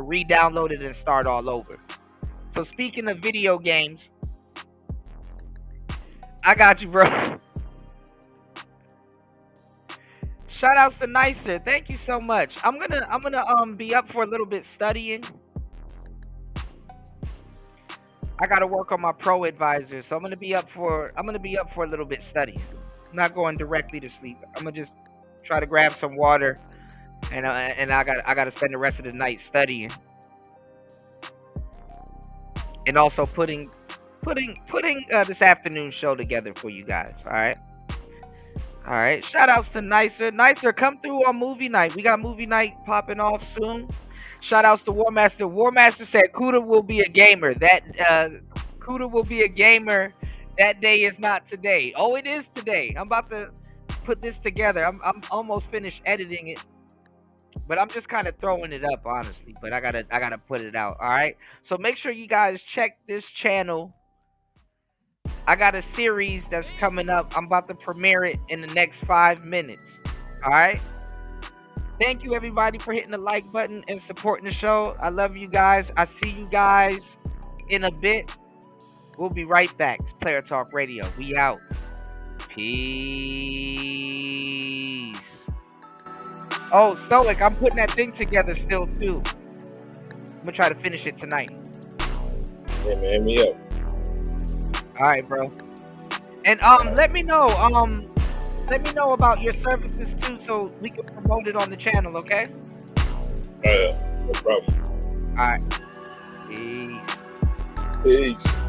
re-download it and start all over. So speaking of video games, I got you, bro. Shout outs to Nicer. Thank you so much. I'm gonna be up for a little bit studying. I gotta work on my pro advisor, so I'm gonna be up for a little bit studying. I'm not going directly to sleep. I'm gonna just try to grab some water, and I gotta spend the rest of the night studying, and also putting this afternoon show together for you guys. All right. Shout outs to Nicer. Nicer, come through on movie night. We got movie night popping off soon. Shout outs to Warmaster. Warmaster said Kuda will be a gamer. Kuda will be a gamer. That day is not today. Oh, it is today. I'm about to put this together. I'm almost finished editing it, but I'm just kind of throwing it up, honestly. But I gotta put it out. All right. So make sure you guys check this channel. I got a series that's coming up. I'm about to premiere it in the next 5 minutes. All right. Thank you, everybody, for hitting the like button and supporting the show. I love you guys. I see you guys in a bit. We'll be right back. It's Player Talk Radio. We out. Peace. Oh, Stoic, I'm putting that thing together still, too. I'm going to try to finish it tonight. Hey, man, hit me up. All right, bro. And let me know about your services too, so we can promote it on the channel, okay? No problem. All right. Peace. Peace.